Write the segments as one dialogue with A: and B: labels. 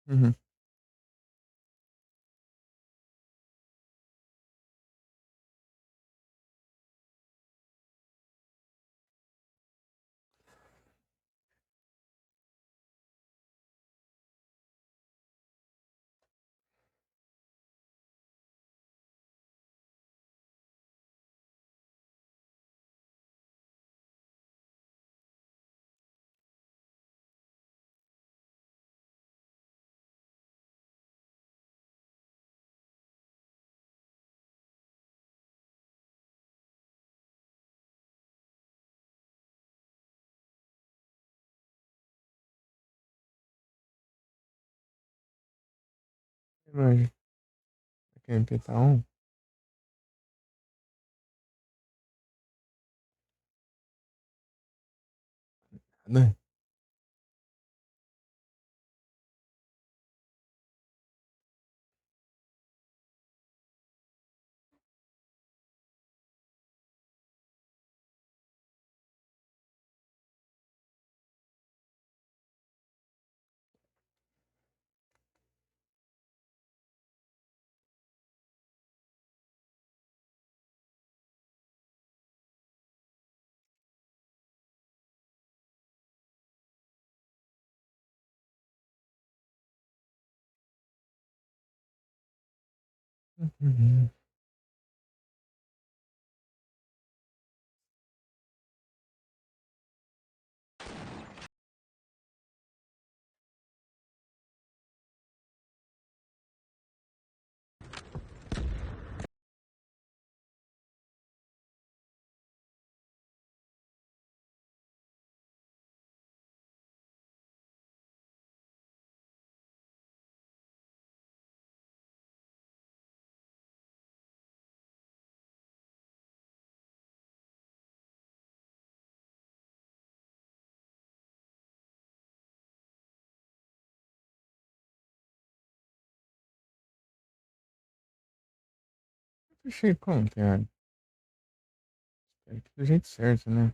A: Uhum. Imagem. Aqui é MP1. Né? Uhum. Fechei conta, cara. Espero que do jeito certo, né?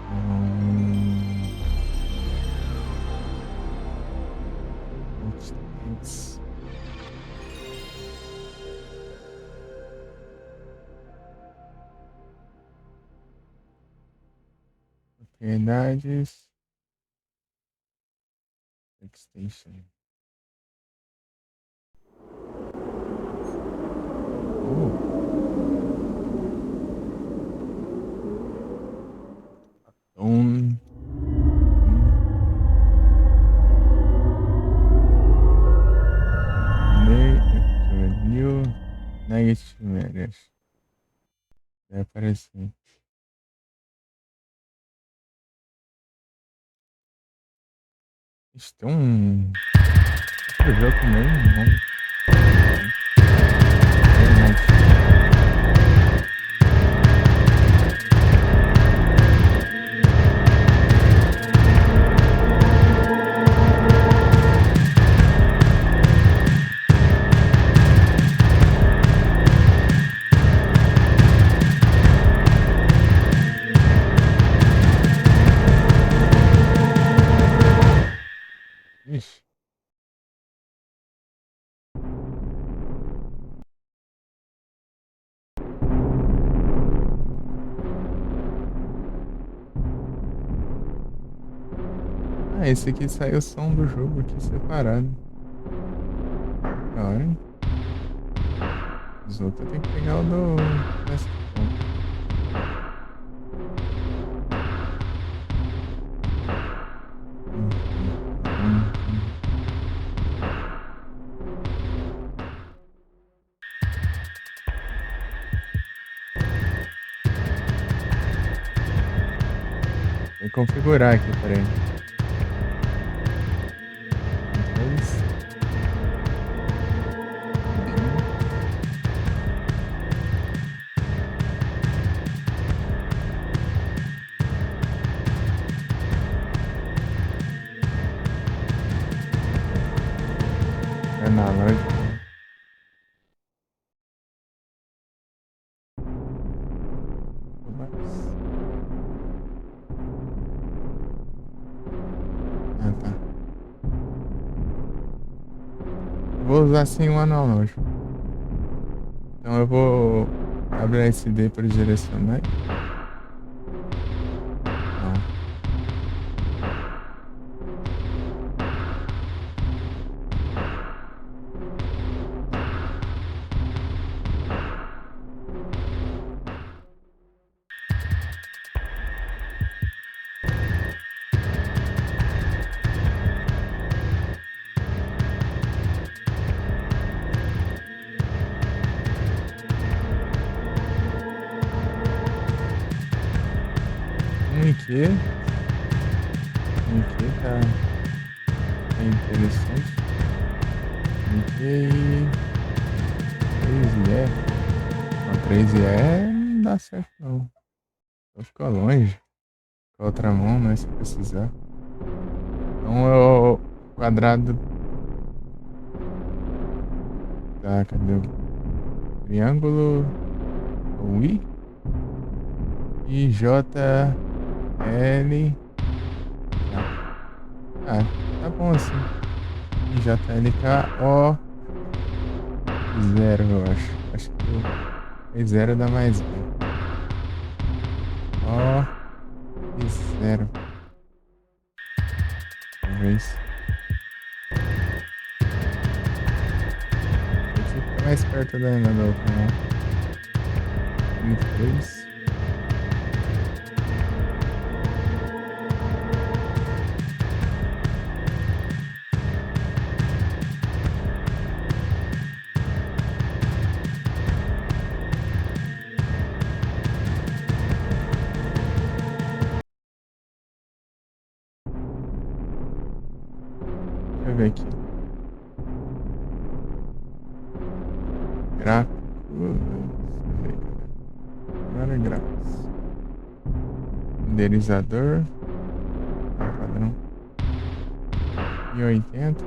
A: Hum, Constants. Propriedades. Extension. Um, New Negative Measures. Vai aparecer. Isso tem um. Outro jogo com o mesmo nome. Ixi. Ah, esse aqui saiu o som do jogo aqui separado. Da hora, hein? Os outros tem que pegar o do desktop. Tem que configurar aqui, peraí. Depois. vou usar sem o manual não. Então eu vou abrir SD para direcionar. Não. Aqui tá interessante. Aqui 3E. Não, 3E não dá certo não. Só ficou longe. Com a outra mão, né? Se precisar. Então é o quadrado. Tá, cadê o triângulo? O I. E J. L. Tá bom assim. JLK O 0, eu acho. Acho que o 0 dá mais 1. O e 0. Talvez. Aqui fica mais perto da outra, né? 32. Deixa eu ver aqui. Gráfico. Agora é gráficos. Renderizador. Padrão. 1080.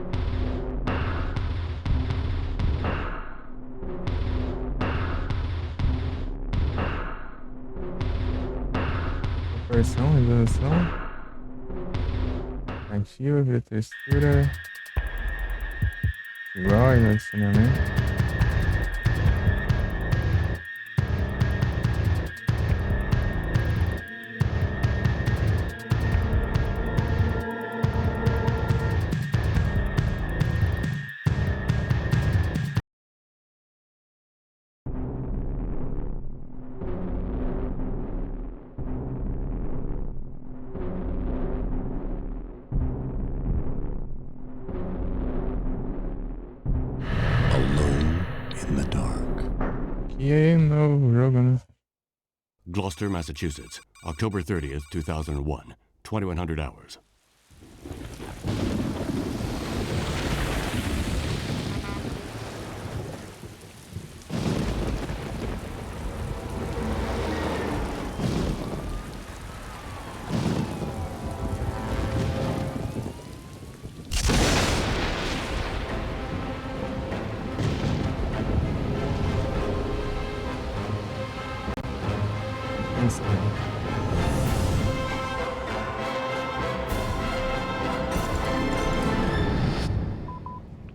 A: Proporção, resolução. Ativa, ver textura. Igual, adicionamento. E aí, novo jogo, né?
B: Gloucester, Massachusetts, October 30th, 2001, 2100 hours.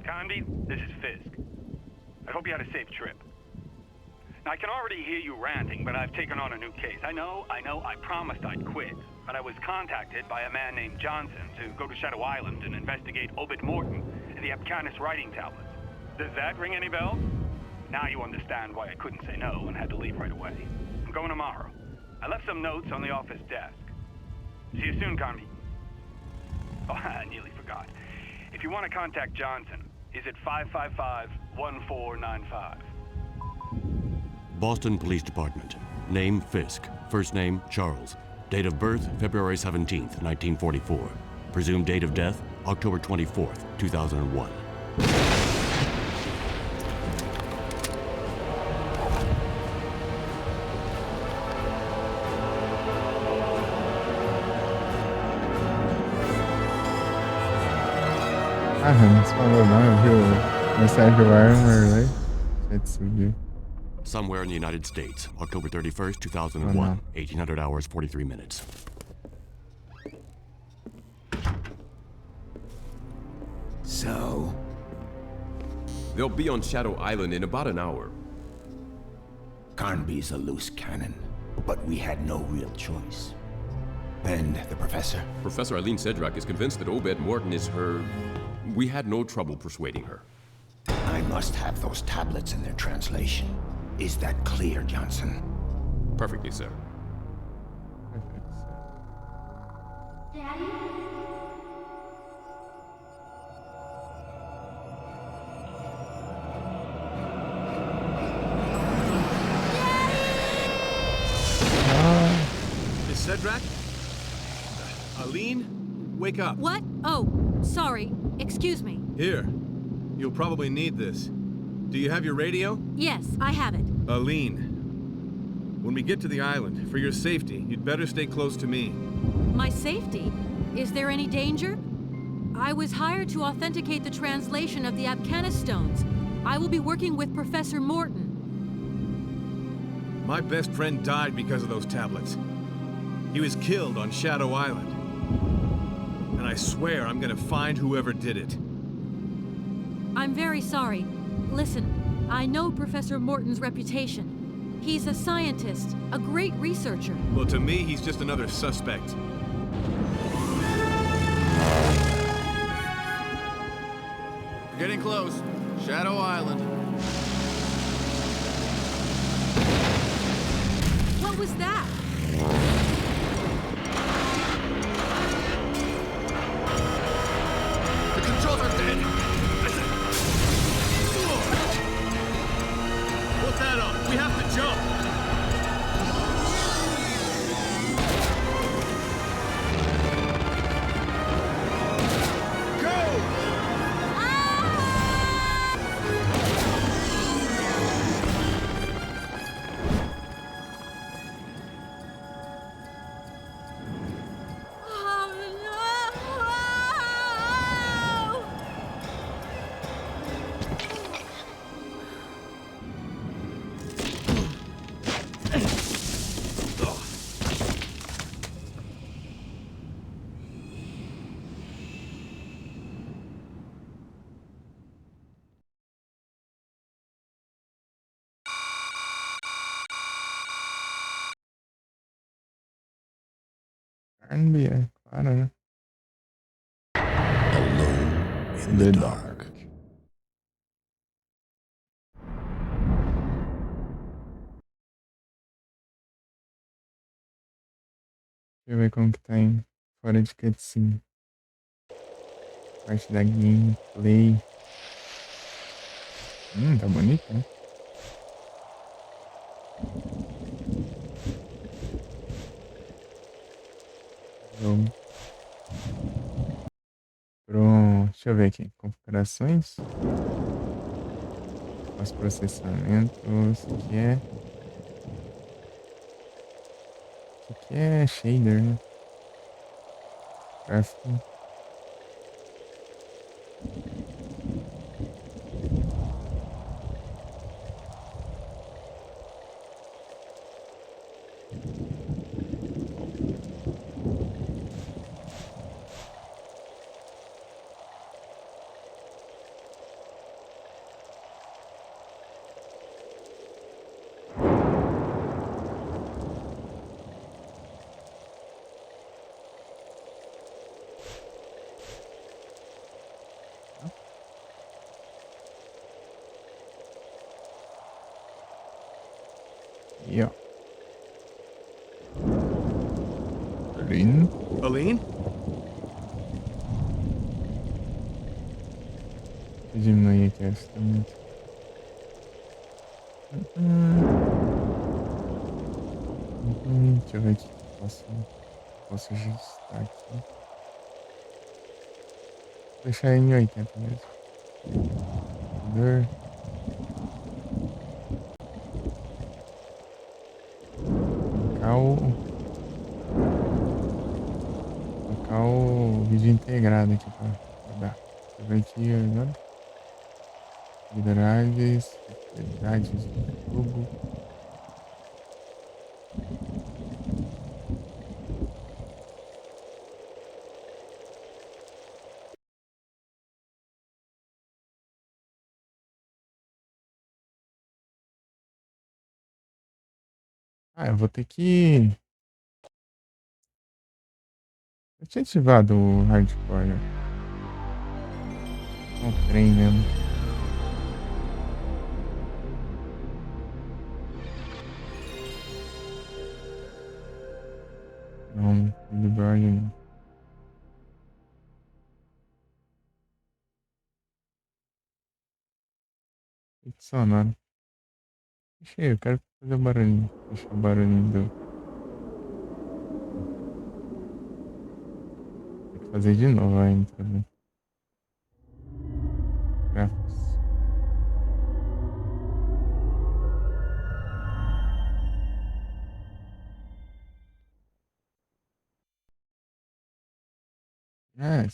C: Condi, this is Fisk. I hope you had a safe trip. Now, I can already hear you ranting, but I've taken on a new case. I know, I promised I'd quit, but I was contacted by a man named Johnson to go to Shadow Island and investigate Obed Morton and the Apcanis writing tablets. Does that ring any bells? Now you understand why I couldn't say no and had to leave right away. I'm going tomorrow. I left some notes on the office desk. See you soon, Condi. Oh, I nearly forgot. If you want to contact Johnson, he's at 555-1495.
B: Boston Police Department. Name Fisk. First name Charles. Date of birth February 17th, 1944. Presumed date of death October 24th, 2001.
A: Não se falou não, viu? Mensagem do Armor, né? Let's see.
B: Somewhere in the United States, October 31st, 2001, 1800 hours, 43 minutes.
D: So, They'll be on Shadow Island in about an hour.
E: Carnby's a loose cannon, but we had no real choice. And the professor?
D: Professor Eileen Sedrak is convinced that Obed Morton is her... We had no trouble persuading her.
E: I must have those tablets in their translation. Is that clear, Johnson?
D: Perfectly, sir.
F: Miss Sedrak? Eileen? Wake up.
G: What? Oh, sorry. Excuse me.
F: Here. You'll probably need this. Do you have your radio?
G: Yes, I have it.
F: Eileen. When we get to the island, for your safety, you'd better stay close to me.
G: My safety? Is there any danger? I was hired to authenticate the translation of the Abcana stones. I will be working with Professor Morton.
F: My best friend died because of those tablets. He was killed on Shadow Island. And I swear I'm gonna find whoever did it.
G: I'm very sorry. Listen, I know Professor Morton's reputation. He's a scientist, a great researcher.
F: Well, to me, he's just another suspect. We're getting close. Shadow Island.
G: What was that?
F: The controls are dead! Put that on! We have to jump!
A: Carnby é claro, né?
E: Alone in the dark.
A: Deixa eu ver como que tá em fora de cutscene. Parte da gameplay. Tá bonito, né? Jogo. Pronto, deixa eu ver aqui. Configurações. Os processamentos. Isso aqui é. Isso aqui é shader, né? Gráfico. E ó. Eileen.
F: Eileen?
A: Deixa eu diminuir aqui essa também. Deixa eu ver aqui. Posso ajustar aqui. Vou deixar em 80 mesmo. Computador. Colocar o vídeo integrado aqui pra dar. Deixa eu ver aqui agora. Drives, propriedades do jogo. Ah, eu vou ter que... Eu tinha ativado o hardcore. O trem mesmo. Não, Billy Bird não. Efeito sonoro. Deixa eu quero fazer o barulhinho. Deixa o barulhinho do... Tem que fazer de novo a intro, né? Gráficos. É,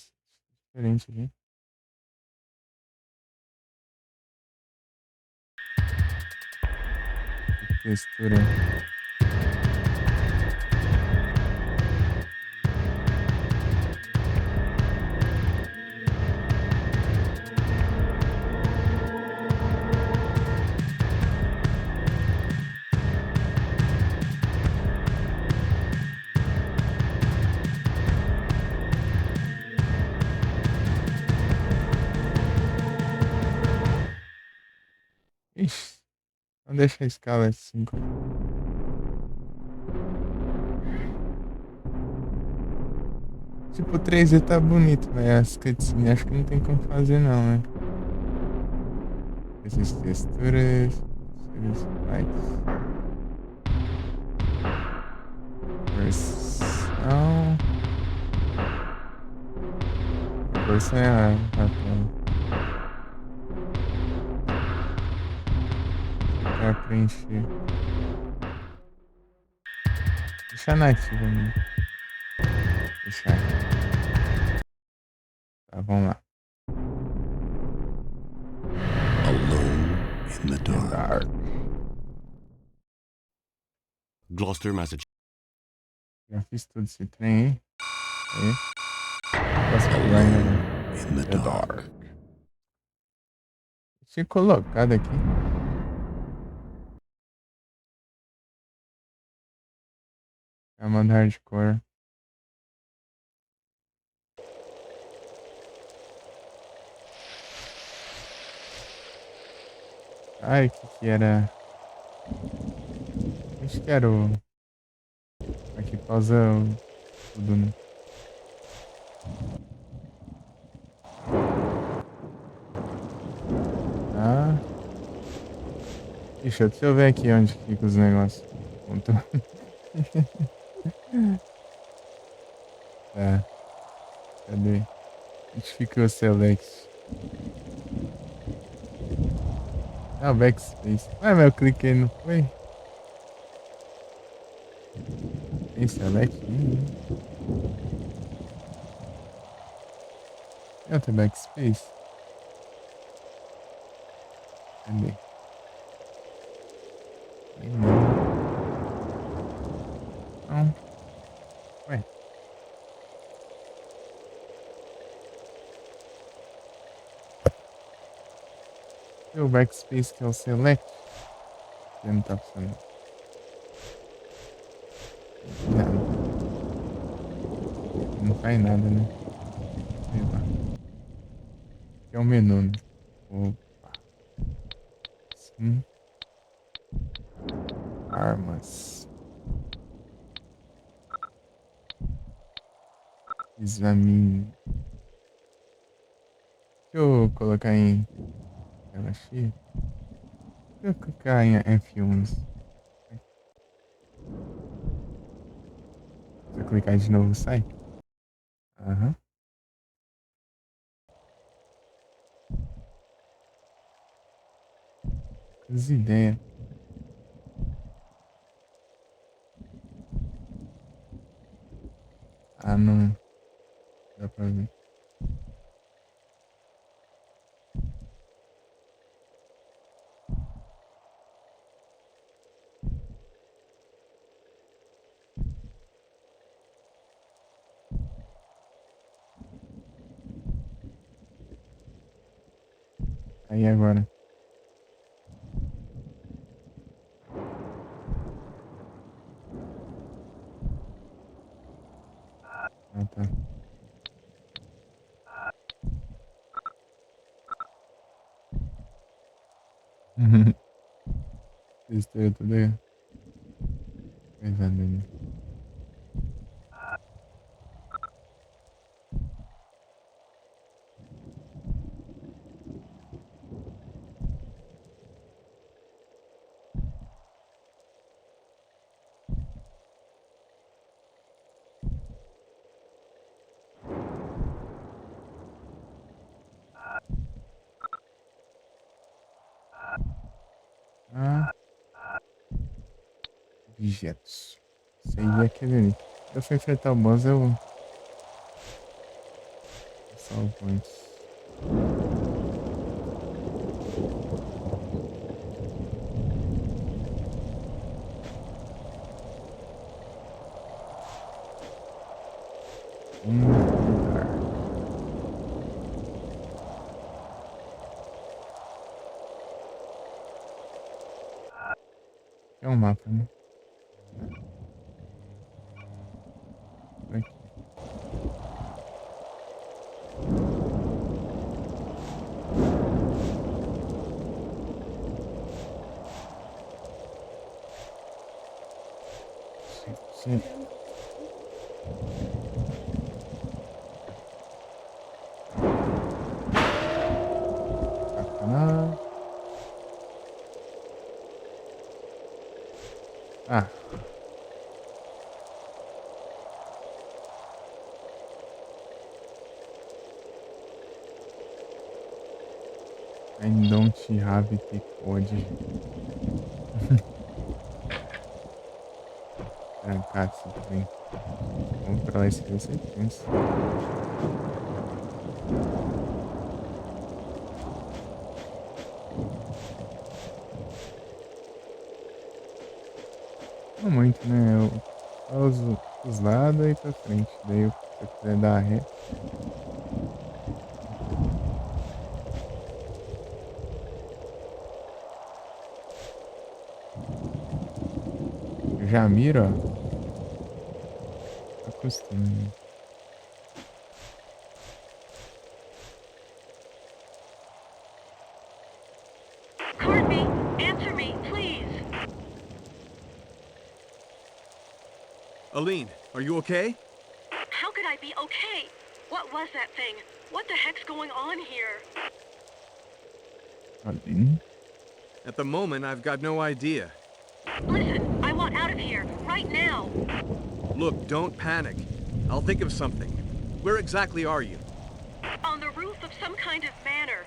A: diferente aqui. Textura. Ixi, não deixa a escala assim. Tipo, o 3D tá bonito, mas as cutscenes acho que não tem como fazer não, né? Essas texturas, sprites, versão, a versão é pra preencher. Deixar nativa, né? Deixar. Tá, vamos lá.
E: Alone in the dark.
A: Dark.
B: Gloucester, Massachusetts.
A: Já fiz tudo esse trem aí. Aí. Posso pular ainda, né?
E: In the dark.
A: Tinha colocado aqui. É uma hardcore. Ai, que era? Acho que era o... Aqui, pausa tudo, né? Tá. Ixi, deixa eu ver aqui onde fica os negócios. Ponto. Tá. Cadê? Onde fica o select? Ah, o backspace. Ué, mas eu cliquei, não foi? Tem select? Eu tenho backspace. Cadê? Não. Ué. E o backspace que é o select? Que não tá funcionando. Nada. Não faz nada, né? Sei lá. Aqui é o menu, né? Opa. Sim. Armas. Examine. Deixa eu colocar em tela cheia. Deixa eu clicar em F11. Se eu clicar de novo, sai? Aham. As ideias. Ah, não. Dá pra ver. Aí agora. Ah, tá. Destruiu tudo aí. Coisa linda. Ah, objetos. Isso aí é aquele ali. Se eu for enfrentar o boss, eu salvo antes. Dar. É um mapa, né? Aqui. Sim. Sacanagem. Ah. I don't have the code. Trancar esse trem. Vamos pra lá escrever sequência. Não muito, né? Eu uso os lados e pra frente. Daí, se eu quiser dar ré. Eu já miro, ó. Acostuma.
G: Cartby, answer me, please.
F: Aline, are you okay?
G: How could I be okay? What was that thing? What the heck's going on here?
A: Ali.
F: At the moment, I've got no idea.
G: Listen, I want out of here, right now.
F: Look, don't panic. I'll think of something. Where exactly are you?
G: On the roof of some kind of manor.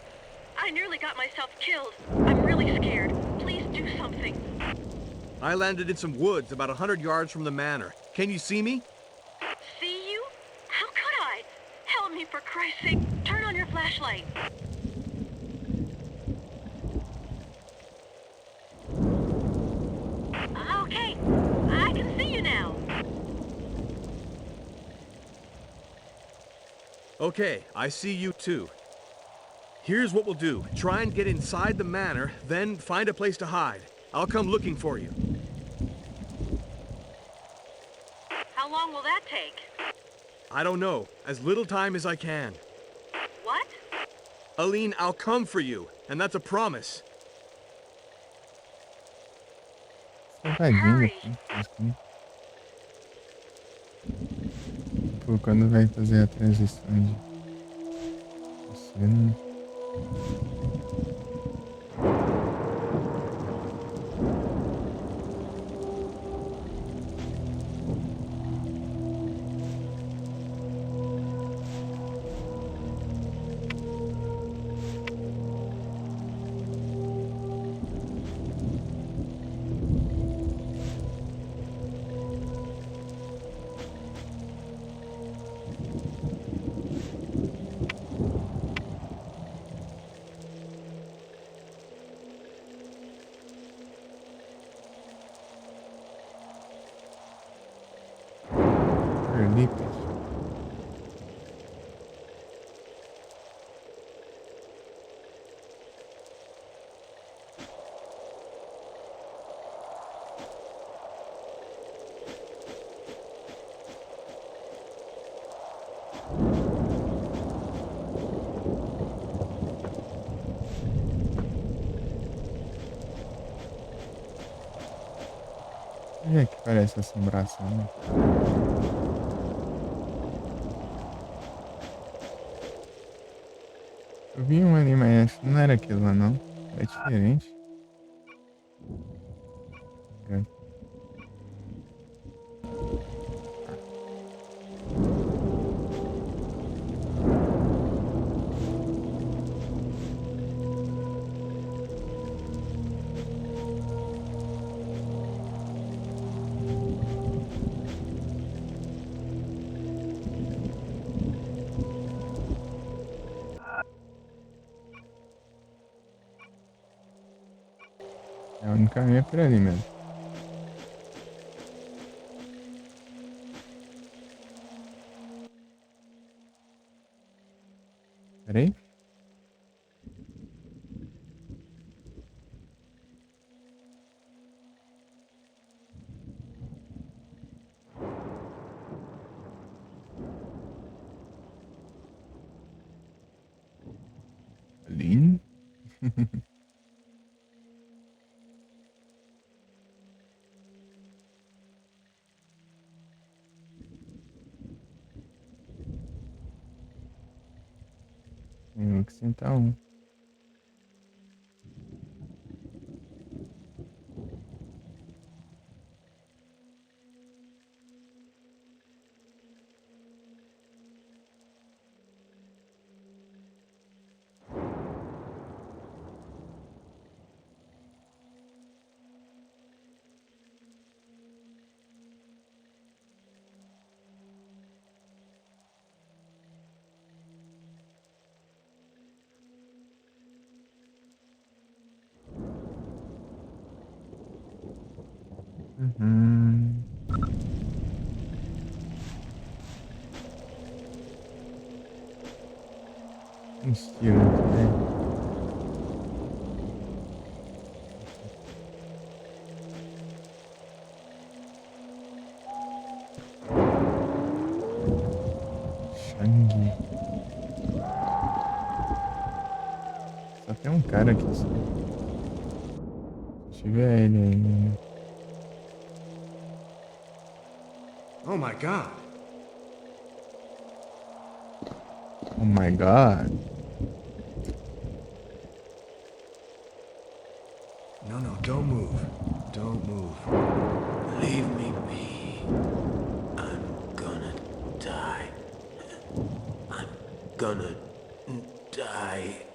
G: I nearly got myself killed. I'm really scared. Please do something.
F: I landed in some woods about 100 yards from the manor. Can you see me?
G: See you? How could I? Help me, for Christ's sake. Turn on your flashlight. Okay, I can see you now.
F: Okay, I see you too. Here's what we'll do. Try and get inside the manor, then find a place to hide. I'll come looking for you.
G: How long will that take?
F: I don't know. As little time as I can.
G: What?
F: Aline, I'll come for you, and that's a promise.
A: Salvadinho, assim. Tipo, quando vai fazer a transição de cena. Lipas. Onde é que parece assombração, né? Eu vi um ali, mas acho que não era aquilo lá, não. Era diferente. É, o único caminho é por ali mesmo. Peraí. Ali. Tem que sentar um. Uhum. Uns tiros aqui, né? Shang. Só tem um cara aqui. Só. Se tiver ele aí, né?
F: Oh my god.
A: Oh my god.
F: No, no, don't move. Don't move.
E: Leave me be. I'm gonna die. I'm gonna die.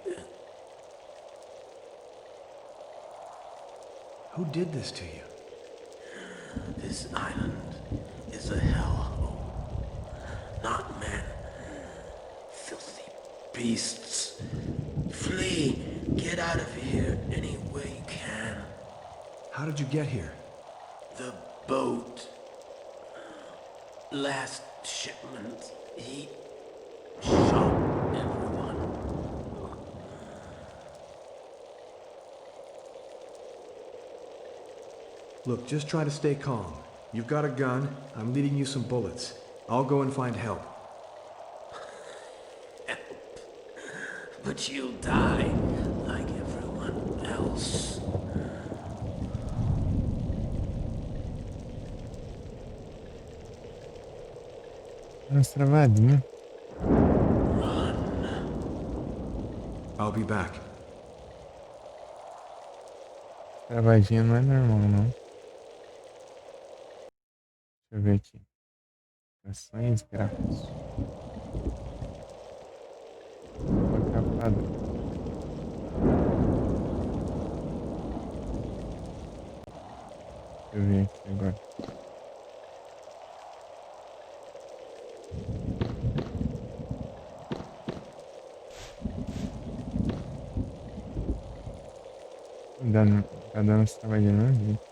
F: Who did this to you?
E: This island is a hellhole. Not men. Filthy beasts. Flee. Get out of here any way you can.
F: How did you get here?
E: The boat. Last shipment. He shot everyone.
F: Look, just try to stay calm. You've got a gun. I'm leading you some bullets. I'll go and find help.
E: But you'll die like everyone else.
A: Umas travadinhas.
F: I'll be back.
A: Travadinha não é normal, não. Deixa eu ver aqui. Ações gráficos. Uma capada. Deixa eu ver aqui agora. Tá dando essa travadinha no jeito.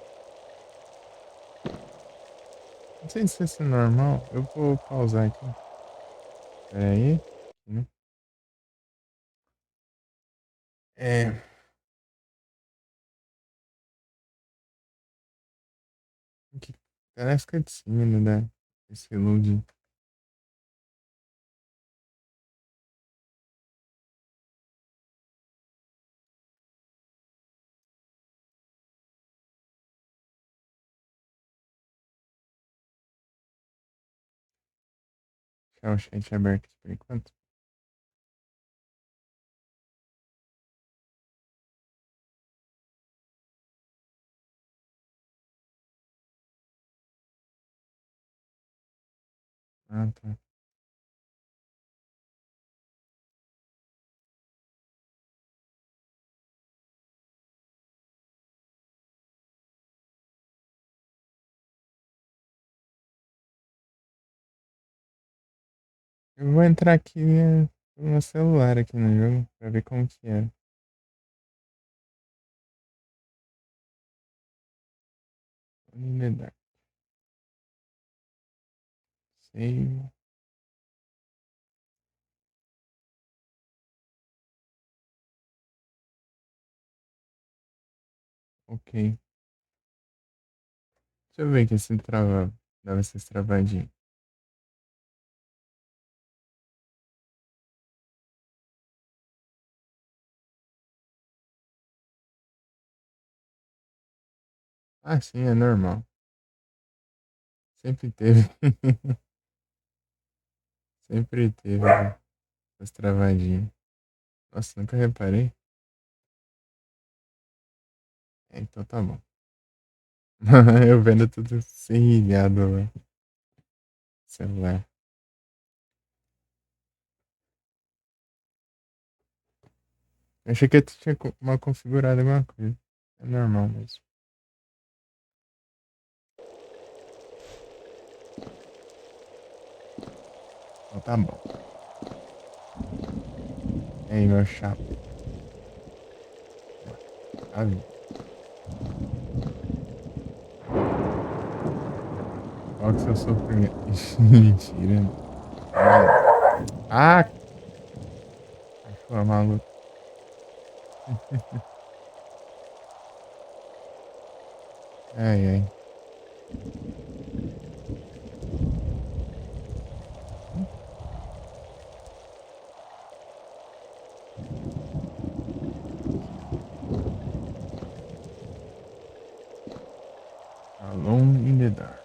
A: Não sei se isso é normal. Eu vou pausar aqui. Pera aí. É. Que tá nessa cutscene, né? Esse load. deixar o chat aberto aqui por enquanto. Ah, tá. Eu vou entrar aqui no meu celular aqui no jogo pra ver como que é. In the dark. Save. Ok. Deixa eu ver aqui se trava. Dava essas travadinhas. Ah, sim, é normal. Sempre teve. Sempre teve as travadinhas. Nossa, nunca reparei. É, então tá bom. Eu vendo tudo serrilhado lá. Celular. Eu achei que tu tinha mal configurado alguma coisa. É normal mesmo. Então tá bom. E aí, meu chapa. Tá vindo. Qual que é o seu sofrimento? Mentira. Ah! Cachorro maluco. Ai, ai. Alone in the dark.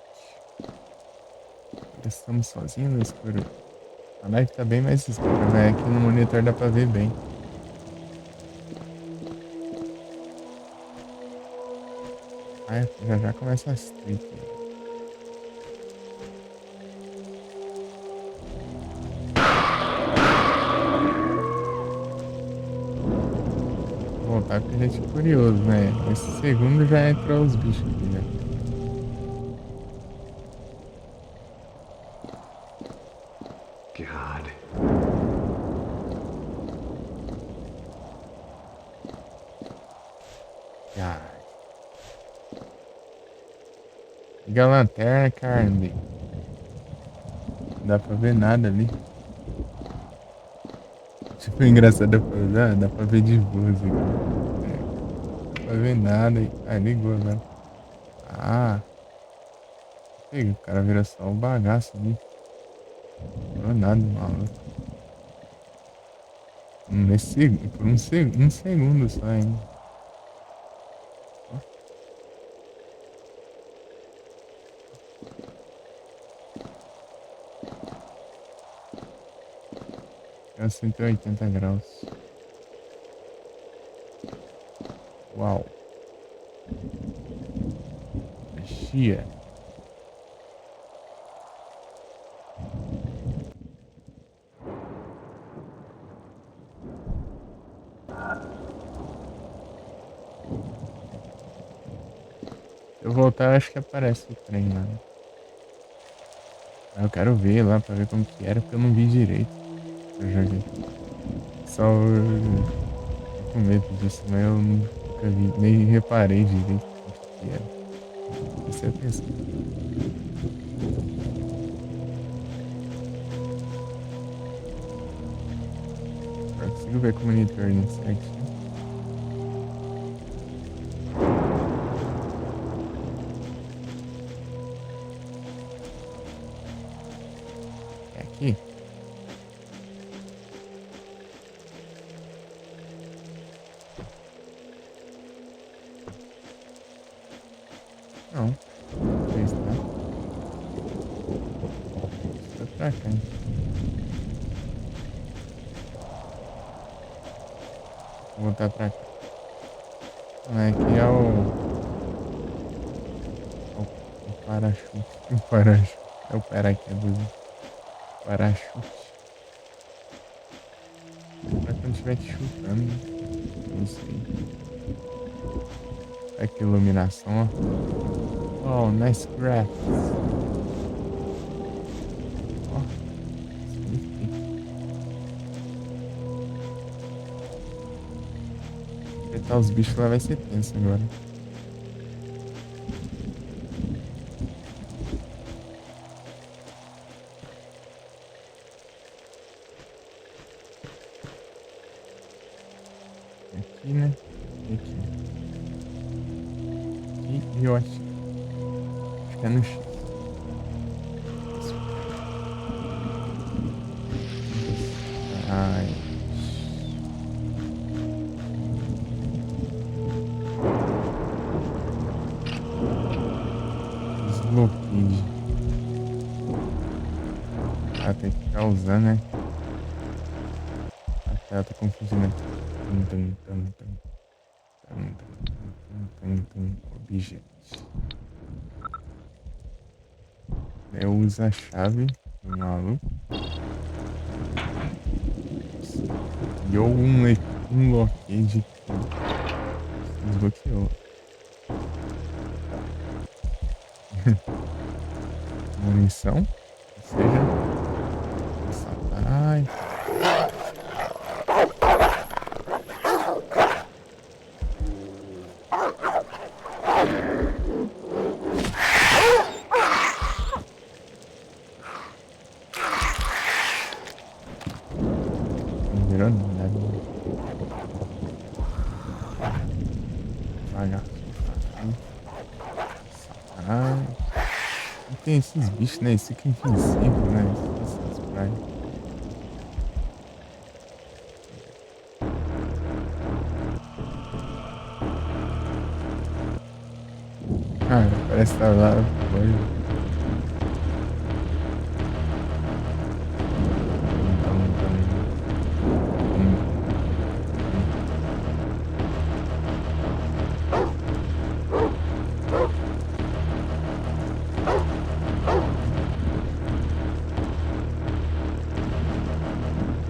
A: Estamos sozinhos no escuro. A live tá bem mais escura, né? Aqui no monitor dá pra ver bem. Ah, já já começa as tweets. Vou voltar porque a gente é curioso, né? Esse segundo já entrou os bichos aqui, né?
H: God.
A: Ah. Liga a lanterna, carne. Não dá pra ver nada ali. Tipo, engraçado, dá pra ver de boas aqui. Não dá pra ver nada. Ah, ligou agora. Ah. O cara vira só um bagaço ali. Não é nada, maluco. Por um segundo só ainda. É 180 graus. Uau. Mexia. Se eu voltar, acho que aparece o trem lá. Eu quero ver lá pra ver como que era, porque eu não vi direito. Eu joguei. Só tô com medo disso, mas eu nunca vi, nem reparei direito como que era. Isso é atenção. Eu consigo ver com o monitor certinho. É aqui? Não. Não sei se tá. Foi pra cá, hein? Vou voltar pra cá. Ah, aqui é o parachute. O parachute. É o paraquedas. Parachute. Pra quando estiver te chutando, né? É isso aí. Olha que iluminação, ó. Oh, nice graphics. Ó, magnífico. Enfrentar os bichos lá vai ser tenso agora. Aqui, né? E aqui. Aqui e eu acho que é no X. Ai. Desbloqueio. Ah, tem que ficar usando, né? Até eu tô confundindo aqui. Objetos. Eu uso a chave do maluco. E eu unlockei de desbloqueou. Munição. Ou seja, ai. Não virou nada. Devagar. Ai. E tem esses bichos, né? Esse aqui é invisível, né? Essas pragas. Ah, parece que tá lá.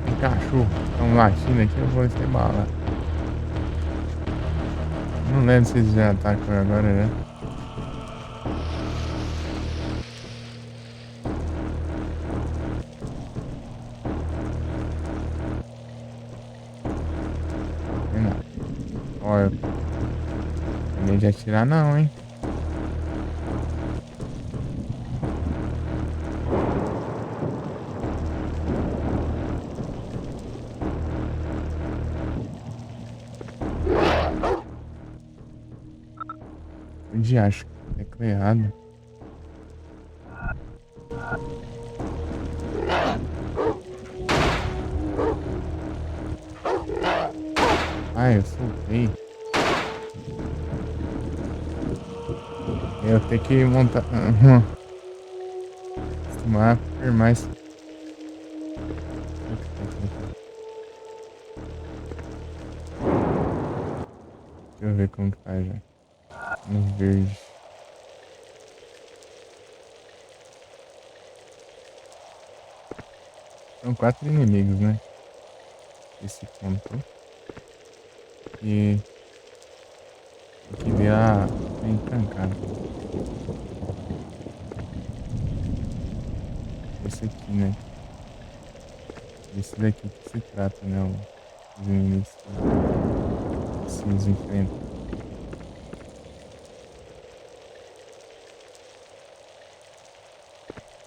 A: Um cachorro. Estão latindo aqui, eu vou ser bala. Não lembro se eles já atacam agora, né? Tem nada. Olha, nem de atirar não, hein? Onde acho que é errado. Ai, eu soltei. Eu tenho que montar. Acostumar, firmar isso. Deixa eu ver como que faz já. No verde. São 4 inimigos, né? Esse ponto. E tem que ver a entrancada. Esse aqui, né? Esse daqui que se trata, né? Os inimigos que se enfrentam.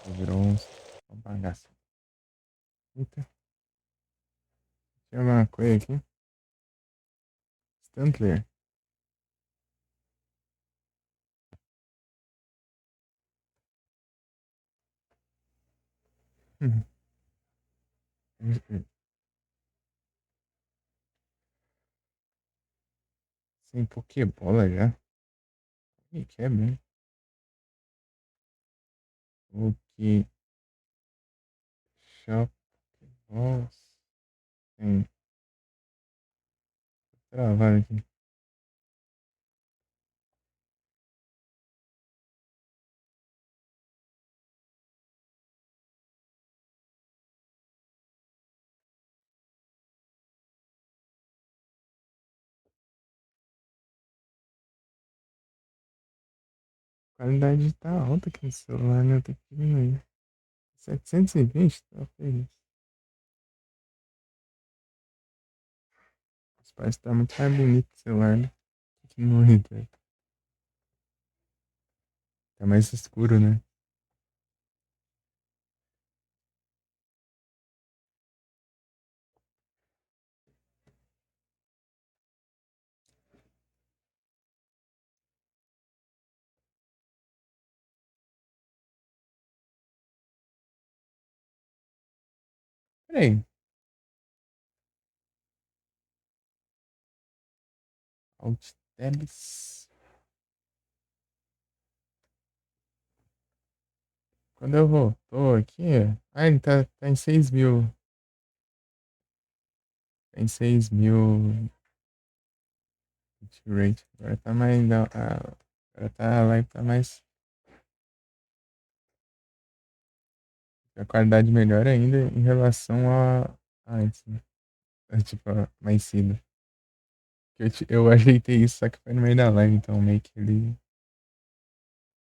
A: Virou uma bagaça. Eita. Tinha alguma coisa aqui? Stantler. Sem Pokébola já. E quebra, hein? Ok. Shop. Nossa. Tem travado aqui. A qualidade tá alta aqui no celular, né? Eu tenho que diminuir. 720, tá feliz. Mas parece que tá muito mais bonito o celular, né? Tem que diminuir, tá? Tá mais escuro, né? Peraí. Alt Tabs. Quando eu voltou aqui. Ah, ele tá em 6.000. Tá em 6.000. Rate. Agora tá mais. Agora tá, vai tá mais. A qualidade melhor ainda em relação a antes, né? Tipo, mais cedo. Eu ajeitei isso, só que foi no meio da live, então meio que ele.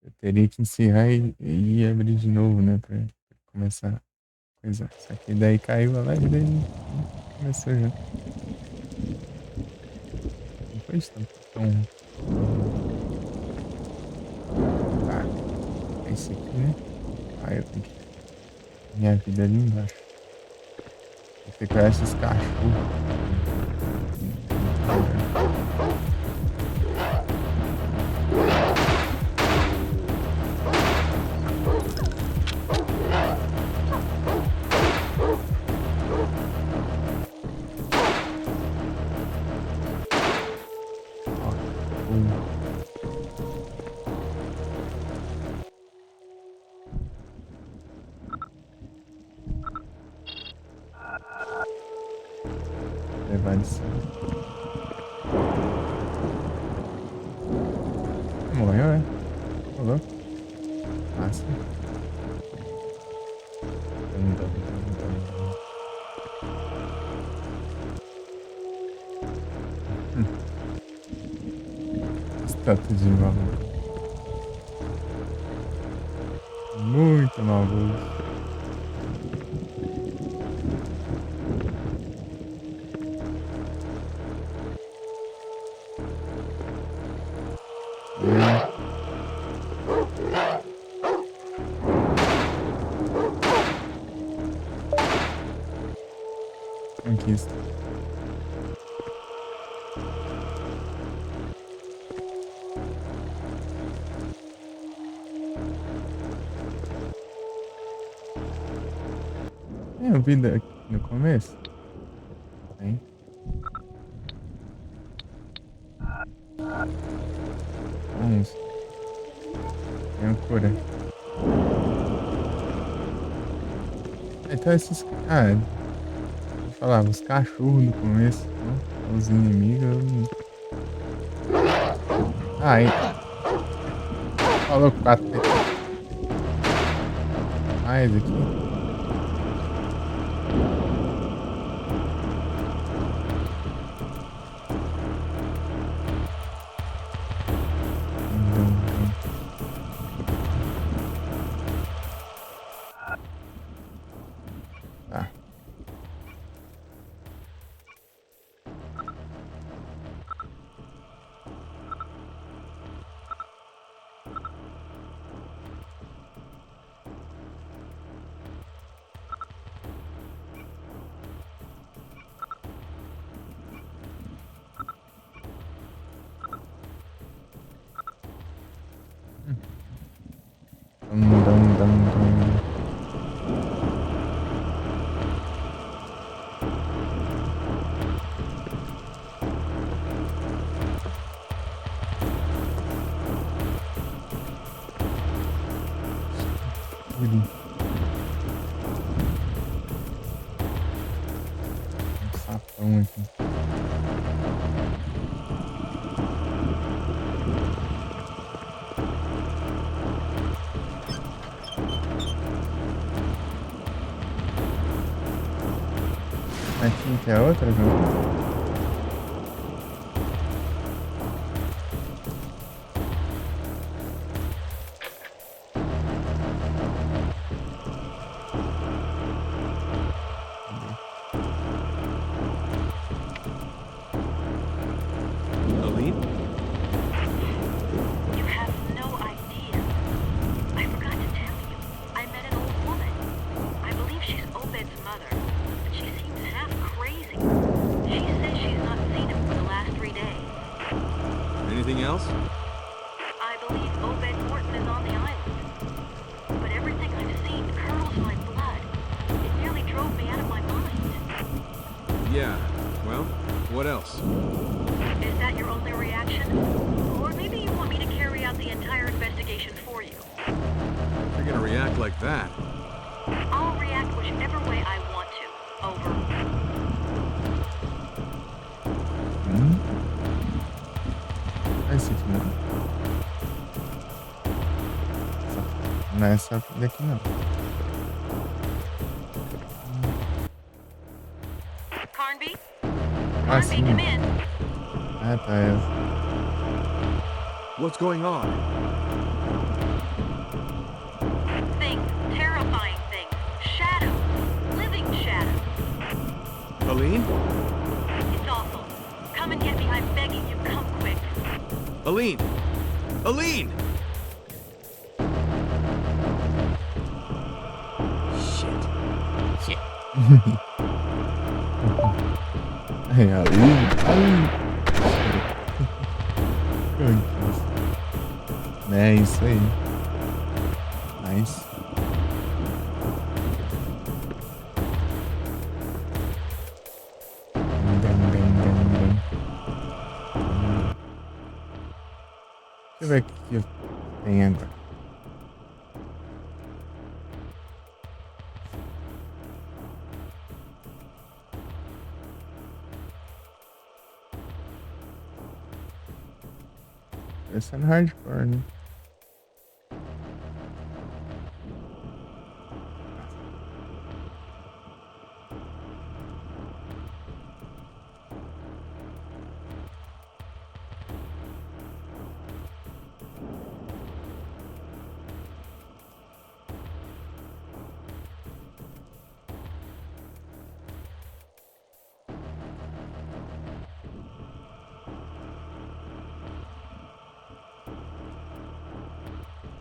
A: Eu teria que encerrar e abrir de novo, né? Pra começar a coisa. Só que daí caiu a live e daí começou já. Não foi isso tão. Tá. É esse aqui, né? Ah, eu tenho que. Minha vida ali embaixo. Vou ter que olhar esses cachorros. Levar de cima. Morreu, é? Falou? Massa. Estátua de maluco. Muito maluco. Conquista. Tem vida aqui no começo? Tem. Vamos. Tem a cura. Então esses. Eu falava, os cachorros no começo, né? Os inimigos. Aí. Falou 4. Mais aqui. Tá. Dum. Um sapão aqui. Aqui que é outra, não?
F: Aline?
G: You have no idea. I forgot to tell you. I met an old woman. I believe she's Obed's mother, but she seems half crazy. She says she's not seen him for the last 3 days.
F: Anything else?
G: I believe Obed Morton is on the island. But everything I've seen curdles my blood. It nearly drove me out of my mind.
F: Yeah. Well, what else?
G: Is that your only reaction? Or maybe you want me to carry out the entire investigation for you?
F: If you're gonna react like that.
G: I'll react whichever way I want to. Over.
A: Esse aqui não. Não é essa daqui não.
G: Carnby?
A: Ah,
G: Carnby,
A: sim.
G: come in.
A: Ah, tá. Essa.
F: What's going on?
G: Things. Terrifying things. Shadows. Living shadows.
F: Aline?
G: It's awful. Come and get me. I'm begging you. Come quick.
F: Aline! Aline! Shit.
A: Aí, ali. É isso aí. Nice. Deixa eu ver o que tem agora. Parecendo hardcore, né?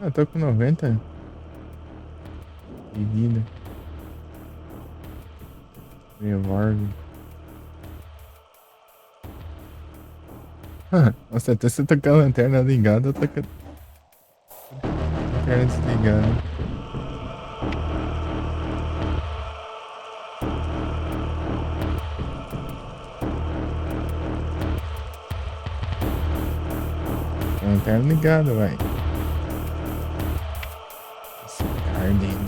A: Ah, eu tô com 90 de vida. Revolve. Nossa, até você tocar a lanterna ligada, eu tô com a lanterna desligada. A lanterna ligada, vai. Garden.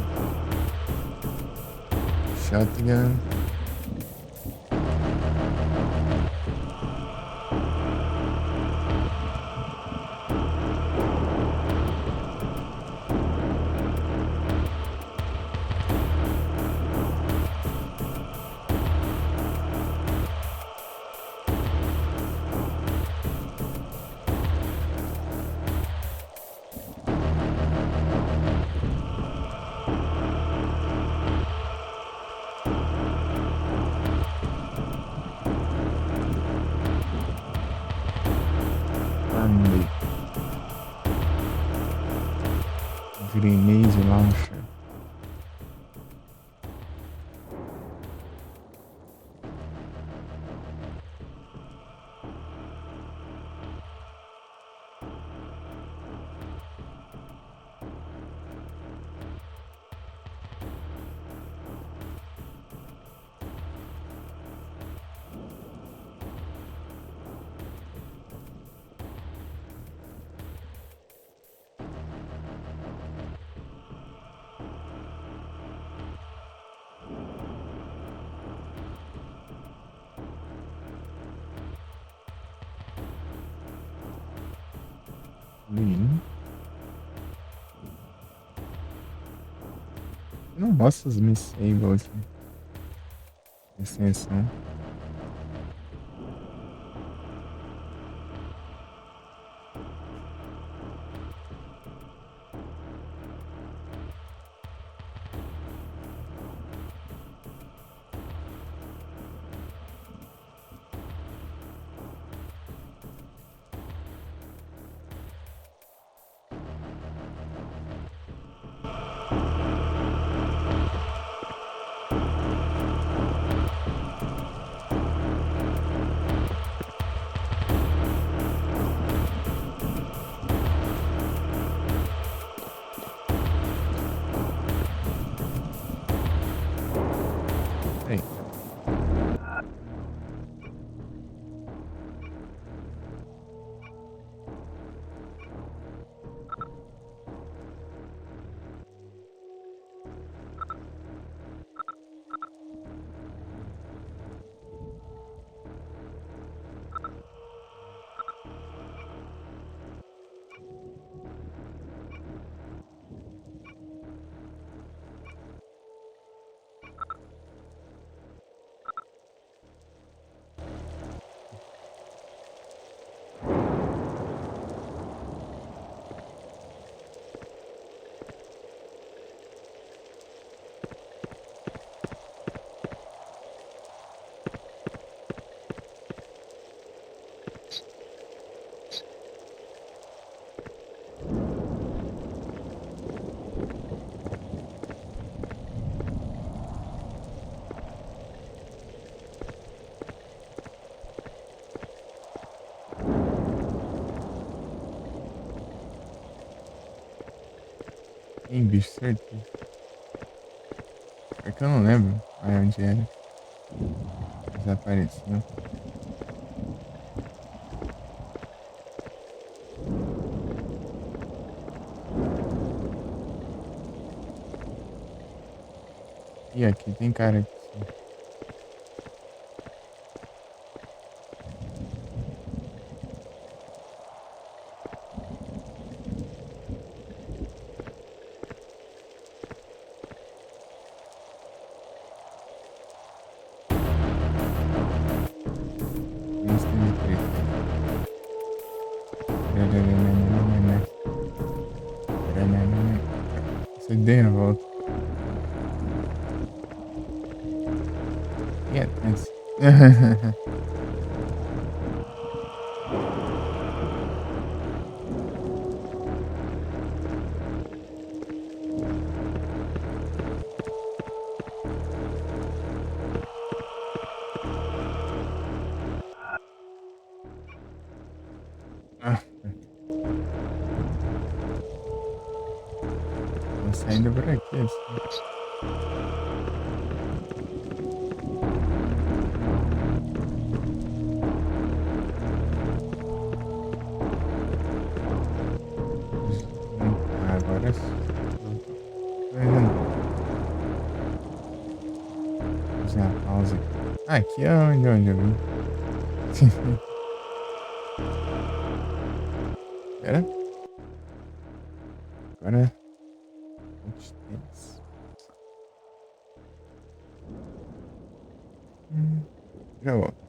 A: Shotgun. Grenade launcher. Não mostra os missiles aqui. Extensão. Ei. Em bicho, certeza. É que eu não lembro aí onde era. Desapareceu. E aqui tem cara aqui. Sim. Lista de treta. Você deu na volta. E atrás. Ah, tô saindo por aqui assim. Agora sim. Tô vendo. Vou fazer uma pausa aqui. Ah, aqui é onde eu vim. Pera. Agora. Outstance. Já volto.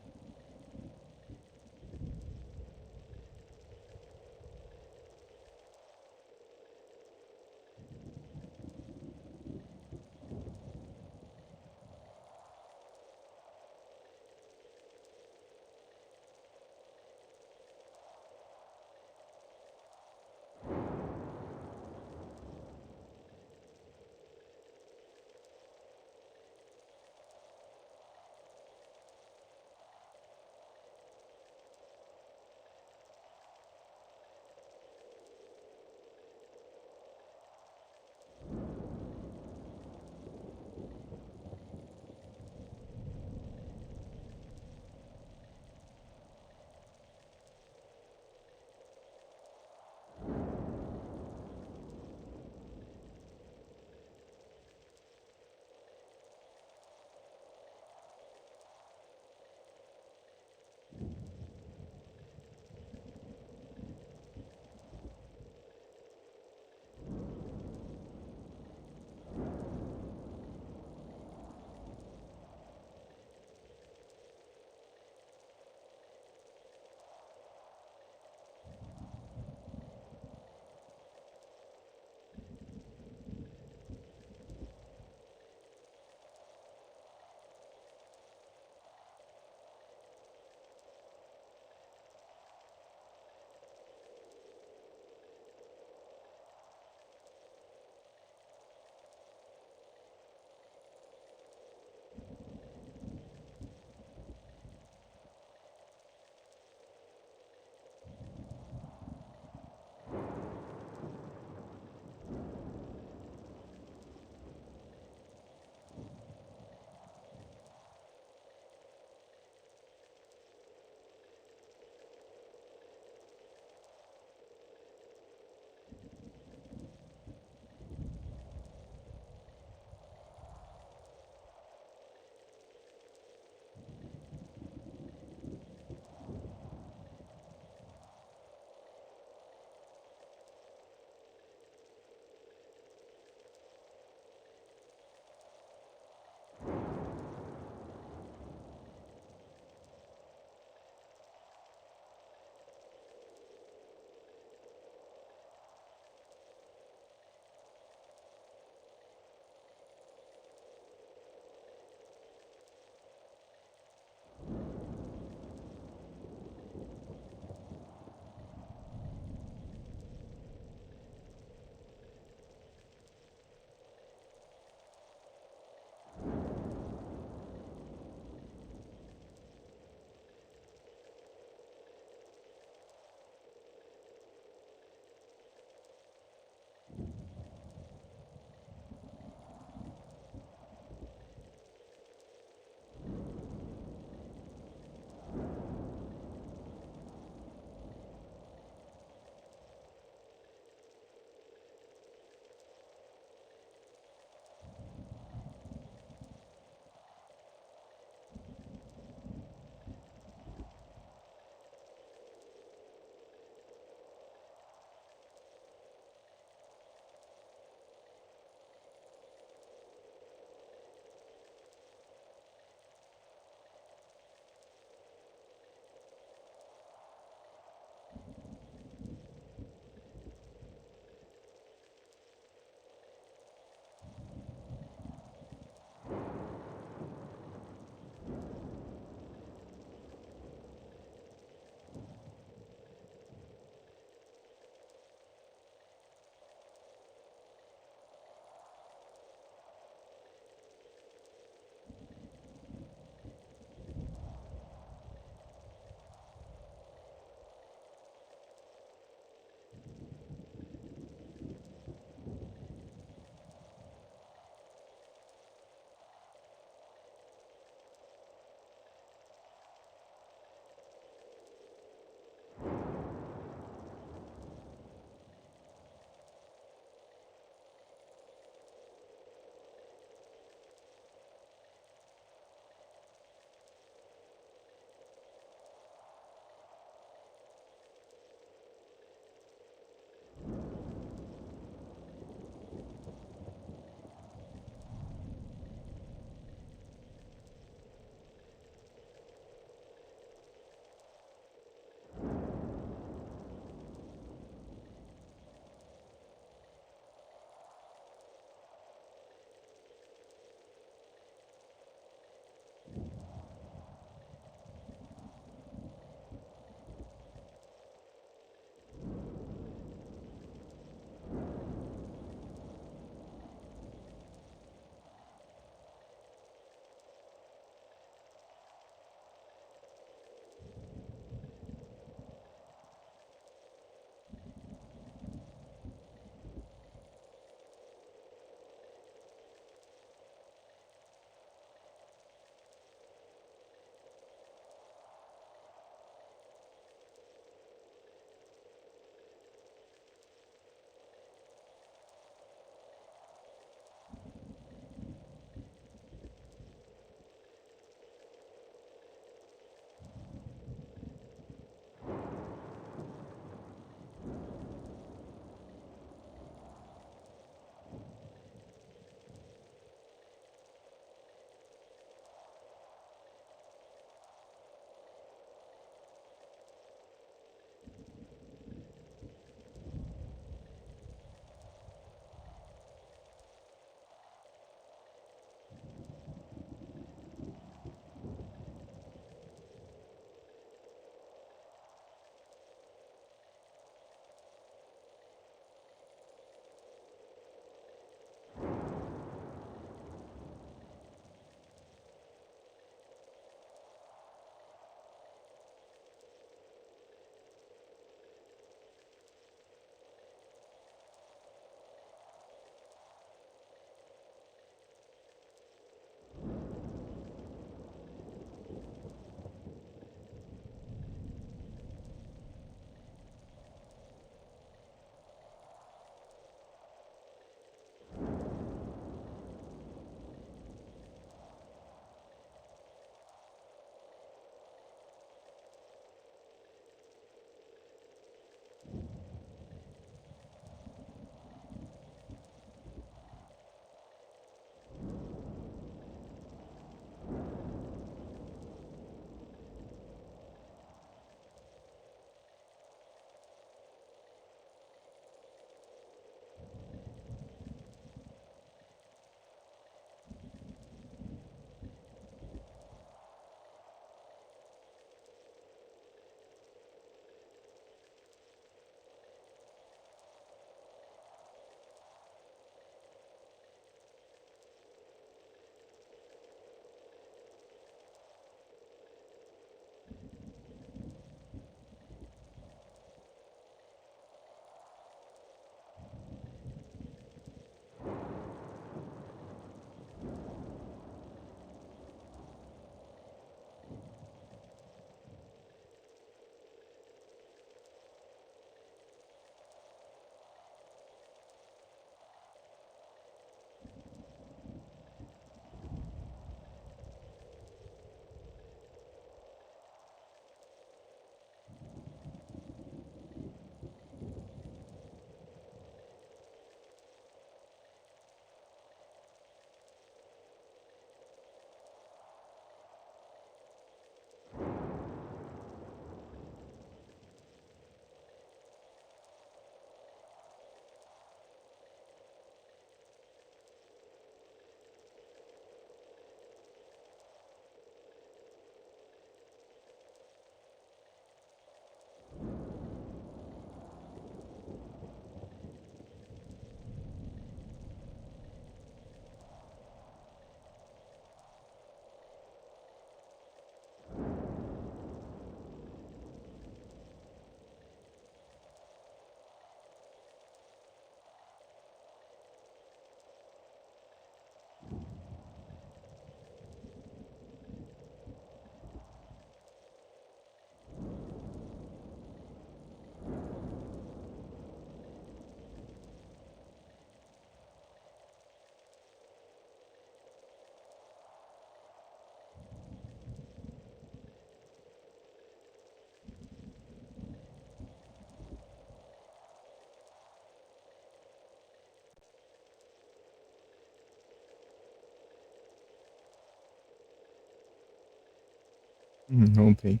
A: Voltei.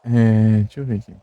A: Deixa eu ver aqui.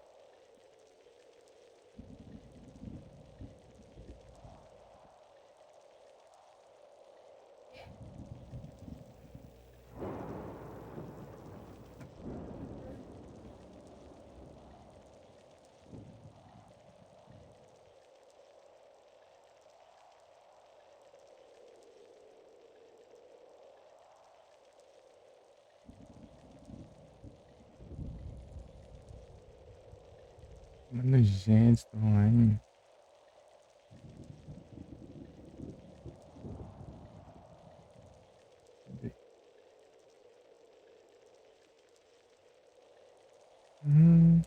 A: Mano, gente, tá online. Cadê? Hum.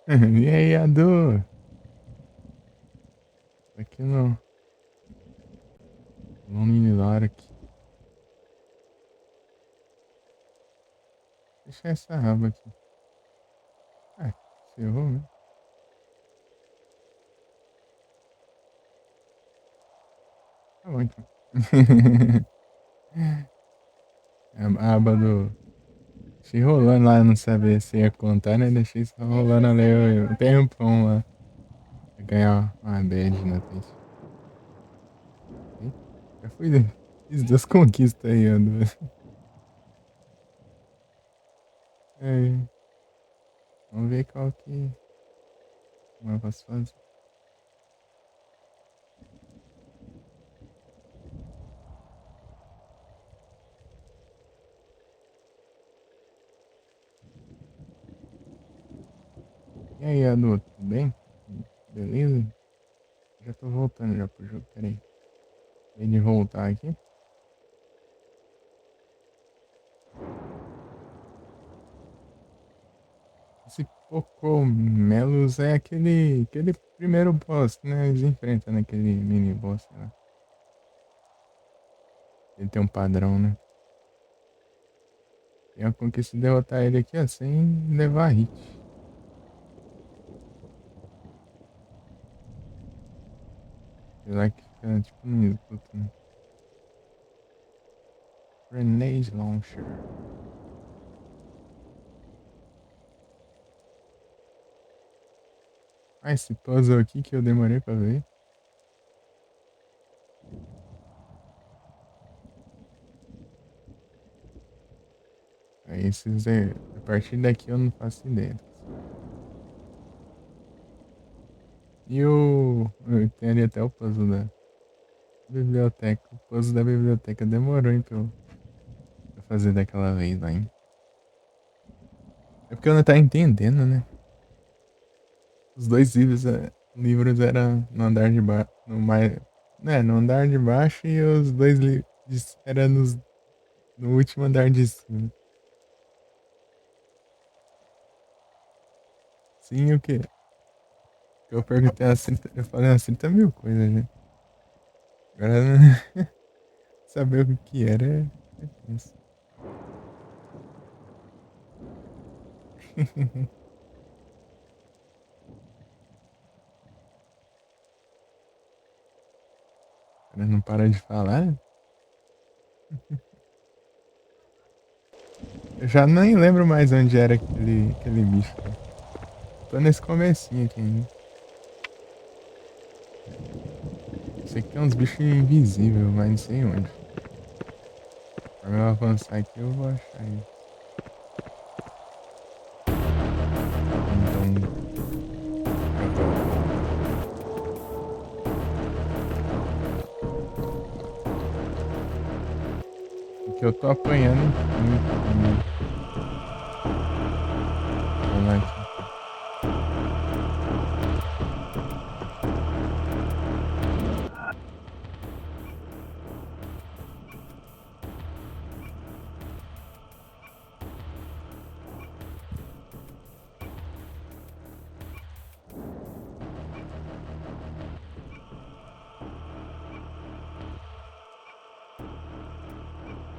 A: E aí, Adu? Aqui no Lonely Lark. Deixa essa raba aqui. Ferrou, né? Tá bom, então. A aba do... Deixei rolando lá, não sabia se ia contar, né? Deixei só rolando ali um tempão lá. Pra ganhar uma badge na Twitch. Já fui... Fiz 2 conquistas aí, Adu. É, vamos ver qual que... Como eu posso fazer. E aí, Adu, tudo bem? Beleza? Já tô voltando já pro jogo, peraí. Acabei de voltar aqui. Esse Cocomelos é aquele primeiro boss, né? Eles enfrentam naquele mini boss, sei lá. Ele tem um padrão, né? Tem a conquista de derrotar ele aqui, ó, sem levar hit. Sei lá que fica tipo no esgoto, né? Grenade Launcher. Ah, esse puzzle aqui que eu demorei pra ver. Aí esses é... A partir daqui eu não faço ideia. E tem ali até o puzzle da biblioteca. O puzzle da biblioteca demorou, hein, pra fazer daquela vez lá, hein. É porque eu não tava entendendo, né? Os dois livros eram no andar de baixo. No andar de baixo e os dois livros eram no último andar de cima. Sim, o quê? Eu perguntei eu falei umas 30 mil coisas, né? Agora saber o que era é tenso. O cara não para de falar. Eu já nem lembro mais onde era aquele bicho. Cara. Tô nesse comecinho aqui ainda. Sei que tem uns bichos invisíveis, mas não sei onde. Pra eu avançar aqui, eu vou achar ele. Então. Porque eu tô apanhando muito. Vamos lá aqui.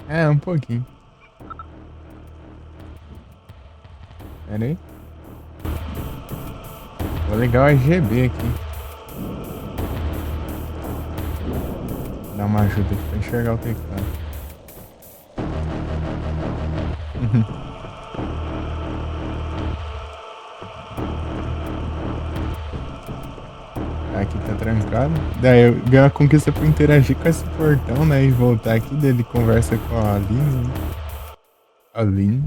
A: É, um pouquinho. Pera aí. Vou ligar o RGB aqui. Dar uma ajuda aqui pra enxergar o teclado. Aqui tá trancado. Daí eu ganho a conquista por interagir com esse portão, né? E voltar aqui. Daí ele conversa com a Aline. Né? Aline.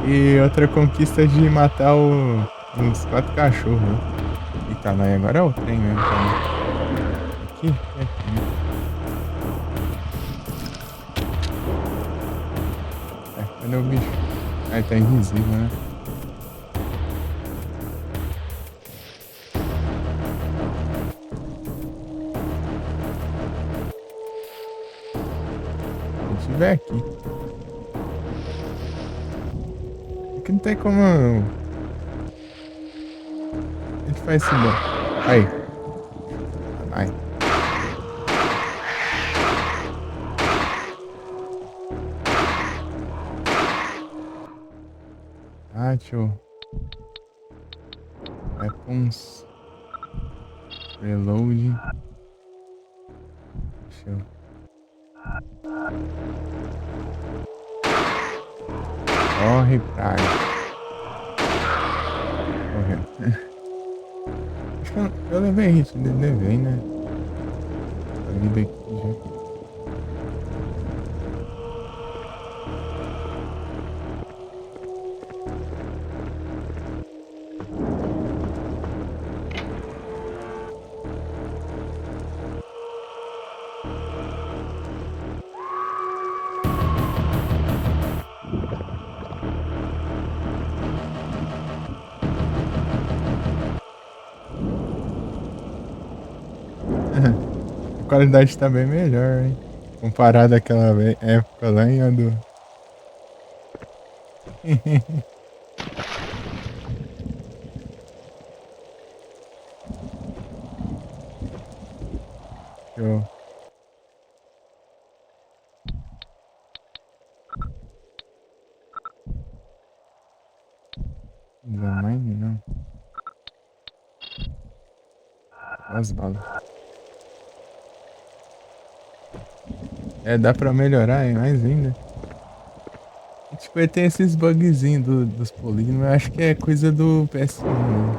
A: E outra conquista de matar uns 4 cachorros. Né? Eita, não, agora é o trem mesmo. Tá? Aqui? Aqui. Cadê o bicho? Ai, tá invisível, né? Se tiver aqui. Aqui não tem como. A gente faz isso bom. Aí. Vai. Ah, deixa eu... Weapons. Reload. Deixa eu... Corre, praga. Correu. Acho que eu levei isso, levei, né? A vida aqui já. A qualidade tá bem melhor, hein? Comparado àquela época lá em Adu. Show. Zamine não. As balas. É, dá pra melhorar, hein? Mais ainda. Tipo, ele tem esses bugzinhos dos polígonos, eu acho que é coisa do PS1, né?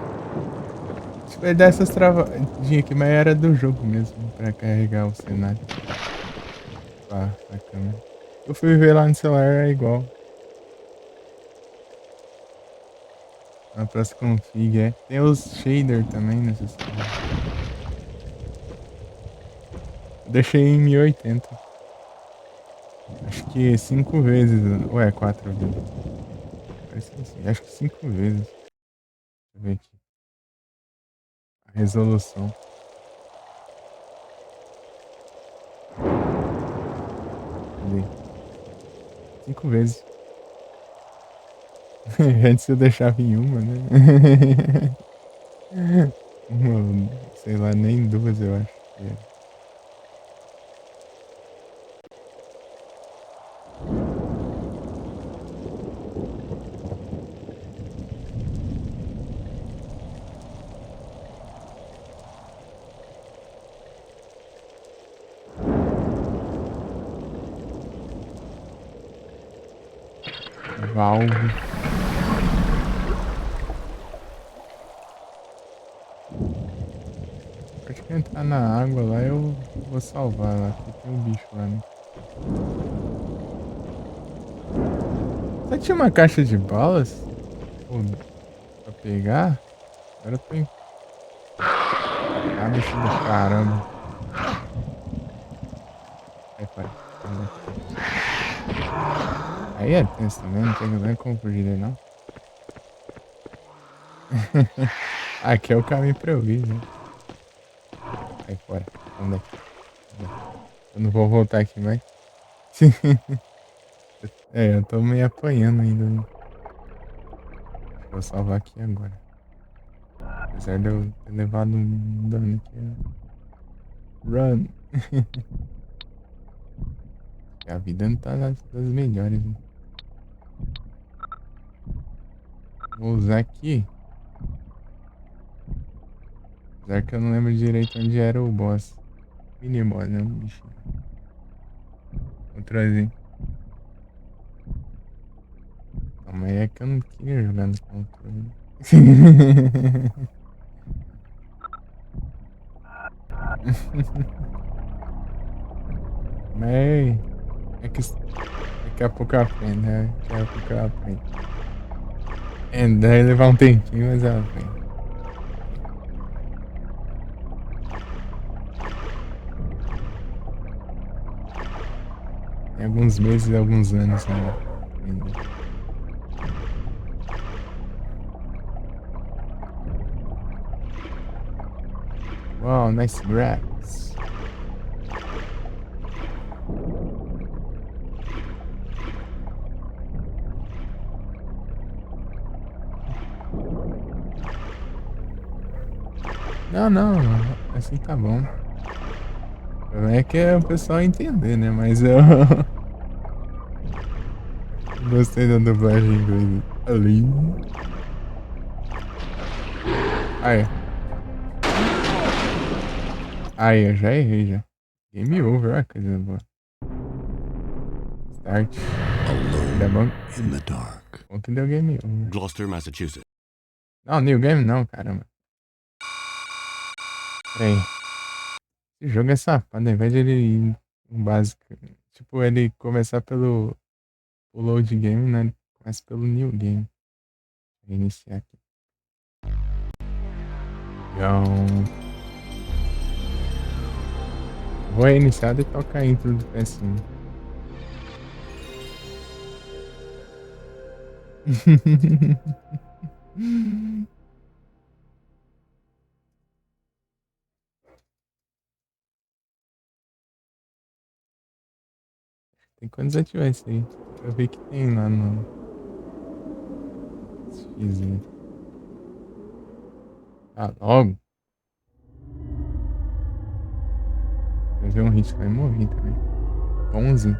A: Tipo, ele dá essas travadinhas aqui, mas era do jogo mesmo, pra carregar o cenário. Pá, a câmera. Eu fui ver lá no celular, é igual. A próxima config, é. Tem os shader também nesses. Deixei em 1080. Acho que 5 vezes, ou é 4 vezes. Parece que sim, acho que 5 vezes. Deixa eu ver aqui. A resolução. Cadê? 5 vezes. Antes eu deixava em uma, né? Uma, sei lá, nem duas eu acho que era. Valve. que eu entrar na água lá, eu vou salvar lá, porque tem um bicho lá, né? Só tinha uma caixa de balas? Pô, pra pegar? Agora eu tô em... Ah, bicho do caramba. Aí, pai. Aí é tenso também, não tem nem como fugir dele, não. Aqui é o caminho pra eu ir, né? Aí fora. Vamos daqui. Eu não vou voltar aqui mais. É, eu tô meio apanhando ainda. Né? Vou salvar aqui agora. Apesar de eu ter levado um dano aqui. Né? Run! A vida não tá das melhores. Né? Vou usar aqui. Apesar que eu não lembro direito onde era o boss. Mini boss, né? Um bichinho. Vou trazer. Calma aí, é que eu não queria jogar no controle. Mas é que daqui a pouco eu aprendo, né? Daqui a pouco eu aprendo. É, deve levar um tempinho, mas eu aprendo. Tem alguns meses e alguns anos né? Ainda. Wow, nice grass. Não, assim tá bom. O problema é que é o pessoal entender, né? Mas eu gostei da dublagem em inglês ali. Aí, eu já errei já. Game over, olha que coisa boa. Start.
B: Alone in the dark.
A: Bom que deu game over.
B: Gloucester, Massachusetts.
A: Não, new game não, caramba. Pera aí. Esse jogo é safado, ao invés de ele ir no básico. Tipo, ele começar pelo o load game, né? Ele começa pelo new game. Vou iniciar aqui. Então... Vou reiniciar e tocar a intro do PS1. Tem quando desativar isso aí. Eu ver que tem lá no. X. Ah, logo. Eu vi um hit lá e morri também. 11.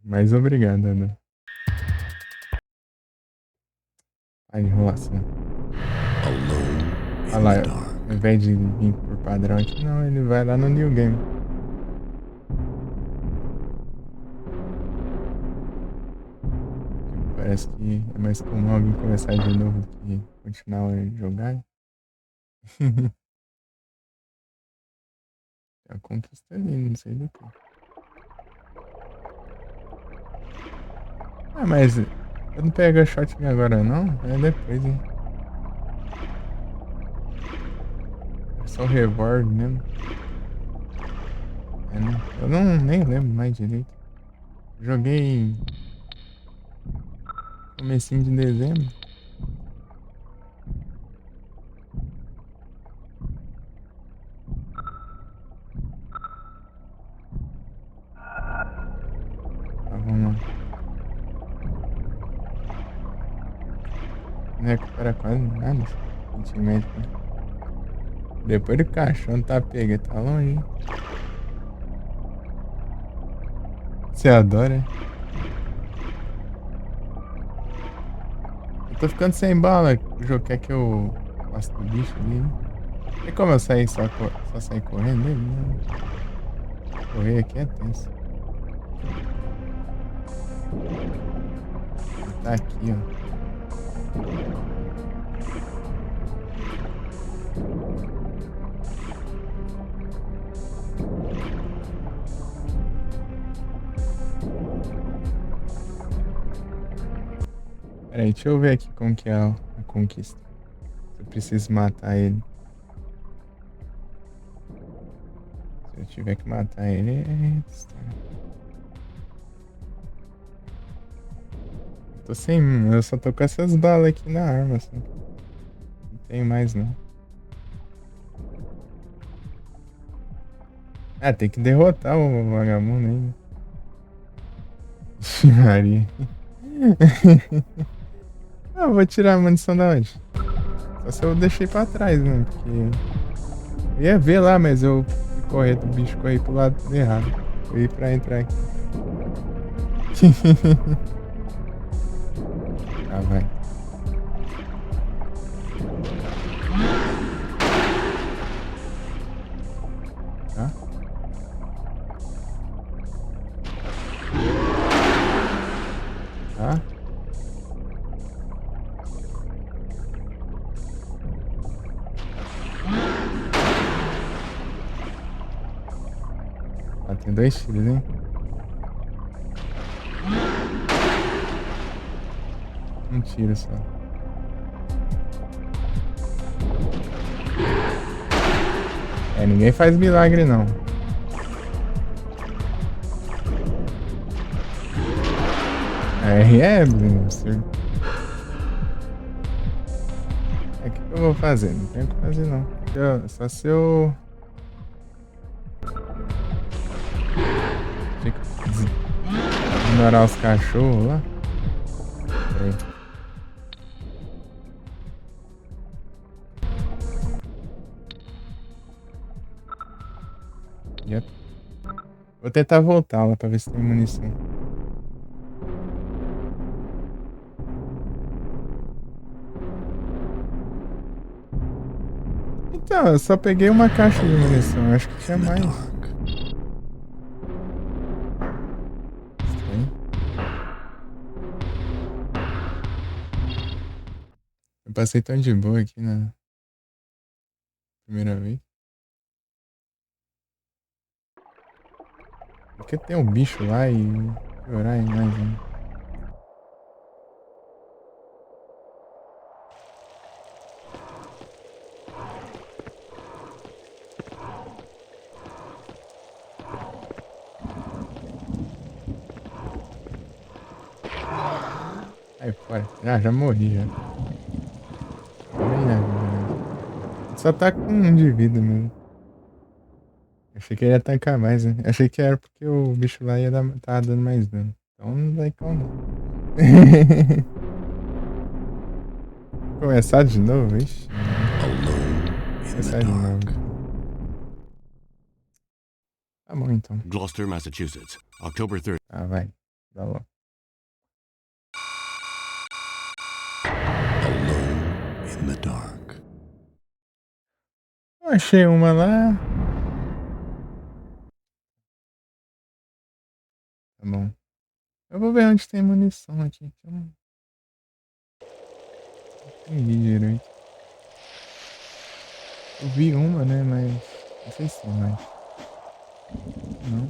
A: Mas obrigado, Ana. A enrolação. Olha lá, ao invés de vir por padrão aqui, não, ele vai lá no New Game. Parece que é mais comum alguém começar de novo do que continuar a jogar. A conquista ali, não sei do que. Ah, mas eu não pego a shotgun agora não, é depois, hein. É só o reward mesmo. É, né? Eu não nem lembro mais direito. Joguei comecinho de dezembro. Tá, vamos lá. Não recupera quase nada. Sentimento, né? Depois do caixão tá pega, tá longe, hein? Você adora, hein? Eu tô ficando sem bala. O jogo quer que eu faça do bicho ali, né? Tem como eu sair só sair correndo dele? Né? Correr aqui é tenso. Tá aqui, ó. Peraí, deixa eu ver aqui como que é a conquista. Eu preciso matar ele. Se eu tiver que matar ele, é história. Tô sem. Eu só tô com essas balas aqui na arma, assim. Não tenho mais não. Ah, tem que derrotar o vagabundo aí. Ixi, Maria. Ah, eu vou tirar a munição da onde? Só se eu deixei pra trás, né? Porque. Eu ia ver lá, mas eu fui correr do bicho, corri pro lado errado. Eu ia pra entrar aqui. Ah, vai. Tá? Tá? Ah, tem 2 tiros, hein? Um tiro só. É, ninguém faz milagre, não. É absurdo. É, o que eu vou fazer? Não tem o que fazer, não. Só se eu... Tinha que ignorar os cachorros lá. Peraí. Yep. Vou tentar voltar lá pra ver se tem munição. Então, eu só peguei uma caixa de munição. Acho que tinha mais. Estranho. Eu passei tão de boa aqui na primeira vez. Porque tem um bicho lá e piorar mais ainda. Aí fora. Já morri já. Bem na vida, né? Só tá com 1 de vida mesmo. Achei que ele ia tancar mais, né? Achei que era porque o bicho lá tava dando mais dano. Então não vai calma. Começar de novo, ixi. Começar de novo. Tá bom então.
B: Gloucester, Massachusetts, October 30th.
A: Ah, vai. Dá logo.
E: In the dark.
A: Eu achei uma lá. Tá bom. Eu vou ver onde tem munição aqui. Que eu não entendi direito. Eu vi uma, né? Mas. Não sei se tem mais. Não.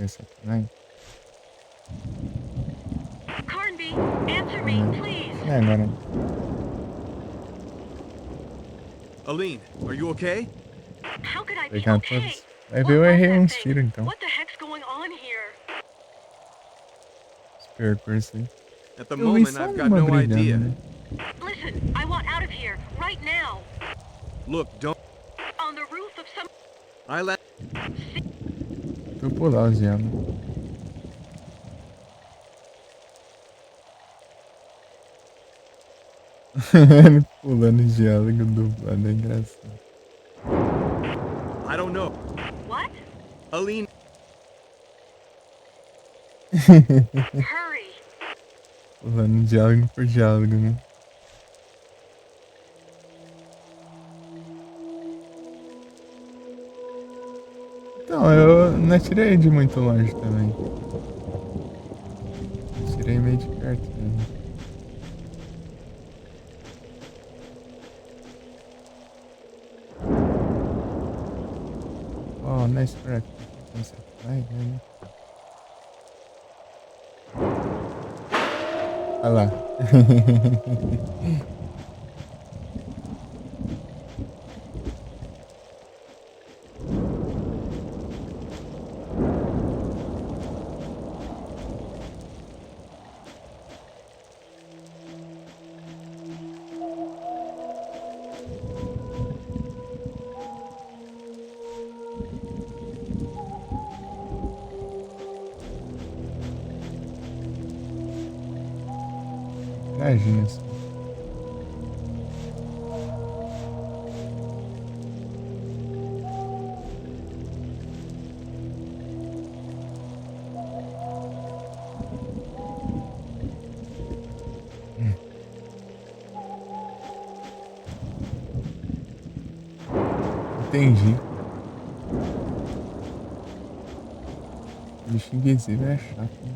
A: Essa aqui, vai.
G: Carnby, answer me, please.
A: É, agora.
F: Aline, are you okay?
G: How could I be
A: Pegar
G: okay?
A: todos. Vai
G: What
A: ver, eu
G: was
A: errei
G: that
A: uns
G: thing?
A: tiros então.
G: What the heck's going on here?
A: Esse percurso aí.
F: At the
A: Eu vi
F: moment,
A: só
F: I've got
A: uma
F: no
A: brilhando,
F: idea.
A: né?
G: Listen, I want out of here, right now.
F: Look, don't.
G: On the roof of some...
F: I let.
A: Vou pular os diabos. Ele pulando diálogo dublado, é engraçado.
F: I don't know.
G: What?
F: Aline.
G: Hurry.
A: Pulando diálogo por diálogo, né? Então, não atirei de muito longe também. Atirei meio de perto mesmo. Oh, nice crack. Vai, vai. Olha lá. Imagina só. Entendi. O bicho invisível é chato, né?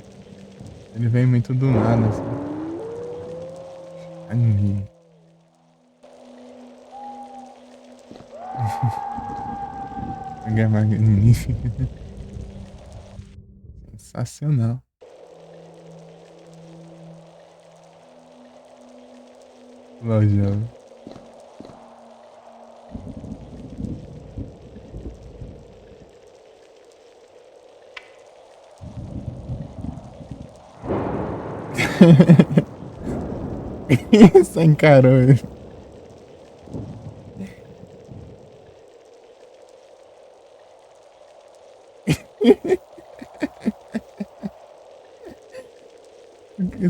A: Ele vem muito do nada, assim. Anime. Mega magnífico. Sensacional. Lojão. Só encarou ele.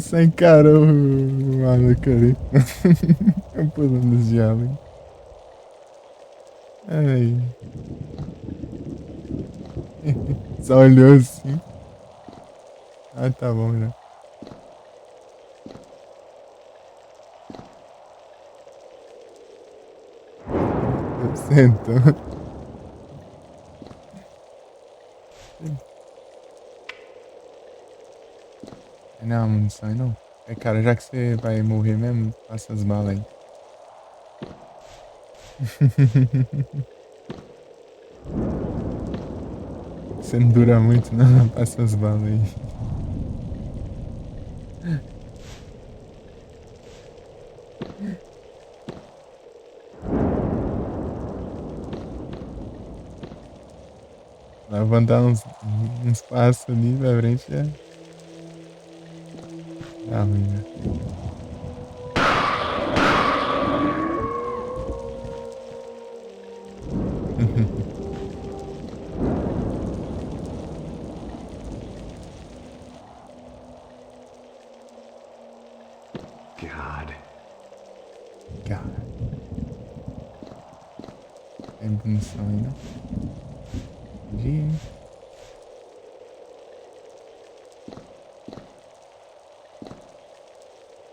A: Só encarou o maluco ali. Eu pulando os diálogos. Ai. Só olhou assim. Ah, tá bom já. Sentou. Não, munição aí não. É, cara, já que você vai morrer mesmo, passa as balas aí. Você não dura muito, não. Passa as balas aí. Levantar uns passos ali pra frente já. Tá ruim, né?
E: God.
A: God. Tem munição aí, né? Entendi.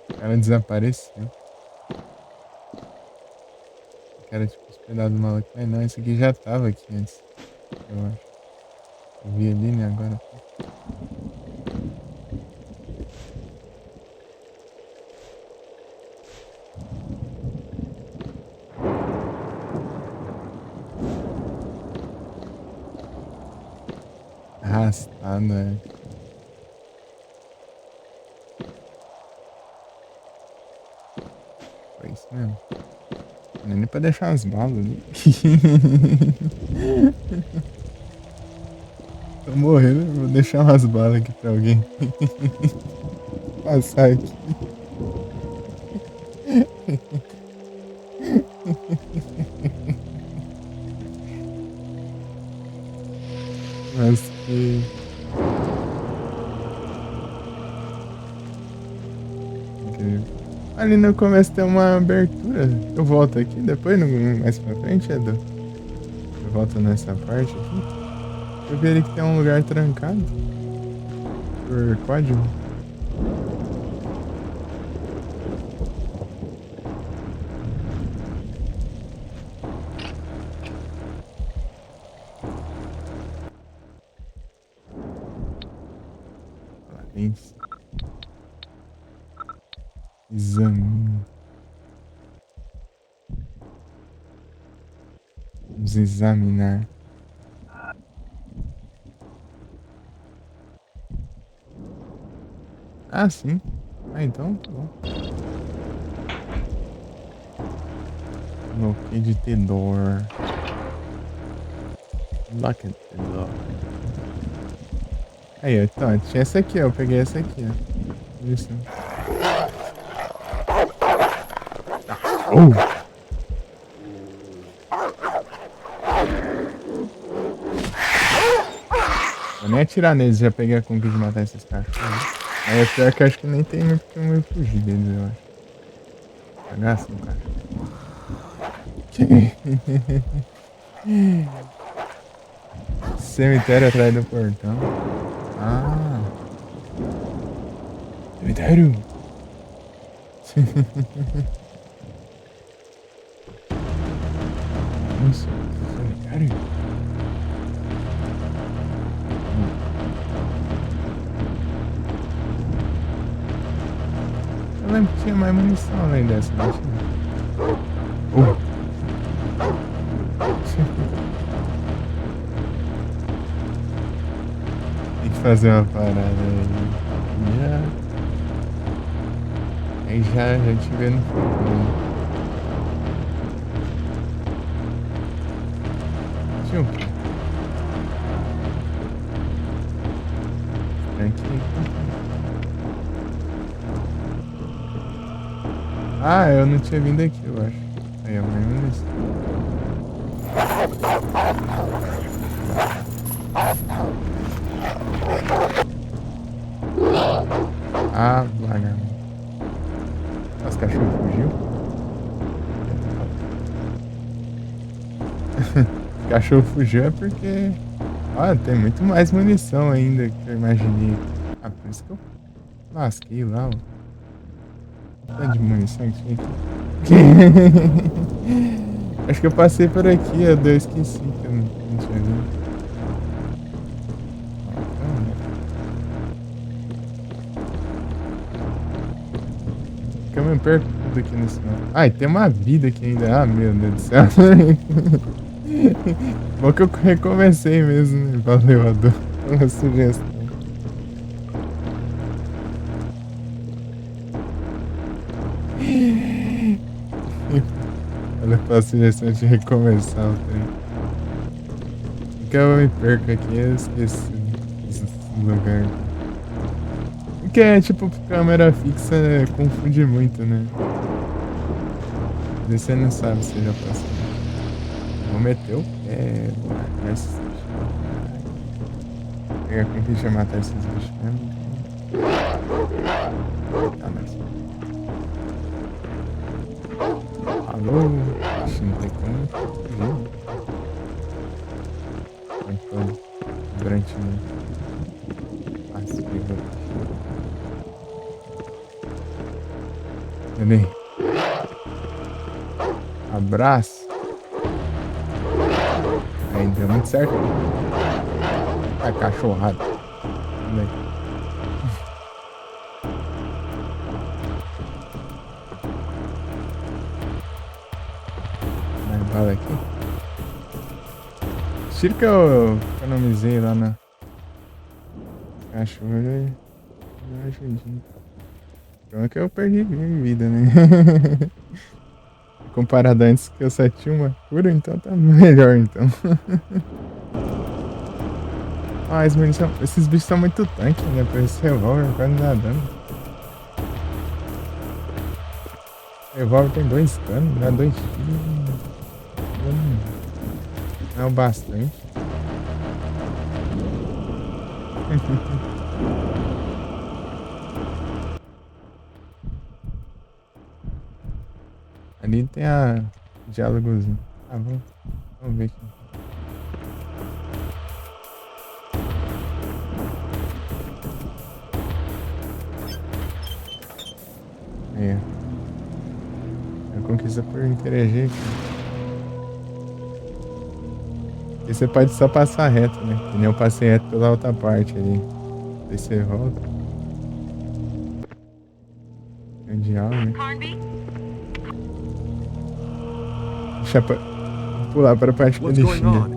A: O cara desapareceu. O cara tipo os pedaços do maluco. Mas não, esse aqui já tava aqui antes. Eu acho. Eu vi ali, né? Agora. Arrastado, é. Foi isso mesmo. Não é nem pra deixar as balas ali. Tô morrendo, vou deixar umas balas aqui pra alguém. Passar aqui. Mas que... Incrível. Ali no começo tem uma abertura. Eu volto aqui depois, mais pra frente, Edu. Eu volto nessa parte aqui. Eu vi ali que tem um lugar trancado. Por código. itens. Examine. Vamos examinar. Ah, sim. Ah, então tá bom. Locate the door. Lock it the door. Aí, então, tinha essa aqui, ó. Eu peguei essa aqui, ó. Isso. Oh! Vou nem atirar neles, já peguei a conquista de matar esses cachorros. Aí é pior que eu acho que nem tem muito como eu fugir deles, eu acho. Cagaço, cara. Cemitério atrás do portão. Ah. Cemitério. Nossa, cemitério. Eu lembro que tinha mais munição além dessa, não tinha? Tem que fazer uma parada aí. Aí já te vê no futuro. Tinha o quê? Aqui. Ah, eu não tinha vindo aqui, eu acho. Aí, eu lembro disso. Ah, vaga. Os cachorros fugiu. O cachorro fugiu é porque... Ah, tem muito mais munição ainda que eu imaginei. Ah, por isso que eu lasquei lá, ó. Tanto de munição que tinha aqui. Acho que eu passei por aqui, eu esqueci que eu não tinha visto. Porque eu me perco tudo aqui nesse mapa. Ah, e tem uma vida aqui ainda. Ah, meu Deus do céu. Bom que eu recomecei mesmo, né? Valeu, Adu, pela sugestão. Olha a sugestão de recomeçar o trem. Porque eu me perco aqui, eu esqueci esse lugar. Porque é tipo, câmera fixa confunde muito, né? Você não sabe se já passou. Vou meter o pé, pegar com que já matar esses bichos mesmo. Tá, mas... Alô? Ixi, não tem como. Viu? Antônio. Durante muito. Ah, se pegou. Cadê? Abraço. Aí deu muito certo. Ai, cachorrada. Olha aí. Mais bala aqui. Tiro que eu economizei lá na cachorro e ajudinho. Então é que eu perdi vida, né? Comparado antes que eu só tinha uma cura, então tá melhor então. Ah, as munição. Esses bichos são muito tanque, né? Por esse revólver quase não dá dano. O revólver tem 2 canos, dá 2 tiros. Não é o bastante. Ali tem a diálogozinho. Ah, vamos ver aqui. Aí, ó. A conquista por interagir aqui. E você pode só passar reto, né? Que nem eu passei reto pela outra parte ali. Aí você volta. de alma.
G: Carnby?
A: Deixa pra pular para a parte que
F: What's
A: ele
F: going
A: xinga.
F: on?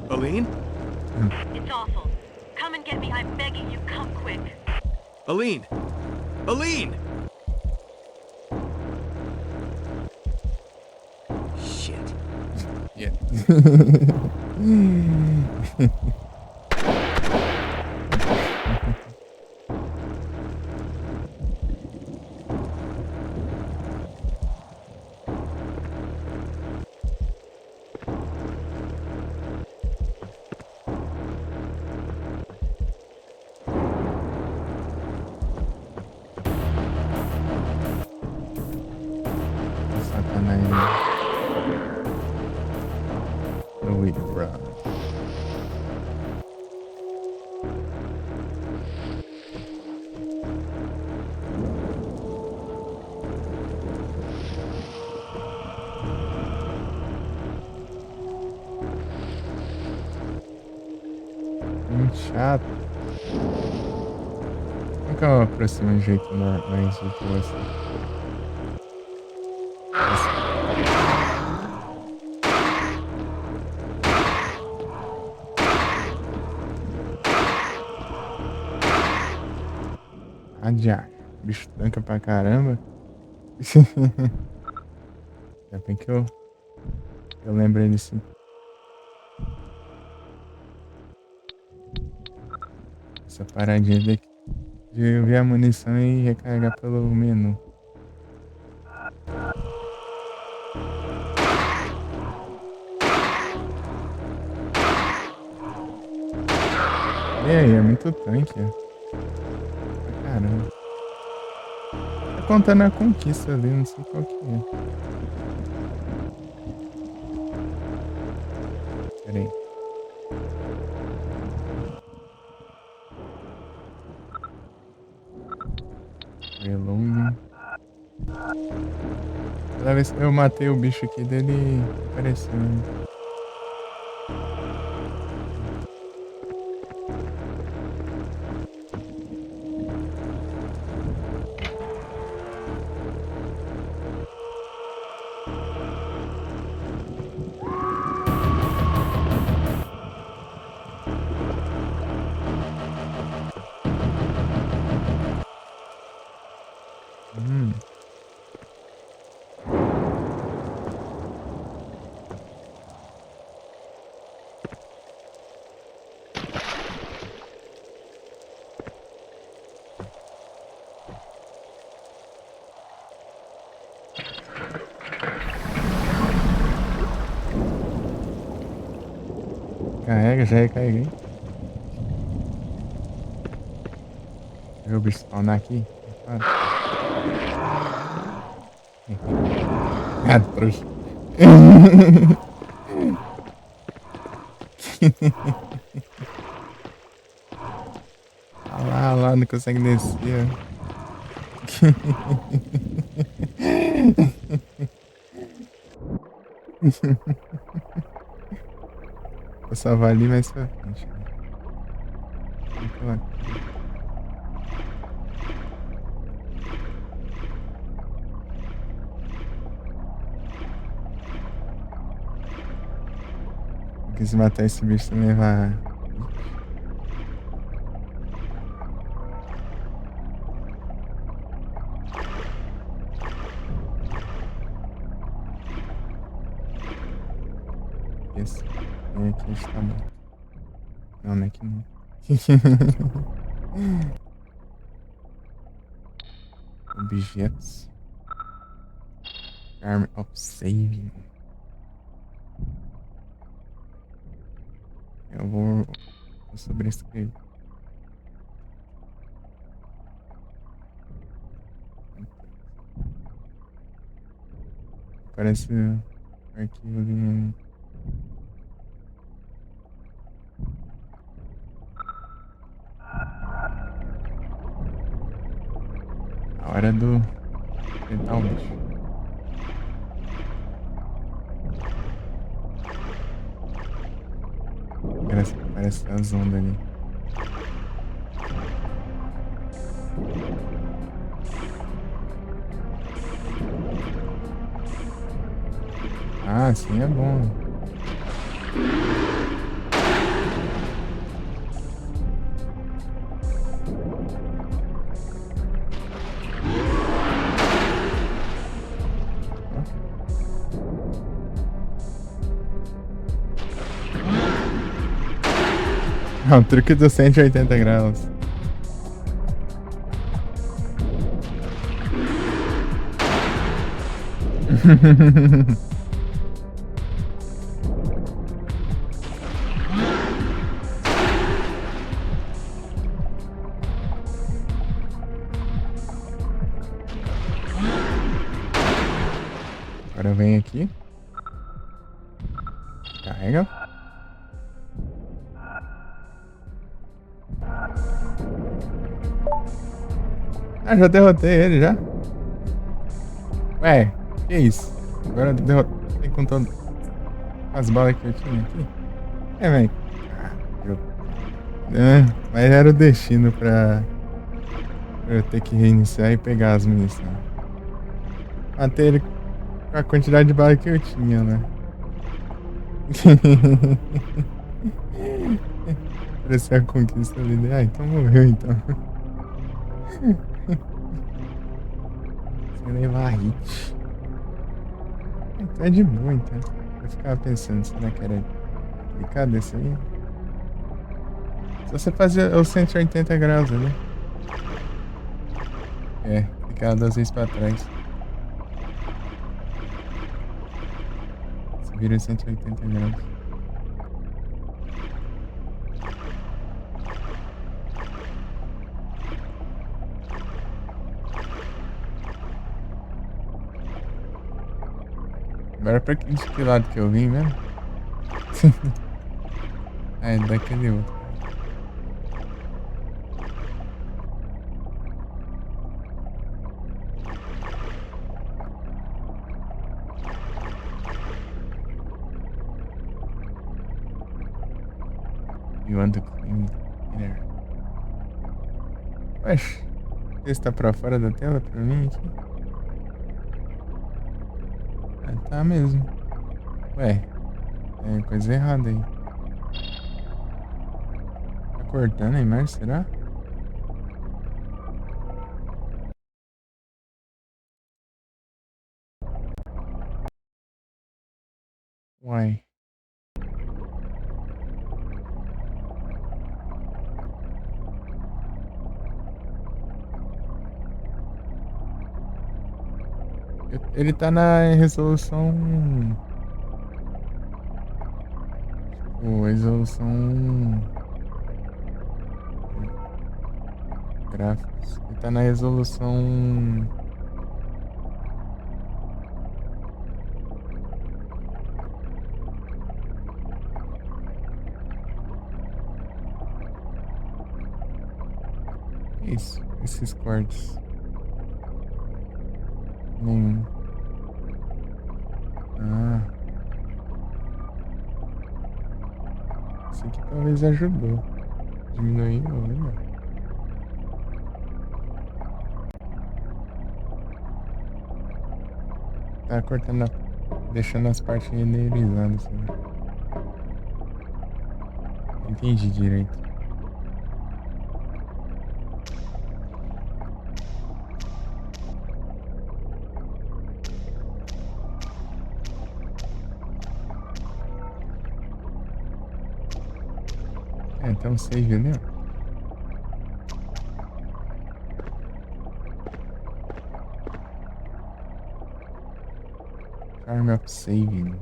F: Aline?
G: It's awful. Come and get me. I'm begging you. Come quick.
F: Aline! Aline! Shit.
A: Yeah. Sacanagem. Oi, bro. Muito chato. Como que eu aproximo de um jeito mais útil assim? Adiar. O bicho tranca pra caramba. Já bem que eu lembrei disso. Essa paradinha de ver a munição e recarregar pelo menu. E aí, é muito tanque. Pra caramba. Tá contando a conquista ali, não sei qual que é. Pera aí. Reloading. Toda vez que eu matei o bicho aqui dele, apareceu. Né? Carrega, já recarreguei. Deixa o bicho spawnar aqui. Ah, trouxa. Olha lá, não consegue descer. Vou salvar ali mais pra frente. Vamos lá. Porque se matar esse bicho também vai. Esse aqui está bom. Não, não é que não. Objetos. Arm of Saving. Eu vou sobrescrever. Parece um arquivo de. A hora do. Tentar o bicho. Parece as ondas ali. Ah, sim, é bom. É o truque dos 180 graus. Agora vem aqui. Carrega. Ah, já derrotei ele já. Ué, que isso? Agora eu derrotei com todas as balas que eu tinha aqui. É, velho. Mas era o destino pra eu ter que reiniciar e pegar as munições. Matei ele com a quantidade de bala que eu tinha, né? Parecia a conquista ali. Ah, então morreu então. Sem levar hit. Então é de boa então. Eu ficava pensando, será que era complicado desse aí? Só você fazia os 180 graus ali. É, ficava 2 vezes pra trás. Você vira 180 graus. Agora pra de que lado que eu vim mesmo? Ah, é daquele outro. You want to clean here. Oxe, esse tá pra fora da tela pra mim aqui? Ah, tá mesmo. Ué, é coisa errada aí. Tá cortando a imagem, será? Uai. Ele tá na resolução. Tipo, resolução. Gráficos. Ele tá na resolução. Que isso? Esses cortes. Nenhum. Ah. Esse aqui talvez ajudou. Diminuiu, olha. Tá cortando deixando as partes renderizadas assim. Entendi direito. É, então save ali, ó. Charm of saving.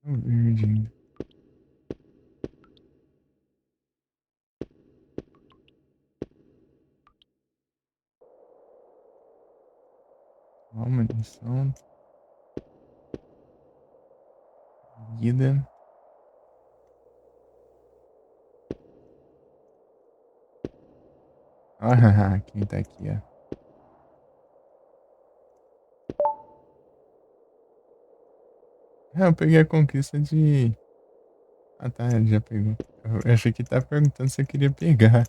A: Tô verde ainda. Ó, munição. Vida. Ah, quem tá aqui, ó. Eu peguei a conquista de... Ah, tá, ele já pegou. Eu achei que tá perguntando se eu queria pegar.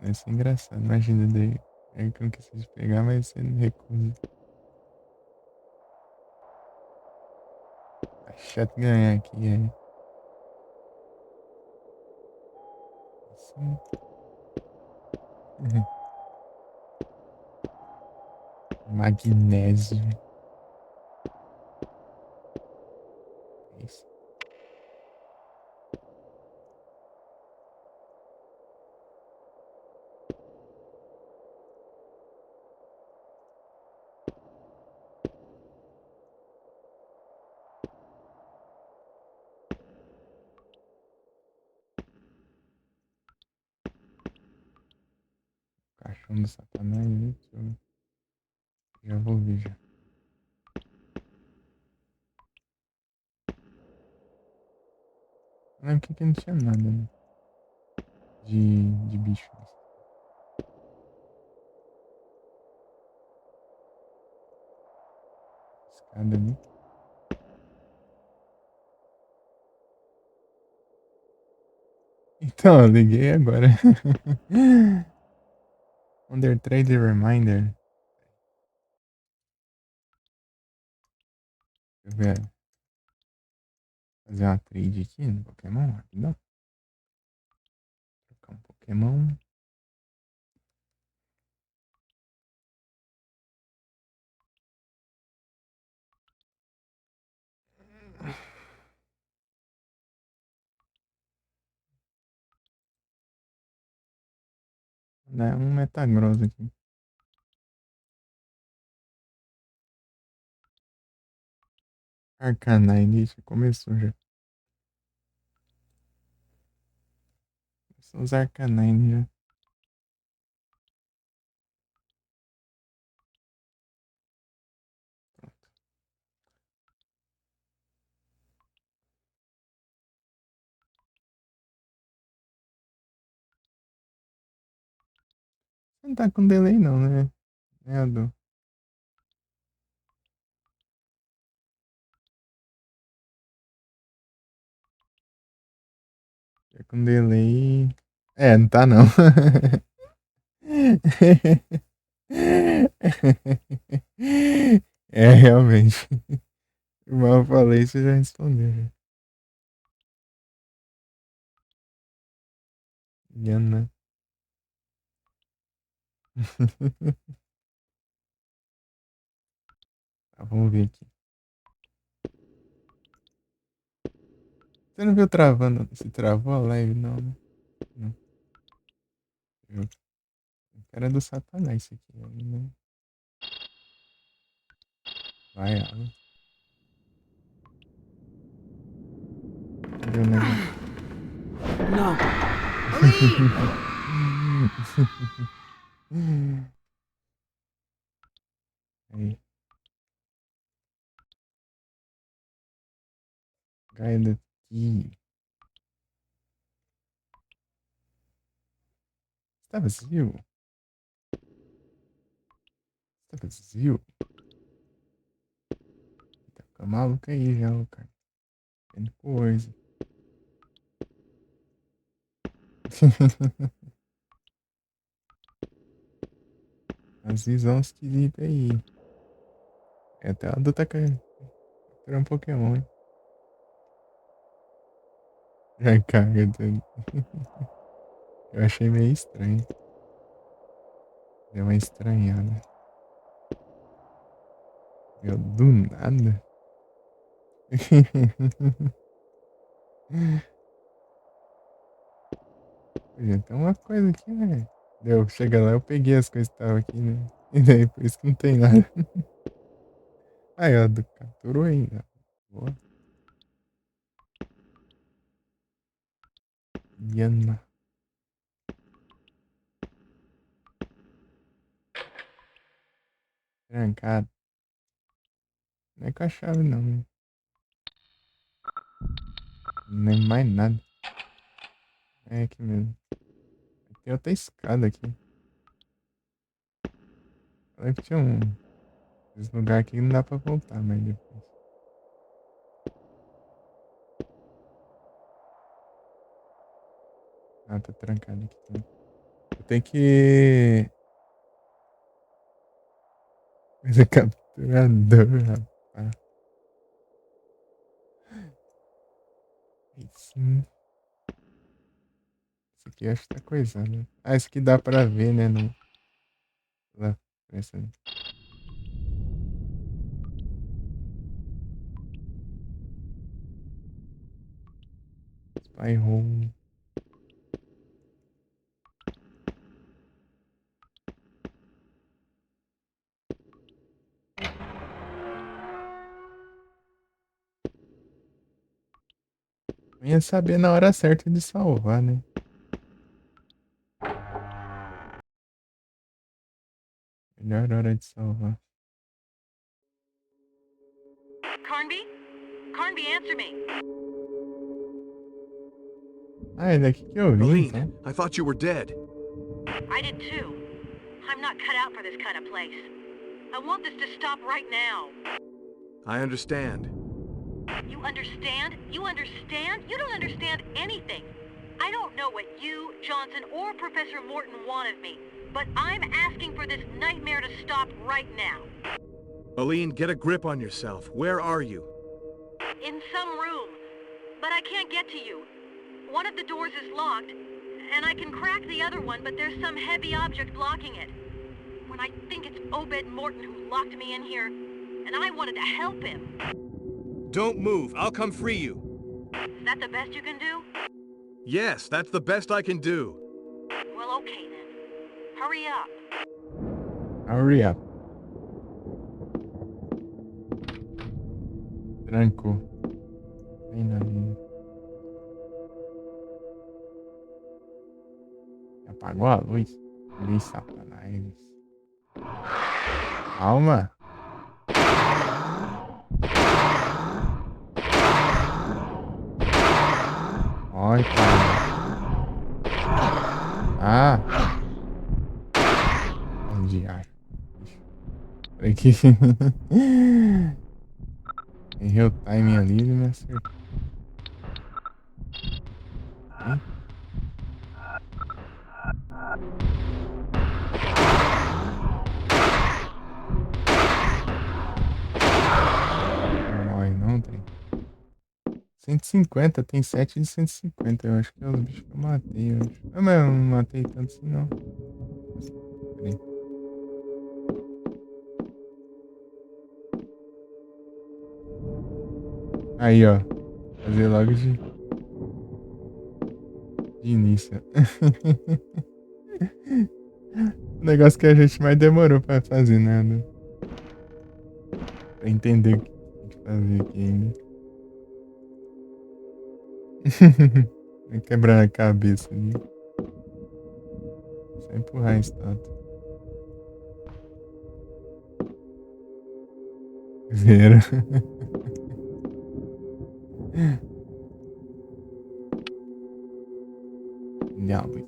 A: Isso é engraçado. Imagina daí. É conquista de pegar, mas você não recusa. Tá chato ganhar aqui, é. Assim. Magnésio. É isso. Caixão do Satanás, né? Já vou ver já. Não lembro que não tinha nada, né? De bicho. Escada ali. Então, eu liguei agora. Under Trade Reminder. Deixa eu ver. Fazer uma trade aqui no Pokémon, rapidão. Trocar um Pokémon. Dá um Metagross aqui. Arcanine, isso começou já. São os Arcanine já. Não tá com delay não, né? É, Adu. Tá com delay. É, não tá não. É, realmente. Mal eu falei, você já respondeu. Já. Yana. Tá, vamos ver aqui. Você não viu travando? Se travou a live? Não, né? Não. Eu era do Satanás isso aqui. Aí, né? Vai, água. Cadê o negócio?
H: No.
A: Aí. Gaia daqui. Você tá vazio? Você tá vazio? Tá ficando maluco aí já, ô, cara. Tem coisa. As visões esquisitas aí. É até a adulta capturar um Pokémon, hein? Já caga tudo. Eu achei meio estranho. Deu uma estranhada. Meu, do nada. Podia ter uma coisa aqui, né? Deu, chega lá, eu peguei as coisas que estavam aqui, né? E daí, por isso que não tem nada. Aí, ó, do capturou ainda. Boa. Iana. Trancado. Não é com a chave não, né? Nem mais nada. É aqui mesmo. Tem outra escada aqui. Falei que tinha esse lugar aqui que não dá pra voltar, mas depois. Ah, tá trancado aqui também. Eu tenho que. Fazer capturador, rapaz. Isso. Isso aqui eu acho que tá coisando. Ah, isso aqui dá pra ver, né? No... Lá, essa... Spy hole. Eu ia saber na hora certa de salvar, né? Melhor hora de salvar.
G: Carnby? Carnby, answer me.
A: Ah, é daqui que eu vim, então.
F: Aline, I thought you were dead.
G: I did too. I'm not cut out for this kind of place. I want this to stop right now.
F: I understand.
G: You understand? You understand? You don't understand anything. I don't know what you, Johnson, or Professor Morton want of me, but I'm asking for this nightmare to stop right now.
F: Aline, get a grip on yourself. Where are you?
G: In some room, but I can't get to you. One of the doors is locked, and I can crack the other one, but there's some heavy object blocking it. When I think it's Obed Morton who locked me in here, and I wanted to help him.
F: Don't move. I'll come free you.
G: Is that the best you can do?
F: Yes, that's the best I can do.
G: Well, okay then. Hurry up.
A: Hurry up. Trancou. Bem na linha. Apagou a luz. Luz, satanás. Calma. Olha, cara. Ah. Onde acho? Peraí que... Errei o timing ali e ele me acertou. Hein? Não morre não, tem. 150, tem 7 de 150. Eu acho que é os bichos que eu matei, eu acho. Ah, mas eu não matei tanto assim, não. Peraí. Aí, ó. Fazer logo de início. O negócio que a gente mais demorou pra fazer, nada. Pra entender o que tem que fazer aqui ainda. Vai quebrar a cabeça ali. Só empurrar a estátua. Zero. Diabos.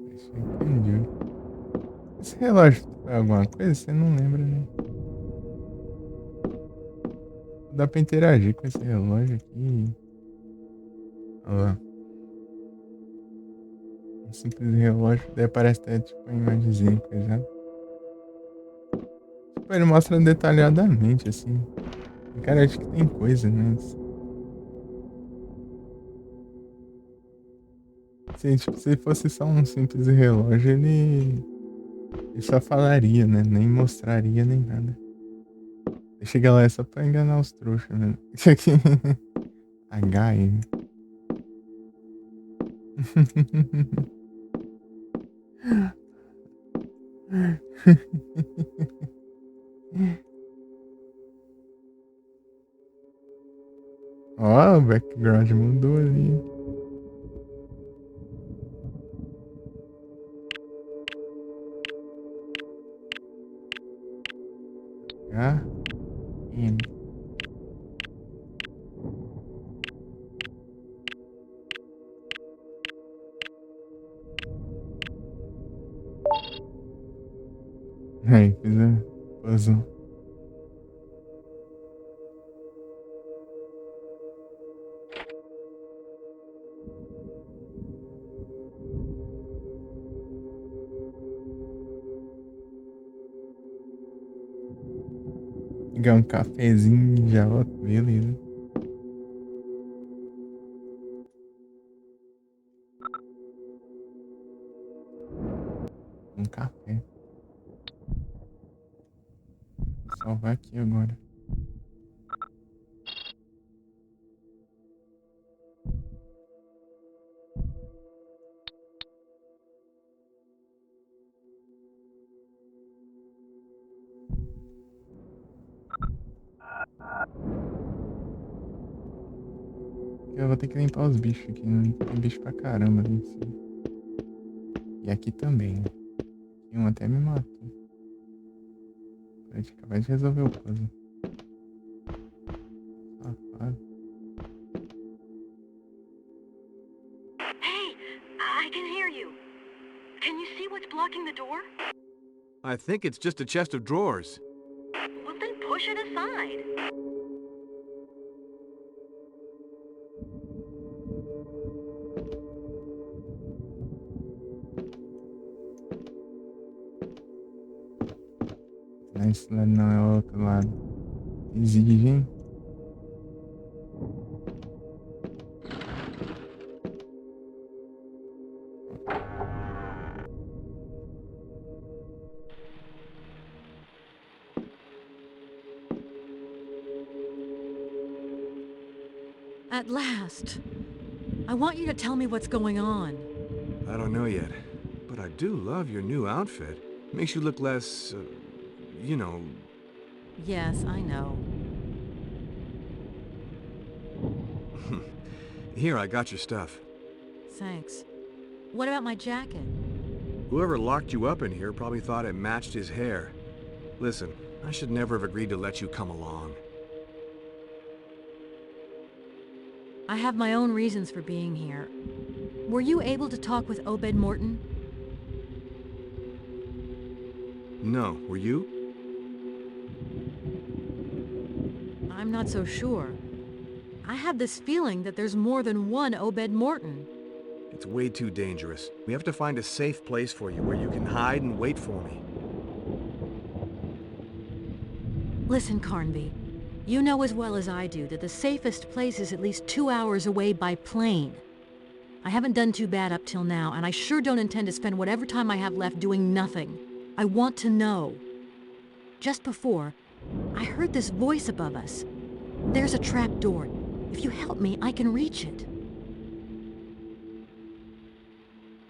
A: Deixa eu entender. Esse relógio foi alguma coisa? Você não lembra, né? Dá pra interagir com esse relógio aqui. Olha lá. Um simples relógio. Daí parece até tipo uma imagenzinha coisada. Tipo, ele mostra detalhadamente assim. Cara, acho que tem coisa, né? Se fosse só um simples relógio, ele só falaria, né? Nem mostraria, nem nada. Chega lá, é só pra enganar os trouxas, né? Isso aqui. HM. Ó, o background mudou ali. Ah, N. Aí, fiz a puzzle. Pegar um cafezinho já, ó, beleza. Um café. Vou salvar aqui agora. Eu vou ter que limpar os bichos aqui, né? Tem bicho pra caramba ali em cima. E aqui também, né? E um até me matou. A gente acabou de resolver o puzzle. Safado.
G: Hey, I can hear you. Can you see what's blocking the door?
F: I think it's just a chest of drawers.
G: Well, then push it aside.
A: Não, esse lado não, é o outro lado. Exige, hein?
I: At last. I want you to tell me what's going on.
F: I don't know yet, but I do love your new outfit. Makes you look less, you know...
I: Yes, I know.
F: Here, I got your stuff.
I: Thanks. What about my jacket?
F: Whoever locked you up in here probably thought it matched his hair. Listen, I should never have agreed to let you come along.
I: I have my own reasons for being here. Were you able to talk with Obed Morton?
F: No, were you?
I: I'm not so sure. I have this feeling that there's more than one Obed Morton.
F: It's way too dangerous. We have to find a safe place for you where you can hide and wait for me.
I: Listen, Carnby. You know as well as I do that the safest place is at least 2 hours away by plane. I haven't done too bad up till now, and I sure don't intend to spend whatever time I have left doing nothing. I want to know. Just before, I heard this voice above us. There's a trap door. If you help me, I can reach it.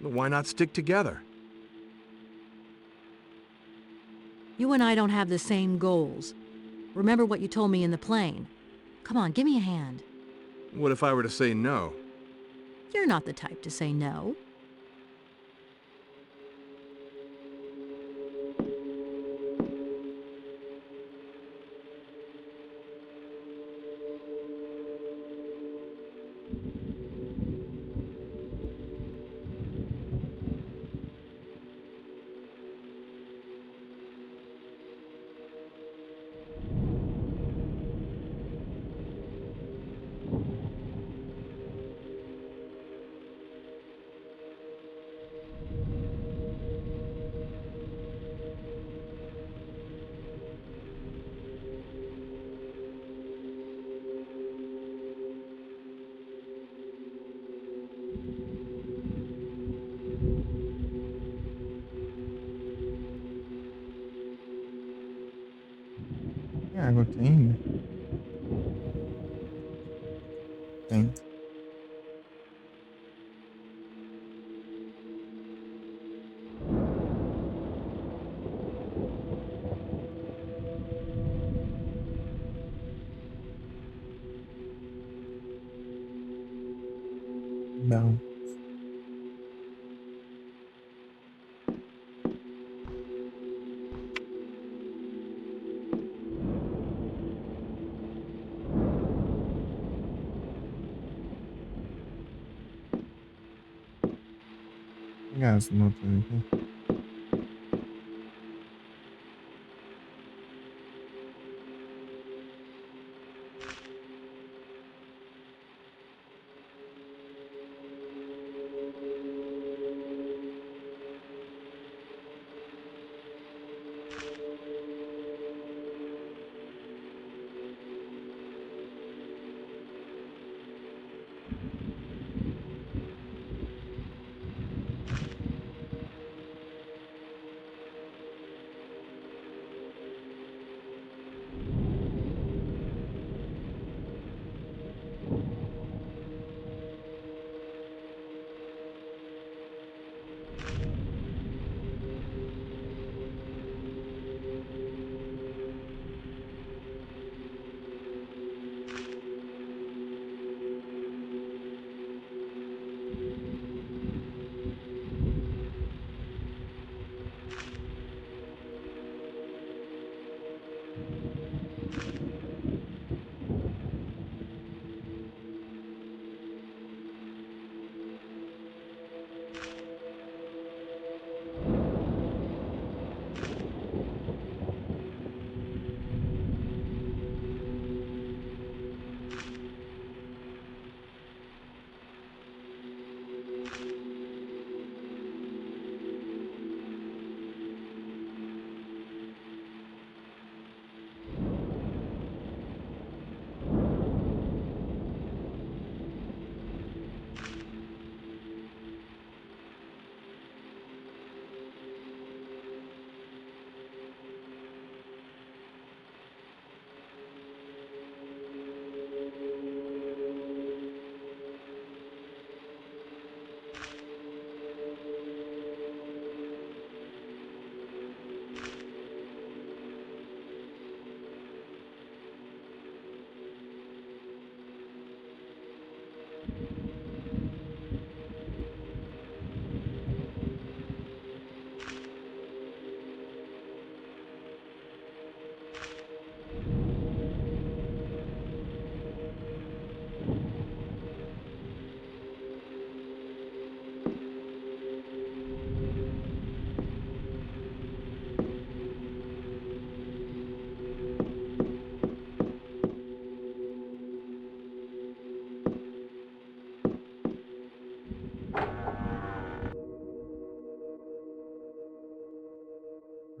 F: Why not stick together?
I: You and I don't have the same goals. Remember what you told me in the plane. Come on, give me a hand.
F: What if I were to say no?
I: You're not the type to say no.
A: Tem água aqui ainda? Tem. Pegar as notas aqui.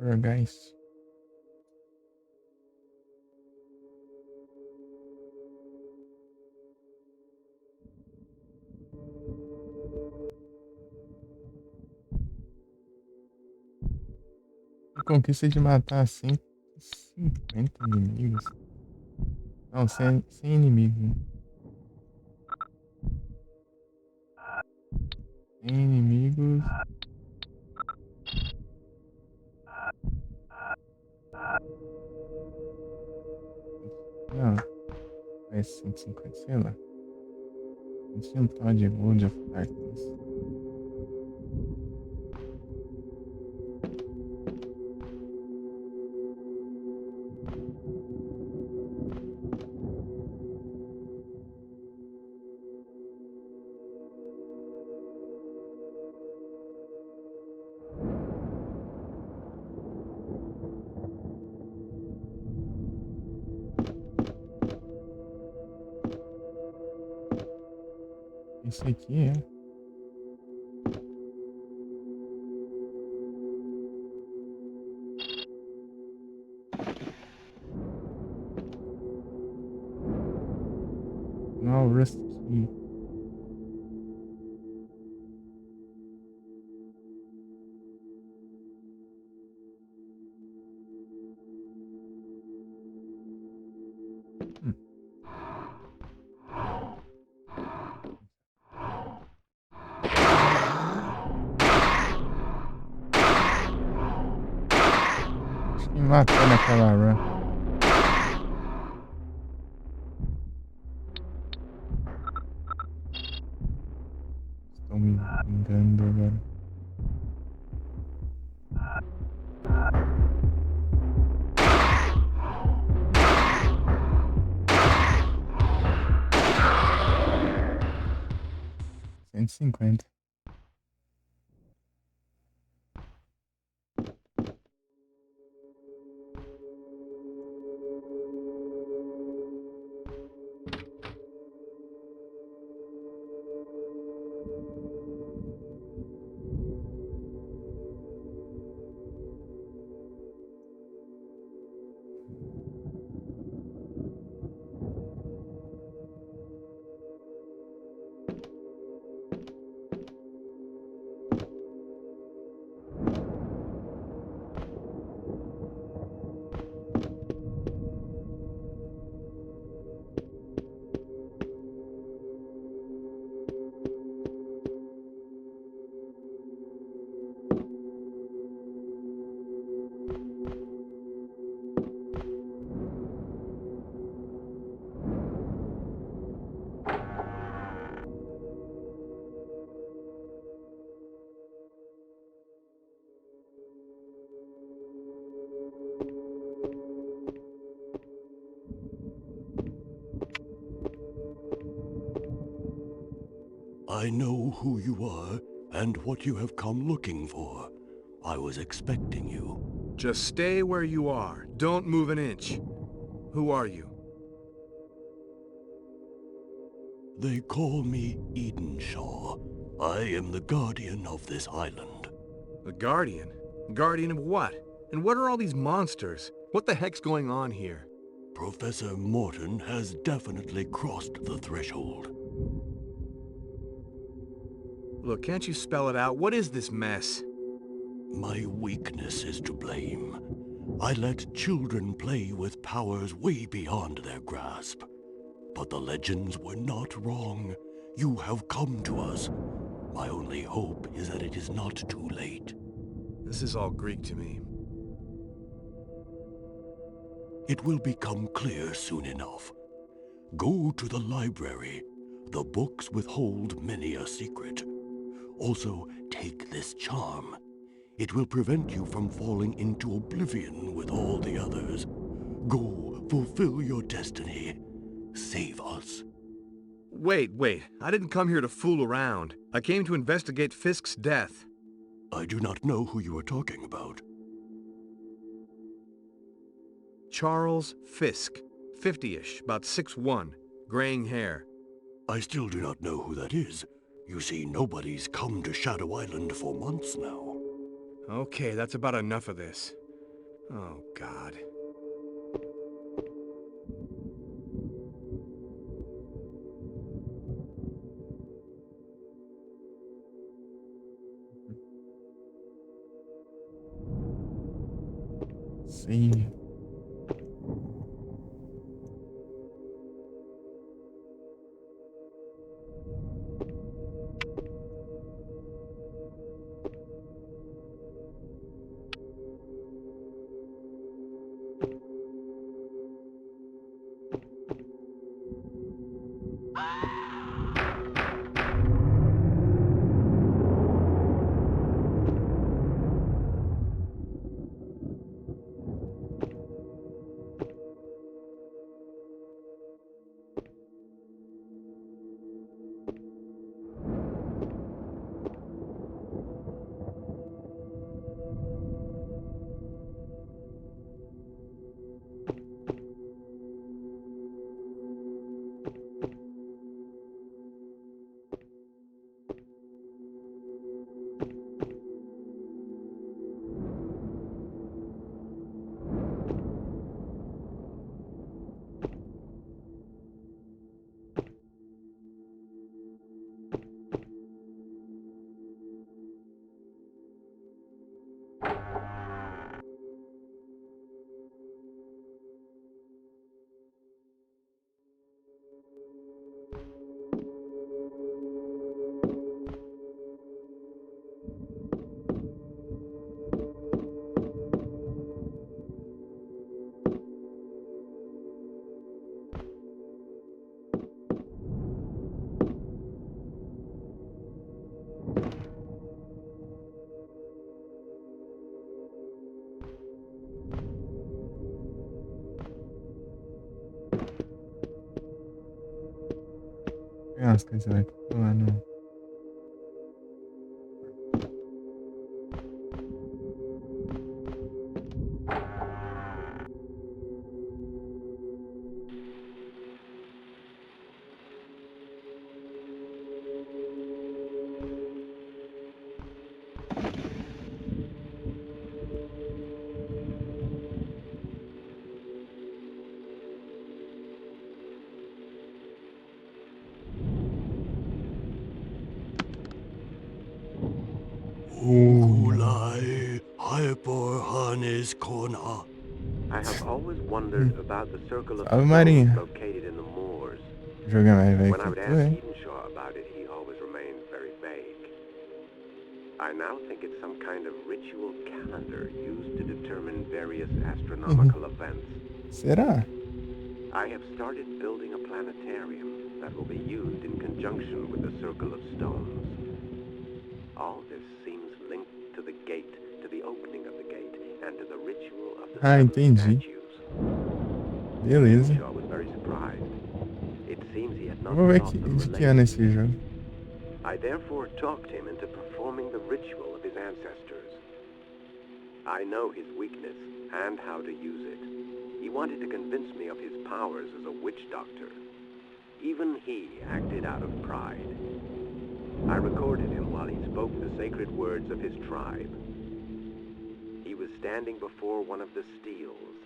A: Jogar isso. A conquista de matar 150 inimigos. Não, 100 inimigos. Né? 100 inimigos. Não. É 150, sei lá. Não tinha um tal de World of Darkness. Esse aqui é. Não, Rust Key. Acho que me matou naquela run. Estou me vingando agora. $150.
B: I know who you are and what you have come looking for. I was expecting you.
F: Just stay where you are. Don't move an inch. Who are you?
B: They call me Edenshaw. I am the guardian of this island.
F: A guardian? Guardian of what? And what are all these monsters? What the heck's going on here?
B: Professor Morton has definitely crossed the threshold.
F: Look, can't you spell it out? What is this mess?
B: My weakness is to blame. I let children play with powers way beyond their grasp. But the legends were not wrong. You have come to us. My only hope is that it is not too late.
F: This is all Greek to me.
B: It will become clear soon enough. Go to the library. The books withhold many a secret. Also, take this charm. It will prevent you from falling into oblivion with all the others. Go, fulfill your destiny. Save us.
F: Wait. I didn't come here to fool around. I came to investigate Fisk's death.
B: I do not know who you are talking about.
F: Charles Fisk. 50-ish, about 6'1", graying hair.
B: I still do not know who that is. You see, nobody's come to Shadow Island for months now.
F: Okay, that's about enough of this. Oh, God.
A: See. Jasne, zaaktualną.
B: Ulai Hyperhanes Kona.
J: I have always wondered about the circle of
A: Ave
J: stones
A: Maria.
J: located in the moors.
A: Jogar mais velho
J: When I
A: que
J: would
A: tu,
J: ask
A: hein?
J: Edenshaw about it, he always remained very vague. I now think it's some kind of ritual calendar used to determine various astronomical events.
A: Será?
J: I have started building a planetarium that will be used in conjunction with the Circle of Stones. All this seems linked to the gate, to the opening of the gate, and to the ritual of the seven
A: entendi.
J: statues.
A: Beleza.
J: Shaw was very surprised. It seems he had
A: Eu
J: not
A: vou ver
J: thought
A: que,
J: the
A: de que ano é esse jogo.
J: I therefore talked him into performing the ritual of his ancestors. I know his weakness and how to use it. He wanted to convince me of his powers as a witch doctor. Even he acted out of pride. I recorded him while he spoke the sacred words of his tribe. He was standing before one of the steels,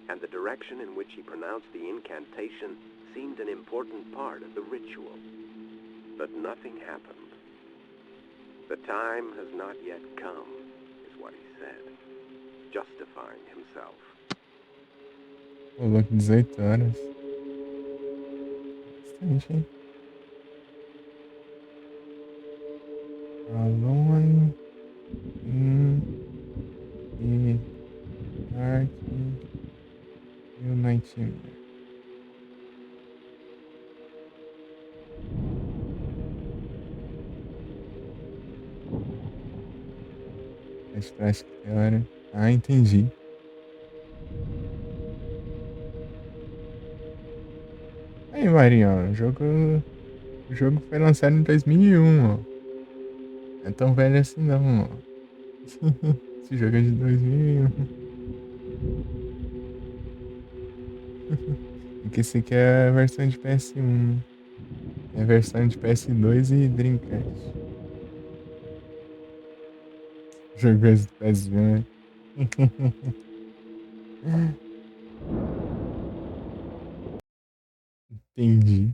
J: and the direction in which he pronounced the incantation seemed an important part of the ritual. But nothing happened. The time has not yet come, is what he said, justifying himself.
A: Ô, louco, 18 horas. Bastante, hein? Alone. E. Dark. E o Nightmare. Acho que tem hora. Ah, entendi. Aí, Marinho, ó, o jogo foi lançado em 2001, ó. Não é tão velho assim não, ó. Esse jogo é de 2001. Porque esse aqui é a versão de PS1. É a versão de PS2 e Dreamcast. Jogo esse do PS1, né? Entendi.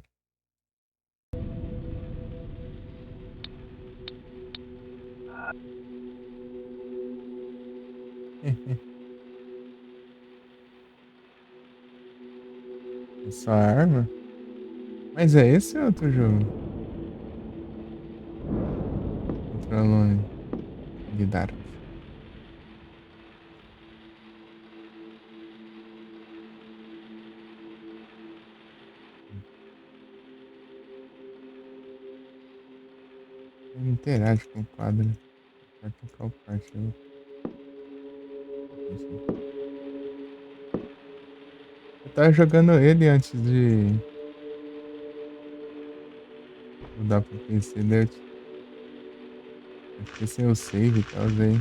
A: Essa arma? Mas é esse ou outro jogo? Outro Alone. De Dark. Ele interage com o quadro. Vai tocar o parte. Eu tava jogando ele antes de mudar pro PC, daí eu fiquei sem o save e tal, daí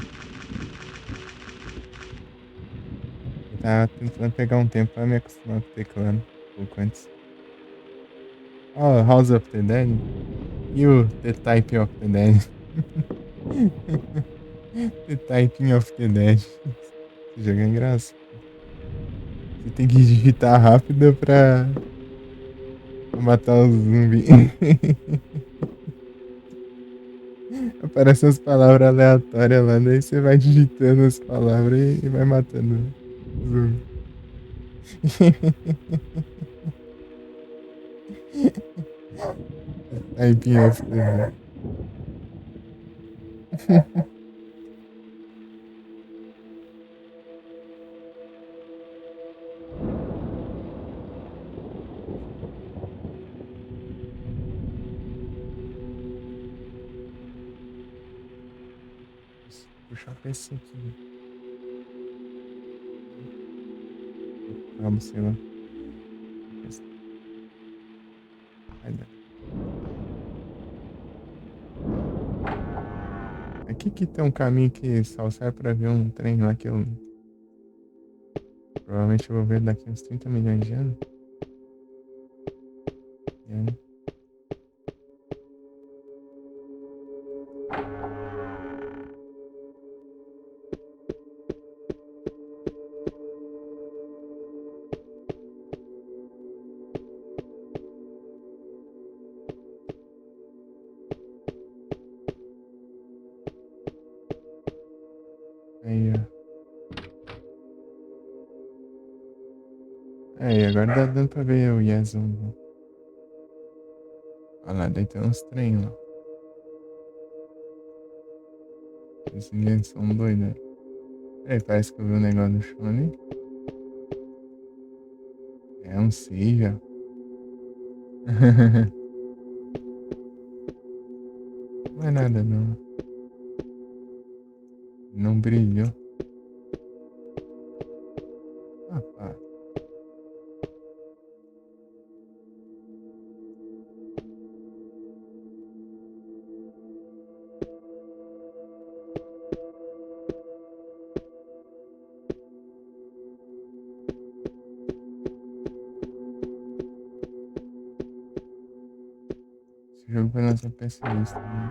A: eu tava tentando pegar um tempo pra me acostumar com o teclado, um pouco antes. Oh, House of the Dead e o The Type of the Dead. The Typing of the Dead. Esse jogo é engraçado. Você tem que digitar rápido pra matar os zumbis. Aparecem as palavras aleatórias lá, daí você vai digitando as palavras e vai matando os zumbis. Typing of the Dead. Puxar pra esse aqui. Cabo, sei lá. Vai dar. Aqui que tem um caminho que só serve pra ver um trem lá que eu provavelmente eu vou ver daqui uns 30 milhões de anos. É. Aí, ó. Aí, agora tá dando pra ver o Yazoo. Olha lá, daí tem uns trem lá. Esses indianos são doidos, né? Aí, parece que eu vi um negócio no chão ali. É um save, ó. Não é nada, não. Não brilhou. Ah, pá. pra nossa PS Vista. Né?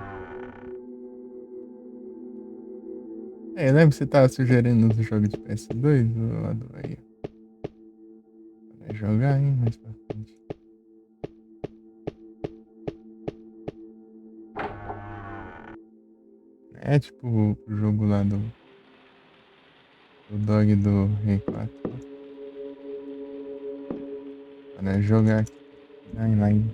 A: É, lembra que você tava sugerindo os jogos de PS2 do lado aí? Vai jogar, hein, mais pra frente. É tipo o jogo lá do Dog do Rei 4. Para jogar aqui. Online.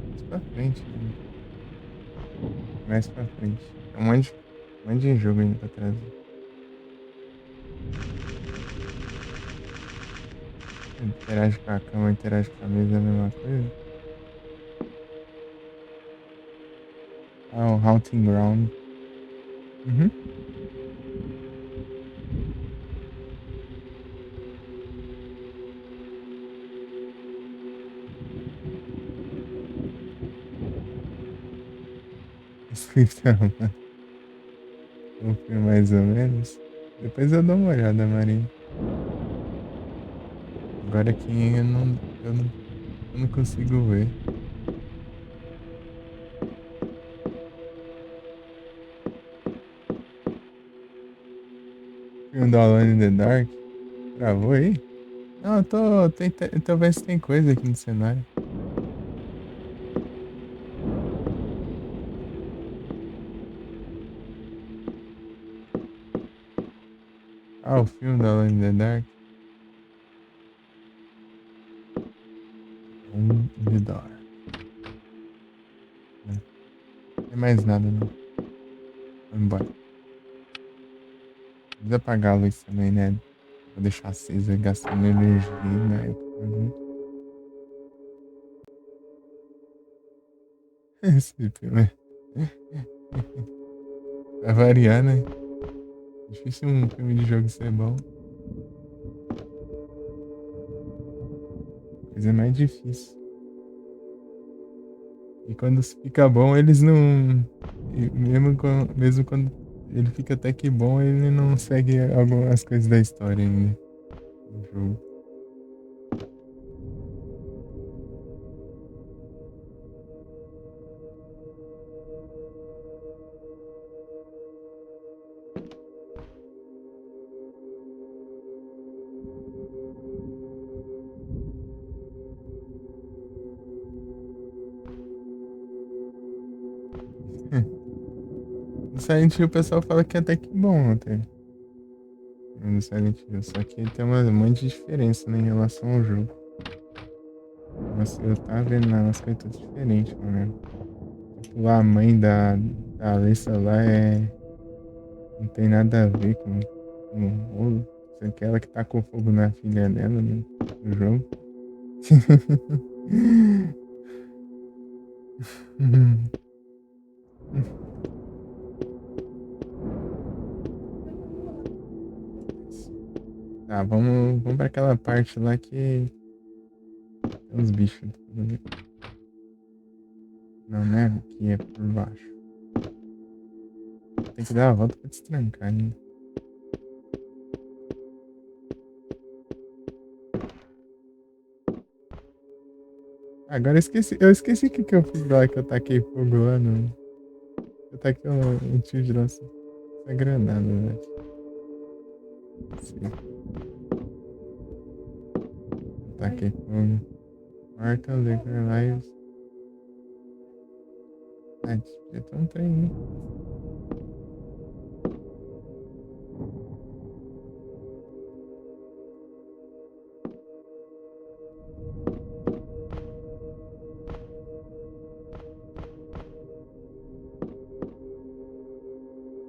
A: Mais pra frente. Né? Mais pra frente. Tem um monte de jogo ainda pra trazer. Interage com a cama, interage com a mesa, é a mesma coisa. Ah, o Haunting Ground. Uhum. Então, um filme mais ou menos. Depois eu dou uma olhada, Marinho. Agora aqui eu não consigo ver. Filme do Alone in the Dark. Travou aí? Não, eu tô tentando ver se tem coisa aqui no cenário. Ah, o filme da Alone in the Dark. Alone in the Dark. Não tem mais nada, não. Vamos embora. Precisa apagar a luz também, né? Vou deixar acesa, gastando energia, né? Esse filme. Pra variar, né? Difícil um filme de jogo ser bom. Coisa mais difícil. E quando fica bom, eles não. Mesmo quando ele fica até que bom, ele não segue algumas coisas da história ainda. No jogo. No Silent Hill o pessoal fala que é até que bom até. No Silent Hill, só que tem um monte de diferença, né, em relação ao jogo. Nossa, eu tava vendo umas coisas todas diferentes, mano. Tipo, a mãe da Alessa lá não tem nada a ver com aquela que tá com fogo na filha dela no jogo. Tá, vamos pra aquela parte lá que tem uns bichos. Não, né? Aqui é por baixo. Tem que dar a volta pra destrancar, né? Agora eu esqueci o que eu fiz lá, que eu taquei fogo lá no... Eu taquei um tiro de lança. Essa granada, velho. Taquei fogo. Marca Liquor Lives. Ah, devia ter um trem, né?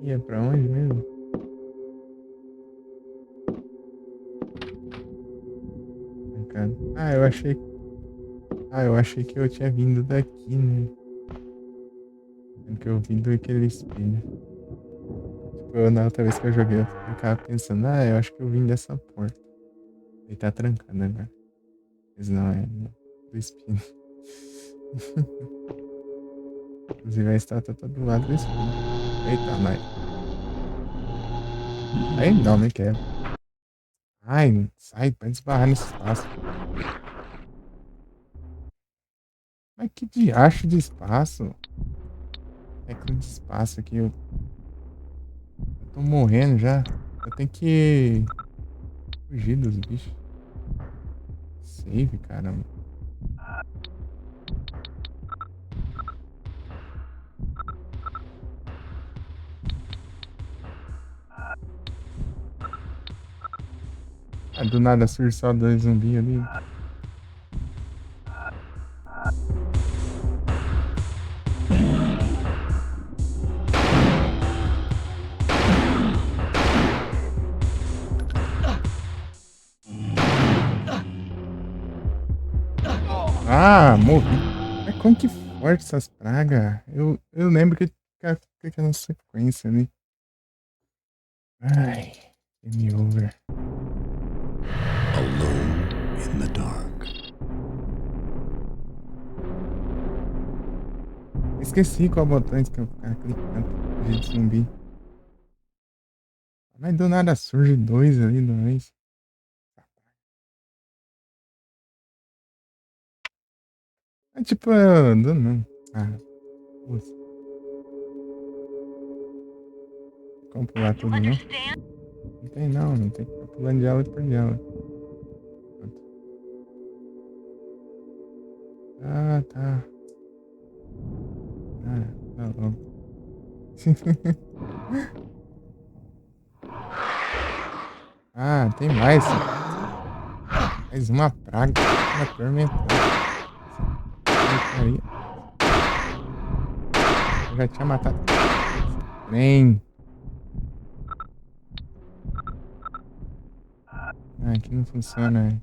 A: Ia pra onde mesmo? Ah, eu achei que eu tinha vindo daqui, né? Que eu vim daquele espelho. Tipo, na outra vez que eu joguei, eu ficava pensando, eu acho que eu vim dessa porta. Ele tá trancado agora. Mas não, é do espelho. Inclusive a estátua tá do lado do espelho. Eita, nós. Aí não, nem quero. Ai, sai, vai esbarrar nesse espaço. Mas que diacho de espaço? É que de espaço aqui, eu tô morrendo já. Eu tenho que fugir dos bichos. Save, caramba. Ah, do nada surge só 2 zumbis ali. Ah, morri. Mas como que forte essas pragas? Eu lembro que fica na sequência ali. Ai, game over.
B: Alone in the dark.
A: Esqueci qual botão que eu ficava clicando pra fugir de zumbi. Mas do nada surge 2 ali de uma vez. É tipo, não. Ah, putz. Como pular
G: You
A: tudo, não?
G: understand?
A: Não tem que ficar pulando de aula por de aula. Pronto. Ah, tá. Ah, tá logo. Ah, tem mais. Mais uma praga que tá me atormentando. Porcaria. Eu já tinha matado. Trem. Ah, aqui não funciona.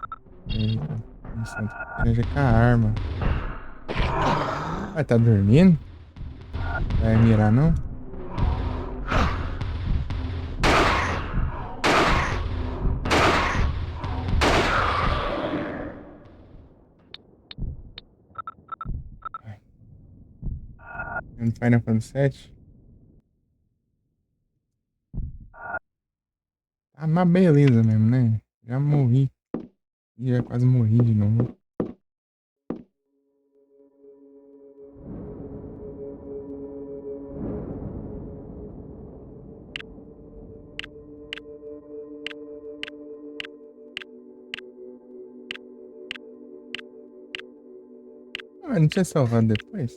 A: Eita, funciona. Tem que com a arma. Ah, tá dormindo? Vai mirar, não? No Final Fantasy VII? Ah, mas beleza mesmo, né? Já morri. Já quase morri de novo. Ah, não tinha salvado depois?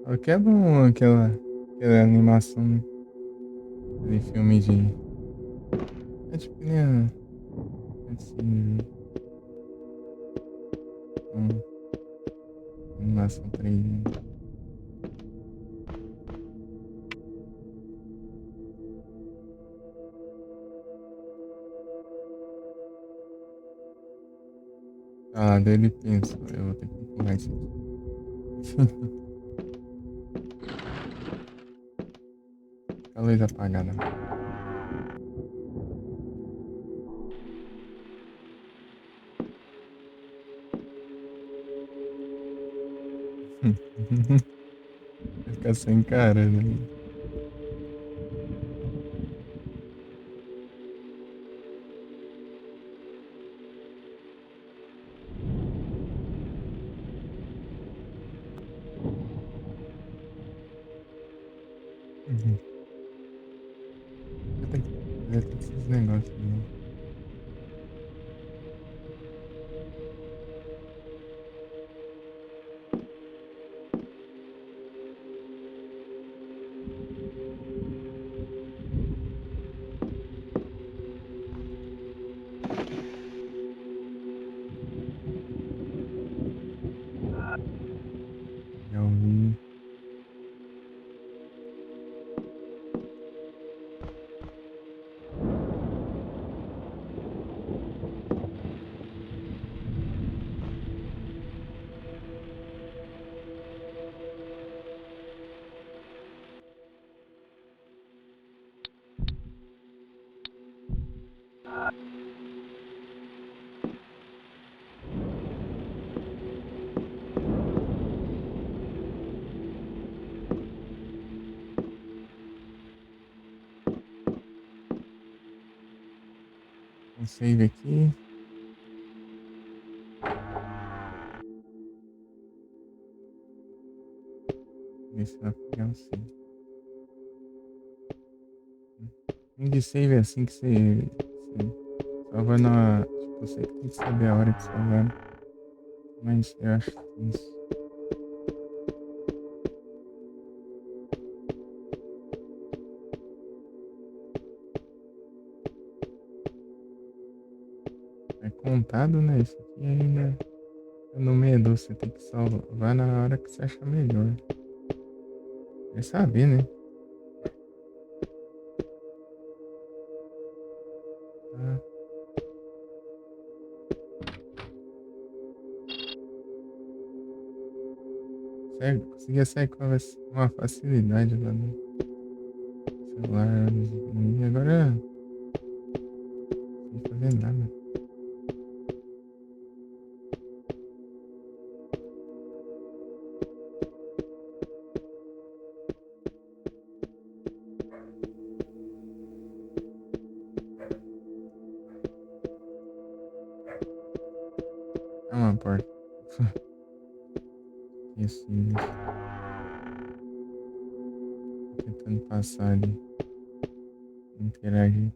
A: O que é bom aquela animação, né? Aquele filme de. É tipo que nem a. Assim, animação 3D. Ah, daí ele pensa, eu vou ter que empurrar isso aqui. A luz apagada. Vai ficar sem cara, né? Uhum. Eu tenho que fazer todos esses negócios, né? Já ouvi. save aqui. Ver se vai pegar um save. De save é assim que você salva na. Tipo, você que tem que saber a hora de salvar. Mas eu acho que é isso. É contado, né? Isso aqui ainda é no medo. Você tem que salvar na hora que você achar melhor. É saber, né? Tá. Conseguia sair com uma facilidade lá no celular. E agora não tô vendo nada. É uma porta. Isso. Tô tentando passar ali. Interagir.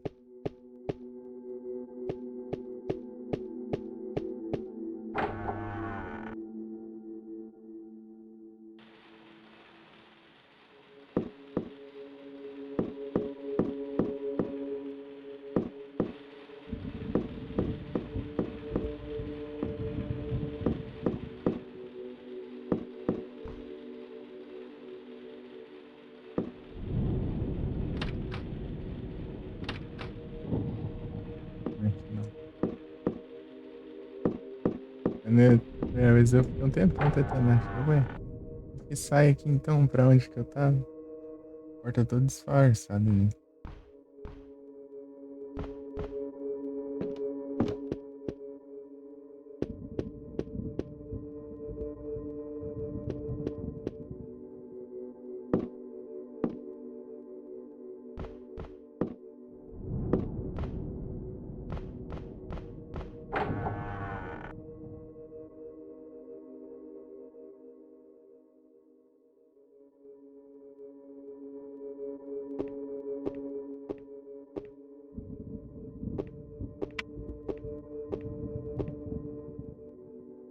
A: Primeira vez eu fiquei um tempão tentando achar. Ué, que sai aqui então? Pra onde que eu tava? Porta toda disfarçada ali.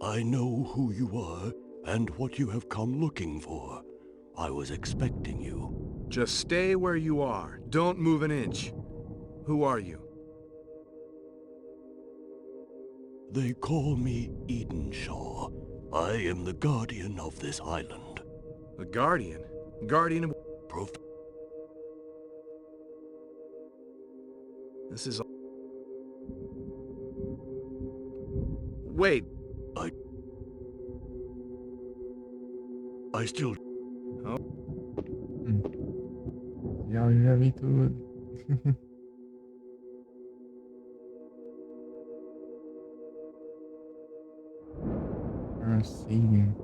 B: I know who you are and what you have come looking for. I was expecting you.
F: Just stay where you are. Don't move an inch. Who are you?
B: They call me Edenshaw. I am the guardian of this island.
F: The Guardian? Guardian of... This is... Wait.
B: I still...
F: Oh.
A: Já vi tudo. Sim.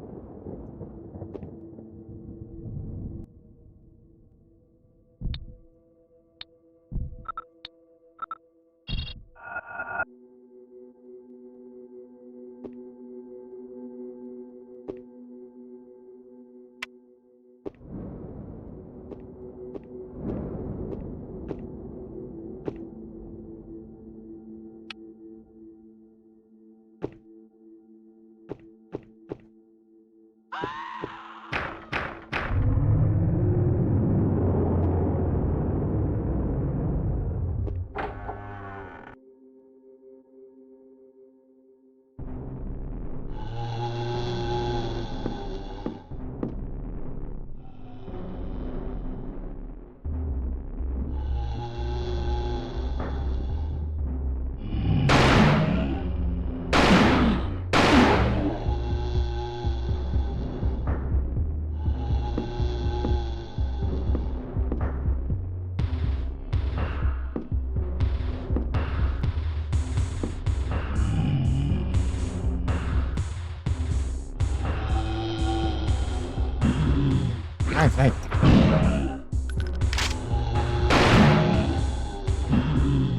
A: Sai.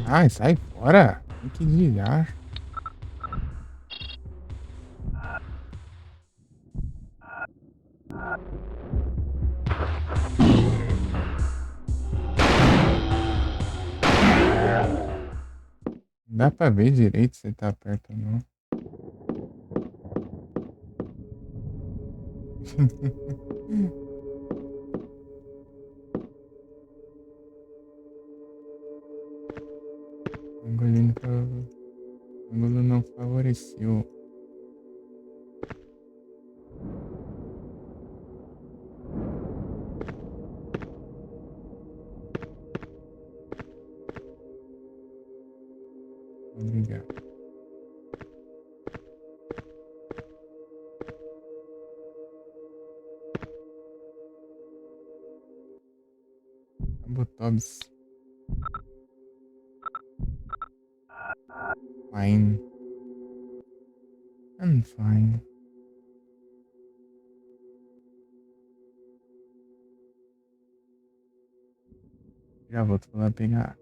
A: Ai, sai fora. Que dirá? Não dá pra ver direito se tá perto ou não. O ângulo não favoreceu. Obrigado. Abotobs. Fine. I'm fine. Já volto lá pegar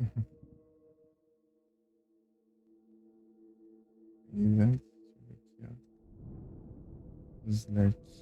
A: água. Exato. Os lurks.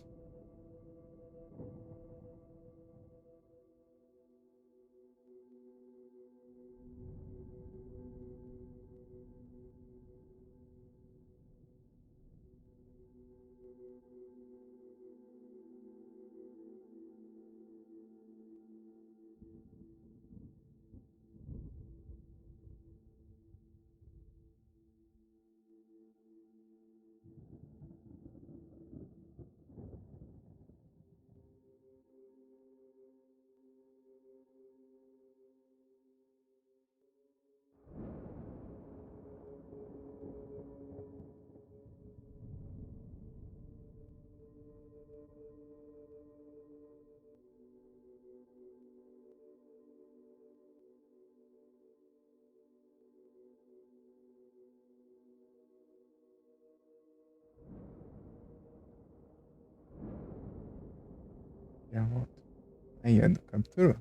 A: Já volto. Aí, Edu, capturou.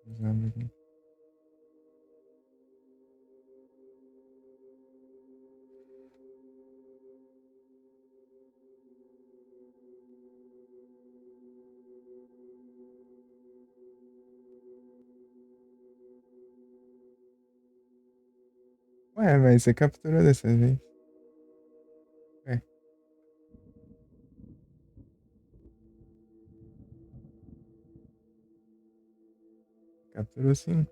A: Vamos abrir. Ué, velho, você capturou dessa vez. Ué. Capturou sim.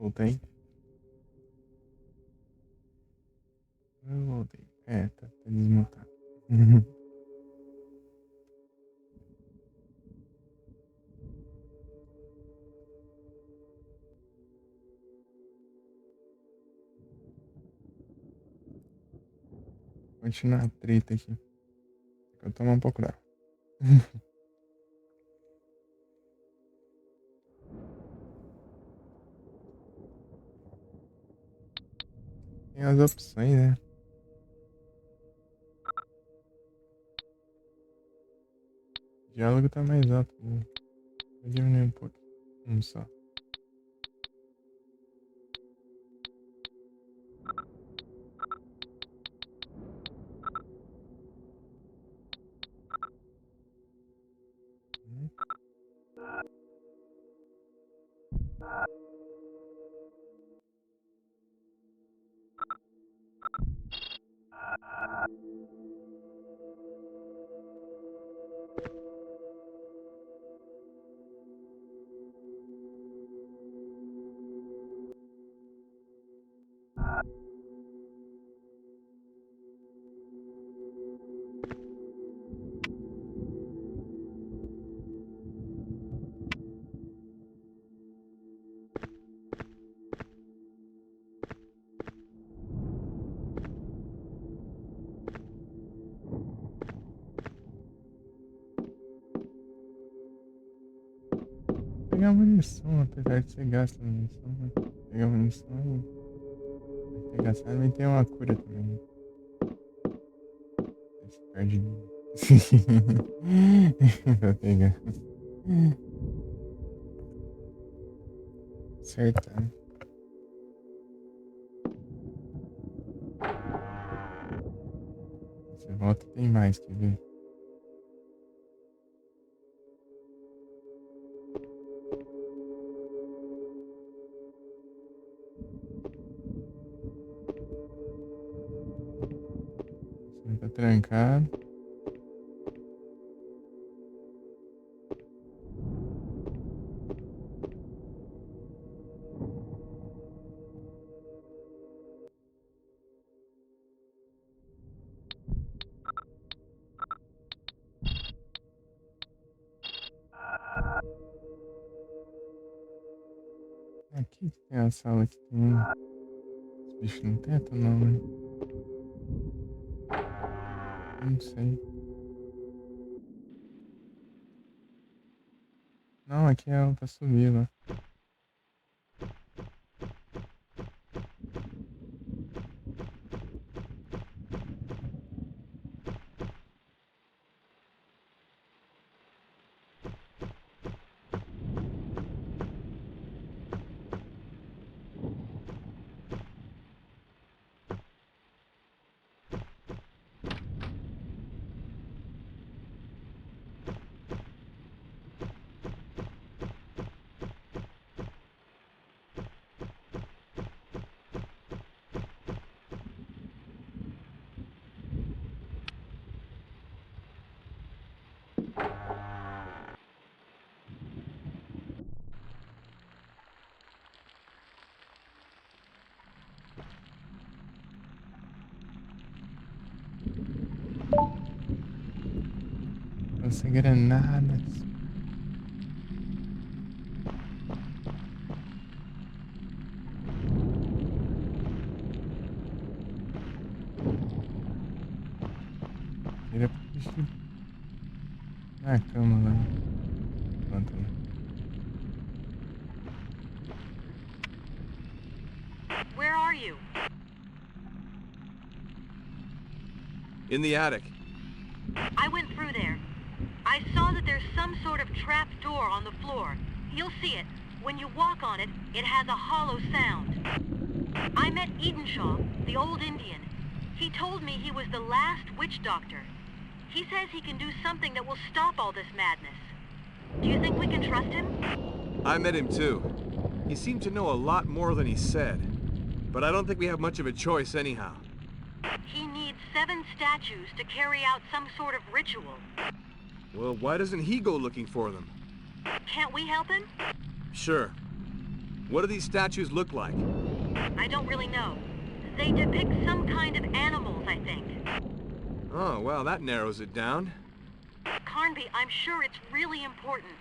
A: Voltei. Eu voltei. Tá desmontado. Continuar a treta aqui. Eu tomo um pouco d'água. Tem as opções, né? O diálogo tá mais alto. Vou diminuir um pouco. Só. Pegar munição, apesar de você gasta munição, né? Pegar munição vai ter gastado, mas tem uma cura também. Esse perde vida. Vou pegar. Acertar. Você volta tem mais, quer ver? Você tá trancado. Aqui tem a sala que tem. Os bichos no teto, não, né? Não sei. Não, aqui é pra subir lá. Lança granadas. Tira pro bicho na cama lá. Pronto.
G: Where are you?
F: In the attic.
G: I went through there. I saw that there's some sort of trap door on the floor. You'll see it. When you walk on it, it has a hollow sound. I met Edenshaw, the old Indian. He told me he was the last witch doctor. He says he can do something that will stop all this madness. Do you think we can trust him?
F: I met him too. He seemed to know a lot more than he said. But I don't think we have much of a choice anyhow.
G: He needs 7 statues to carry out some sort of ritual.
F: Well, why doesn't he go looking for them?
G: Can't we help him?
F: Sure. What do these statues look like?
G: I don't really know. They depict some kind of animals, I think.
F: Oh, well, that narrows it down.
G: Carnby, I'm sure it's really important.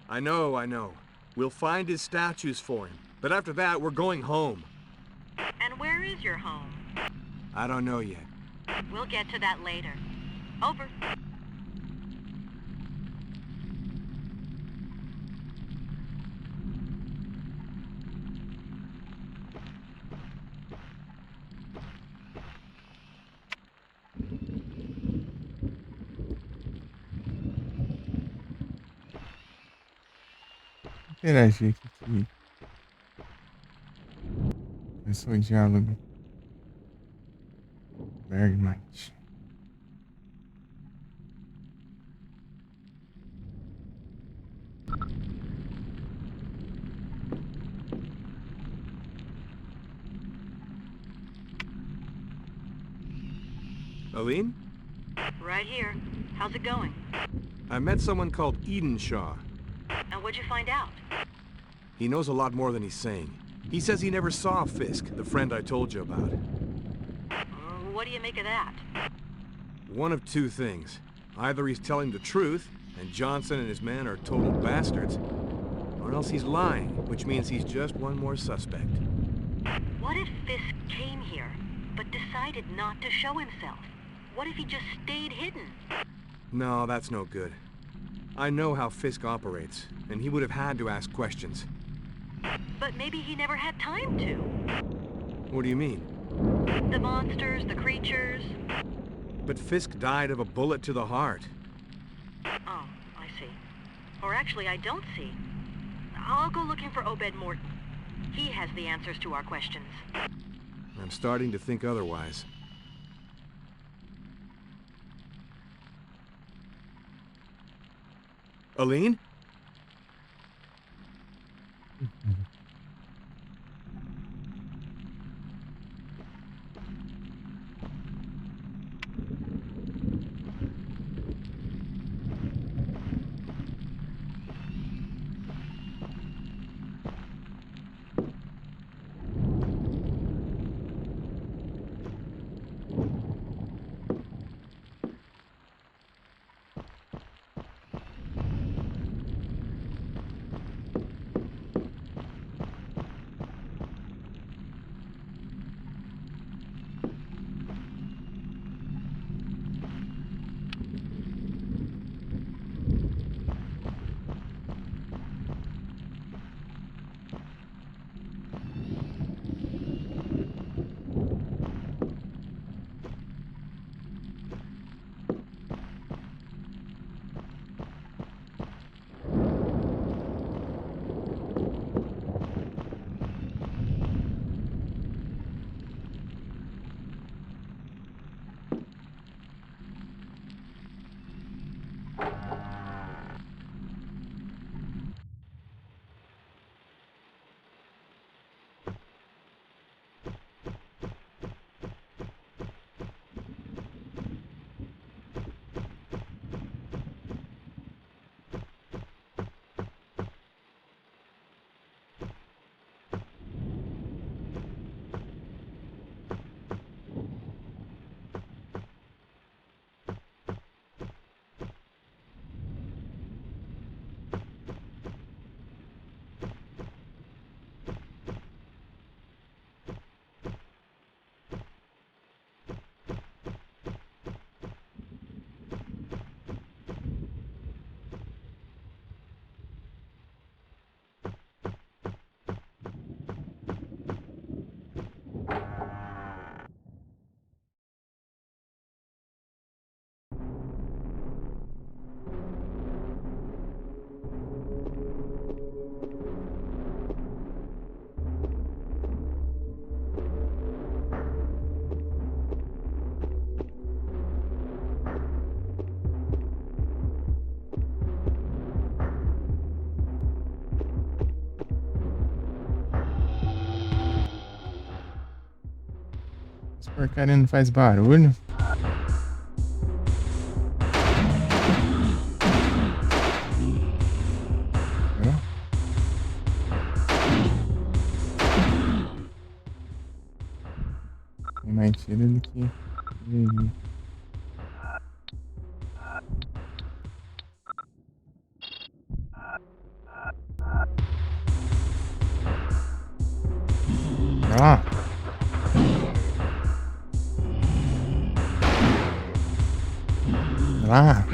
F: I know. We'll find his statues for him. But after that, we're going home.
G: And where is your home?
F: I don't know yet.
G: We'll get to that later. Over.
A: Interagir aqui. Começou o diálogo. Bergmite.
F: Aline?
G: Right here. How's it going?
F: I met someone called Edenshaw.
G: And what'd you find out?
F: He knows a lot more than he's saying. He says he never saw Fisk, the friend I told you about.
G: What do you make of that?
F: One of two things. Either he's telling the truth, and Johnson and his men are total bastards, or else he's lying, which means he's just one more suspect.
G: What if Fisk came here, but decided not to show himself? What if he just stayed hidden?
F: No, that's no good. I know how Fisk operates, and he would have had to ask questions.
G: But maybe he never had time to.
F: What do you mean?
G: The monsters, the creatures.
F: But Fisk died of a bullet to the heart.
G: Oh, I see. Or actually, I don't see. I'll go looking for Obed Morton. He has the answers to our questions.
F: I'm starting to think otherwise. Aline?
A: Essa porcaria não faz barulho. Não? tiro do que deveria. Ah! Ah!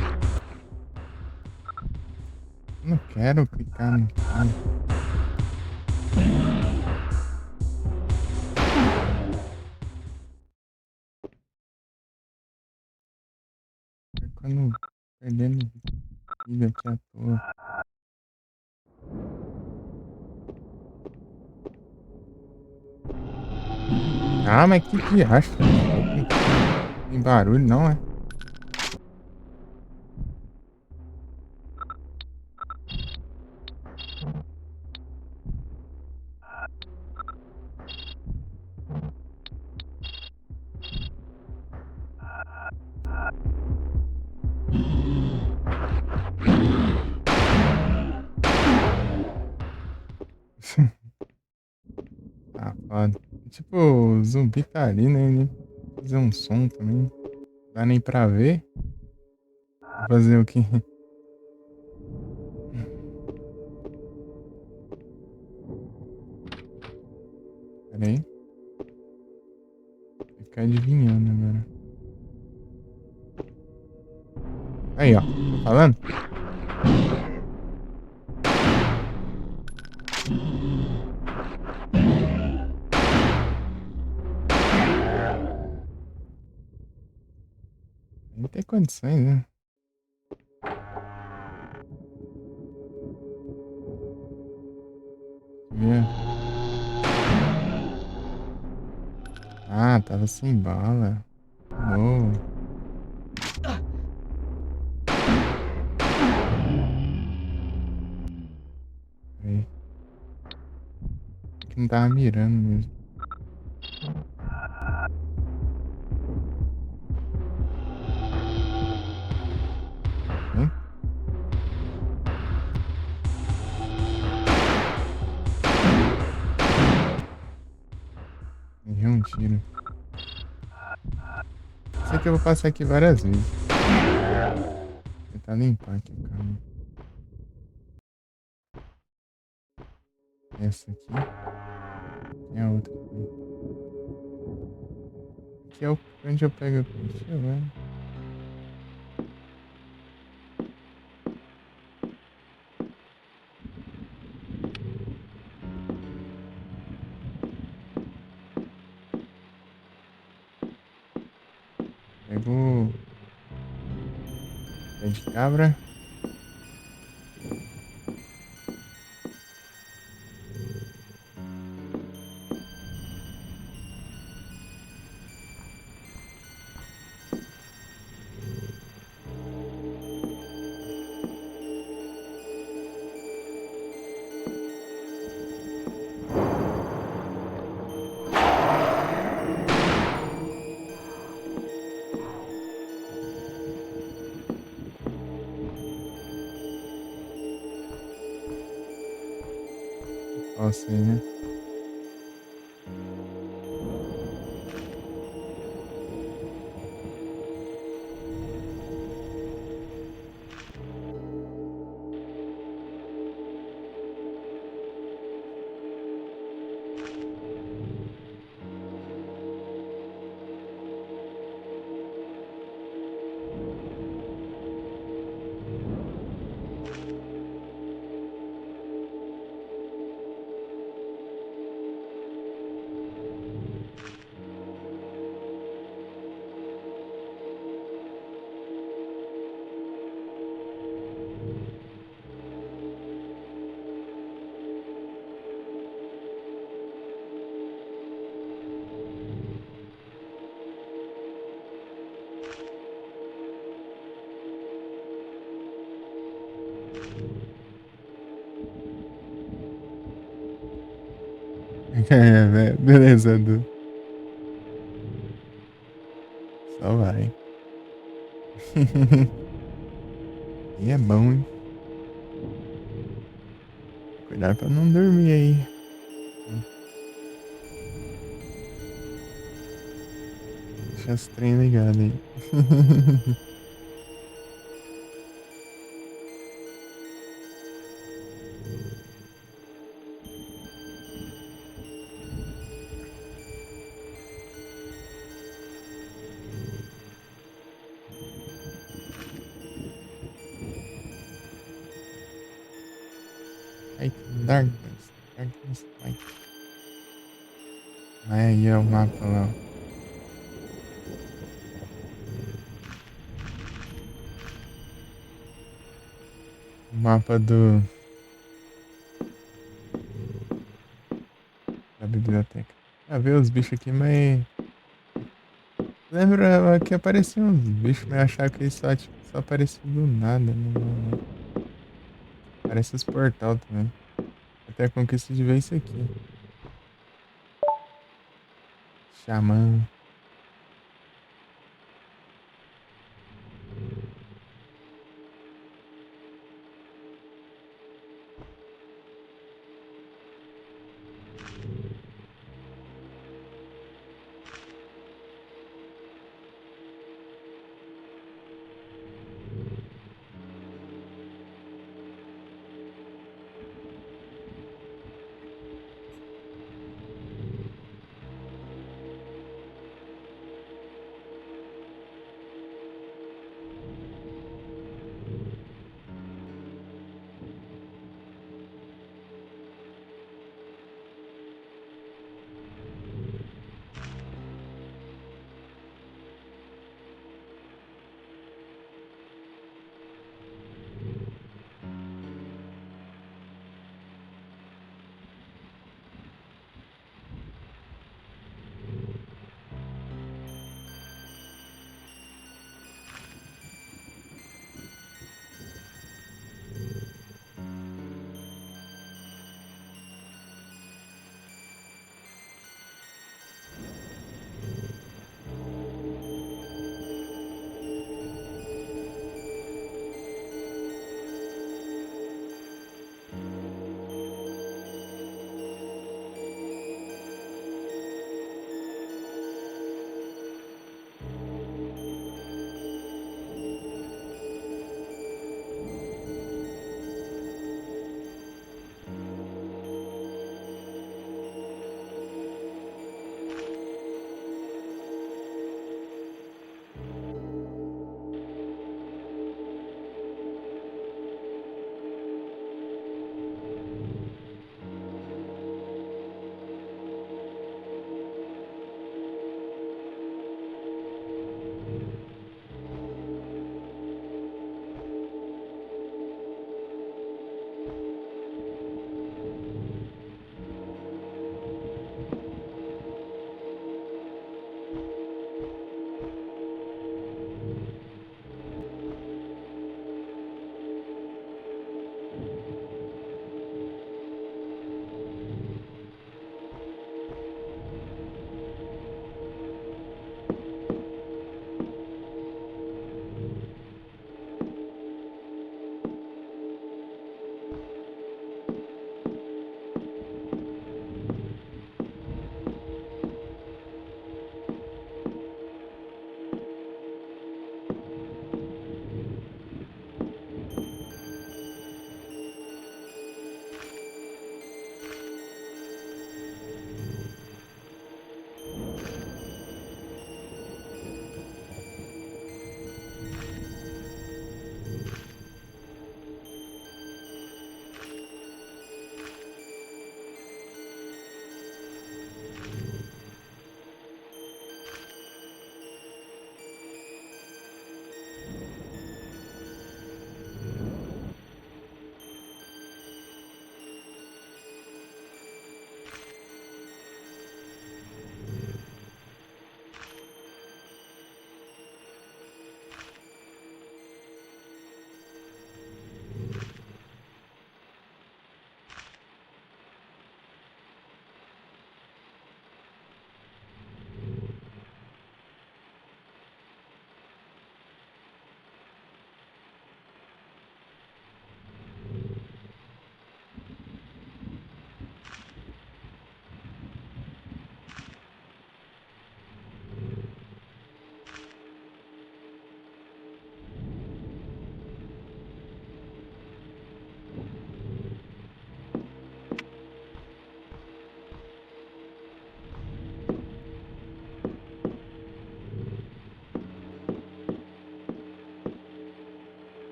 A: Não quero clicar no... Ficando perdendo vida aqui à toa. Ah, mas que acha? Tem barulho não, é? Ah, foda. Tipo, o zumbi tá ali, né? Ele fazer um som também. Não dá nem pra ver. Vou fazer o quê? Pera aí. Vou ficar adivinhando agora. Aí, ó. Tô falando? Não tem condições, né? Ver. Ah, tava sem bala. Oh. Peraí. É que não tava mirando mesmo. Hein? Errei um tiro. Sei que eu vou passar aqui várias vezes. Vou tentar limpar aqui o caminho. Essa aqui. Tem a outra aqui. Aqui é onde eu pego a peixe, velho. Pego pé de cabra. Nossa, aí, né? É, velho. Beleza, Edu. Só vai. E é bom, hein? Cuidado pra não dormir aí. Deixa os trem ligado aí. Light Darkness. Darkness Light. Aí é o mapa lá. O mapa da biblioteca. Ah, ver os bichos aqui, mas. Lembra que apareciam uns bichos, mas eu achava que eles só, tipo, só apareciam do nada. Não. Parece os portal também. Até a conquista de ver isso aqui. Xamã.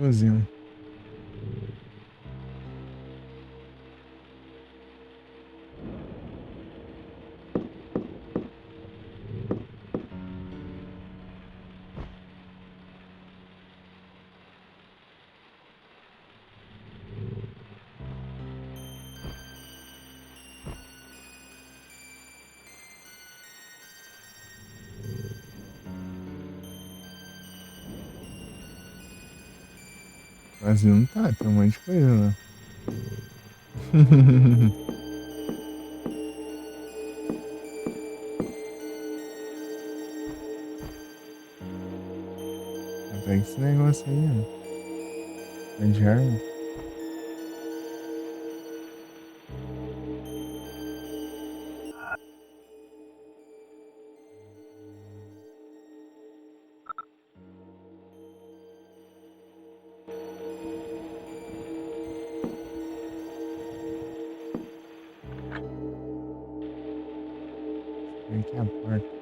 A: Gostosinho. Vazio não tá, tem um monte de coisa lá. Pega esse negócio aí, ó. De arma. Aqui é a porta.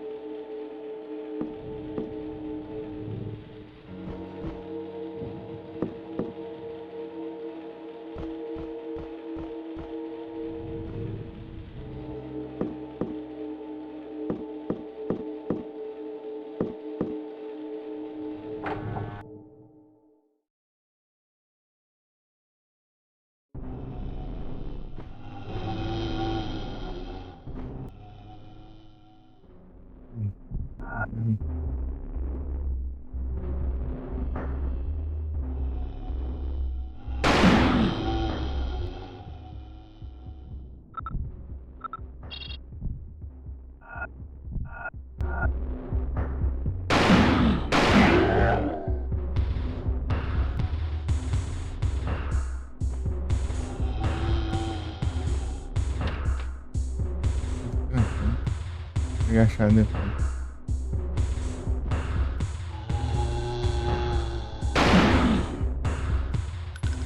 A: Vou pegar a chave depois.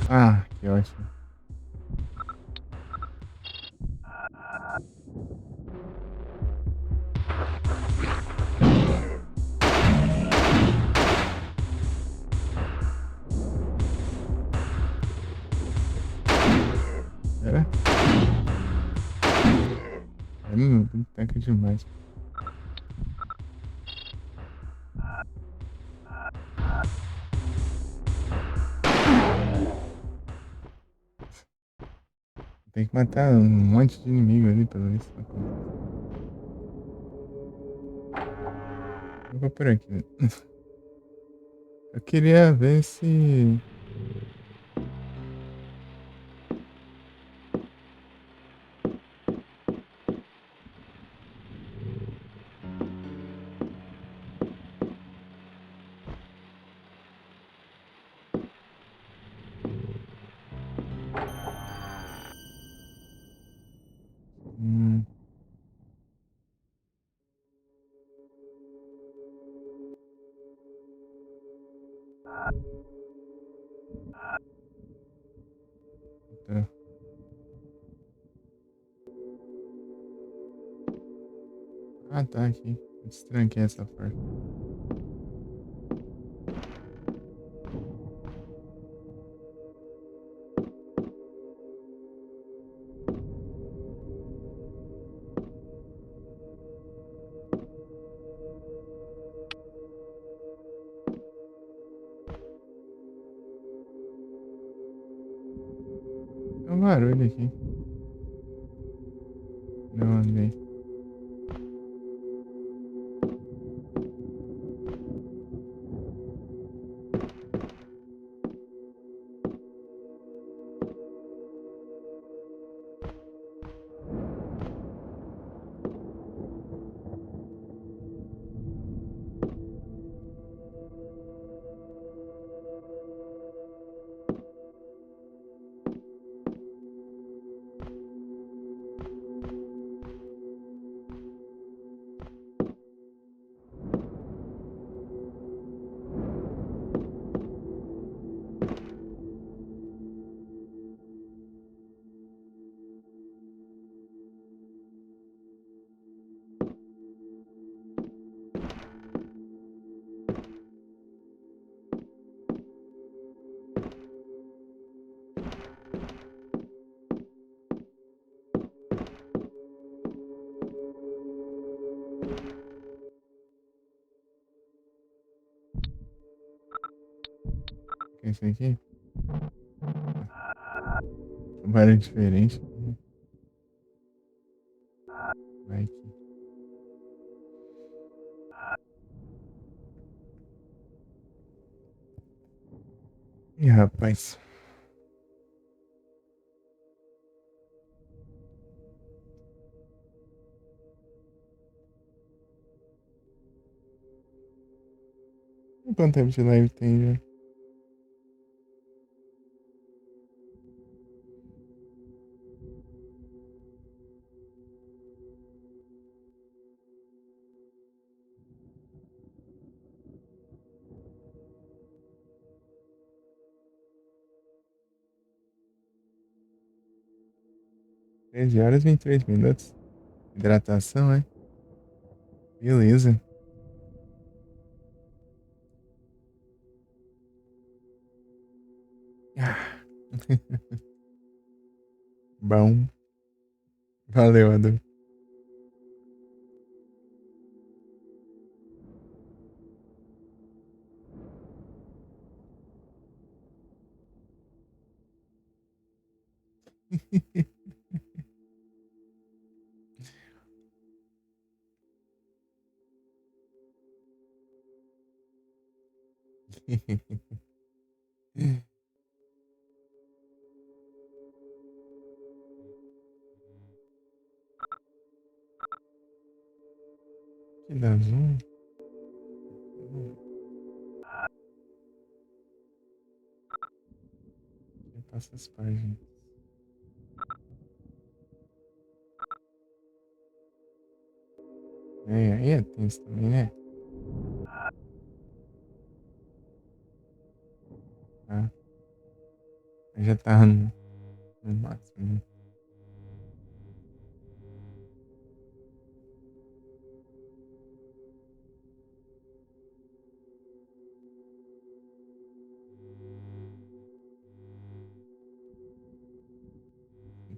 A: Ah, que ótimo. Pera. Não, tanque demais. Tem que matar um monte de inimigo ali, pelo visto. Eu vou por aqui. Eu queria ver se... Tá. Ah, tá aqui. Destranquei essa porta. Tem um barulho aqui. Não andei. que é esse aqui? Trabalho diferente. Vai aqui. Ih, rapaz. Quanto tempo de live tem já? Treze horas e 23 minutos. Hidratação, é? Beleza. Ah. Bom. Valeu, Adu. Que dá zoom? Passa as páginas. É, aí é tenso também, né? Tá. Já tá no máximo.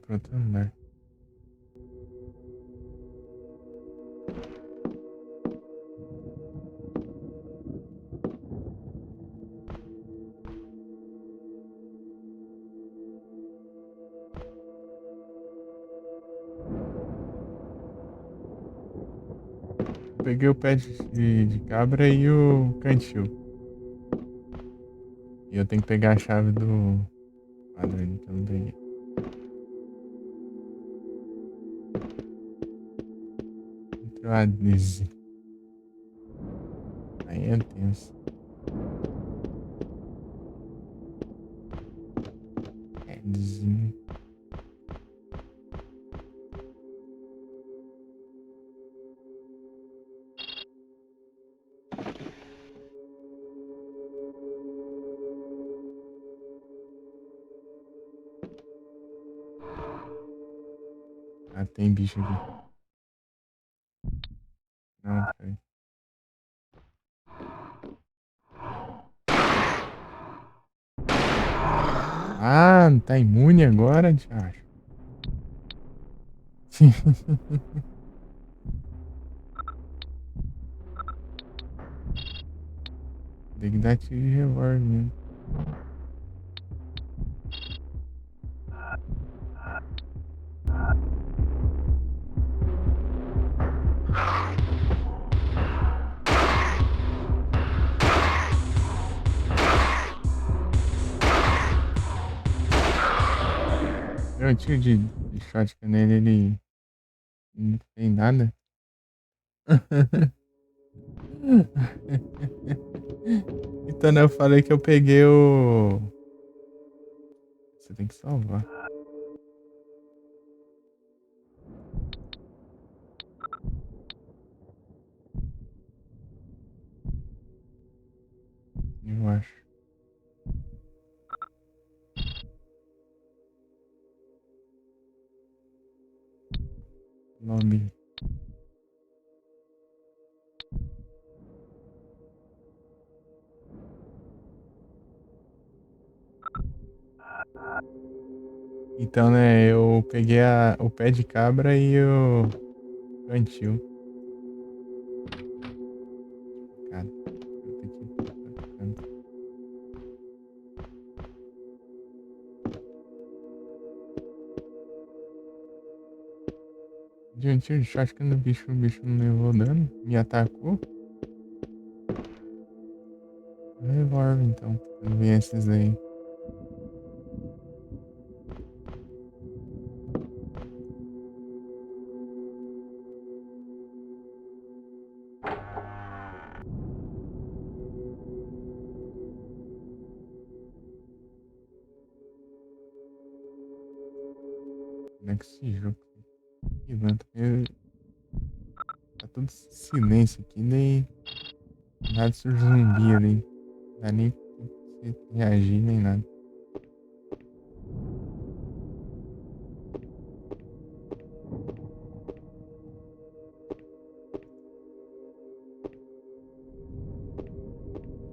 A: Pronto, andar. Peguei o pé de cabra e o cantil. E eu tenho que pegar a chave do quadro ali que eu não peguei. Entrou a Dizzy. Aí é tenso. É Dizzy. Ah, tem bicho aqui. Não, peraí. Ah, tá imune agora, acho. Tem que dar tiro de revólver mesmo. Eu tiro de shotgun nele, ele não tem nada. Então, né, eu falei que eu peguei o... Você tem que salvar. Eu acho. Nome. Então, né, eu peguei o pé de cabra e o cantil. Cara, eu tenho que ir pra canto. De um tiro de shotgun no bicho, o bicho não levou dano. Me atacou. Revólver então. Quando vem esses aí. Como é que esse jogo? Levanta. Tá tudo silêncio aqui, nem nada surge zumbi ali. Não dá nem pra você reagir nem nada.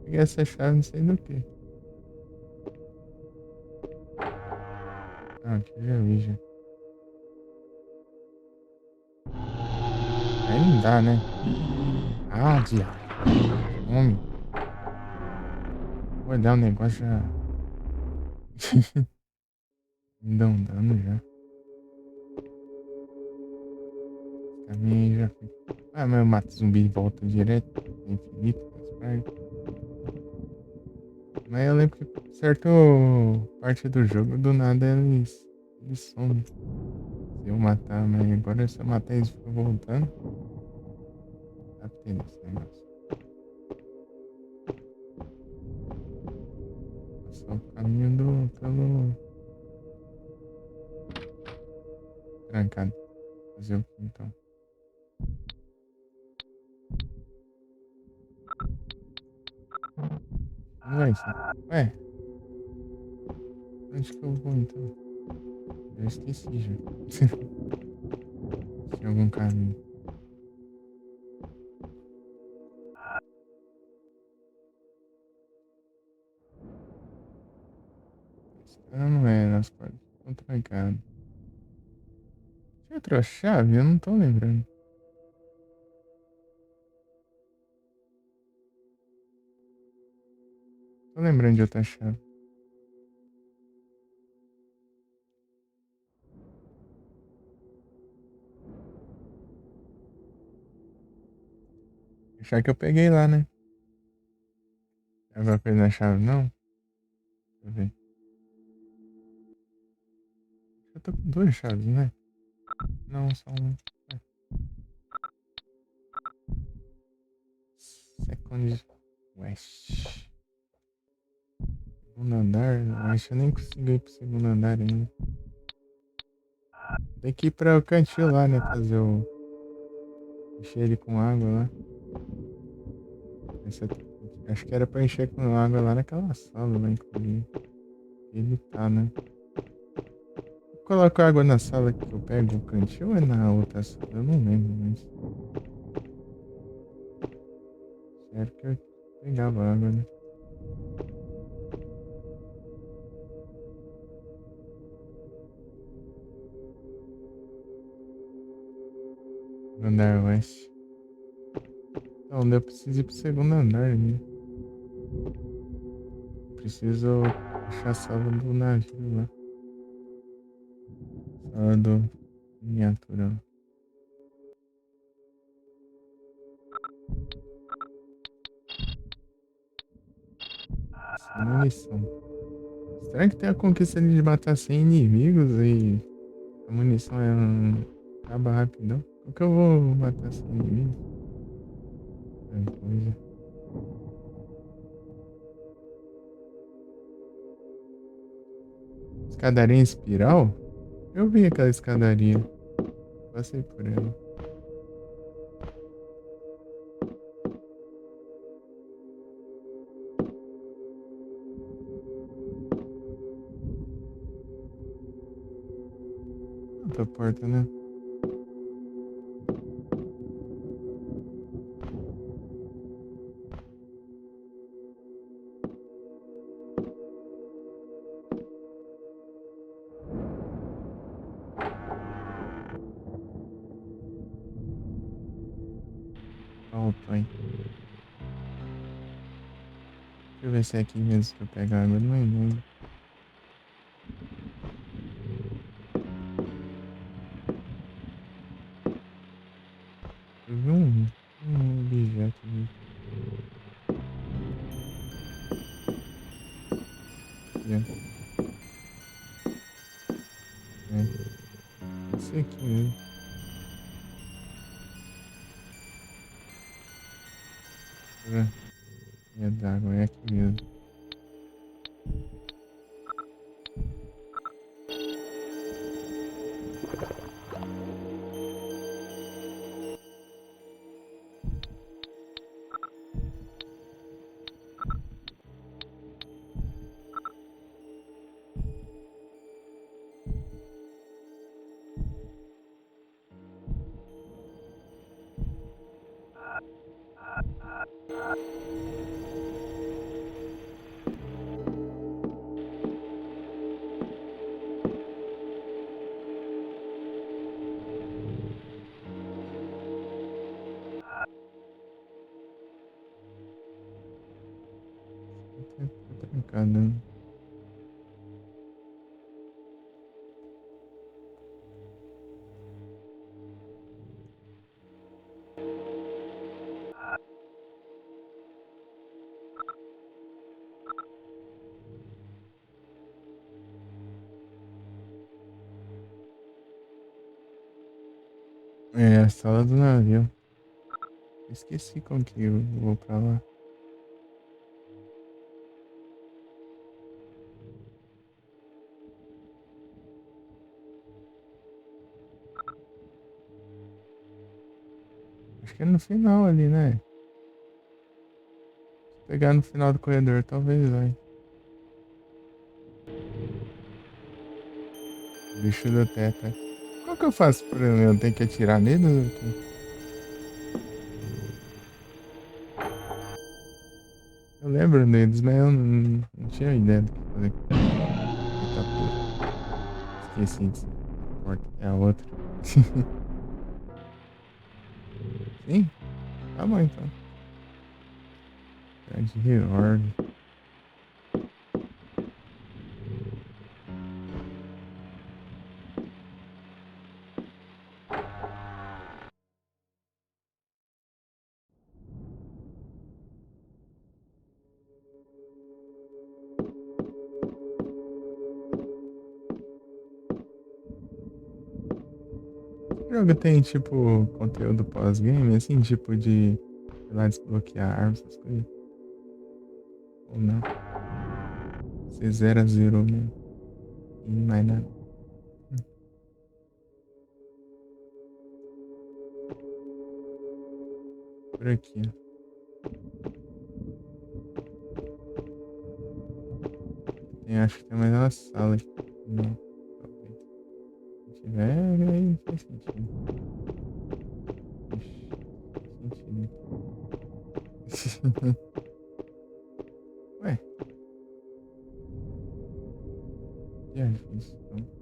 A: Peguei essa chave, não sei do que. Ah, aqui já vi já. Aí não dá, né? Ah, diabo. Homem. Vou olhar o negócio já. Me dá um dano já. Caminho já foi. Ah, mas eu mato zumbi de volta direto. É infinito. Mas eu lembro que certa parte do jogo, do nada eles somem. Se eu matar, mas agora se eu matar eles ficam voltando. Tá tendo esse negócio. Passar o caminho pelo. Trancado. Fazer o que então? Não vai ser. Ué. Onde que eu vou então? Eu esqueci já. Tinha algum caminho. Esse cara não é, as portas estão trancadas. Tinha outra chave? Eu não tô lembrando. Tô lembrando de outra chave. Achar que eu peguei lá, né? Alguma coisa na chave, não? Deixa eu ver. Eu tô com duas chaves, né? Não, só uma. É. Second West. Segundo andar? Acho que eu nem consigo ir pro segundo andar ainda. Tem que ir pra o cantinho lá, né? Fazer o. Encher ele com água lá. Acho que era pra encher com água lá naquela sala lá, inclusive. Ele tá, né? Eu coloco água na sala que eu pego o cantinho ou é na outra sala? Eu não lembro, mas. Sério que eu pegava água, né? Andar oeste. Então, eu preciso ir pro segundo andar, né? Preciso achar a sala do navio lá. Sala do miniatura. Sem munição. Será que tem a conquista ali de matar 100 inimigos e a munição acaba rapidão? Como que eu vou matar 100 inimigos? Coisa. Escadaria em espiral? Eu vi aquela escadaria. Passei por ela. Outra porta, né? Alto, hein? Deixa eu ver se é aqui mesmo que eu pego a água. Não lembro. objeto ali. Esse aqui mesmo. É d'água, é aqui mesmo. Tá trancado, né? É a sala do navio. Esqueci como que eu vou pra lá. Acho que é no final ali, né? Se pegar no final do corredor, talvez vai. Bicho do teto. Qual que eu faço pra eu tenho que atirar nele? Ou eu lembro deles, mas eu não tinha ideia do que fazer. Eita porra. Esqueci disso. A porta é a outra. Sim? Tá bom então. Grande reorg. O jogo tem tipo conteúdo pós-game, assim, tipo de sei lá, desbloquear armas, essas coisas. Ou não. Você zerou mesmo. E mais nada. Por aqui, ó. Acho que tem mais uma sala aqui. Não, talvez. Se tiver, aí faz sentido. Ixi, faz sentido. Ué. Já fiz, então.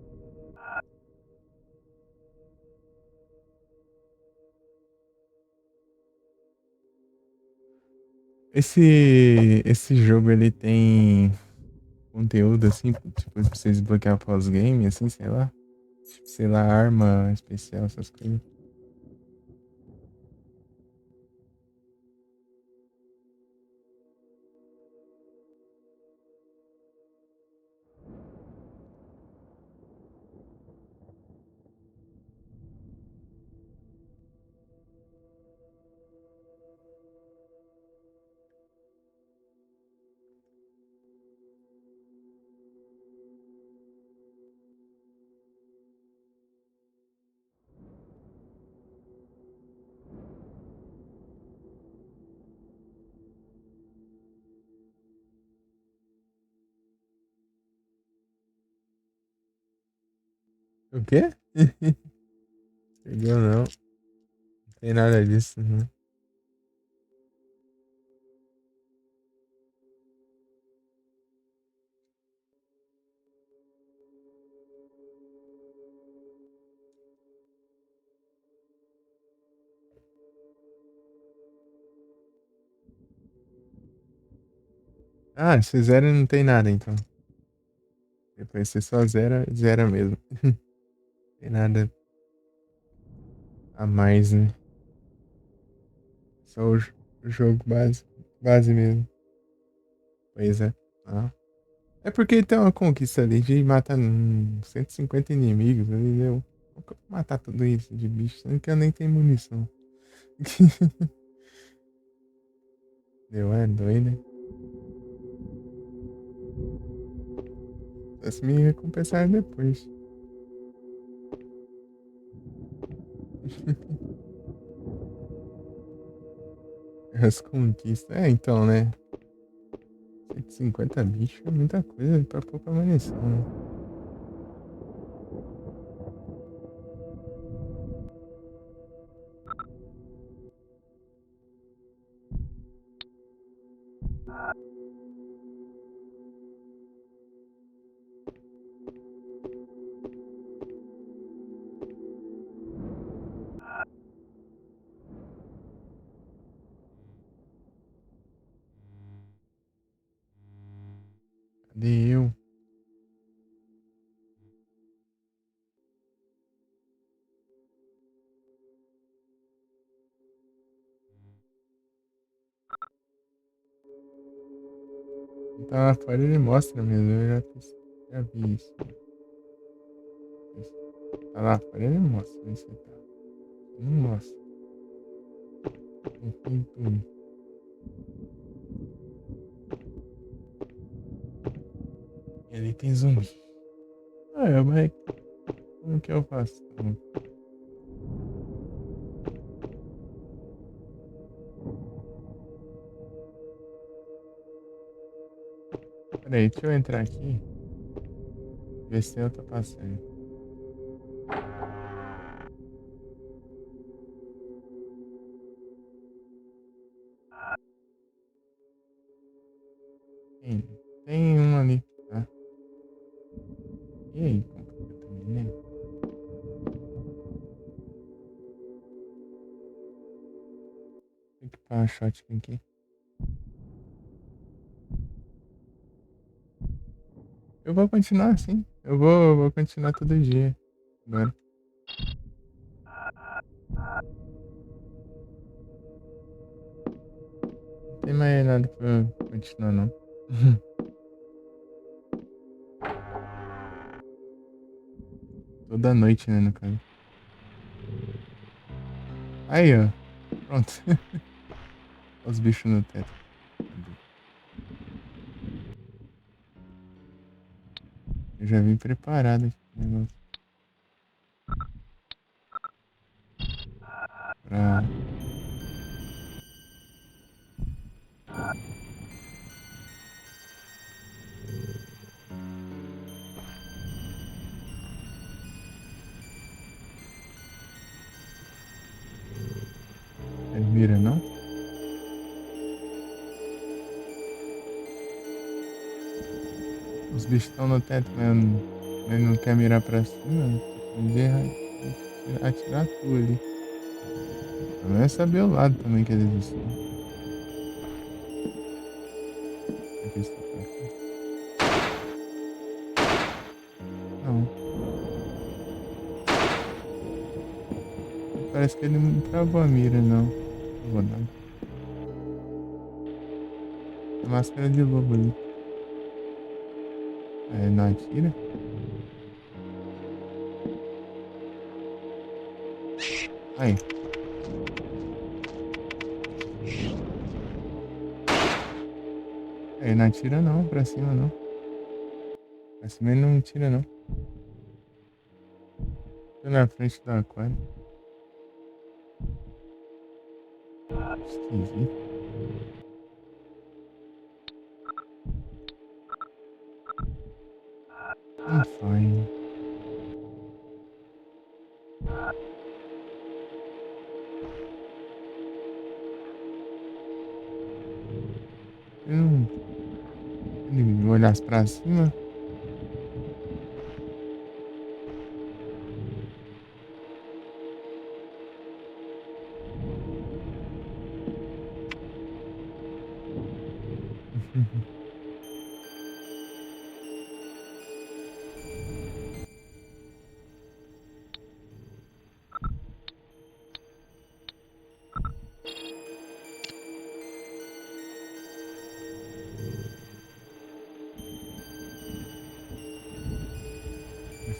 A: Esse jogo, ele tem conteúdo, assim, tipo, pra você desbloquear pós-game, assim, sei lá. Tipo, sei lá, arma especial, essas coisas. O quê? Pegou não. Não tem nada disso, não. Ah, se zera não tem nada, então. Depois você só zera mesmo. Tem nada a mais, né? Só o jogo base mesmo. Pois é. Ah. É porque tem uma conquista ali de matar 150 inimigos ali, deu. Como que eu vou matar tudo isso de bicho? Sendo que eu nem tenho munição. Deu, é doido, né? Só se me recompensar depois. As conquistas. É, então, né? 150 bichos é muita coisa pra pouca munição, né? Cadê eu? Tá lá fora ele mostra mesmo, já vi isso. Tá lá fora ele mostra onde você tá. Não mostra. Não tem tudo. E ali tem zumbi. Ah, mas como que eu faço? Peraí, deixa eu entrar aqui. Ver se tem outra passagem. Tem um ali, tá? E aí, complica também, né? Tem que parar a shotgun aqui. Eu vou continuar assim. Eu vou continuar todo dia. Agora. Não tem mais nada pra continuar, não. Toda noite, né, no caso. Aí, ó. Pronto. Olha os bichos no teto. Eu já vim preparado aqui pro negócio. Pra... É mira, não? Os bichos estão no teto, mas não quer mirar pra cima. Podia atirar tudo ali. Mas é saber o lado também que eles estão. Aqui está pra cá. Não. Parece que ele não travou a mira, não. Não vou nada. A máscara de lobo ali. É, não atira? Aí. Aí não atira não, pra cima não. Pra cima ele não tira não. Tô na frente do aquário. Esquisito. Fine. Ele olhasse pra cima.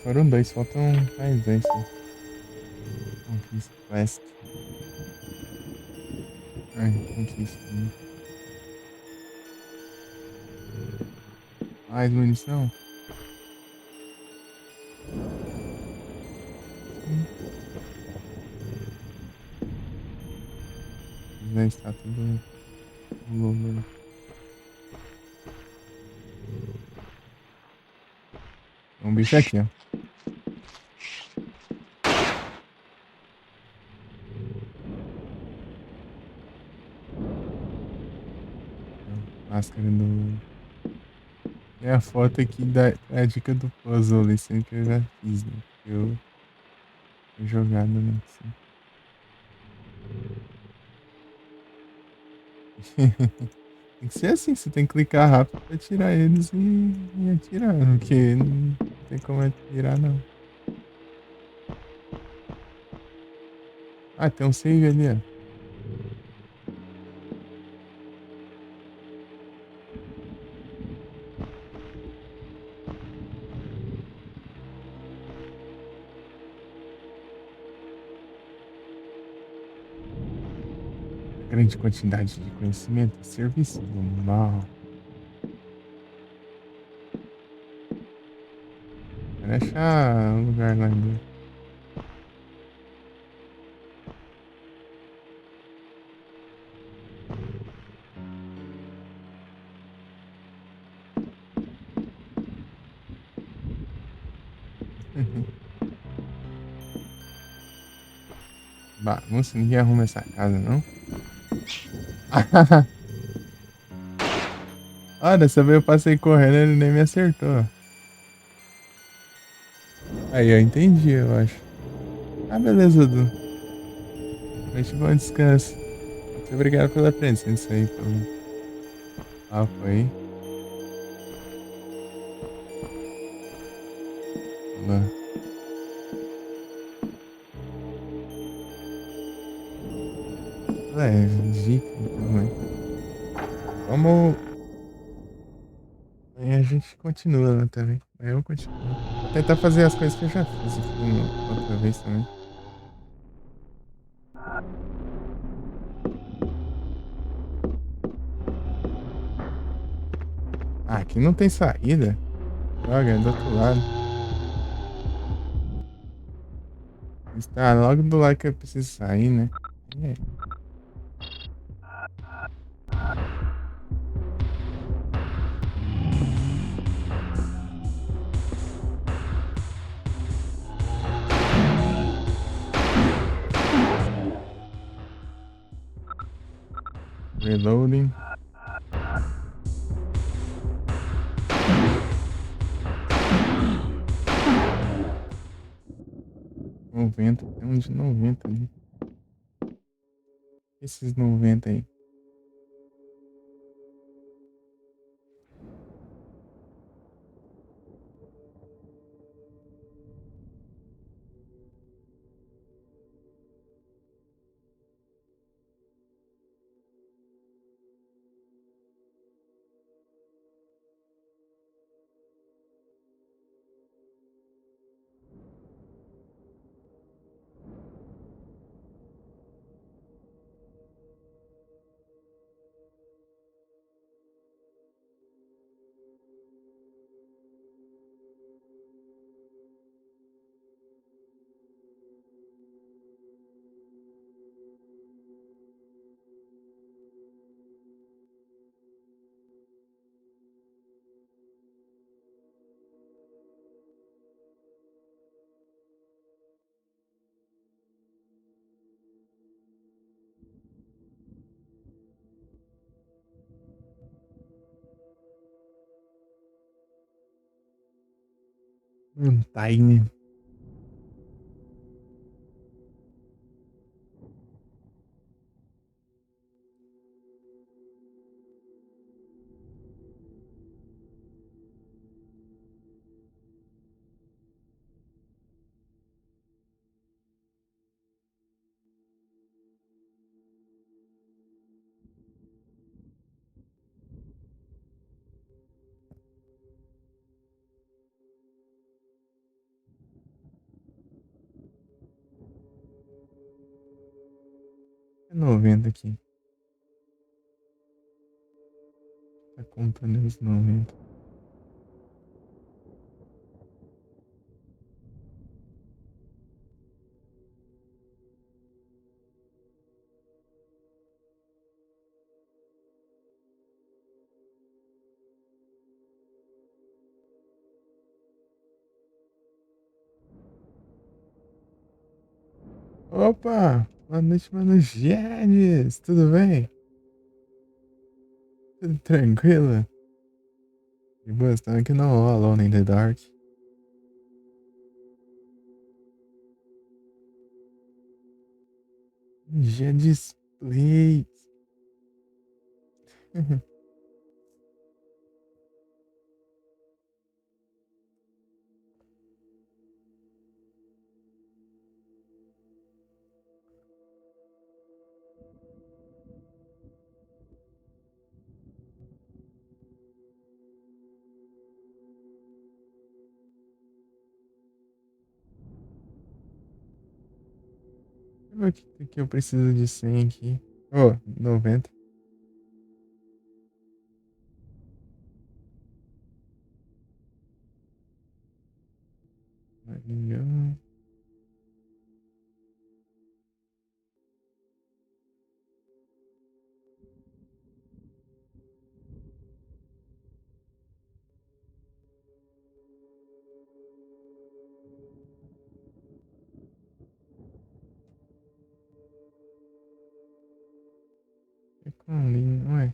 A: foram dois, faltam mais dois só. Conquista Quest. Ai, conquista. Mais munição? Sim. Já está tudo volume. Tem um bicho aqui, ó. Máscara do... É a foto aqui da é a dica do puzzle ali, sendo que eu já fiz, né? Eu tô jogado, né? Assim. Tem que ser assim, você tem que clicar rápido pra tirar eles e atirar, porque não tem como atirar, não. Ah, tem um save ali, ó. Grande quantidade de conhecimento, serviço do mal. Quero achar um lugar lá ainda. Bagunça, ninguém arruma essa casa, não? Ah, dessa vez eu passei correndo e ele nem me acertou. Aí, eu entendi, eu acho. Ah, beleza, Edu. Noite, bom descanso. Muito obrigado pela presença aí, pelo papo aí. Pela... dica e tudo mais. Vamos... Aí a gente continua lá também. Aí eu continuo. Vou tentar fazer as coisas que eu já fiz aqui outra vez também. Ah, aqui não tem saída. Droga, é do outro lado. Está logo do lado que eu preciso sair, né? É. Reloading. 90, tem um de 90 ali. Esses 90 aí. Time. 90 aqui. Tá contando os 90. Opa! Boa noite, mano Gedes! Tudo bem? Tudo tranquilo? De boa, estamos aqui no Alone in the Dark. Gedes Play. O que eu preciso de 100 aqui? Oh, 90. Valeu. É com linha, ué.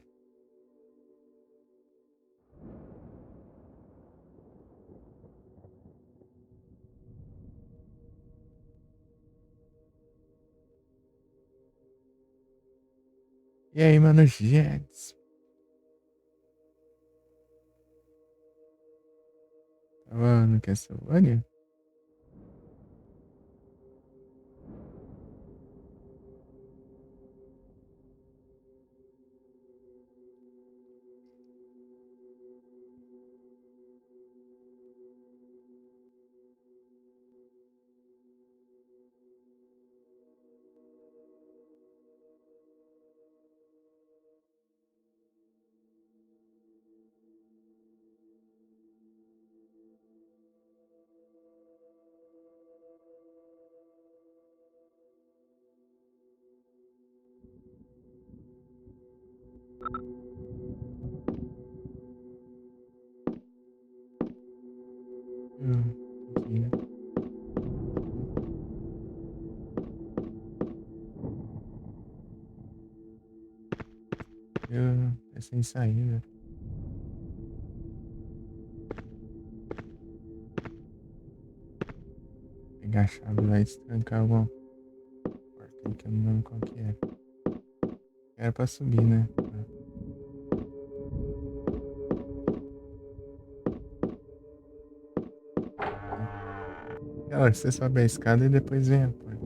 A: E aí, mano Gedes? Tava no Castlevania? Aqui, né? É sem saída. Pegar a chave lá e destrancar alguma porta aí que eu não lembro qual que é. Era pra subir, né? Aquela que você sobe a escada e depois vem a porta.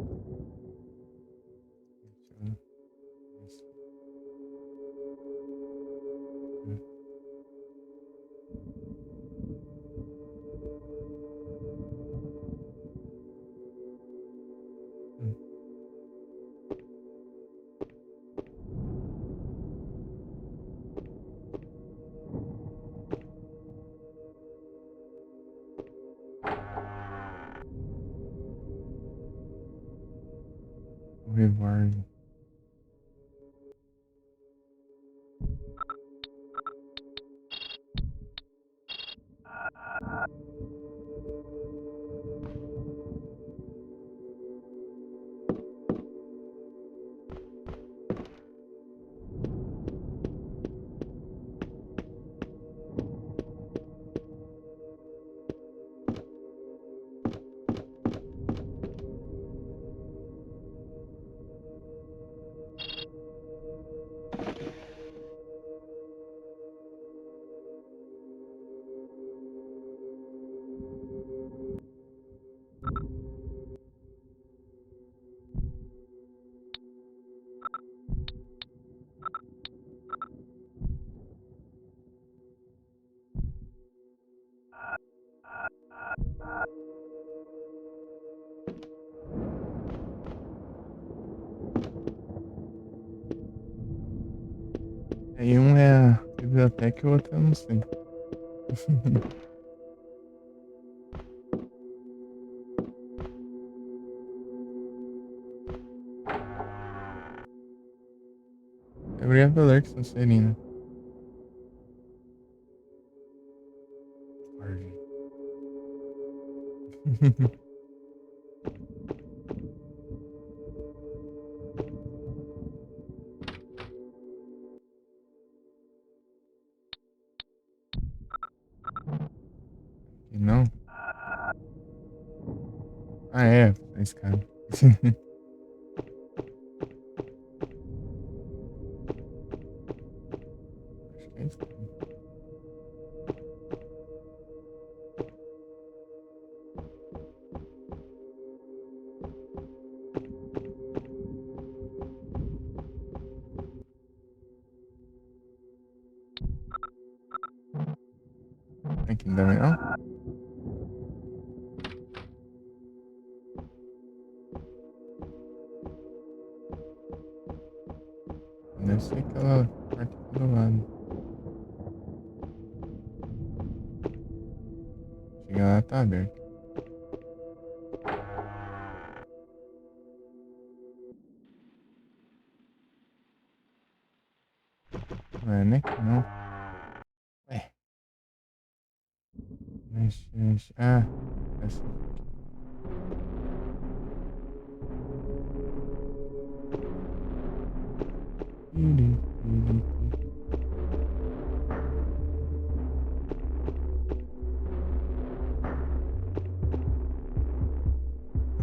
A: Isso. Hum. O reward. Aí um é a biblioteca e o outro eu não sei. Obrigado pelo like, Sonserina. E não? Ah, é, esse cara. Acho que é isso. Aqui não dá não? Deve ser aquela parte aqui do lado. Chegar lá, tá aberto. Ué, né que não? Ué. Mexe. Ah, essa.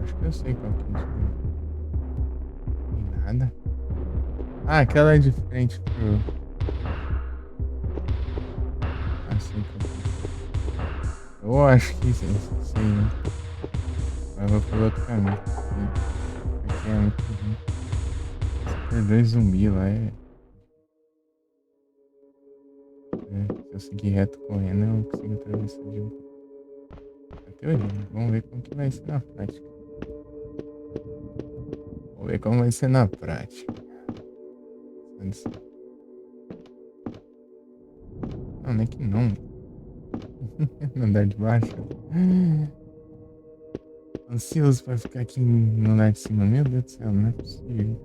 A: Acho que eu sei qual que é isso. Tem nada. Ah, aquela é de frente pro. Assim que eu acho que sim, né? Mas eu vou pelo outro caminho. Aqui é muito ruim. Se perder zumbi lá se eu seguir reto correndo, eu consigo atravessar de boa. É teoria, né? Vamos ver como que vai ser na prática. Vamos ver como vai ser na prática. Não, nem que não. No andar de baixo. Ansioso pra ficar aqui no andar de cima. Meu Deus do céu, não é possível.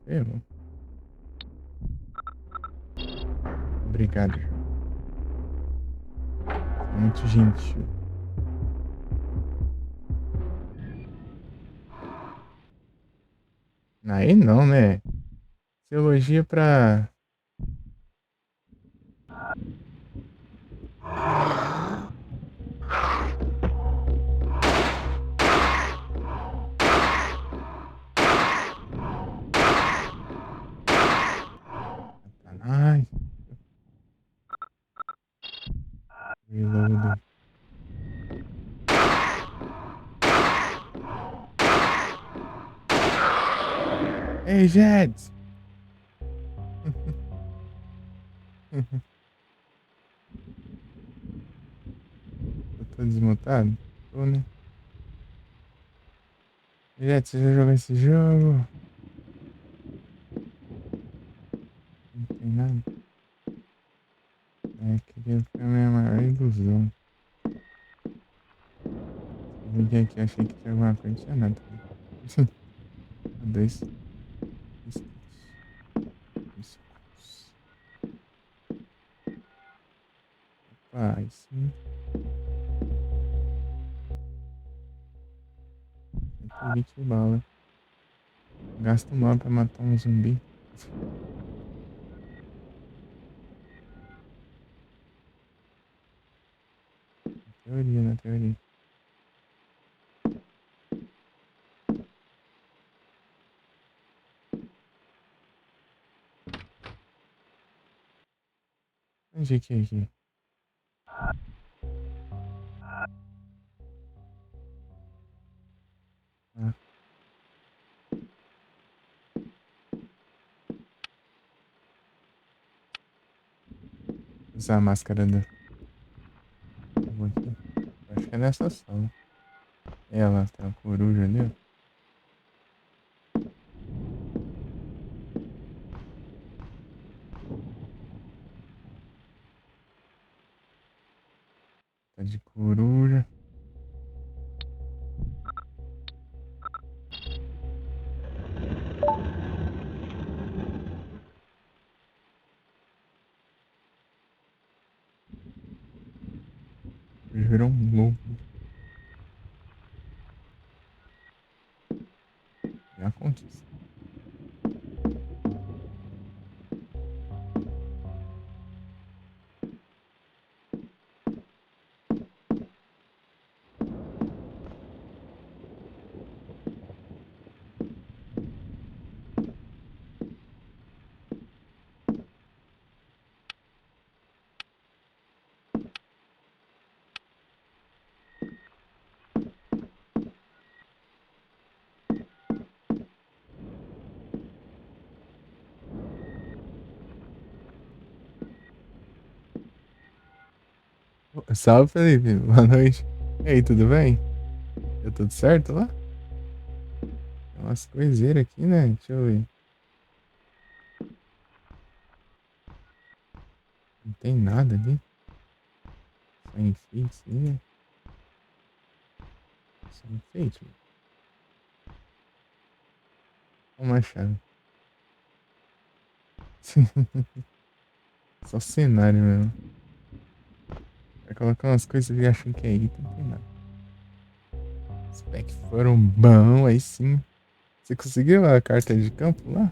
A: Errou. Obrigado. Muito gentil. Aí não, né? Você elogia pra. Satanás. Reloading. Ei, Jeds! Eu tô desmontado? Tô, né? Jeds, você já jogou esse jogo? Não tem nada. É, queria ficar a minha maior ilusão. Eu liguei aqui, achei que tinha alguma coisa, não tinha nada. Dois. Opa, aí sim. 120 bala. Gasta uma pra matar um zumbi. teoria, na teoria. Onde é que é aqui? Ah. Usar a máscara do... Eu vou aqui. Acho que é nessa sala. Ela, tem uma coruja ali, ó. Tá de coruja. Virou um lobo. Já acontece. Salve, Felipe. Boa noite. E aí, tudo bem? Deu tudo certo lá? Tem umas coiseiras aqui, né? Deixa eu ver. Não tem nada ali. Só enfeite, né? Só enfeite, mano. Uma chave. Só cenário mesmo. Vai colocar umas coisas e acham que é item, não tem nada. Os packs foram bons, aí sim. Você conseguiu a carta de campo lá?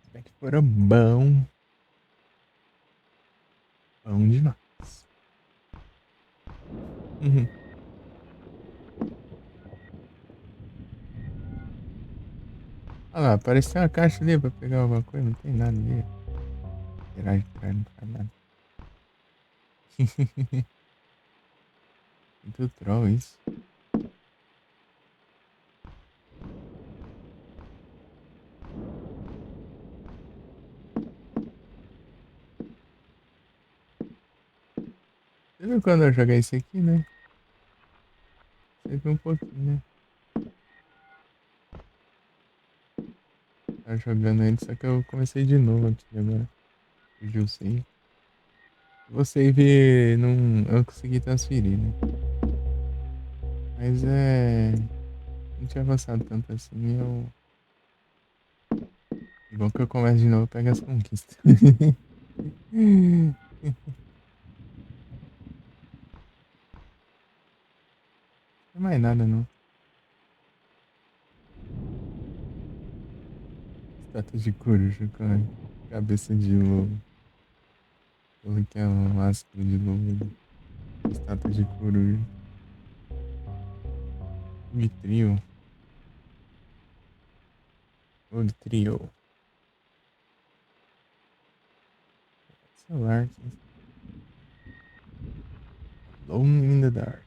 A: Os packs foram bons. Bom demais. Uhum. Olha lá, apareceu uma caixa ali pra pegar alguma coisa, não tem nada ali. Tirar, não faz nada. Muito troll isso. Você viu quando eu joguei isso aqui, né? Você viu um pouquinho, né? Tava jogando ele, só que eu comecei de novo aqui agora. Perdi o save. O save não. Eu consegui transferir, né? Mas é. Não tinha avançado tanto assim, eu. Igual que eu começo de novo, eu pego as conquistas. Não tem mais nada não. Estátua de coruja com a cabeça de lobo. Coloquei uma máscara de lobo. Estátua de coruja. Mitrio. Old Trio. Celular. Alone in the Dark.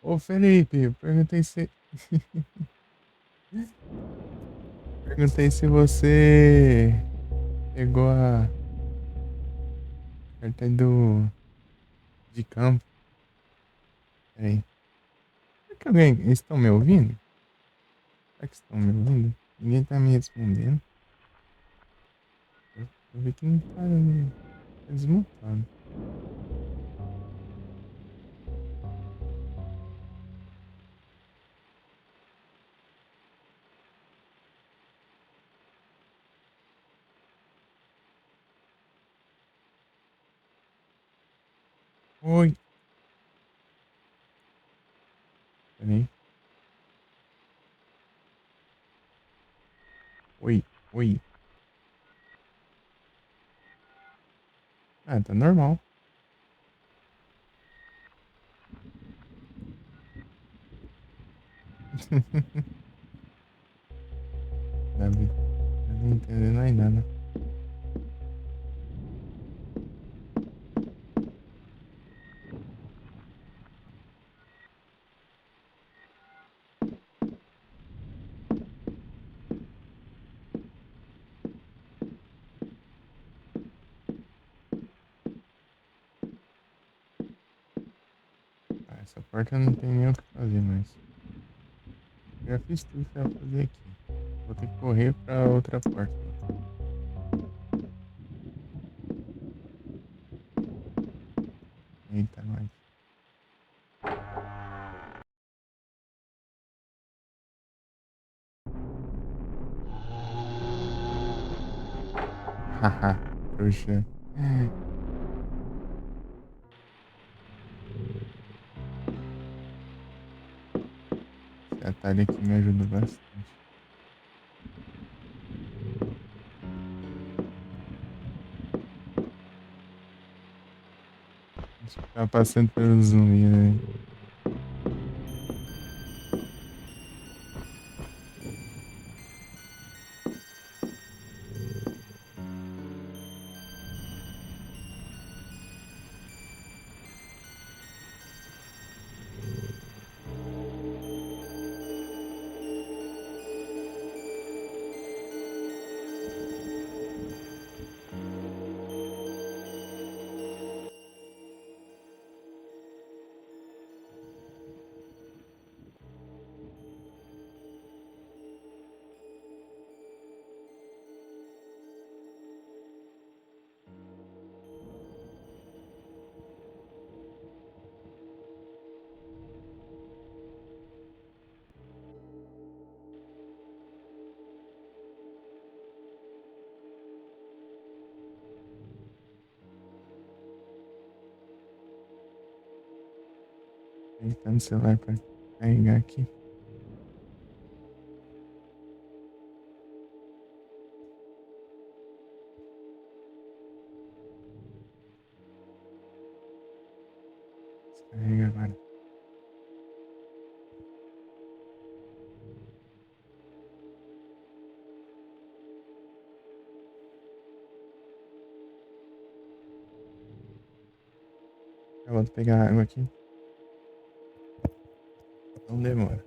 A: Ô Felipe, eu perguntei se. Perguntei se você pegou a carta do. De campo. Peraí. Será que alguém. Eles estão me ouvindo? Será que estão me ouvindo? Ninguém tá me respondendo. Eu vi que não tá desmutado. Oi. Peraí. Oi, oi. Ah, tá normal. Davi, não entendendo aí nada. Ah, essa porta não tem nem o que fazer mais. Já fiz tudo que eu ia fazer aqui. Vou ter que correr pra outra porta. Eita, nós. Haha, trouxa. Esse atalho aqui me ajuda bastante. Deixa eu ficar passando pelo zumbi, né? Ajeitando o celular pra carregar aqui. Descarrega agora. Eu vou pegar água aqui. Não demora.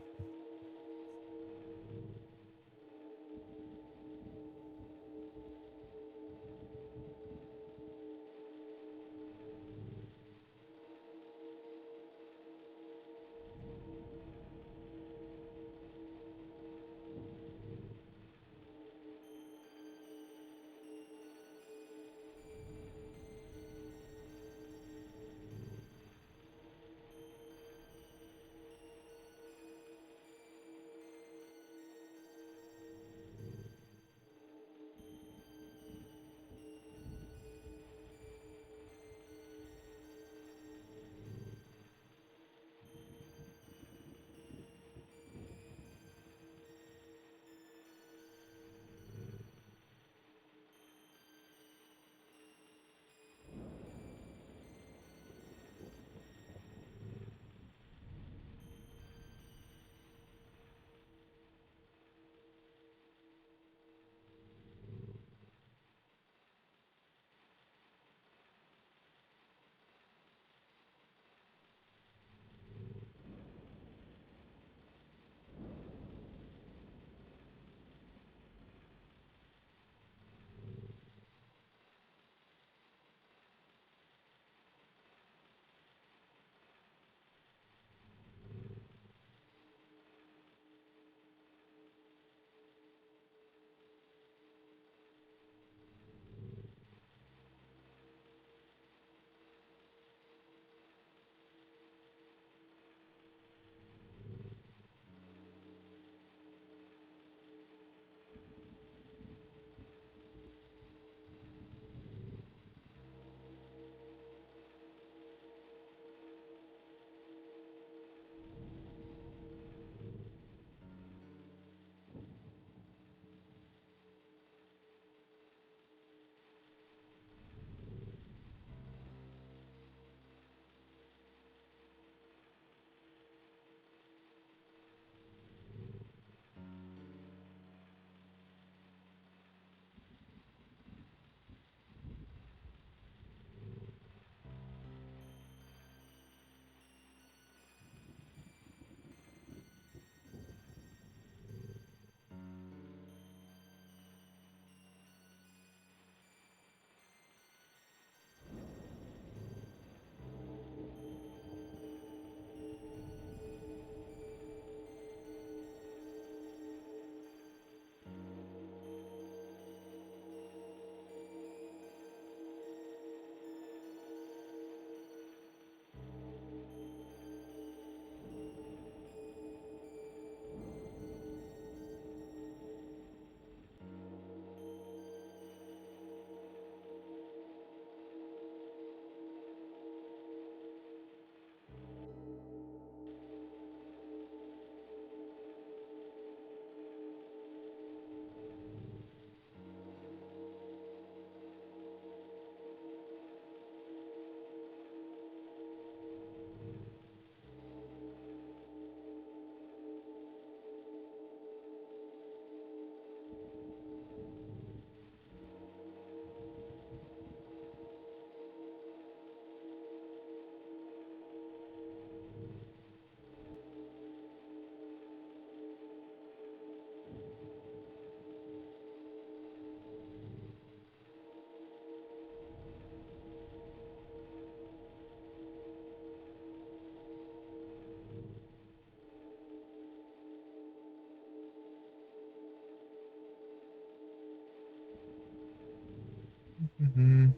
A: Uhum.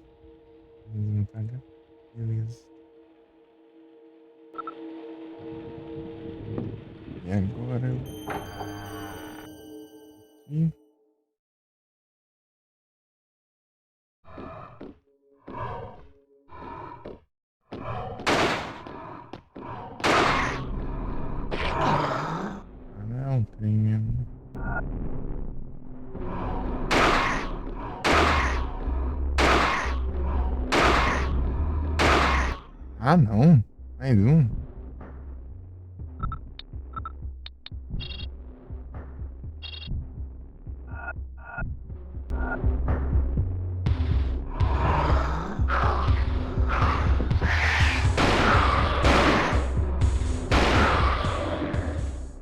A: Não paga. Beleza. E agora eu... Aqui. Ah, não é um trem mesmo. Ah, não. Mais um.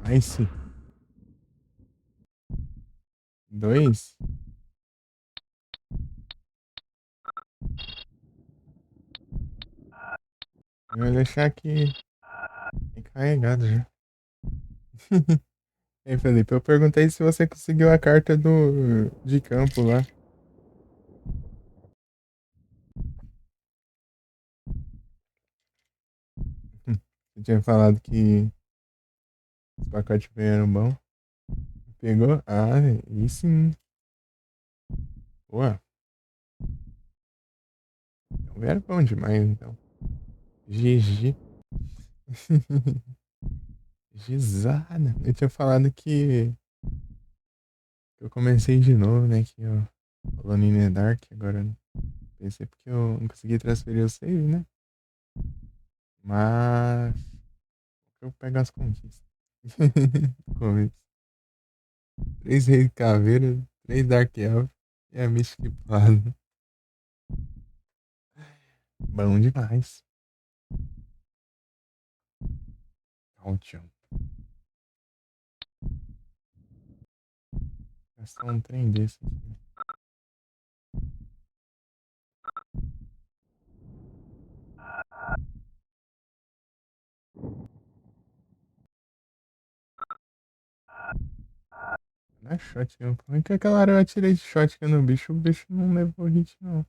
A: Nice. Dois. Eu vou deixar aqui carregado já. Ei, Felipe, eu perguntei se você conseguiu a carta de campo lá. Você tinha falado que os pacotes vieram bom. Pegou? Ah, e sim. Boa. Então vieram bom demais, então. GG. Gizada. Eu tinha falado que eu comecei de novo, né? Que eu falando em The Dark. Agora eu pensei porque eu não consegui transferir o save, né? Mas eu pego as conquistas. Começo. 3 Reis de Caveira, 3 Dark Elf e a Mystic Plaza. Bom demais. Ótimo. Gastar um trem desse aqui. Não é shot, não. Por que aquela hora eu atirei de shotgun no bicho, o bicho não levou hit, não.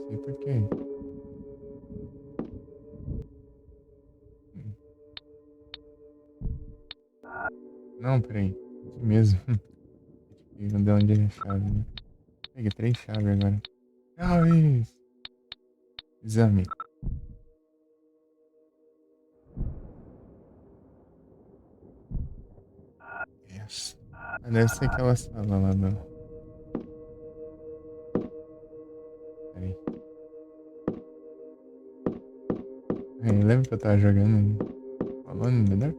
A: Sei por quê. Não, peraí. Aqui mesmo. Não deu onde é a chave, né? Peguei 3 chaves agora. Chaves! Exame. Yes. Ah, deve ser aquela sala lá do... Peraí. Lembra que eu tava jogando Alone in the Dark?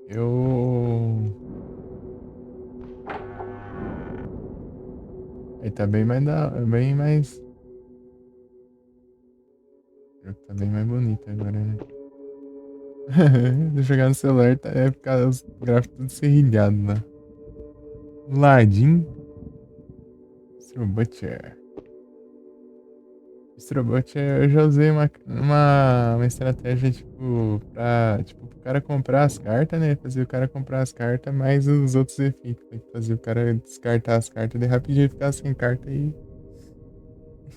A: Eu... Aí tá bem mais bem mais... O jogo tá bem mais bonito agora, né? De jogar no celular é ficar os gráficos tudo serrilhado lá. Ladin. Mr. Butcher. Mr. Butcher, eu já usei uma estratégia, tipo, pro cara comprar as cartas, né? Fazer o cara comprar as cartas, mais os outros efeitos. Tem que fazer o cara descartar as cartas de rapidinho ficar sem carta aí.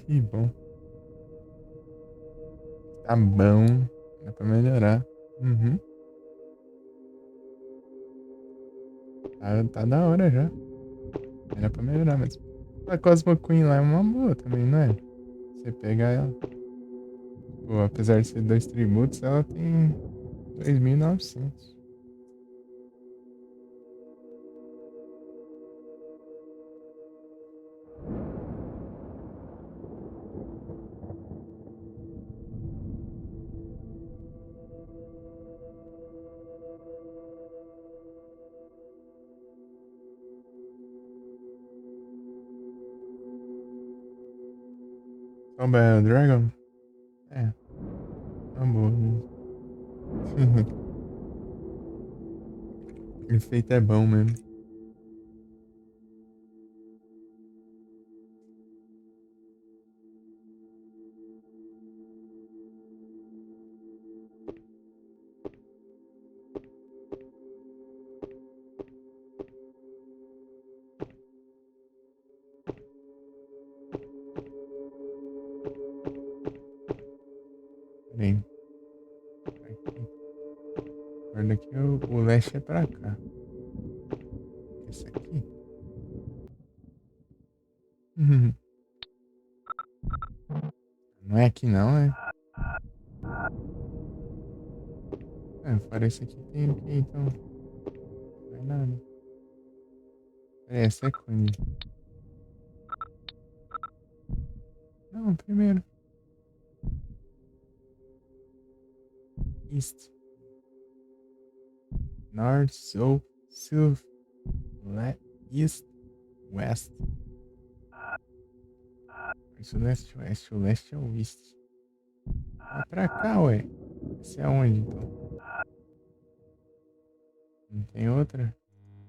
A: E bom. Tá bom. Dá pra melhorar. Uhum. Tá da hora já. Era pra melhorar, mas a Cosmo Queen lá é uma boa também, não é? Você pega ela. Pô, apesar de ser 2 tributos, ela tem 2.900. Tomba é o Dragon? É, uma boa mesmo. O efeito é bom mesmo. Bem. Aqui. Agora daqui o leste é pra cá. Esse aqui? Não é aqui não, é? Fora esse aqui tem o que então? Não vai nada. Peraí, essa é Conde. Não, primeiro. East. North, South, South, East, West. Isso, leste, oeste. O leste é o East. É pra cá, ué. Esse é onde, então? Não tem outra?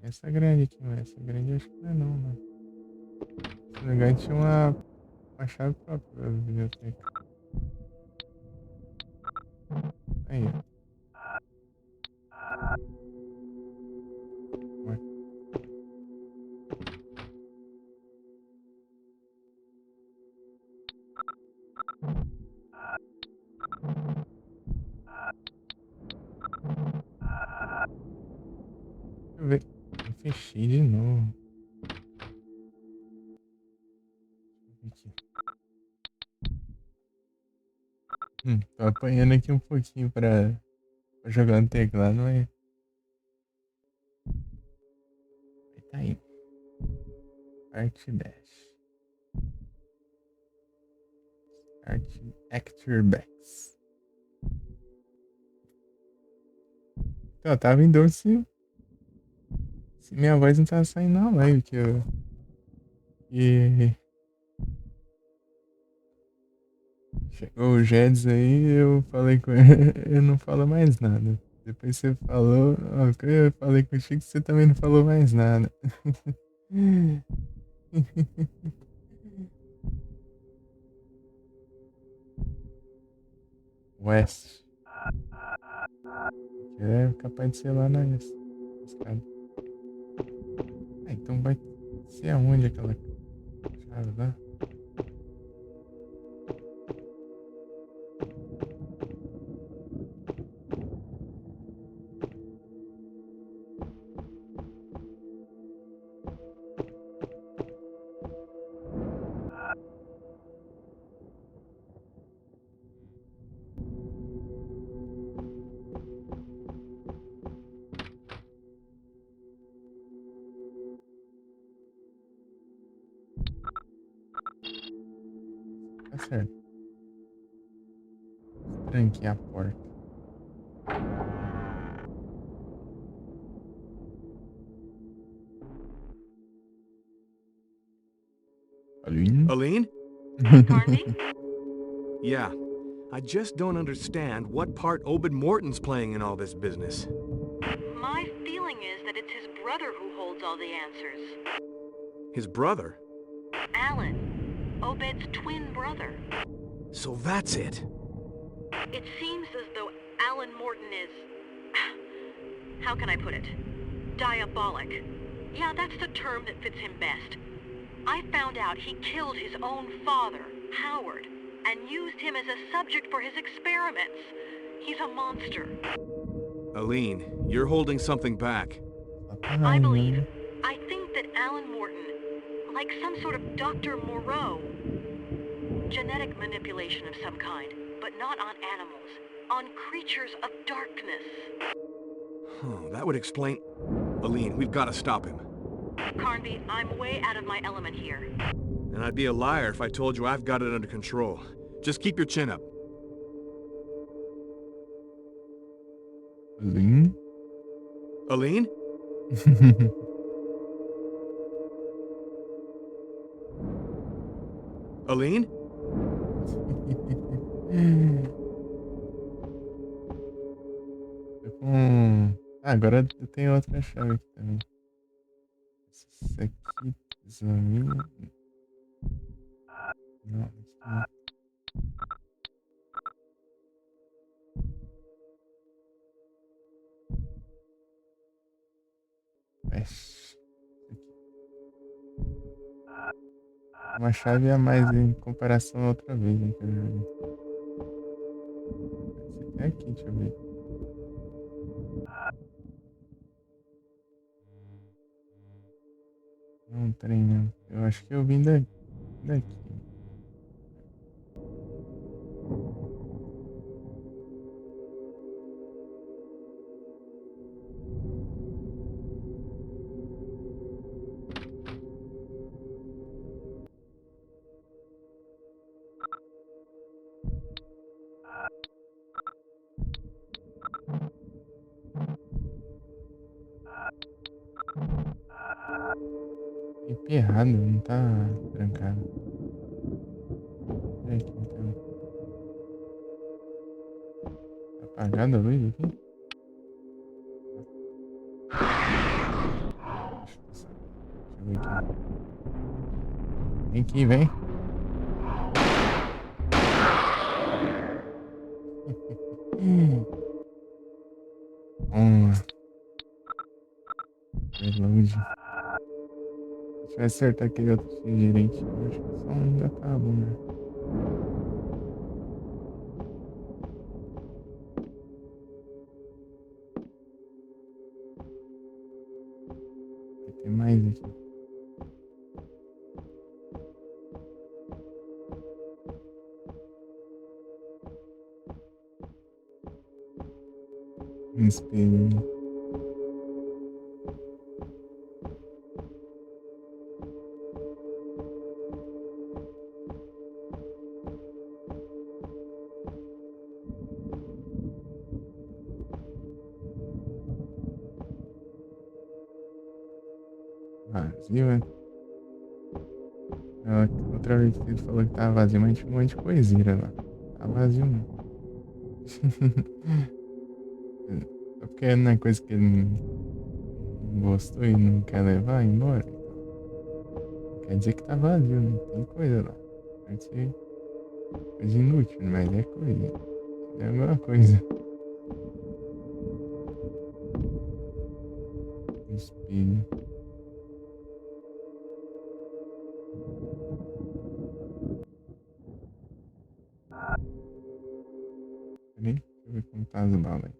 A: Essa grande aqui, mas essa grande eu acho que não é não, mano. Se não me engano, tinha uma chave própria da biblioteca. Aí, ó. Ué. Deixa eu ver. Eu fechei de novo. Deixa eu ver aqui. Tô apanhando aqui um pouquinho pra jogar no teclado, mas. Tá aí. Art Dash. Art Actor Backs. Então, eu tava em dúvida se minha voz não tava saindo na live, que eu. E. Chegou o Jedes aí, eu falei com ele, eu não falo mais nada. Depois você falou, ó, eu falei contigo, você também não falou mais nada. West. É capaz de ser lá na escada. Então vai ser aonde aquela chave lá? Tá certo. Tranquei a porta. Aline?
F: Aline?
G: Carnby?
F: Yeah. I just don't understand what part Obed Morton's playing in all this business.
G: My feeling is that it's his brother who holds all the answers.
F: His brother?
G: Alan, Obed's twin brother.
F: So that's it.
G: It seems as though Alan Morton is... How can I put it? Diabolic. Yeah, that's the term that fits him best. I found out he killed his own father, Howard, and used him as a subject for his experiments. He's a monster.
F: Aline, you're holding something back.
G: I believe. I think that Alan Morton, like some sort of Dr. Moreau, genetic manipulation of some kind, but not on animals, on creatures of darkness.
F: Oh, that would explain... Aline, we've got to stop him.
G: Carnby, I'm way out of my element here.
F: And I'd be a liar if I told you I've got it under control. Just keep your chin up.
A: Aline?
F: Aline? Aline?
A: Tô com... agora eu tenho outra chave aqui também. Essa aqui examina. Não, isso não. Fecha. Uma chave a mais em comparação a outra vez, né, que eu joguei. até aqui, deixa eu ver. Não, trem, não. Eu acho que eu vim daqui. IP errado, não tá trancado. Peraí aqui, então. Tá apagada a luz aqui? Deixa eu ver aqui. Vem aqui, vem. Vamos lá. Reload. Deixa eu acertar aquele outro gerente. Eu acho que só um já tá bom, né? Vai ter mais aqui. Um espelho. Vazio, né? Outra vez que ele falou que tava vazio, mas tinha um monte de coisinha lá. Tá vazio não. Só porque não é coisa que ele não gostou e não quer levar embora. Quer dizer que tá vazio, não tem coisa lá. Pode ser coisa inútil, mas é coisa. É alguma coisa. Espelho. Peraí, deixa eu ver como tá as balas aí.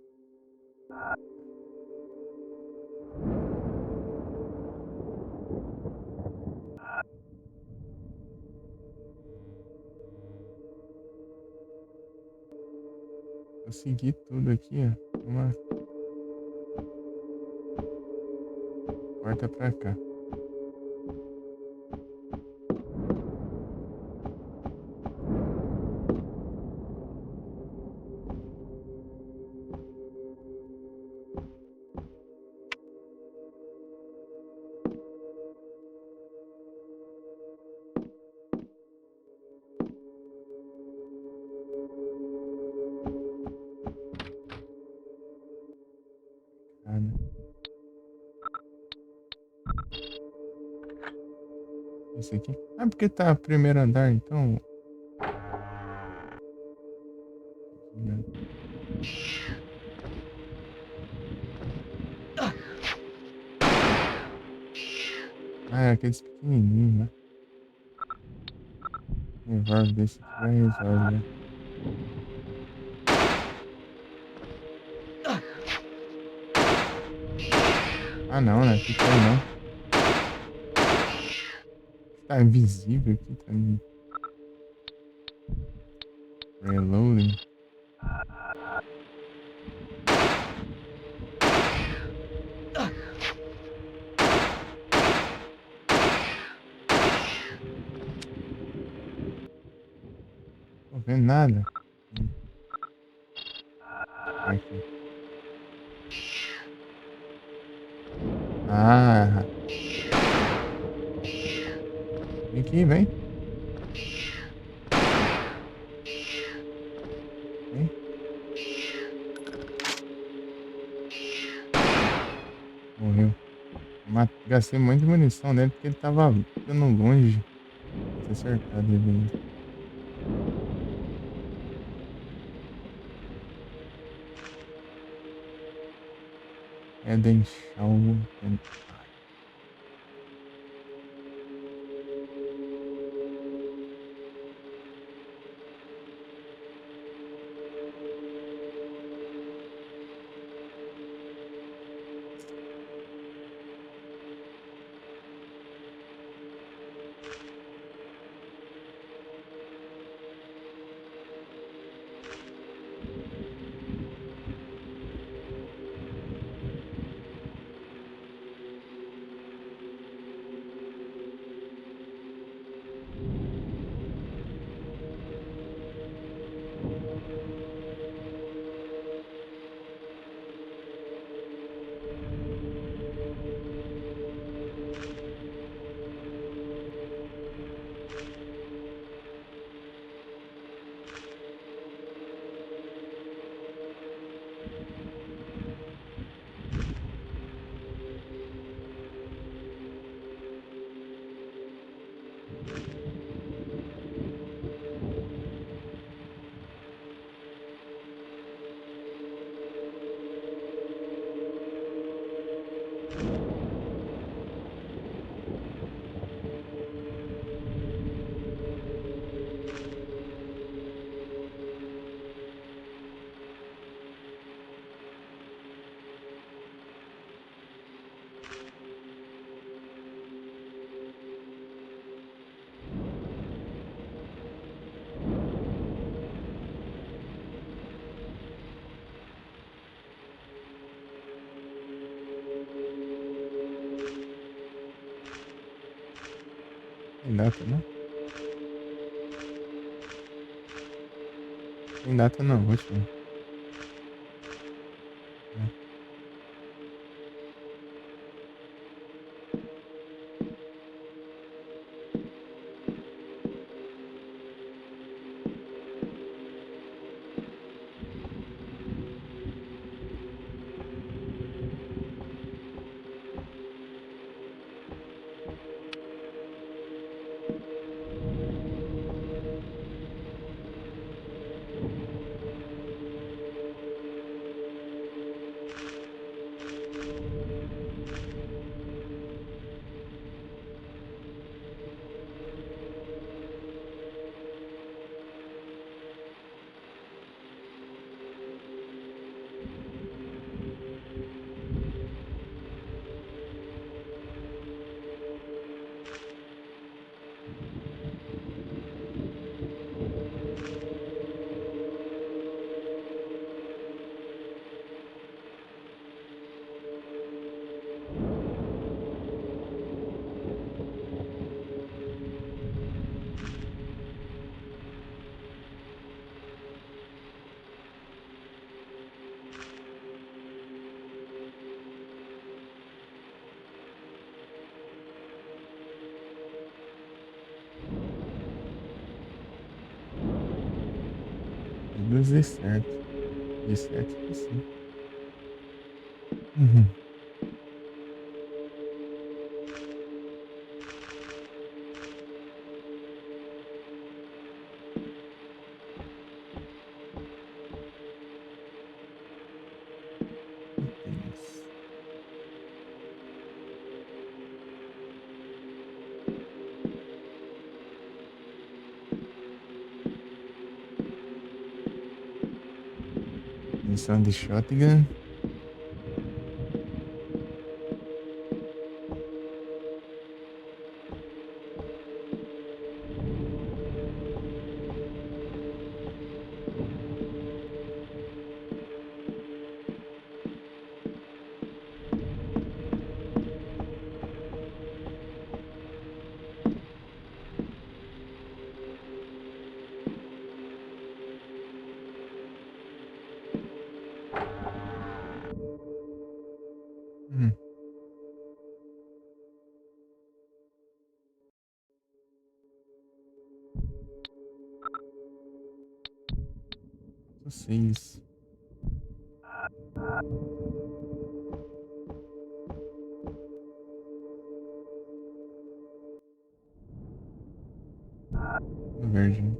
A: Eu segui tudo aqui, ó. Uma porta pra cá. Cara. Esse aqui. Ah, porque tá primeiro andar, então. Ah, é aqueles pequenininhos, né? Resolve desse aqui, vai resolve, né? Ah, não, né? Pequeno não. Tá invisível aqui também. Reloading. Não tô vendo nada. Aqui. Ah. Vem aqui, vem. Vem. Morreu. Gastei muita munição nele porque ele tava ficando longe. Vou acertar ele. Eden Shaw. Tem data, não? Tem data não, último. É. Dos 17. 17, sim. Uhum. Itens. Missão de shotgun. Hum. Só 6. Verde.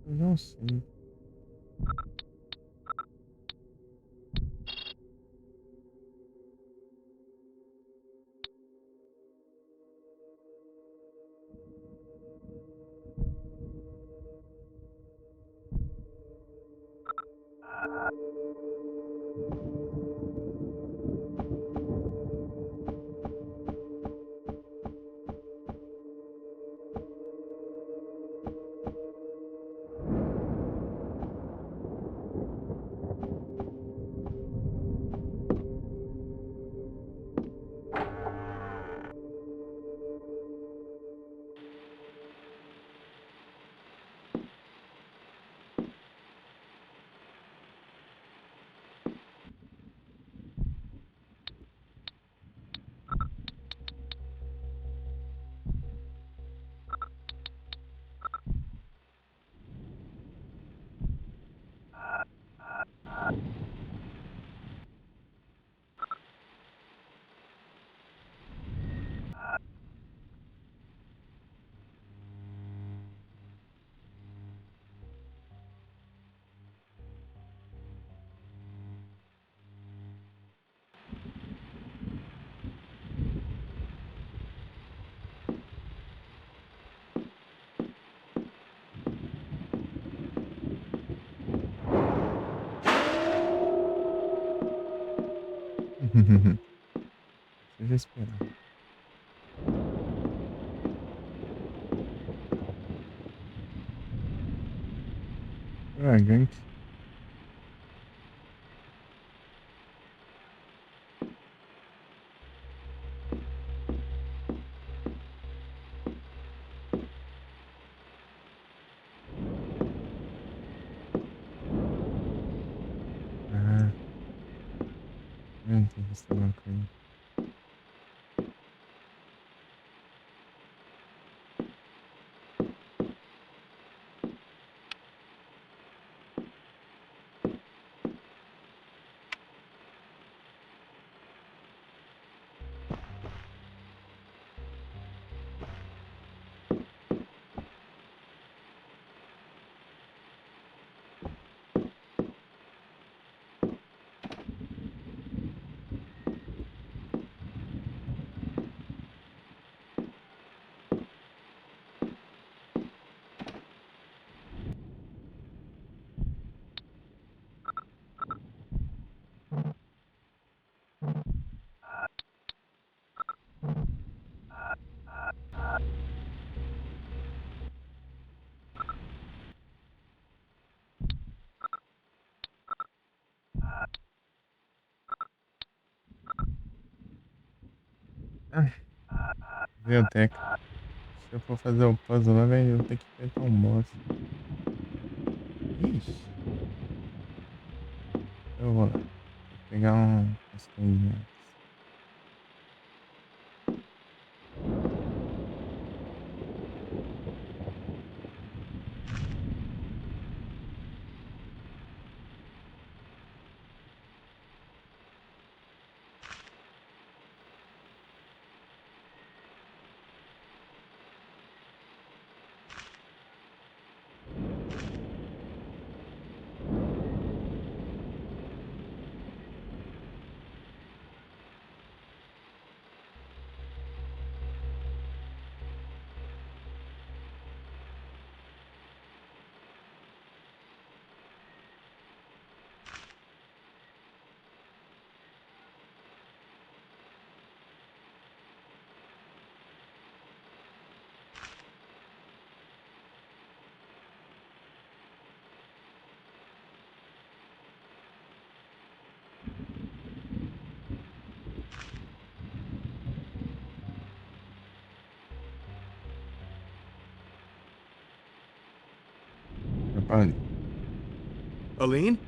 A: Não sei. Seja esperar. Ah, gank. mostrar uma coisa. Ai, biblioteca. Se eu for fazer o puzzle lá, velho, eu vou ter que enfrentar um boss. Ixi. Eu vou lá. Vou pegar umas coisinhas. Olha.
F: Aline?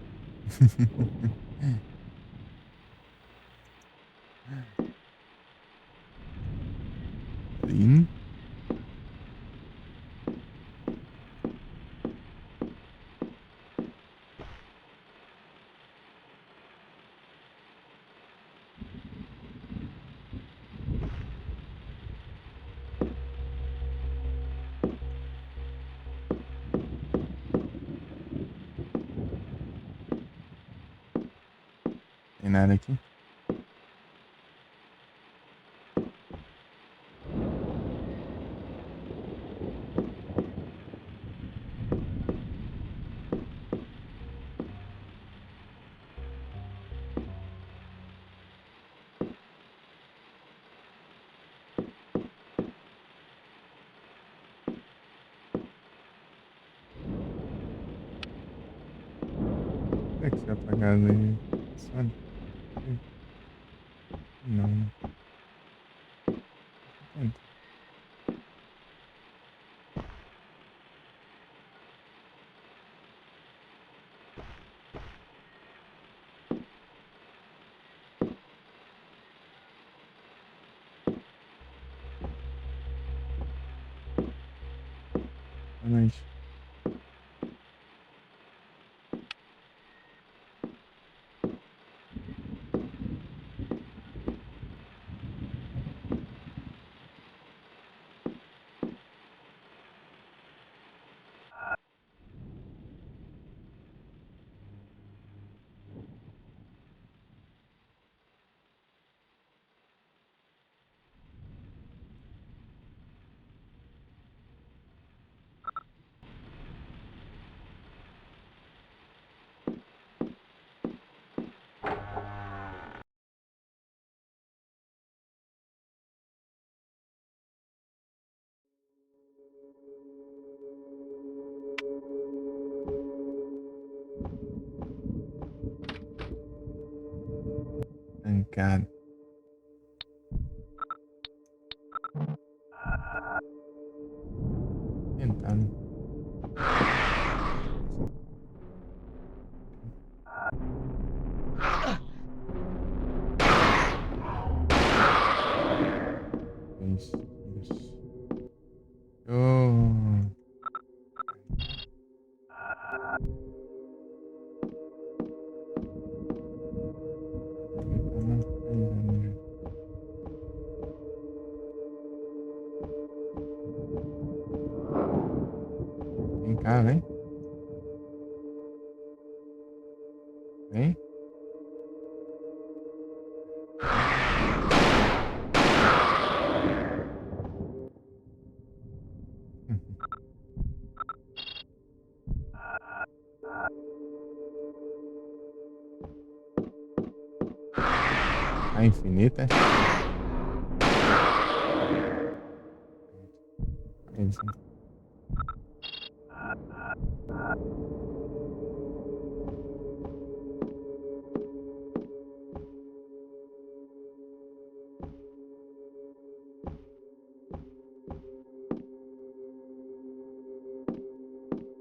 A: Aline? Tem nada aqui? Será que foi apagado aí? Sabe? Não, né? Tenta. Mas... Trancado. Tentando. Isso. Oh. Vem cá, vem. Vem. A infinita. Aí, sim.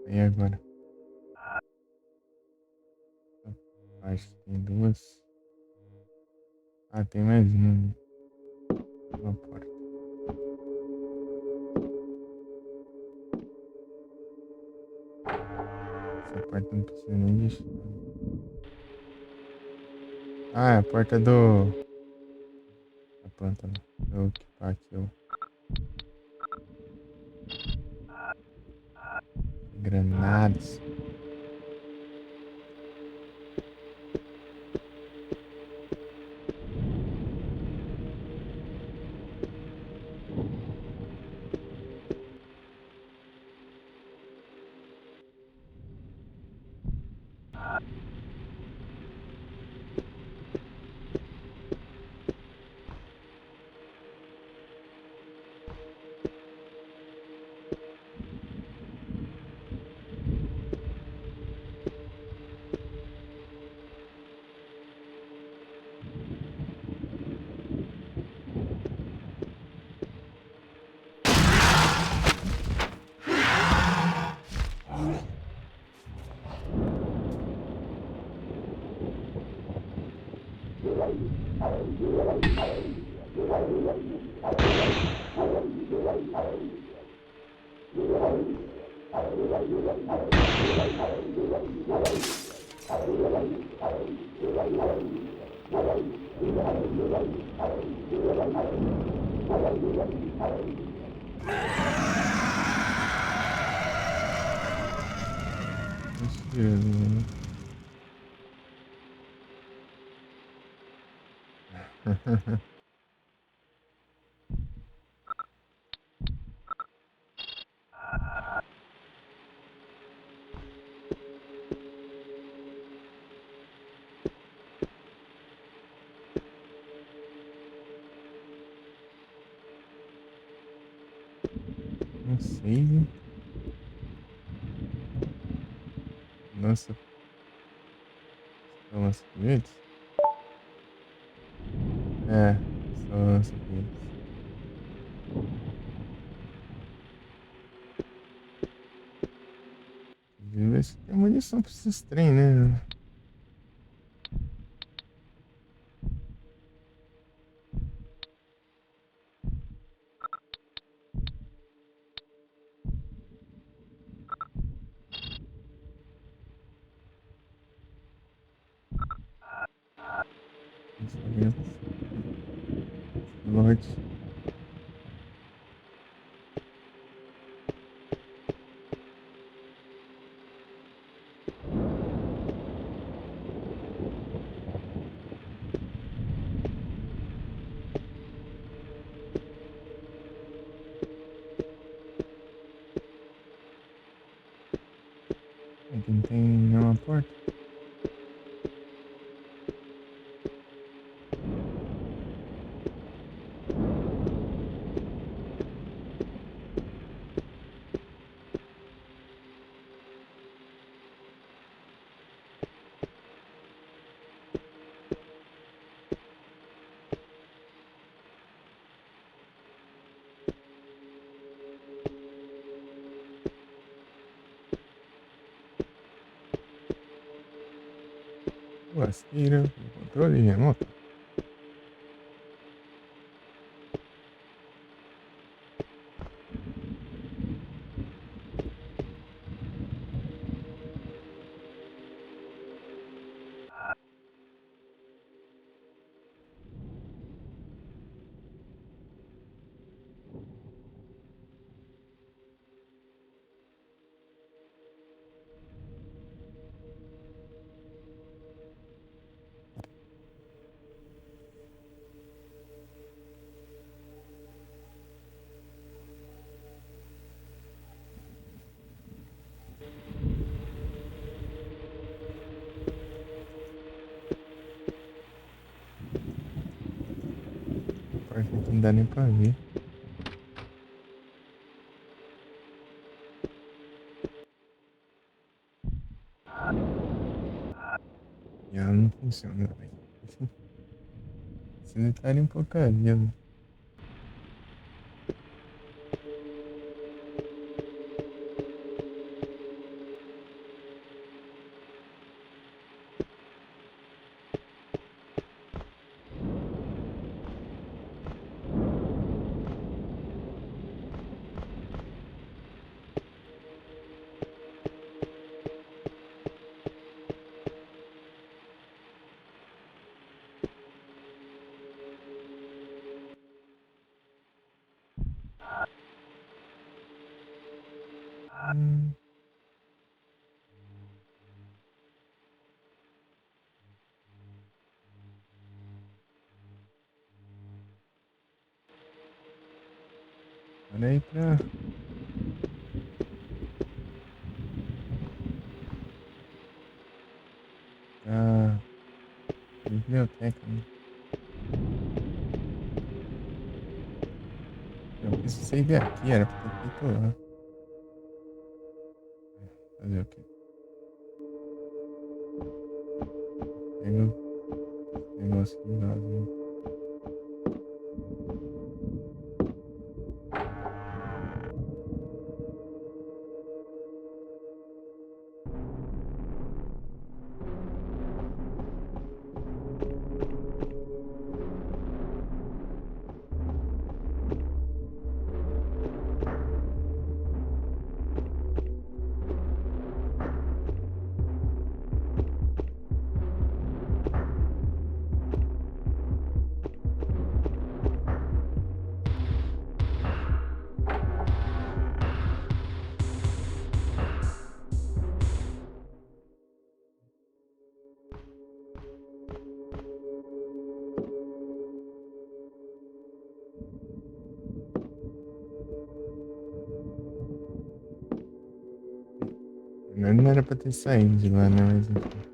A: E agora? Acho que tem duas. Ah, tem mais uma. Uma porta. Essa porta não precisa nem de chave. Ah, é a porta do... A planta lá. Eu equipar aqui, ó. Granadas. Respirando. Não sei. Lança. Só lança foguetes? É, só lança foguetes. Ver se tem munição pra esses trem, né? Lorde. Aqui não tem nenhuma porta. Lasqueira, controle remoto. Não dá nem pra ver. E ela não funciona, velho. Sanitário em porcaria, velho. Olha aí pra... pra... biblioteca, né? Eu precisei ver aqui, era pra ter feito lá. Fazer o quê? Pega o negócio aqui vazio. Não era pra ter saído de lá, né? Mas enfim.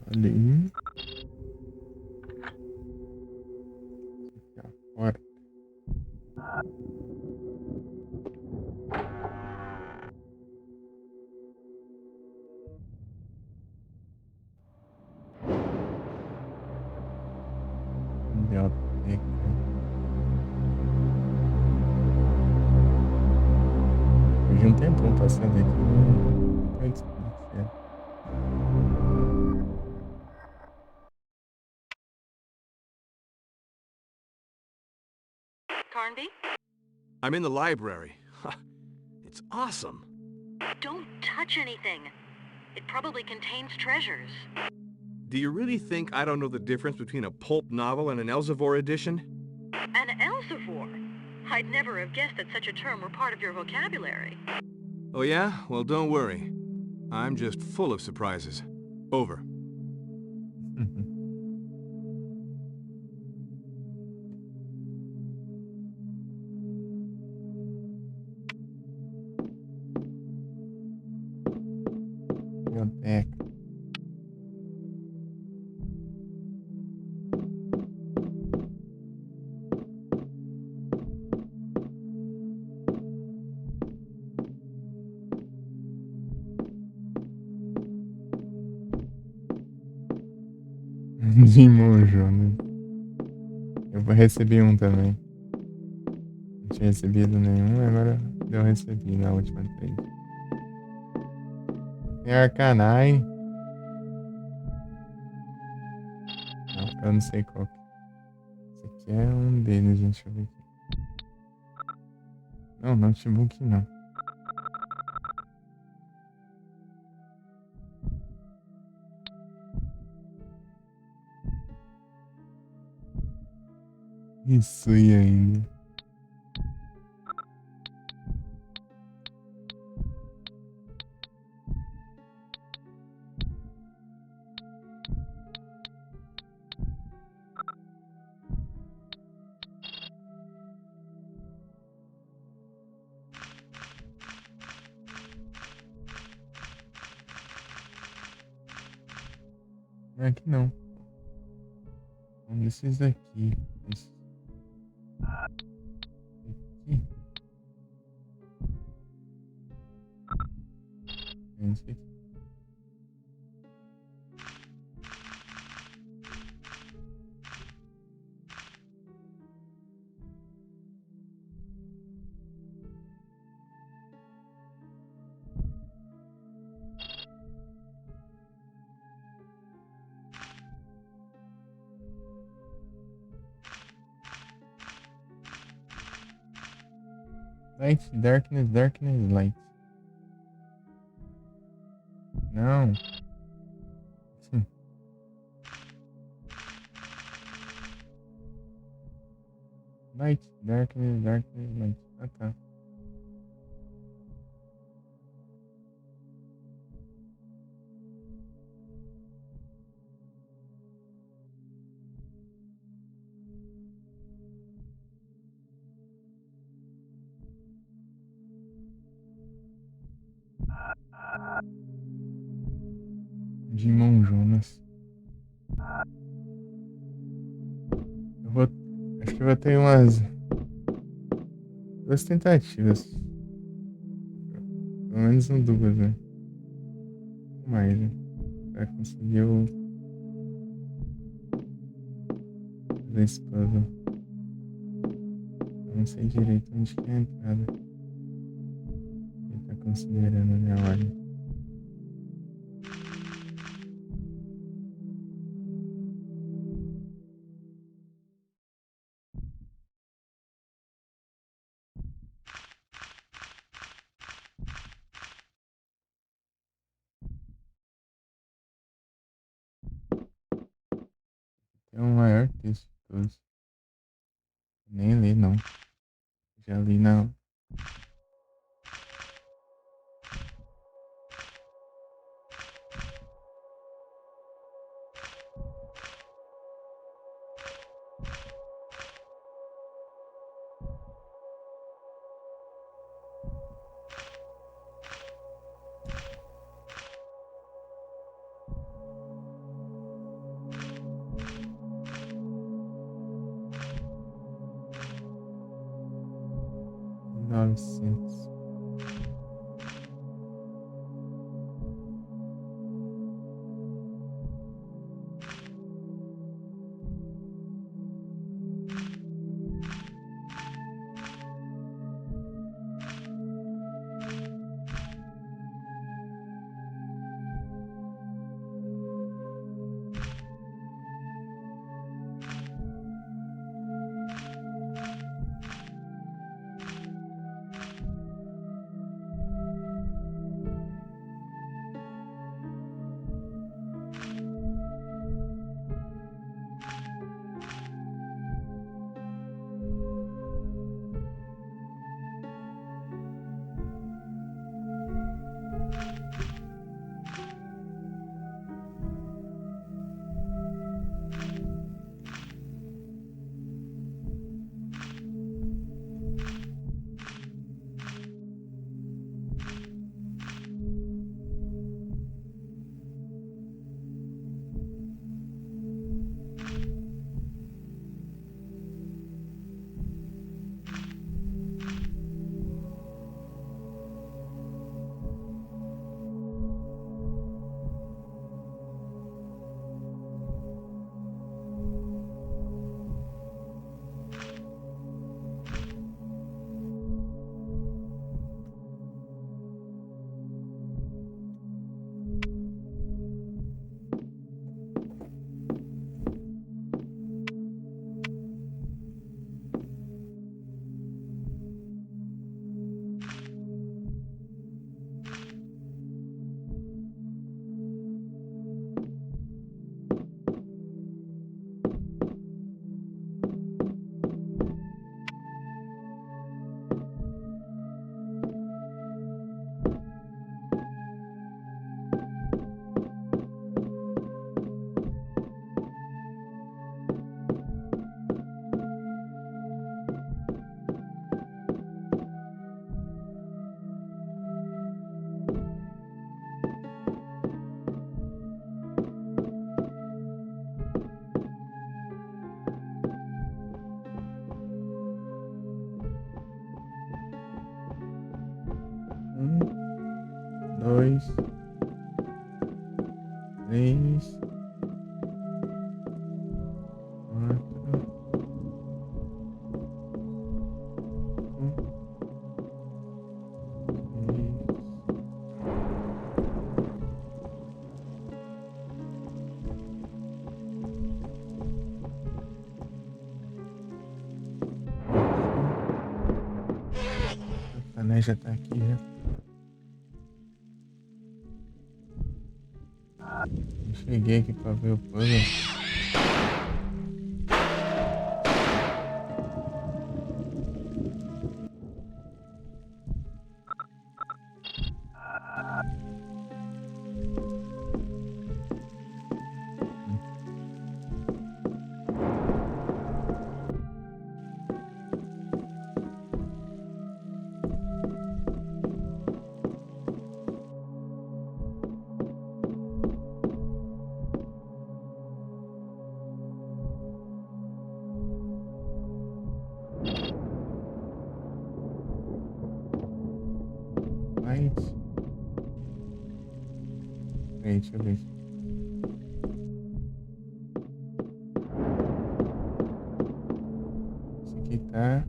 A: Ali. Aqui, ó. Fora. Biblioteca. Hoje um tempão passando aqui, né? Antes que
G: Carnby?
F: I'm in the library. It's awesome.
G: Don't touch anything. It probably contains treasures.
F: Do you really think I don't know the difference between a pulp novel and an Elsevier edition?
G: An Elsevier? I'd never have guessed that such a term were part of your vocabulary.
F: Oh yeah? Well, don't worry. I'm just full of surprises. Over.
A: biblioteca. De monjo, né? Eu recebi um também. Não tinha recebido nenhum, agora eu recebi na última trade. Tem Arcanine. Eu não sei qual que é. Esse aqui é um deles, gente. Deixa eu ver aqui. Não, notebook não. Isso aí ainda. Não é aqui não. Um desses daqui. Esse aqui. Esse aqui. Light, darkness, darkness, light. Não. Light, darkness, darkness, light. Ah, tá. Digimon Jonas. Eu vou. Acho que vai ter umas 2 tentativas. Pelo menos um duas, né? Mais, né? Pra conseguir fazer esse puzzle. Eu não sei direito onde que é a entrada. Ele tá considerando a minha ordem. É o maior texto de todos. Nem li, não. Já li na. Novecentos. 2, 3, 4, 5, né? Já tá aqui, já. Eu cheguei aqui pra ver o puzzle. Mas... Peraí, deixa eu ver. Esse aqui tá...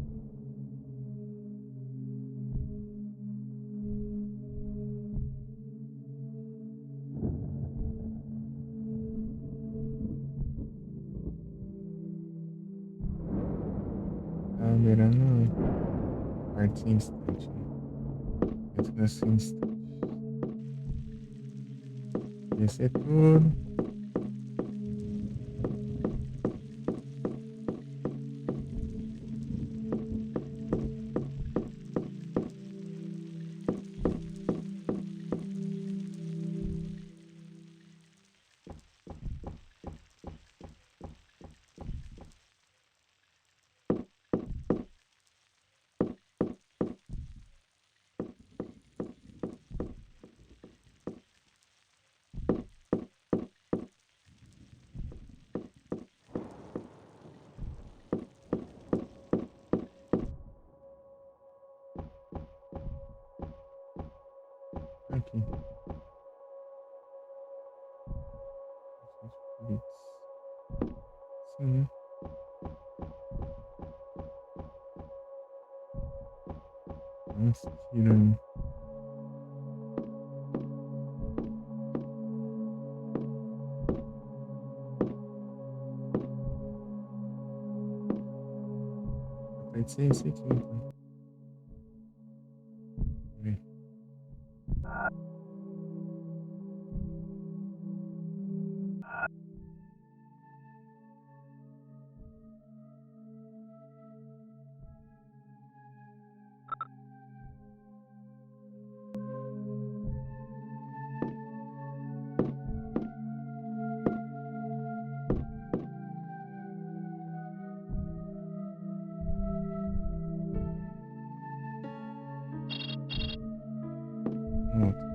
A: Tá virando parte instante. Dentro dessa instante. Esse é tudo. Aqui. Sim. Nossa, tirando. Pode ser esse aqui, então. Vamos ver. Outro.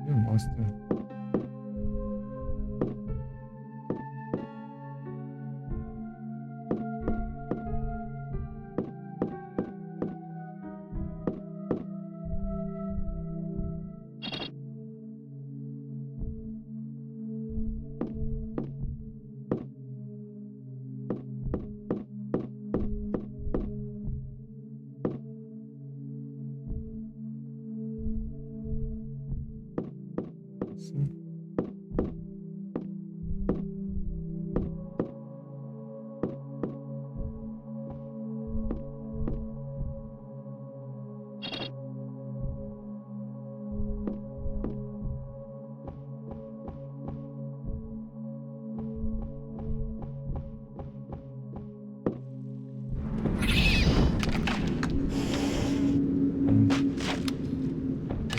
A: Me mostra. Sim.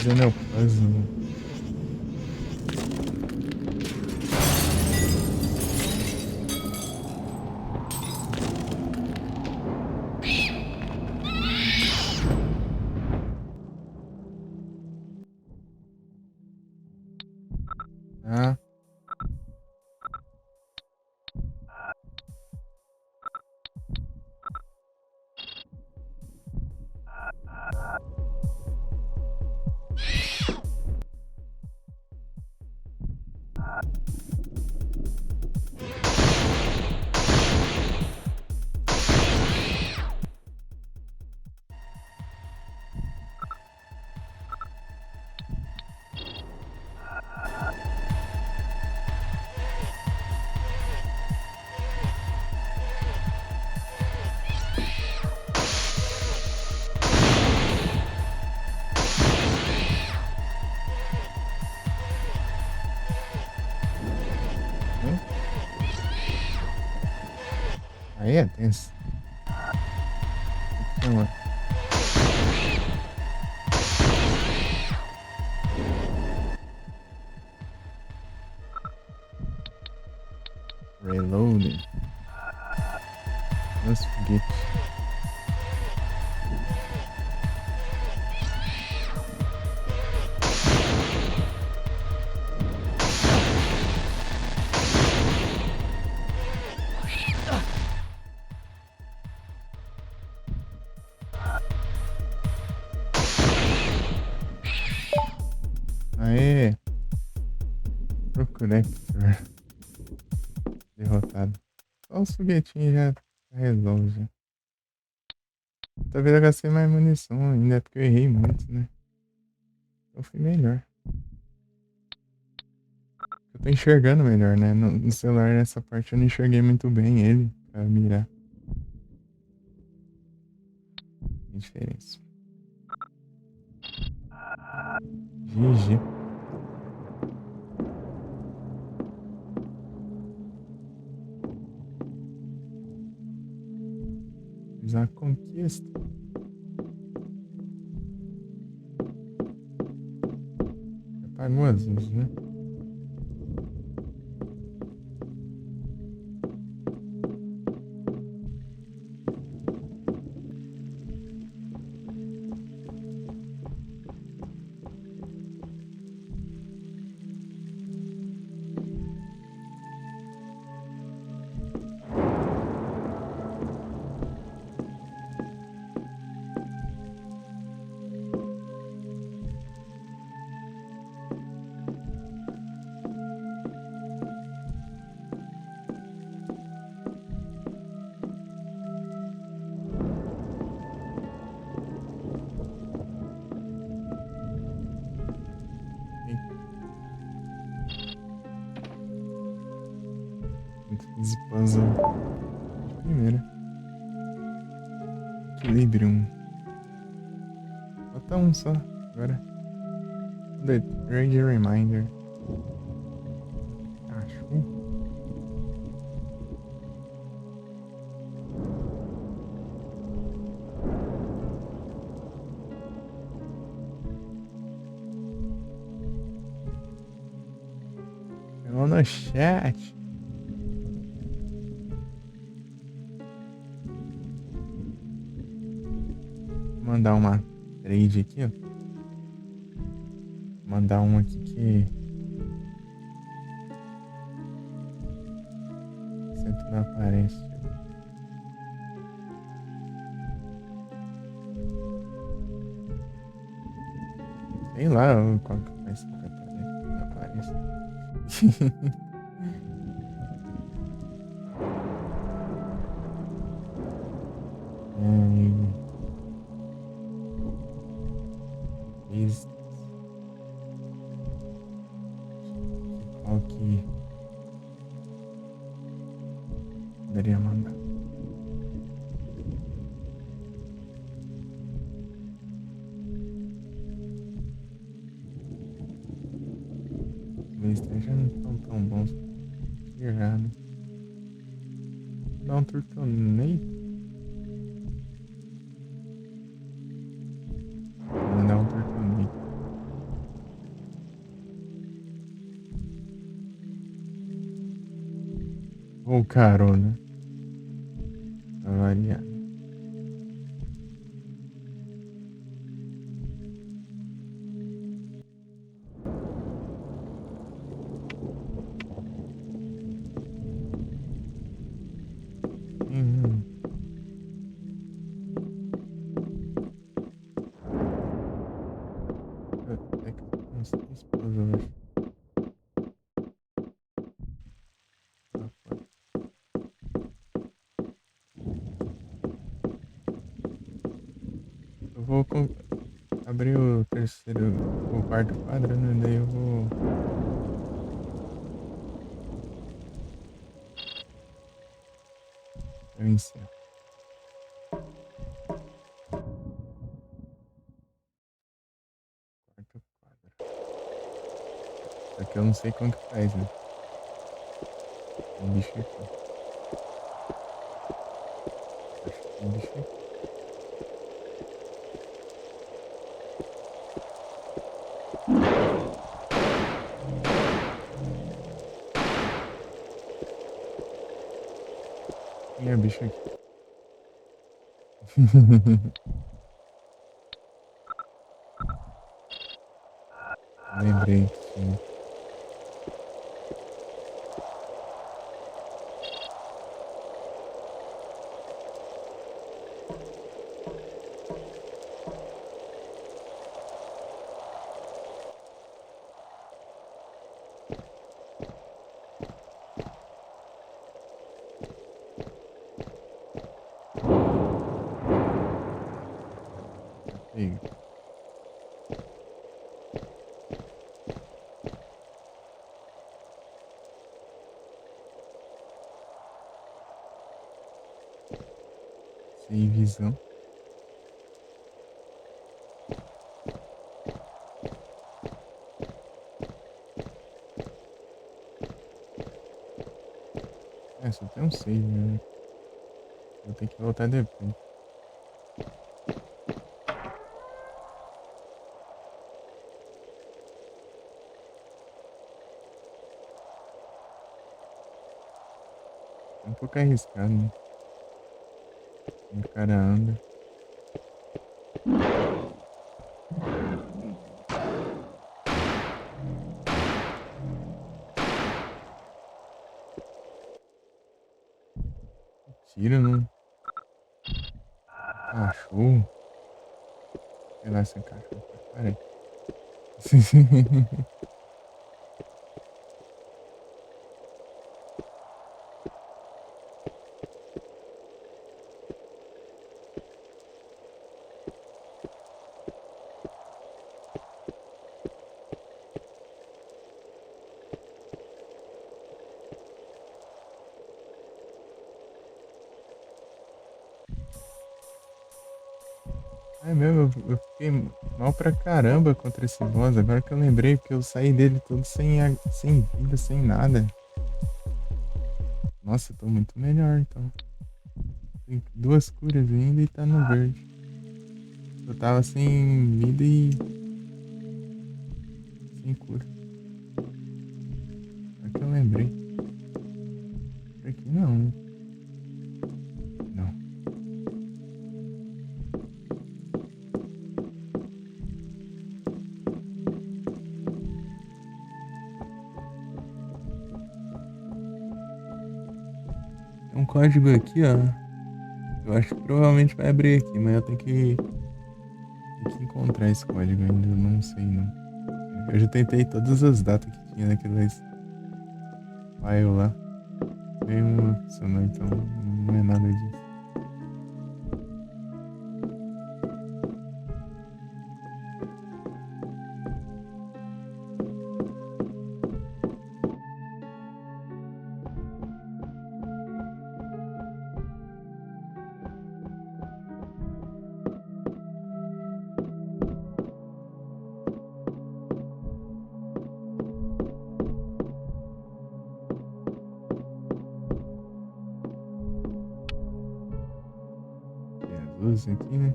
A: Fazendo o puzzle. Tá. Aí é tenso. Chama. Reloading. Nossa, foguete. Aê! Procurector. Derrotado. Só os foguetinhos já resolve já. Talvez eu gastei mais munição ainda, porque eu errei muito, né? Então fui melhor. Eu tô enxergando melhor, né? No celular, nessa parte, eu não enxerguei muito bem ele pra mirar. Que diferença. GG. Fiz a conquista. Apagou as luzes, né? Fiz puzzle de primeira. Equilibrium. Falta um só agora. The Trade Reminder. Acho. Pelo no chat. Vou mandar uma trade aqui, ó. Vou mandar uma aqui que sempre não aparece. Sei lá qual que vai ser que não aparece. Qual que poderia mandar? Playstation não estão tão bons. Errado. Dá um Turtonator. Vou dar um Turtonator. Ou carona. Pra variar. Até que eu não sei explodir, eu acho. Eu vou abrir o terceiro, o quarto quadro, né? Daí eu vou. Eu encerro. Quarto quadro. Só que eu não sei como que faz, né? Tem bicho aqui. Tem bicho aqui. Tem bicho aqui. Lembrei que tinha. Pega. Sem visão. É, só tem um save, né? Vou ter que voltar depois. É um pouco arriscado, né? O cara anda. Tira, não. Cachorro. Sei lá se é cachorro. Parece. É mesmo, eu fiquei mal pra caramba contra esse boss. Agora que eu lembrei, porque eu saí dele todo sem vida, sem nada. Nossa, eu tô muito melhor então. Tem 2 curas ainda e tá no verde. Eu tava sem vida e sem cura. Agora que eu lembrei. Por aqui não. Não. Tem um código aqui, ó. Eu acho que provavelmente vai abrir aqui, mas eu tenho que encontrar esse código ainda. Eu não sei não. Eu já tentei todas as datas que tinha naqueles file lá. Nenhuma funcionou, então não é nada disso. Luz aqui, né?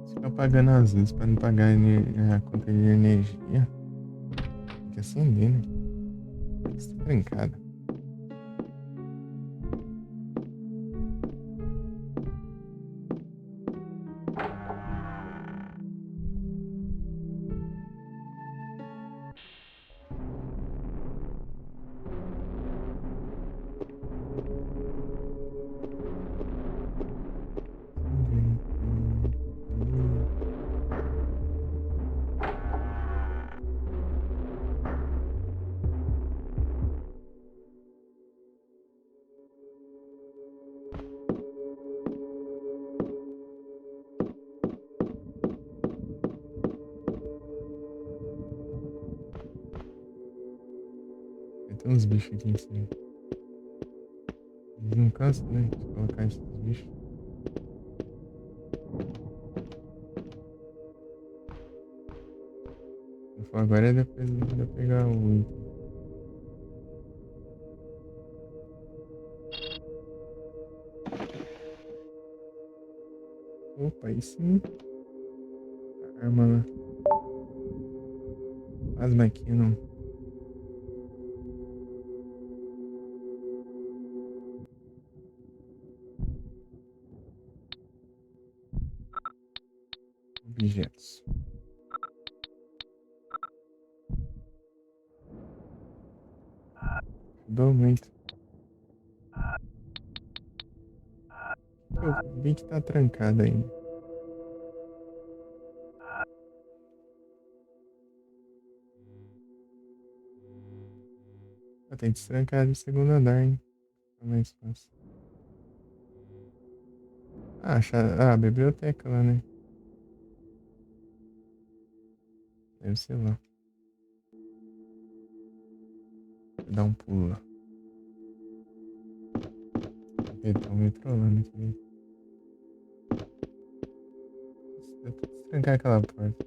A: Fica apagando as luzes pra não pagar a conta de energia. Tem que acender, né? Está trancada. Tem uns bichos aqui em cima. Eles não cansam, né? De colocar esses bichos. Agora é depois de pegar o item. Opa, aí sim. Arma. Plasma aqui, não. Objetos. Ajudou muito. Eu vi que tá trancado ainda. Tem que destrancar do segundo andar, hein? Tá mais fácil. A biblioteca lá, né? Deve ser lá. Vou dar um pulo lá. Tá o metrô lá, né? Dá pra destrancar aquela porta.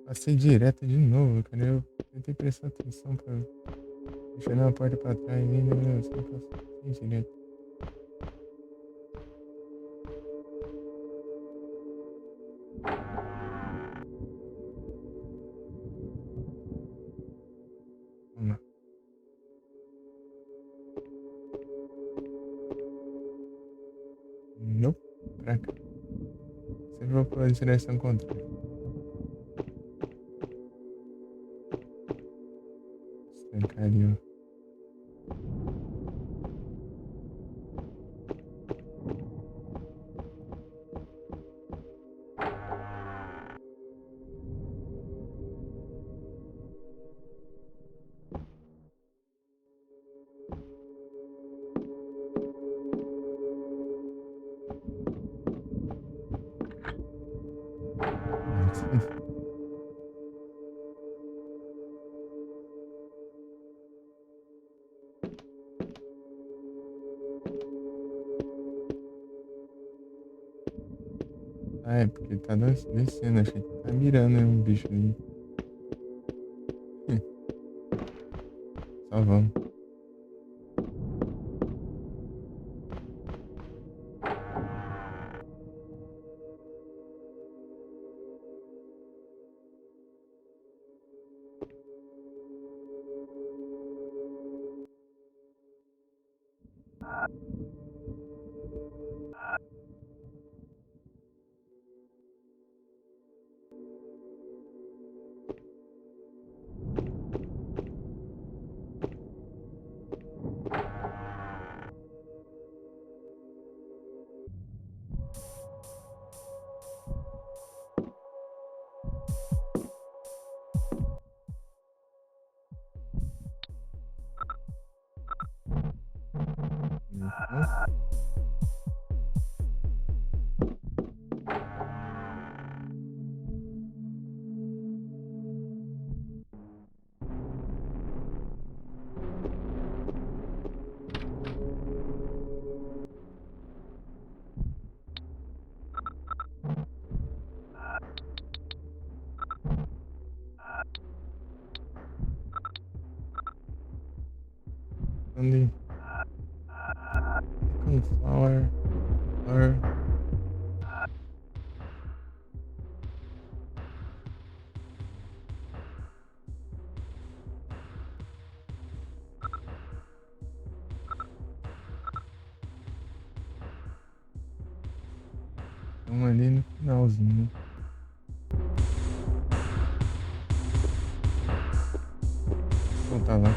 A: Passei direto de novo, cara. Eu tentei prestar atenção pra deixar a porta pra trás ainda, meu. Você passei direto. Vamos lá. Nope. Pra cá. Sempre vou pela direção contrária. Destrancar ali, ó. Ah, é porque tá descendo, achei que tá mirando um bicho ali. Só vamos. Ali. Flower. Flower. Estamos ali no finalzinho. Vou voltar lá.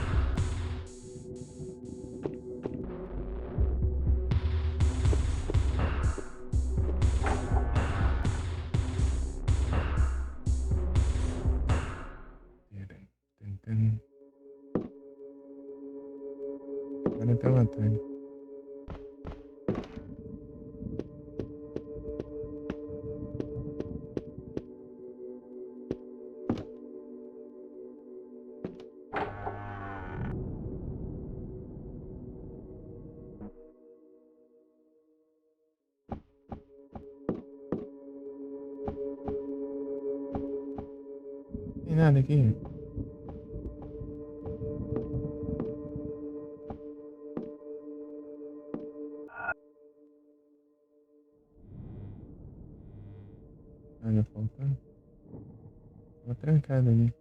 A: Agora tem uma tag. Tem nada aqui. ainda faltando. Tava trancado ali.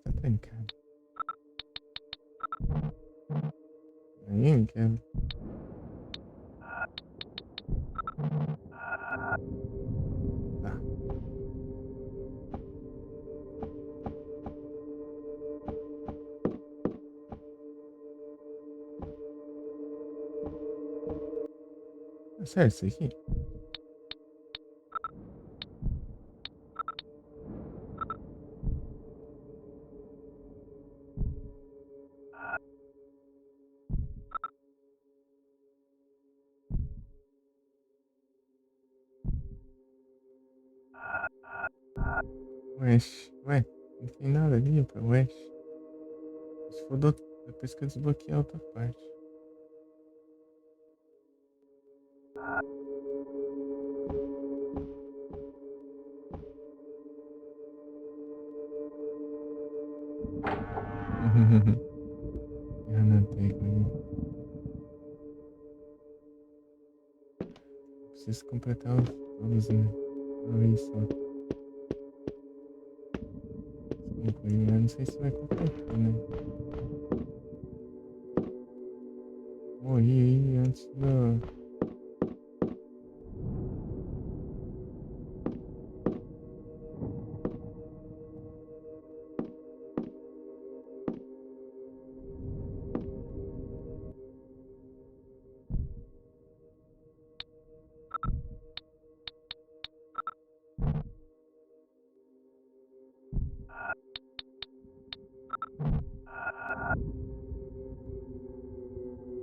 A: Está trancado. Aí, não quero. Tá. Tá certo isso aqui? Oeste. Ué, não tem nada ali pra oeste. Se for depois que eu desbloqueei a outra parte. Eu anotei comigo. Preciso completar todos, né? Uma vez só. Concluir, né? Não sei se vai completar, né? Morri aí antes do.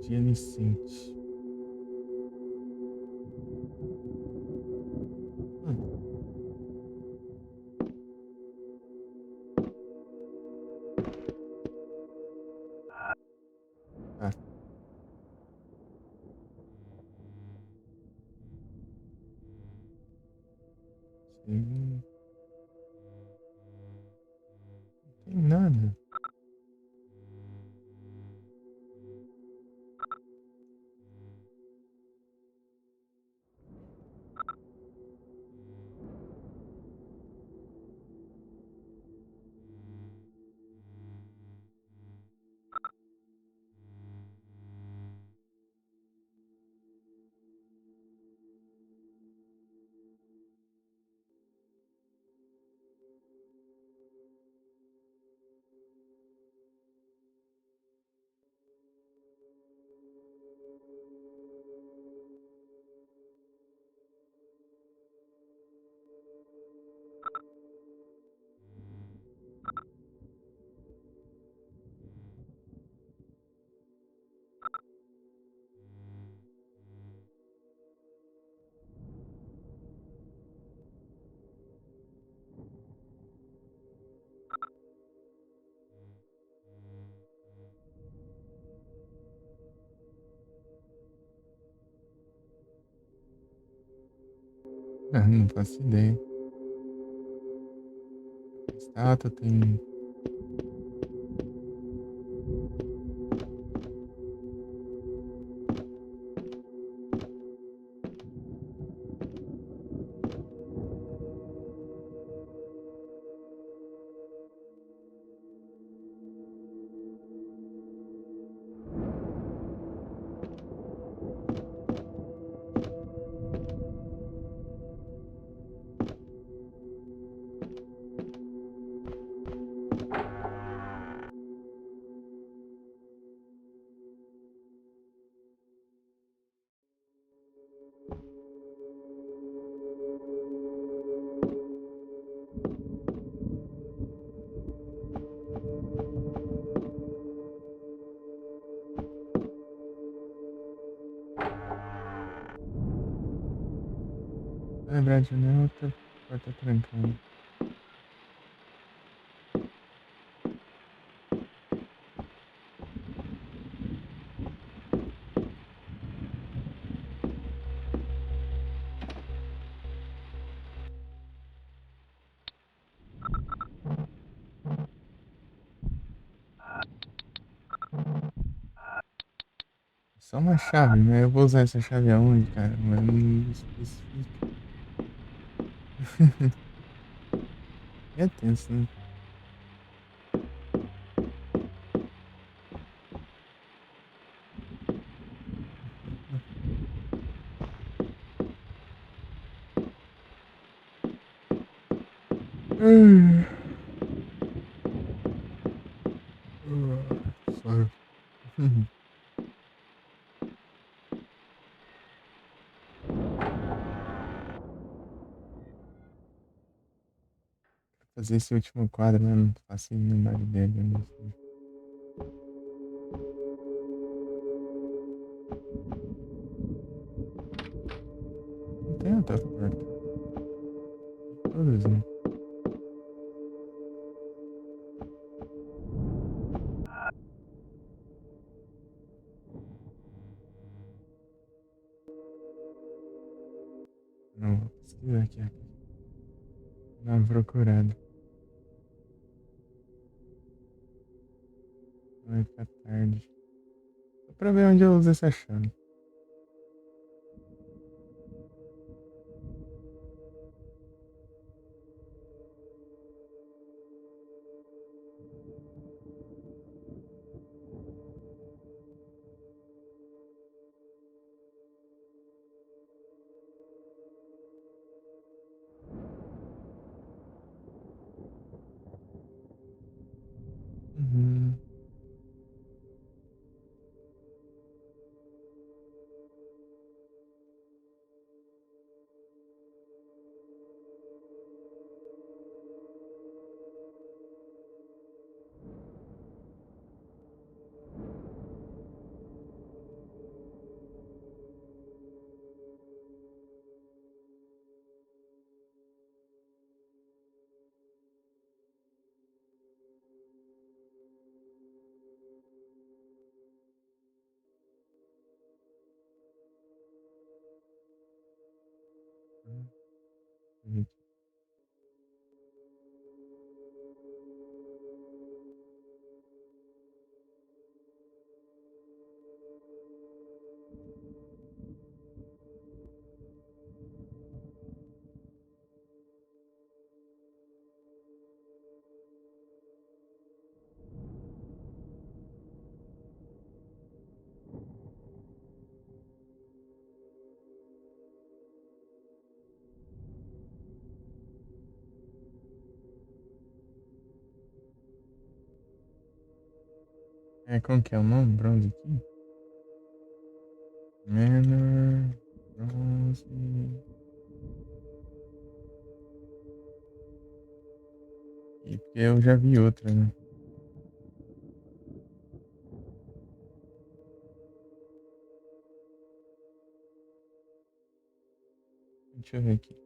A: Dia Licente. Ah. Não tem nada. Ah, não faço ideia. Estátua tem. Lembrar de onde é outra porta trancada. só uma chave, né? Eu vou usar essa chave aonde, cara? Mas não especifica. É tenso, né? Sorry. Fazer esse último quadro, né? Não faço a menor ideia de onde isso. Não tem outra porta. Todas, né? Não, vou pesquisar aqui. Dá uma procurada. Vai ficar tarde. Só pra ver onde eu uso essa chave. Uhum. Uhum. É, como que é o nome? Bronze aqui? Manor. Bronze. E porque eu já vi outra, né? Deixa eu ver aqui.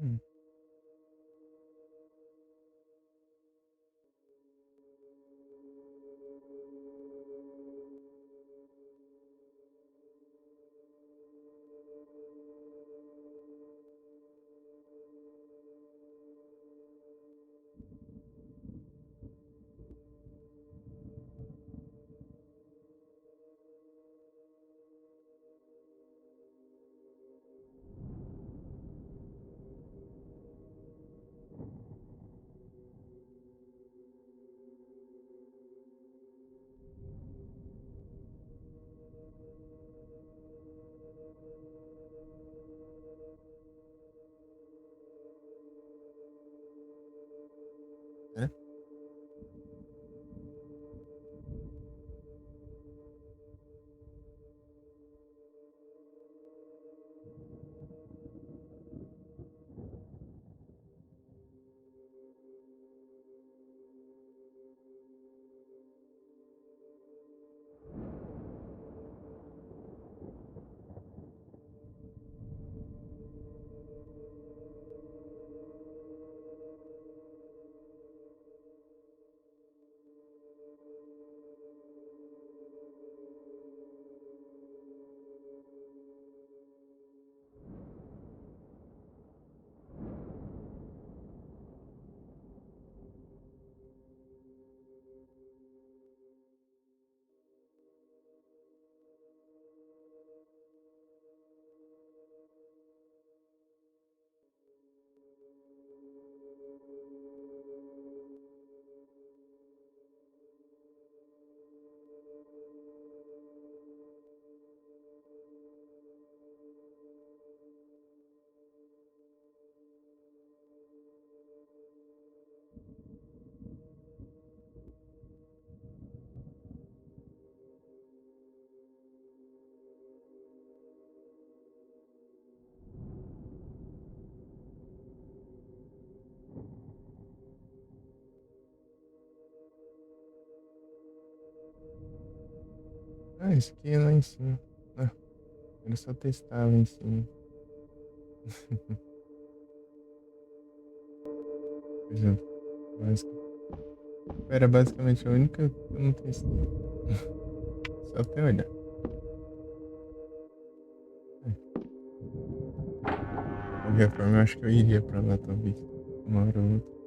A: Hum. É? Ah, isso aqui é lá em cima. Ah, era só testar lá em cima. Coisa básica. Era basicamente a única que eu não testei. Só até olhar. De qualquer forma, eu acho que eu iria pra lá, talvez. Uma hora ou outra.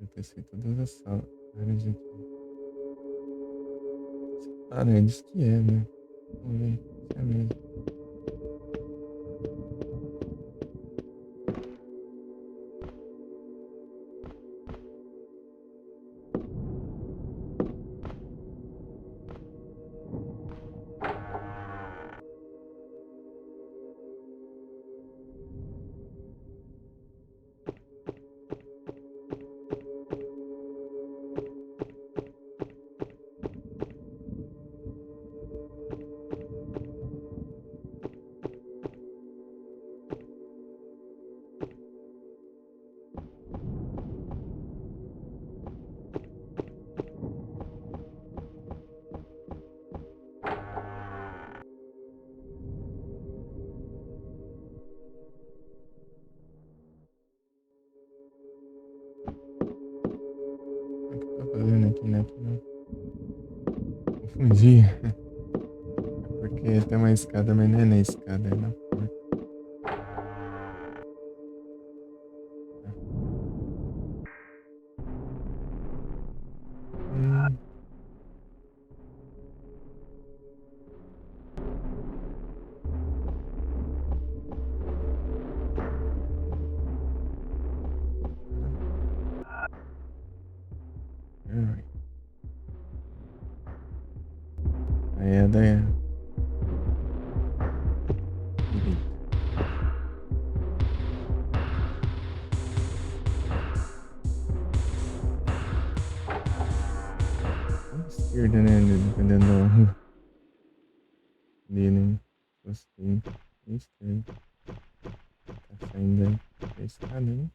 A: Eu testei todas as salas. Áreas aqui. Ah, né? Diz que é, né? Vamos ver. Se é mesmo. O que eu tô fazendo aqui, né? Não. Confundi. É porque tem uma escada, mas não é na escada, é na porta. Hum. Alright. Aí é da direita. Ou esquerda, né? Dependendo do dele. Gostei. Esquerda. Tá saindo aí da escada, né?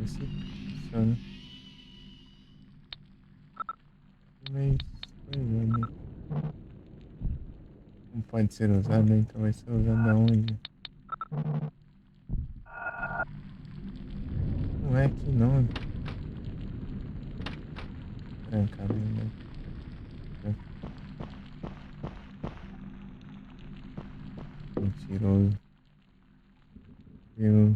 A: Esse funciona. Mas, pois é, né? Não pode ser usado, então vai ser usado aonde? Não é aqui não. Trancado ainda. Mentiroso. Eu.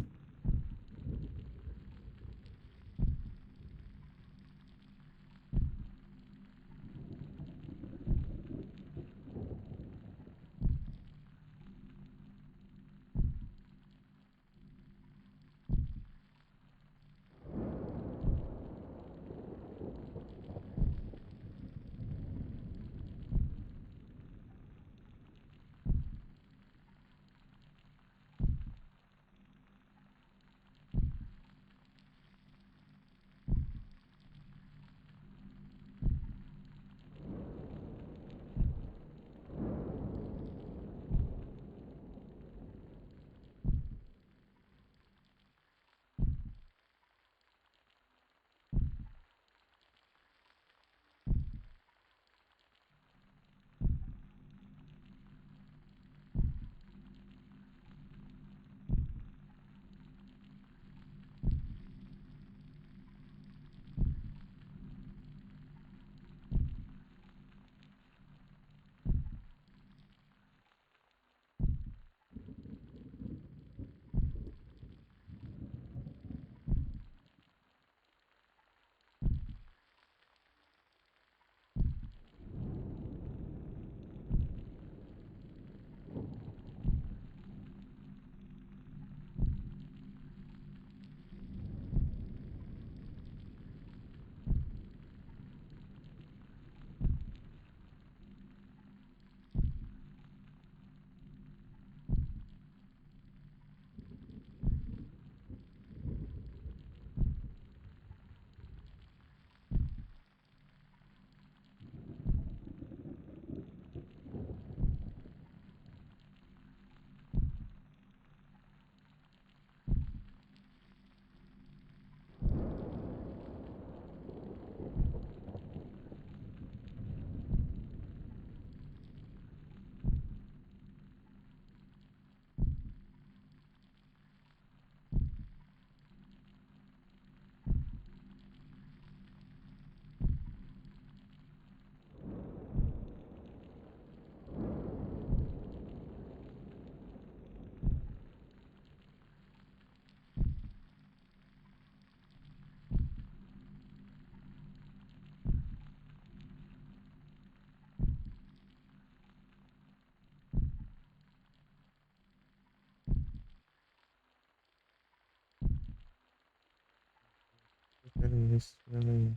A: quero ver esse filme aí.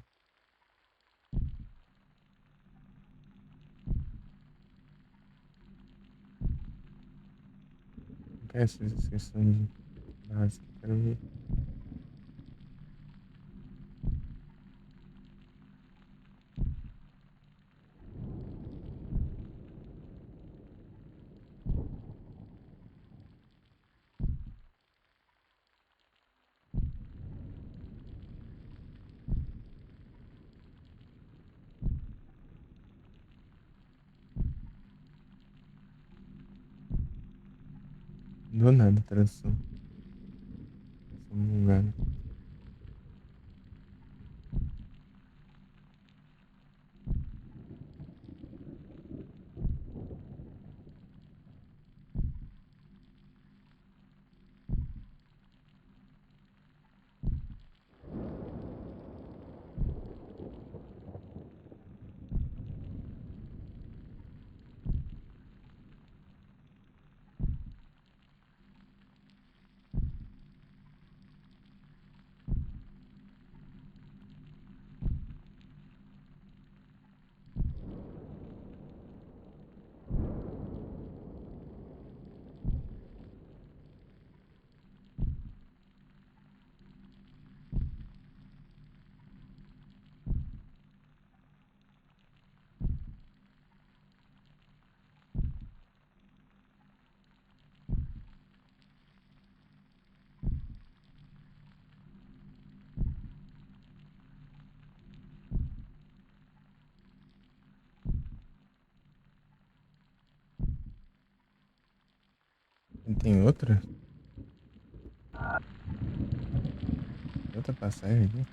A: Não quero essas inscrições básicas, quero ver. Do nada, tradução. Se eu não me engano. E tem outra? Outra passagem aqui?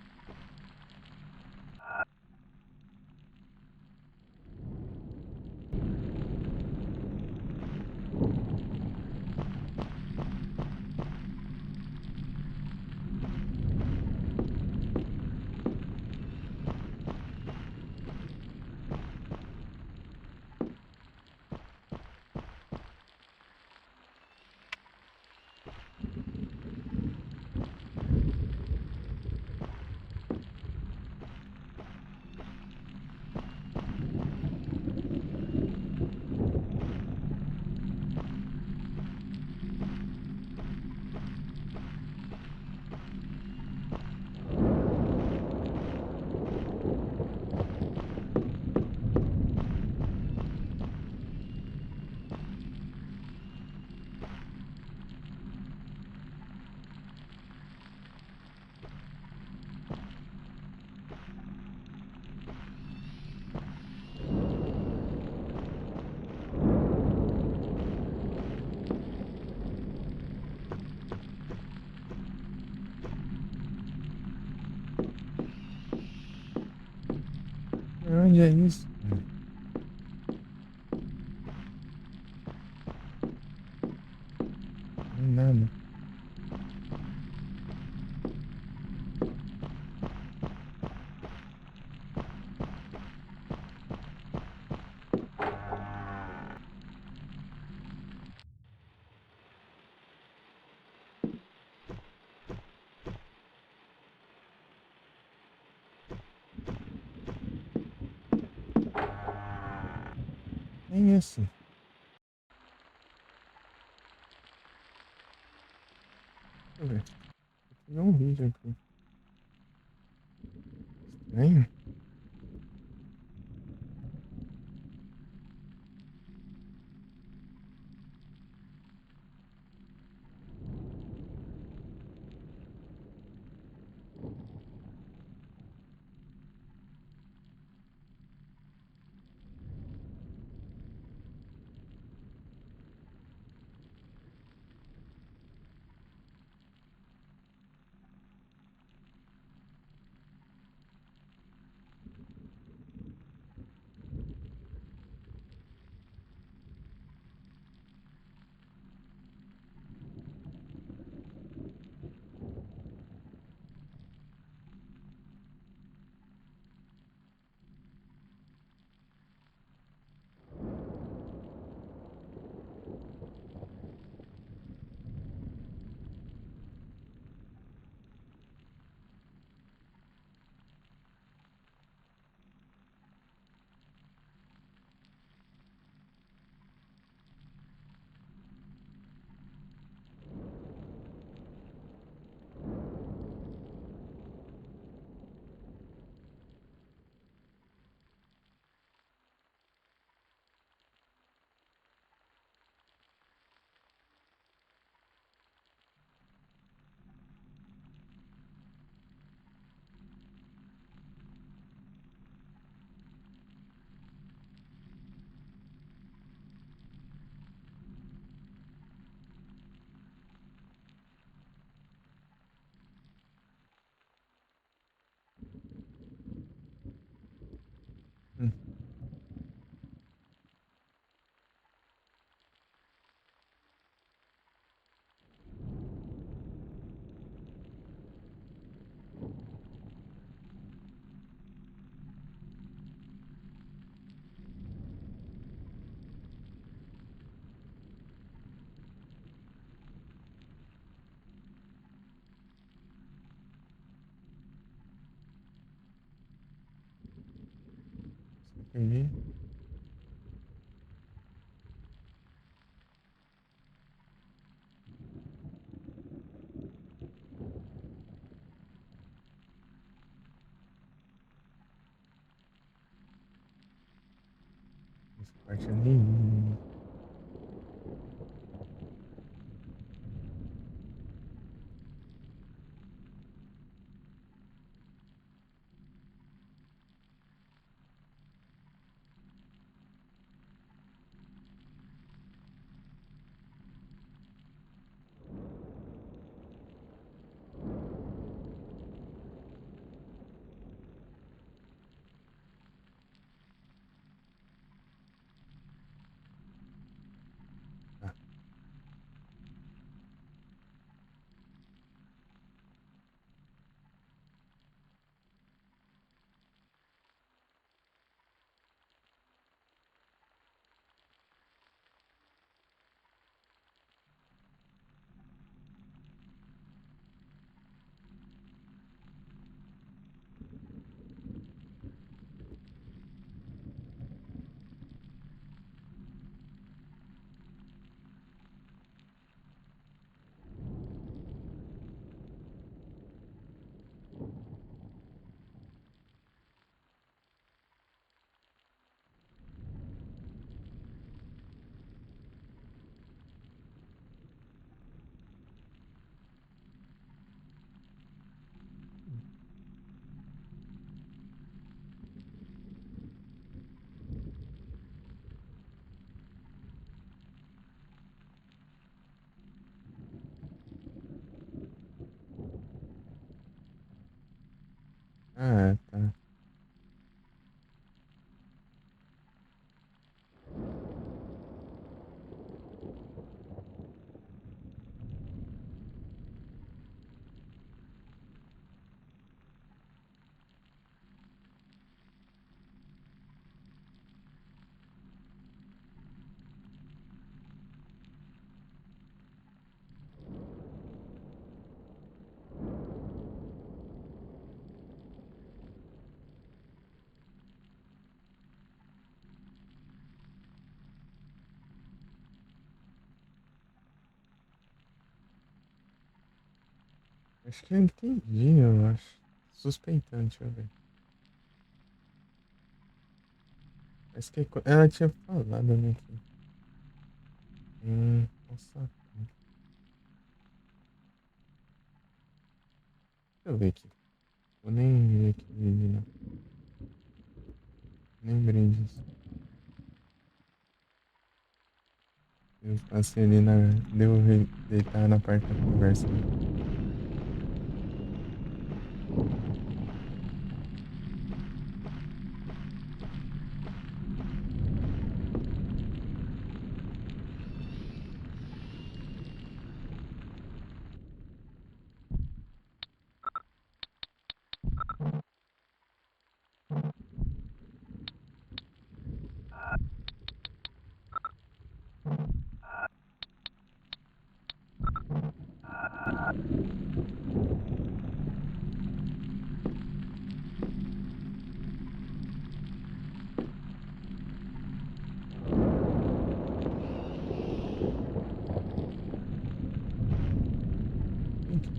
A: Onde é isso? Não é nada. Nem isso. Deixa eu ver. Vou ver um vídeo aqui. Estranho. Hum. Perdi. Essa parte ali. Ah, tá. Acho que eu entendi, eu acho. Suspeitando, deixa eu ver. Acho que ela tinha falado, né? Nossa. Deixa eu ver aqui. Vou nem ver aqui vídeo, não. Lembrei disso. Eu passei ali na. Deu deitar na parte da conversa.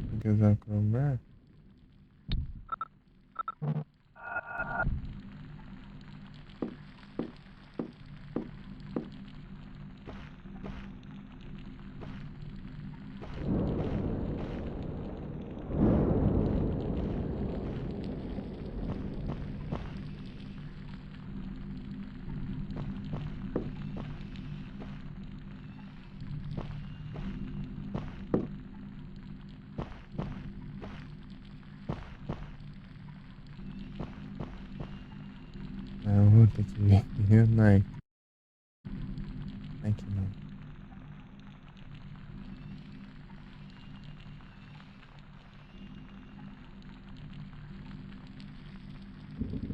A: Tem que usar o Chrome. aqui. Não é. Aqui não.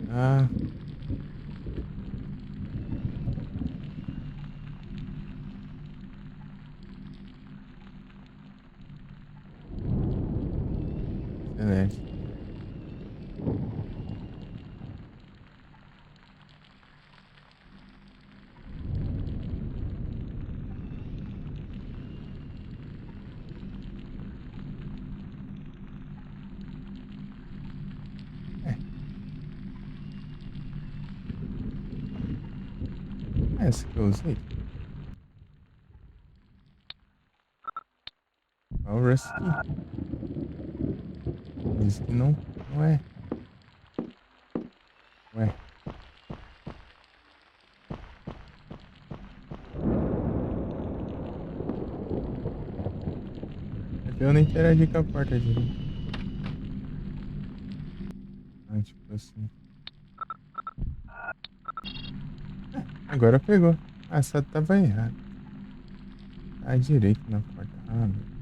A: Ah. Excelente. Essa que eu usei. Olha o Rusty. Diz que não é. Ué. Eu não interagi com a porta direito. Ah, tipo assim. Agora pegou. Ah, só tava errado. Tá direito na porta. Ah, meu.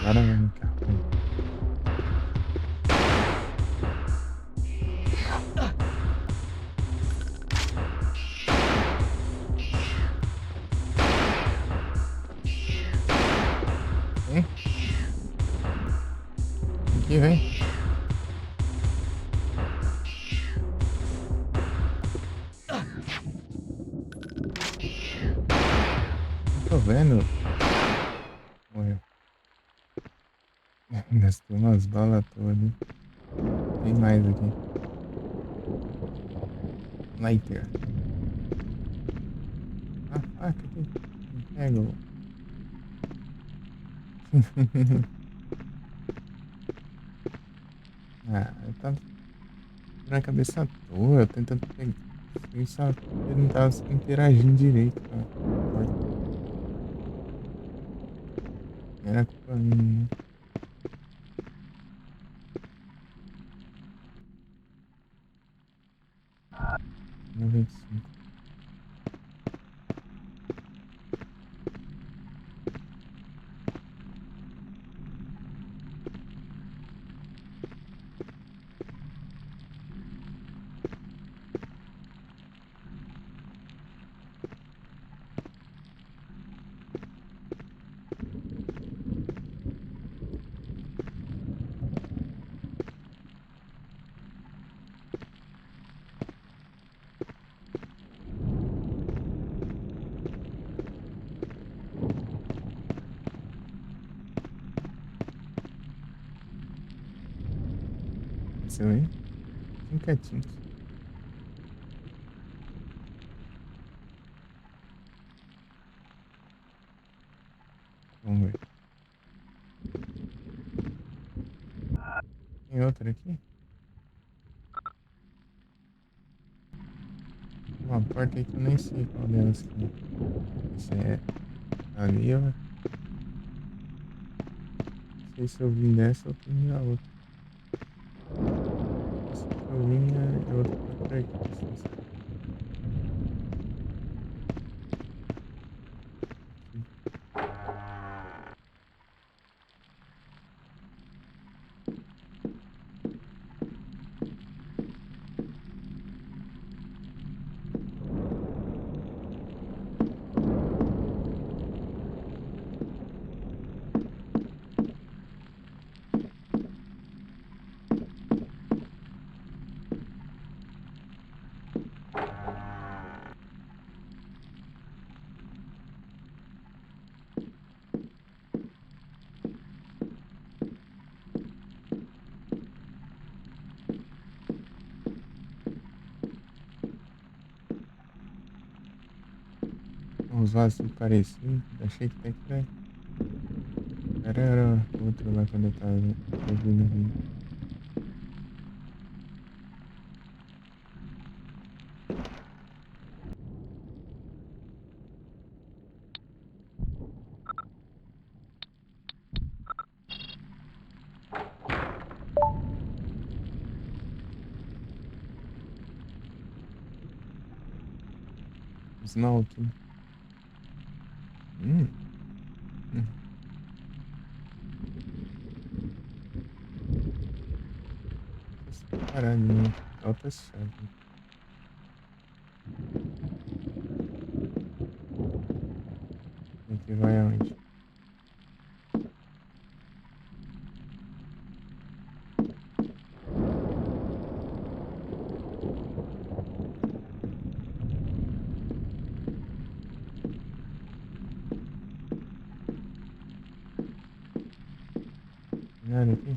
A: Caramba, cara. Vem. Aqui, vem. Não tô vendo. Morreu. Gastou umas balas à toa ali. Tem mais aqui. Lighter. Ah, faca aqui. Pega o. Ah, eu tava na cabeça à toa, eu tentando pegar. Eu só ele não tava interagindo direito com a porta. Era culpa minha. 95. Excelente. Bem quietinho. Vamos ver. Tem outra aqui? Uma porta aí que eu nem sei qual delas que é. Se é ali ou... Não sei se eu vim dessa ou vim da outra. Essa que eu vim é outra por aqui. Uns vasos assim parecidos. Achei que até que era outro lá quando eu tava ouvindo o vídeo. Esmalte. Hum. Hum. Caralho, altas chaves. A gente vai aonde? Nada aqui?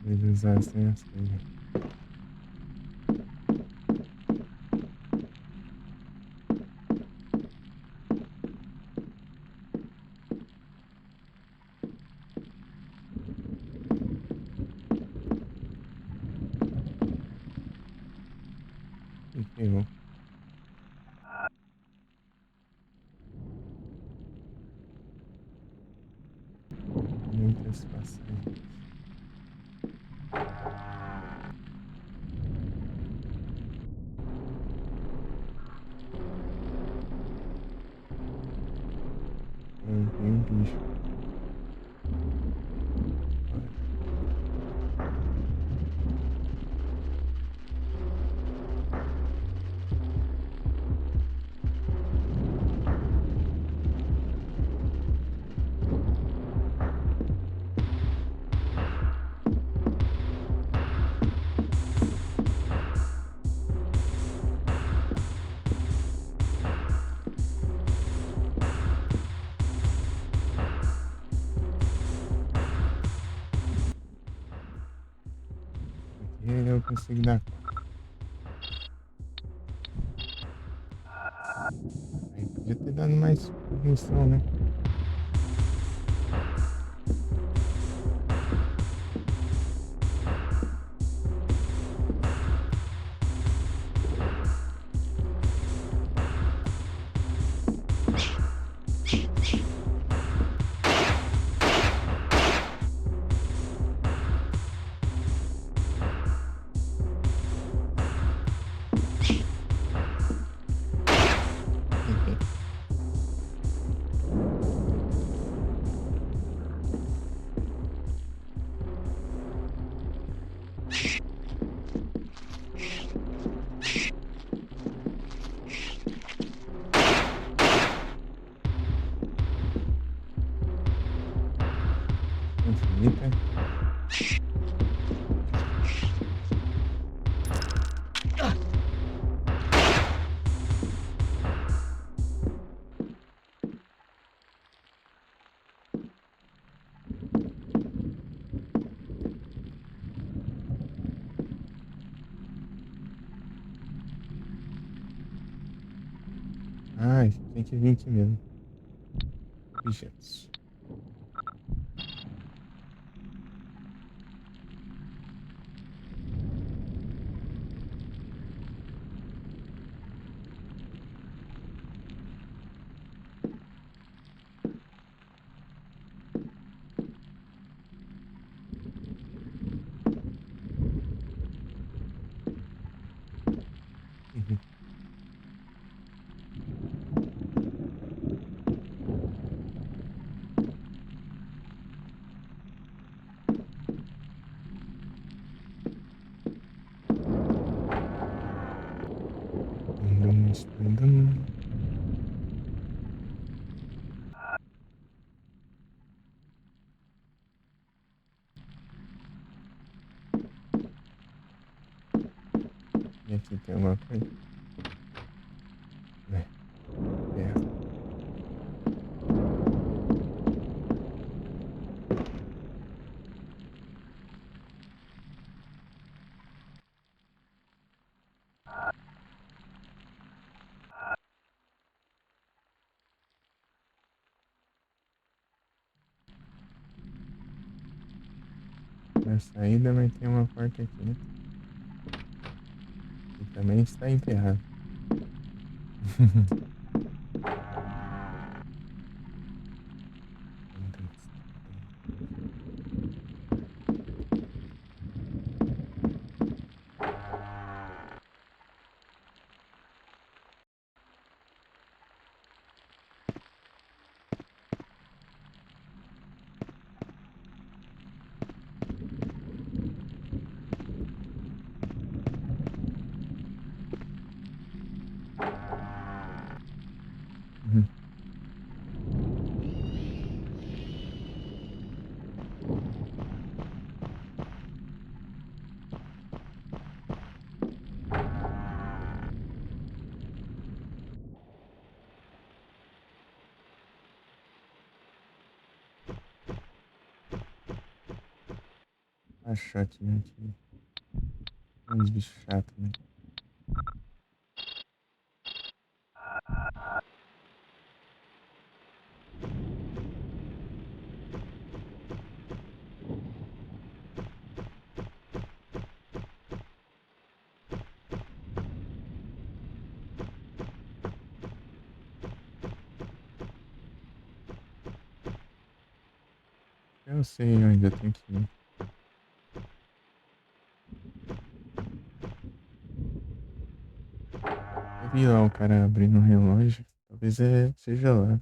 A: Vou usar assim as coisas. E ferrou. Muitas passagens. Tem um bicho. Aqui eu consigo dar conta. Aí podia ter dado mais missão, né? Infinita. Ah, esse tem que vir aqui mesmo. Objetos. Uhum. E aqui tem alguma coisa? É. É. Na saída, mas tem uma porta aqui. E também está emperrado. Uhum. Achou aqui, né? Aqui. Uns bichos chatos, né? Eu sei onde eu tenho que ir. Eu vi lá o cara abrindo o relógio. Talvez seja lá.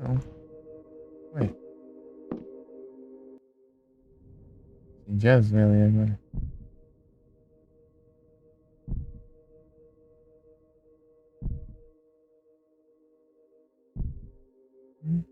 A: Não. Ué. Acendi as velas aí agora. Hum.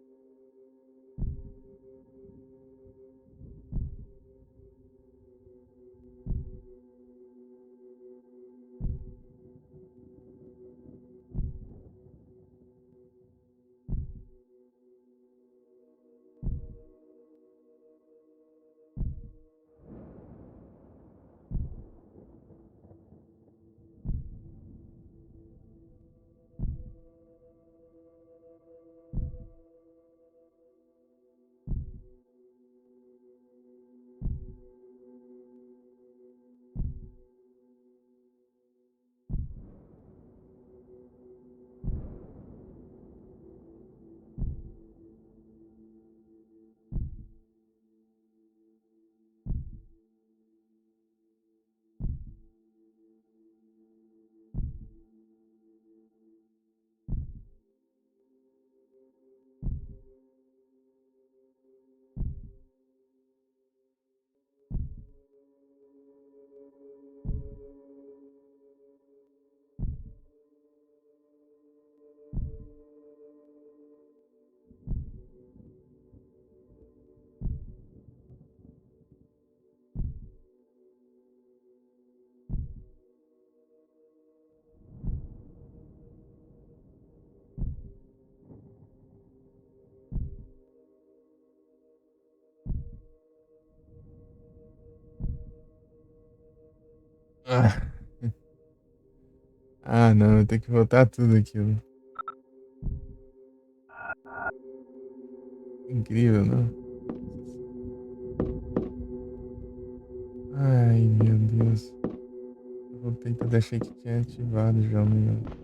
A: Ah. Ah, não, eu tenho que voltar tudo aquilo. Incrível, não? Ai, meu Deus. Eu voltei que eu achei que tinha ativado já o negócio.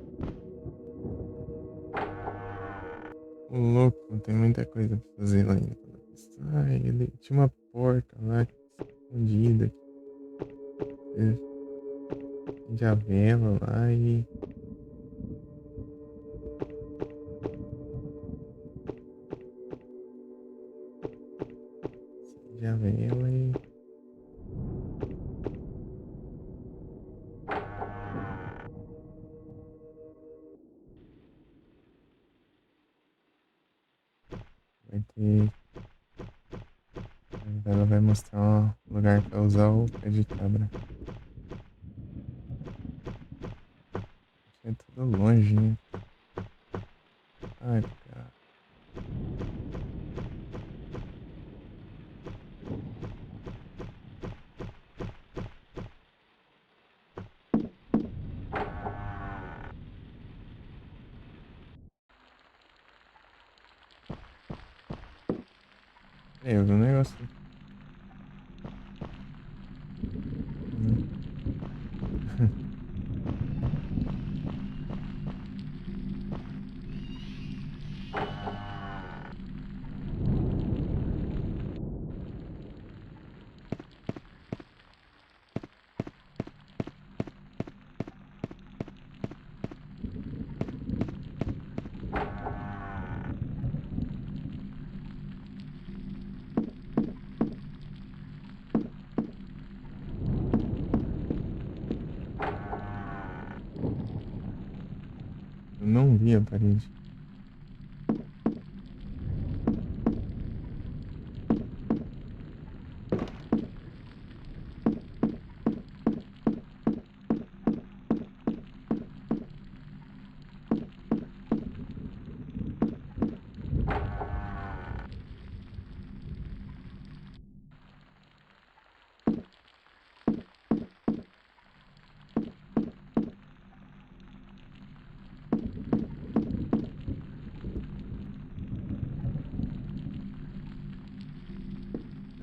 A: Ô, louco, tem muita coisa pra fazer lá ainda. Ai, ele tinha uma porta lá escondida. De a vela lá e. De a vela e. Vai ter. Ela vai mostrar o lugar pra usar o pé de cabra. É tudo longe, né? Ai, cara. Eu vi um negócio aqui. Eu não vi a parede.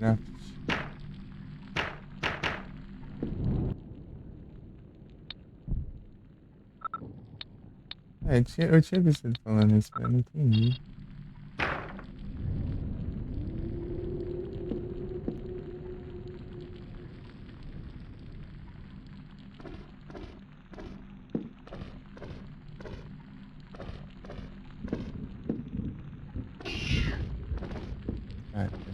A: Craft. É, eu tinha visto ele falando isso, mas eu não entendi. Ah, tá.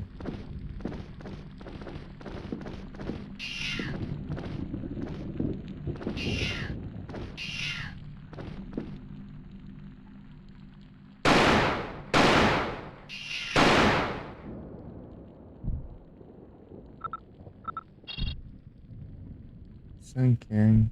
A: Sunkern.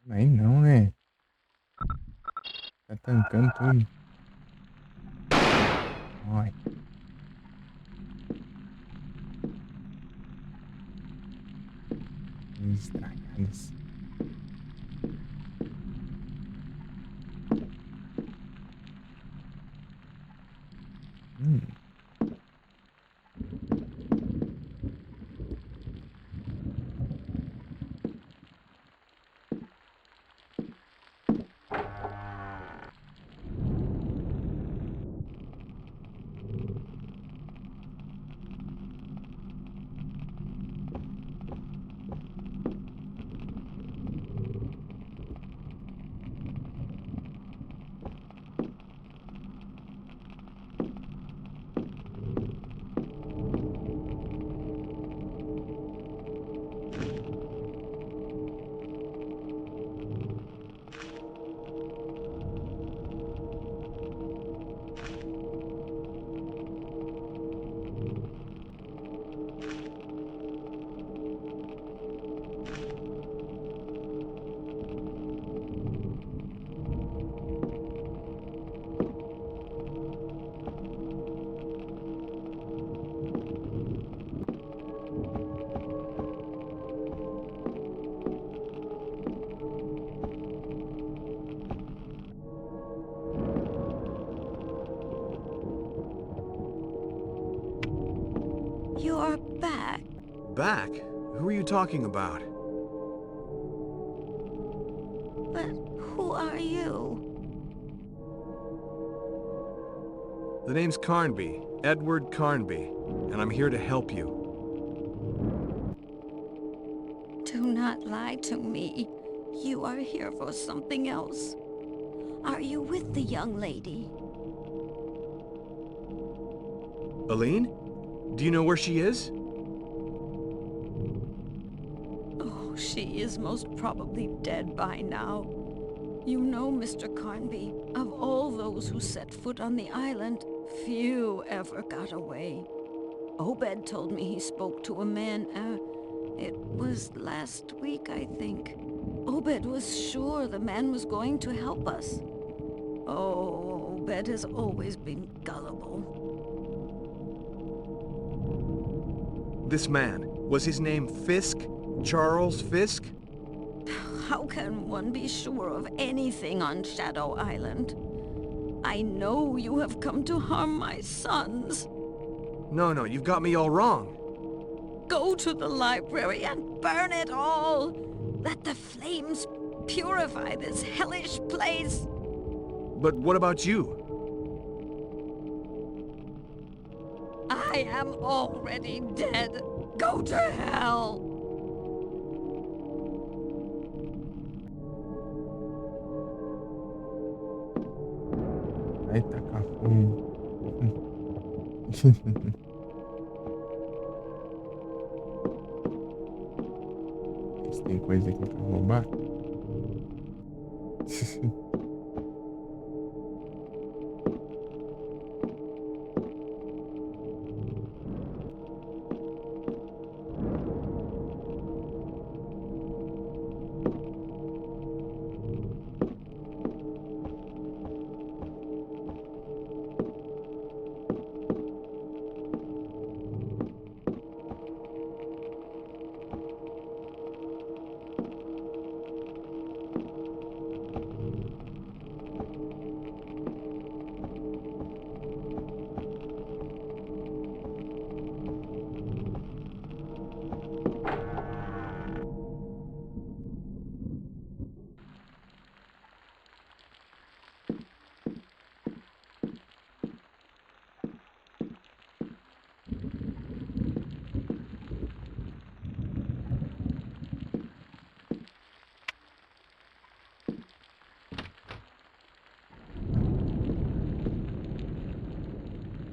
A: Aí não, né? Tá tancando tudo. Ai. Estragadas. Hum.
K: You're back.
F: Back? Who are you talking about?
K: But who are you?
F: The name's Carnby, Edward Carnby, and I'm here to help you.
K: Do not lie to me. You are here for something else. Are you with the young lady?
F: Aline? Do you know where she is?
K: Oh, she is most probably dead by now. You know, Mr. Carnby, of all those who set foot on the island, few ever got away. Obed told me he spoke to a man, it was last week, I think. Obed was sure the man was going to help us. Oh, Obed has always been gullible.
F: This man, was his name Fisk? Charles Fisk?
K: How can one be sure of anything on Shadow Island? I know you have come to harm my sons.
F: No, you've got me all wrong.
K: Go to the library and burn it all! Let the flames purify this hellish place!
F: But what about you?
K: I am already dead. Go to hell!
A: Vai tacar fogo. Se tem coisa aqui pra roubar.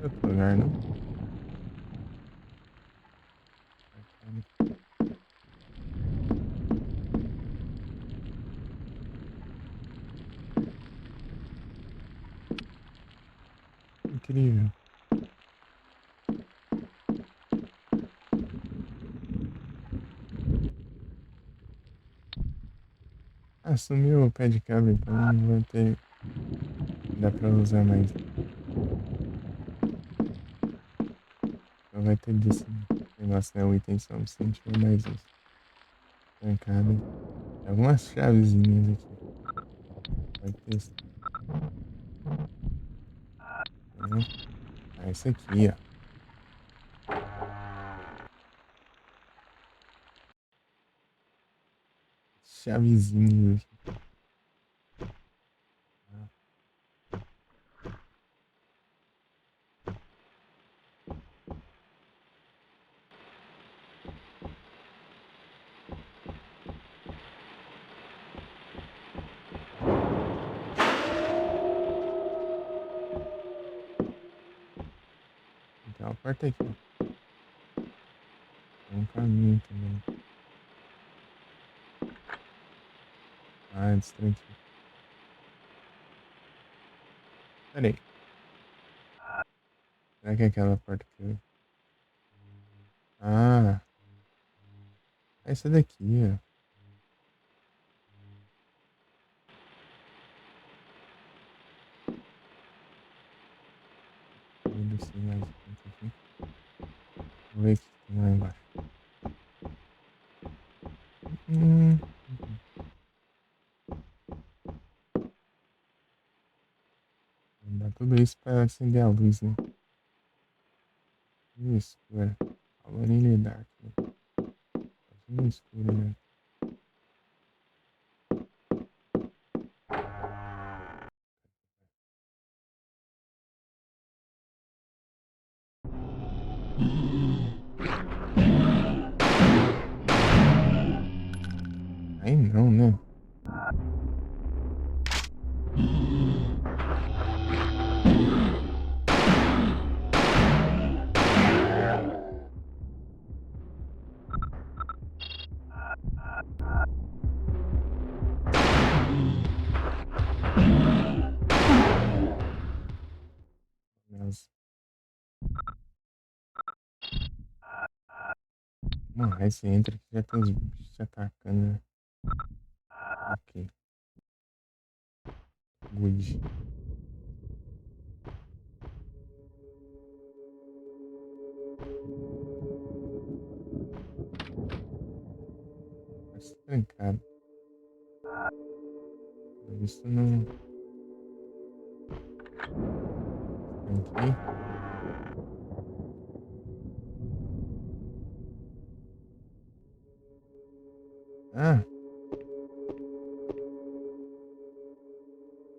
A: Outro lugar, não? Incrível. Ah, sumiu o pé de cabra, então não vai ter. Dá pra usar mais. Não vai ter desse negócio, né? O item só se não tiver mais isso. Trancado. Tem algumas chavezinhas aqui. Vai ter isso. Ah, esse aqui, ó. Chavezinhas aqui. Tem uma porta aqui, ó. Tem um caminho também. Ah, distante. Pera aí. Será que é aquela porta que eu... Ah, essa daqui, ó. Vou descer mais um pouco aqui. Vou ver o que tem lá embaixo. Vou dar tudo isso para acender a luz, né? Isso, velho. A Falando em lidar, tá tudo escuro, né? Aí não, né? Mas, mano, aí você entra aqui já tem os bichos te atacando, né? Ok, good. Vai ser trancado. Isso não. Tranquei.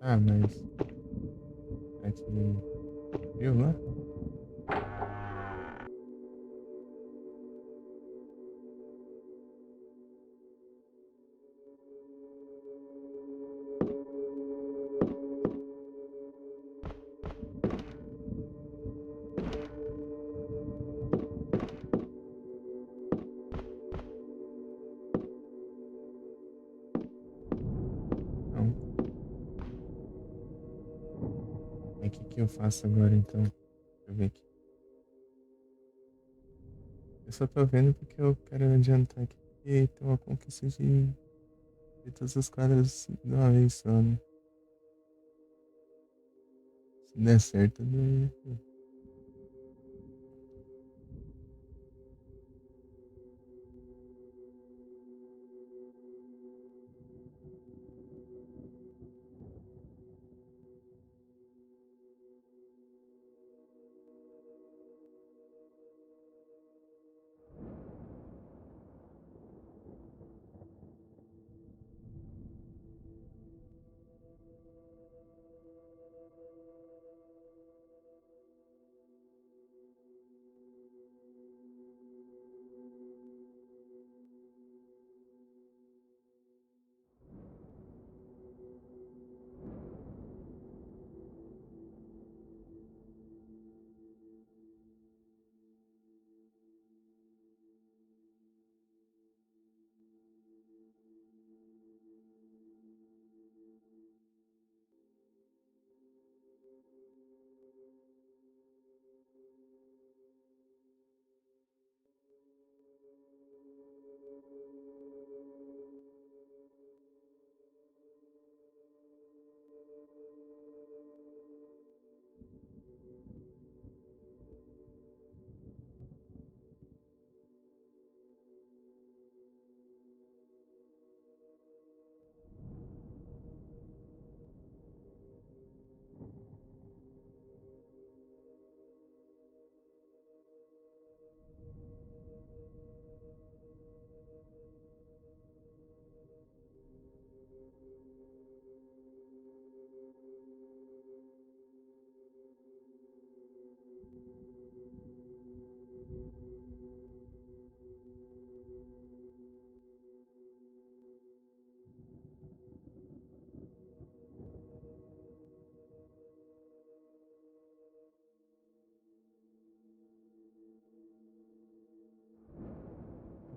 A: Ah, mas. É que. Viu lá? Não. É o que eu faço agora então? Deixa eu ver aqui. Eu só tô vendo porque eu quero adiantar aqui. E tem uma conquista de todas as quadras de uma vez só, né? Se der certo, daí.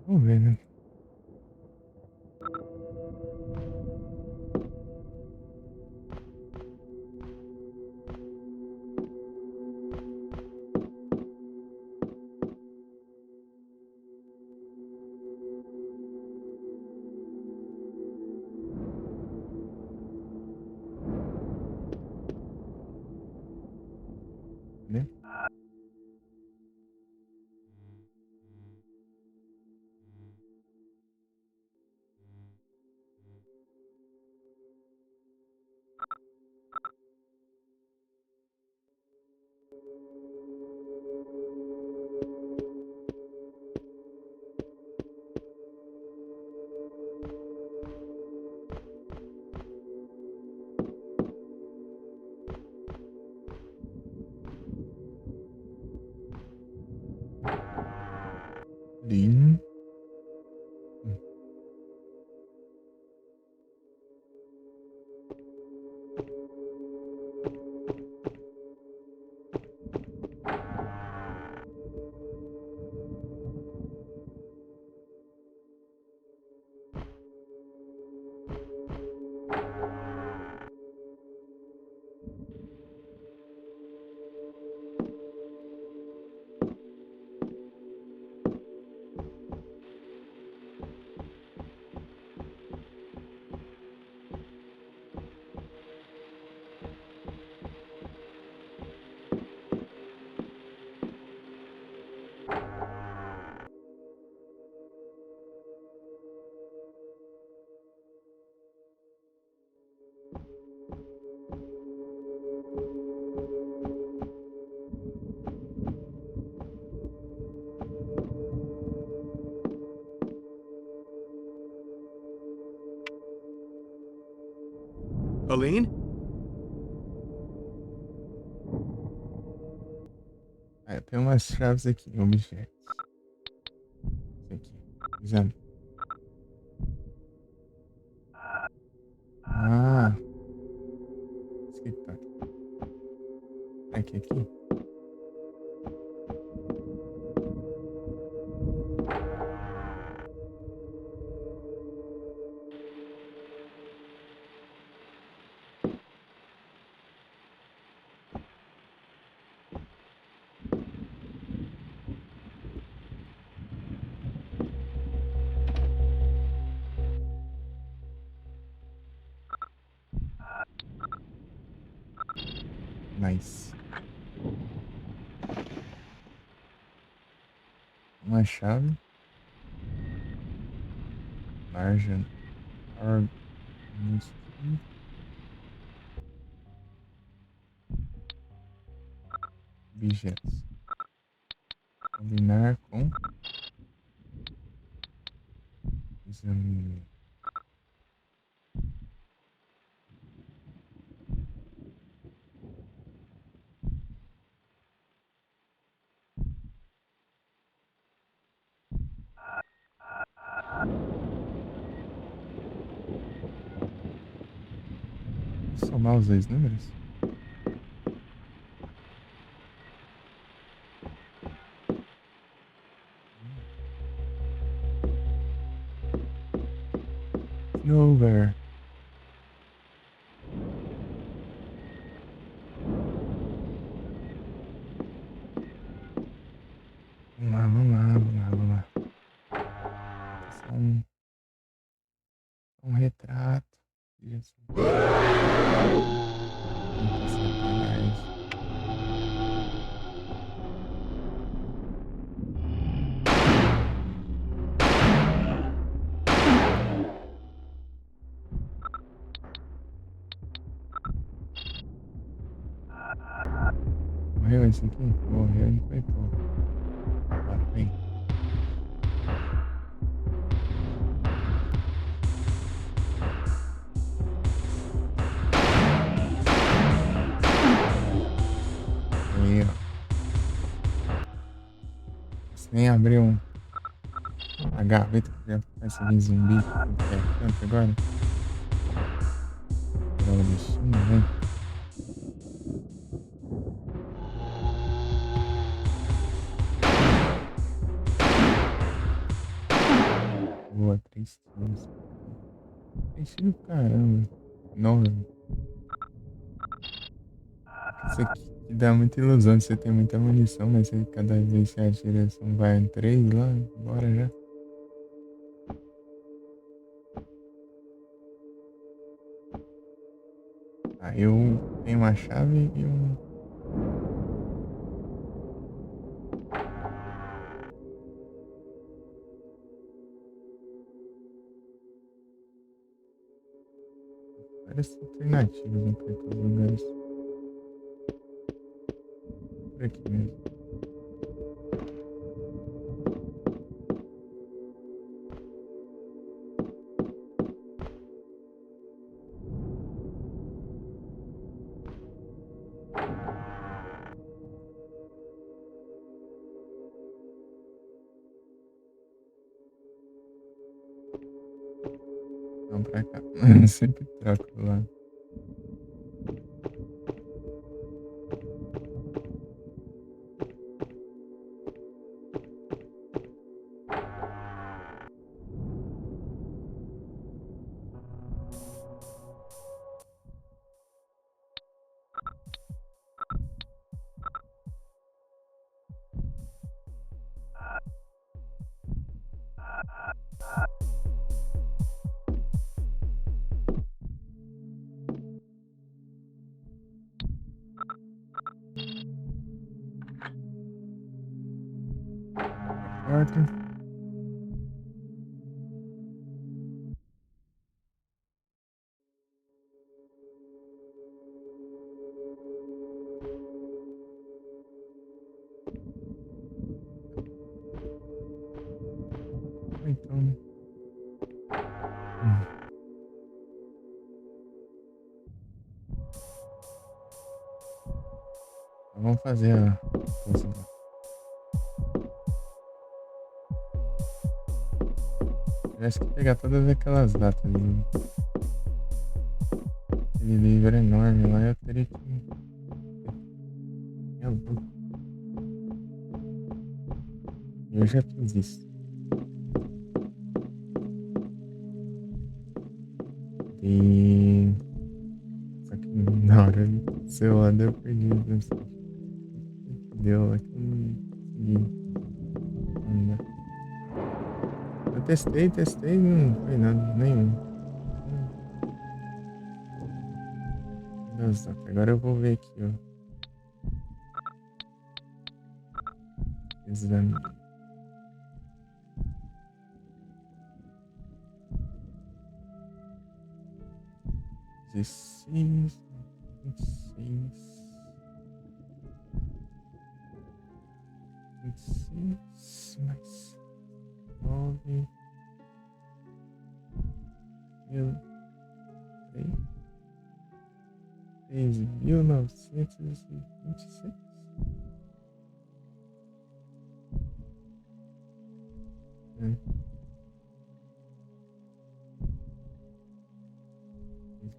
A: Vamos ver, né? Né? Lin.
F: Aline?
A: Ah, tem umas chaves aqui, objetos. Isso aqui. Exame. Ah. Escritório. Aqui. Nice. Uma chave. Margem. Objetos. Combinar com. Exame. Vou somar os dois números. Over. Vamos lá. Só um retrato. Isso. Morreu esse aqui? Morreu e foi pouco. Bora, vem. Aí, ó. Se nem abriu a gaveta que já começa a vir zumbi. Tanto agora. Tirar o lixinho, vem. Boa, 3 tiros. 3 tiros, caramba. 9. Isso aqui dá muita ilusão. Você tem muita munição, mas aí cada vez que atira, vai 3 lá. Bora já. Ah, eu tenho uma chave e um. Várias alternativas pra todos os lugares. Por aqui mesmo. Não, pra cá. Sempre troco lá. Porta. Então, né? Hum. Então vamos fazer a coisa lá. Tivesse que pegar todas aquelas datas ali. Aquele livro enorme lá, eu teria que. É louco. Eu já fiz isso. E. Só que na hora do celular eu perdi. Não sei o que deu lá que eu não consegui andar. Eu testei e não foi nada, nenhum. Deus, agora eu vou ver aqui, ó. Exame. 16, 26, 26, mais 9, 3.926. É.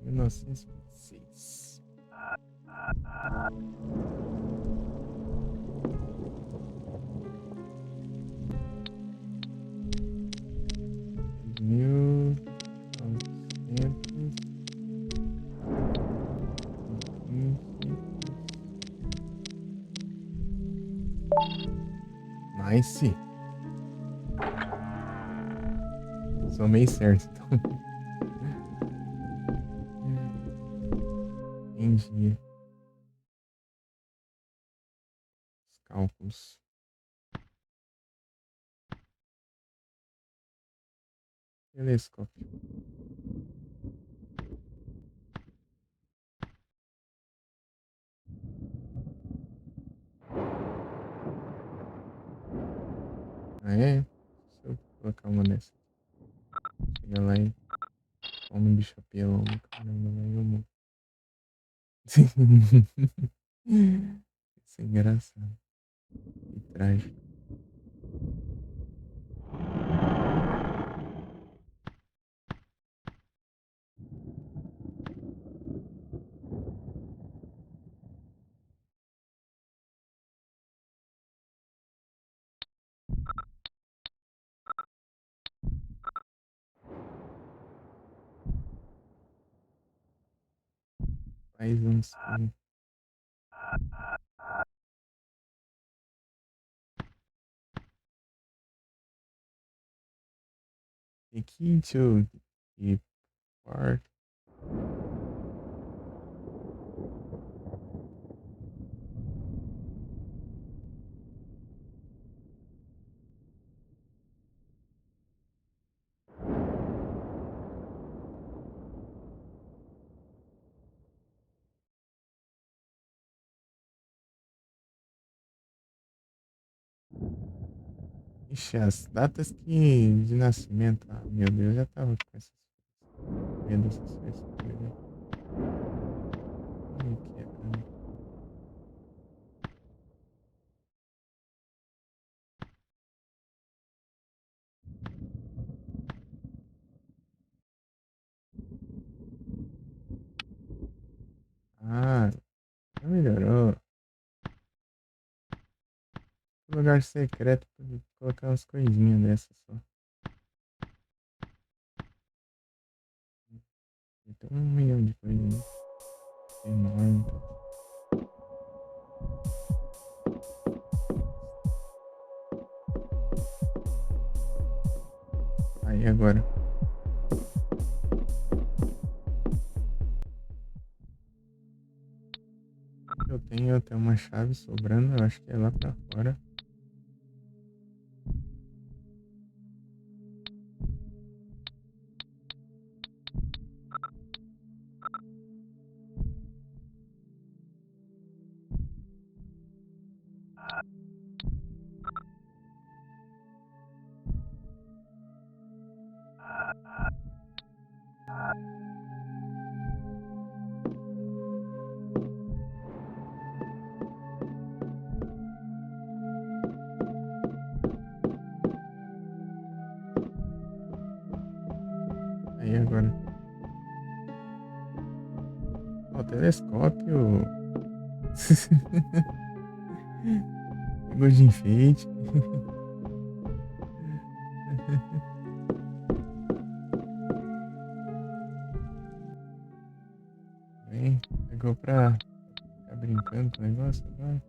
A: 3.926. Mil novecentos Nice. Somei certo, então. Entendi. Os cálculos. Telescópio. Ah, é? Deixa eu colocar uma dessa. Chega lá e toma um bicho apelão. Caramba, lá eu morro. Isso é engraçado. Que trágico. Faz uns. The key to the park. Ixi, as datas de nascimento. Ah, meu Deus, eu já tava com essas. Vendo essas coisas. Como que é pra mim? Melhorou. Lugar secreto pra colocar umas coisinhas dessas só. Tem 1 milhão de coisinhas. Enorme. Aí agora. Eu tenho uma chave sobrando, eu acho que é lá pra fora. Aí agora. Ó, telescópio. Pegou de enfeite. Bem, pegou pra ficar brincando com o negócio agora.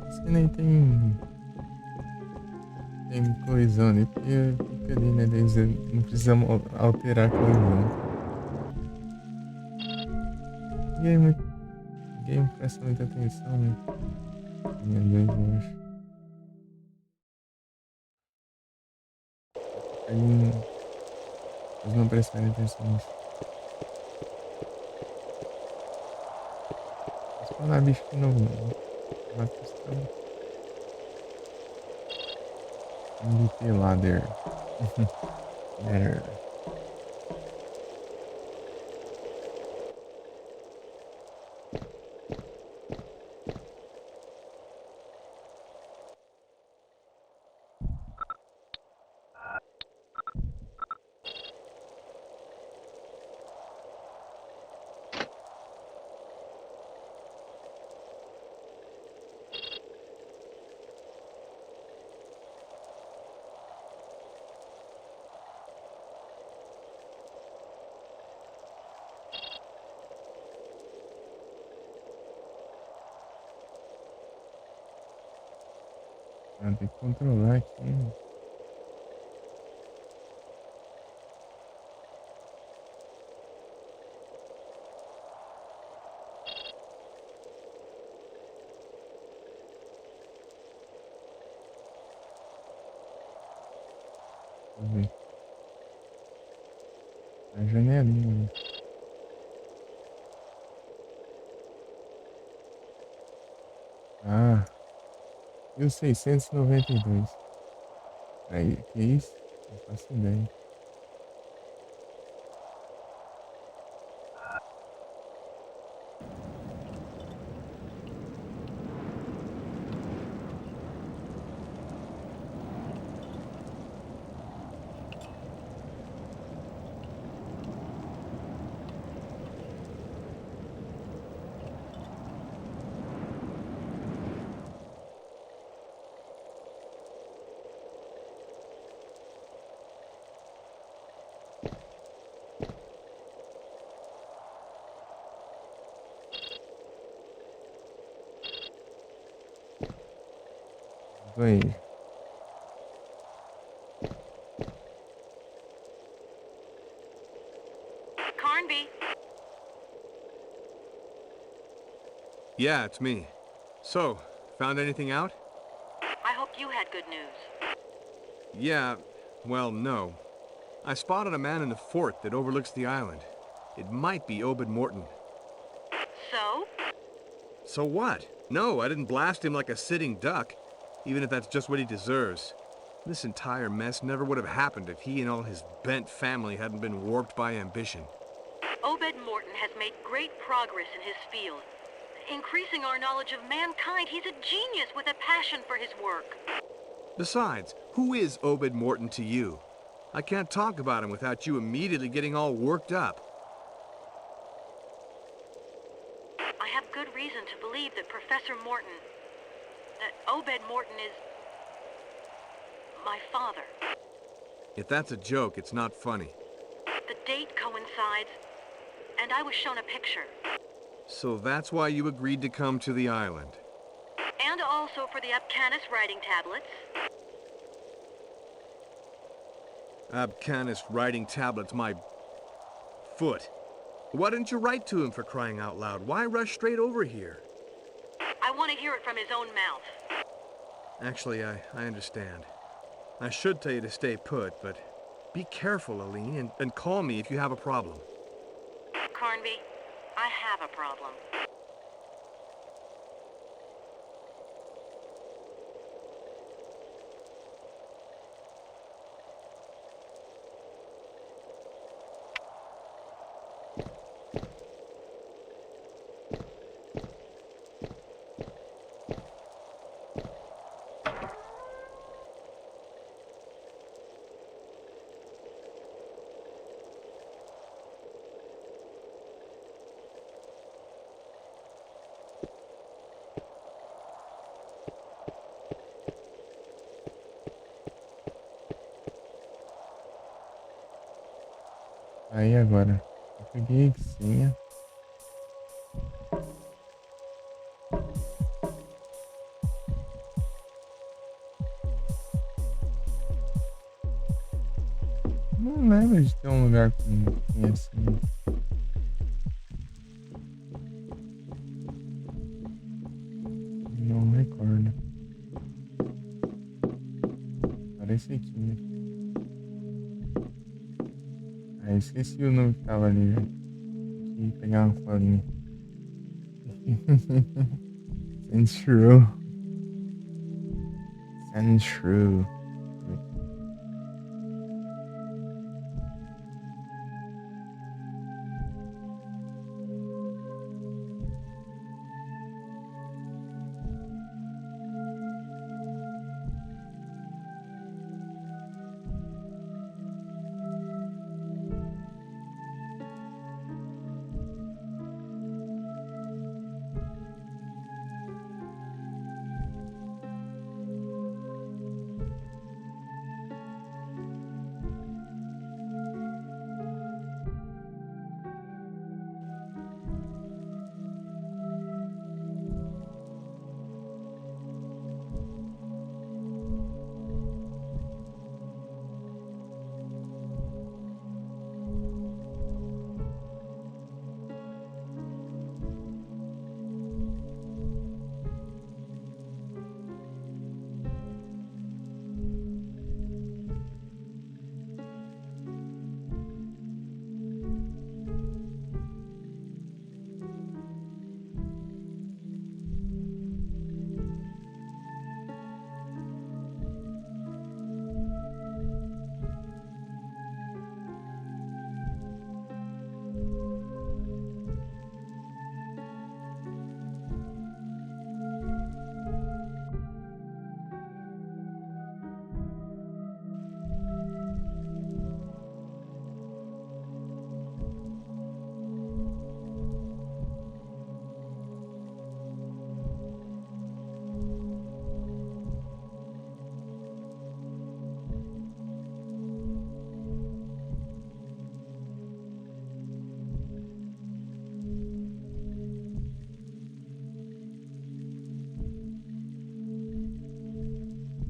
A: Se nem tem colisão ali, porque fica ali, né? Não precisamos alterar a colisão. Ninguém presta muita atenção, né? Minha Deus, eu acho. Eles não prestarem atenção nisso. Vou spawnar bicho que não mata os caras. MVP ladder. Ladder. Tem que controlar aqui. Deixa eu ver. A janelinha. Ah. 1692. Aí, que isso? Não faço ideia. Aí.
G: Carnby.
F: Yeah, it's me. So, found anything out?
G: I hope you had good news.
F: Yeah, well, no. I spotted a man in the fort that overlooks the island. It might be Obed Morton.
G: So?
F: So what? No, I didn't blast him like a sitting duck, even if that's just what he deserves. This entire mess never would have happened if he and all his bent family hadn't been warped by ambition.
G: Obed Morton has made great progress in his field. Increasing our knowledge of mankind, he's a genius with a passion for his work.
F: Besides, who is Obed Morton to you? I can't talk about him without you immediately getting all worked up.
G: I have good reason to believe that Professor Morton, that Obed Morton is my father.
F: If that's a joke, it's not funny.
G: The date coincides, and I was shown a picture.
F: So that's why you agreed to come to the island.
G: And also for the Abcanis writing tablets.
F: Abcanis writing tablets, my foot. Why didn't you write to him, for crying out loud? Why rush straight over here?
G: I want to hear it from his own mouth.
F: Actually, I understand. I should tell you to stay put, but be careful, Aline, and call me if you have a problem.
G: Carnby, I have a problem.
A: Aí agora, eu peguei senha. Não lembro de ter um lugar com senha assim. Não recordo. Parece aqui. Ah, esqueci o nome que tava ali, velho. Tinha que pegar uma folhinha. Central. Central.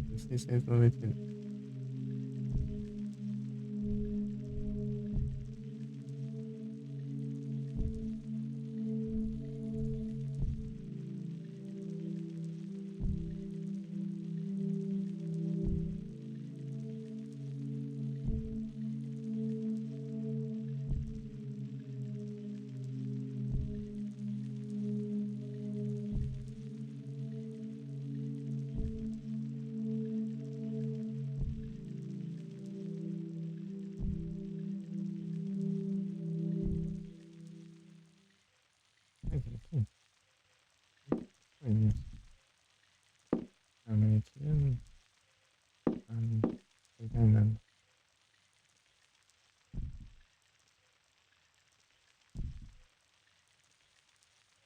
A: Não sei se resolveu tudo. Aqui. Foi isso. Realmente, eu não tô entendendo.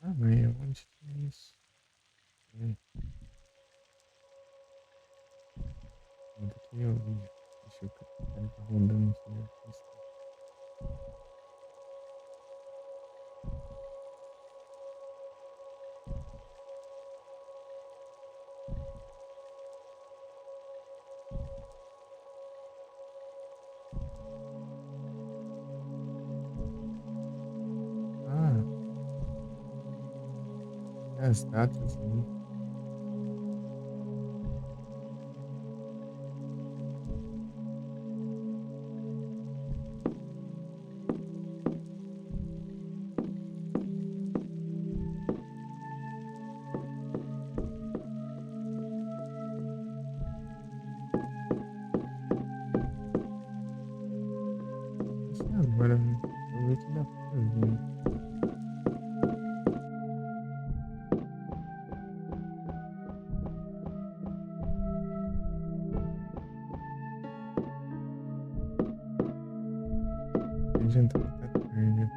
A: Ah, mas onde que é isso? É, daqui eu vi. Deixa eu clicar, ele tá rodando aqui, né? Ah, é as datas ali. Isso é agora, né? Eu vi que dá pra ver. Não adianta que tá tarde.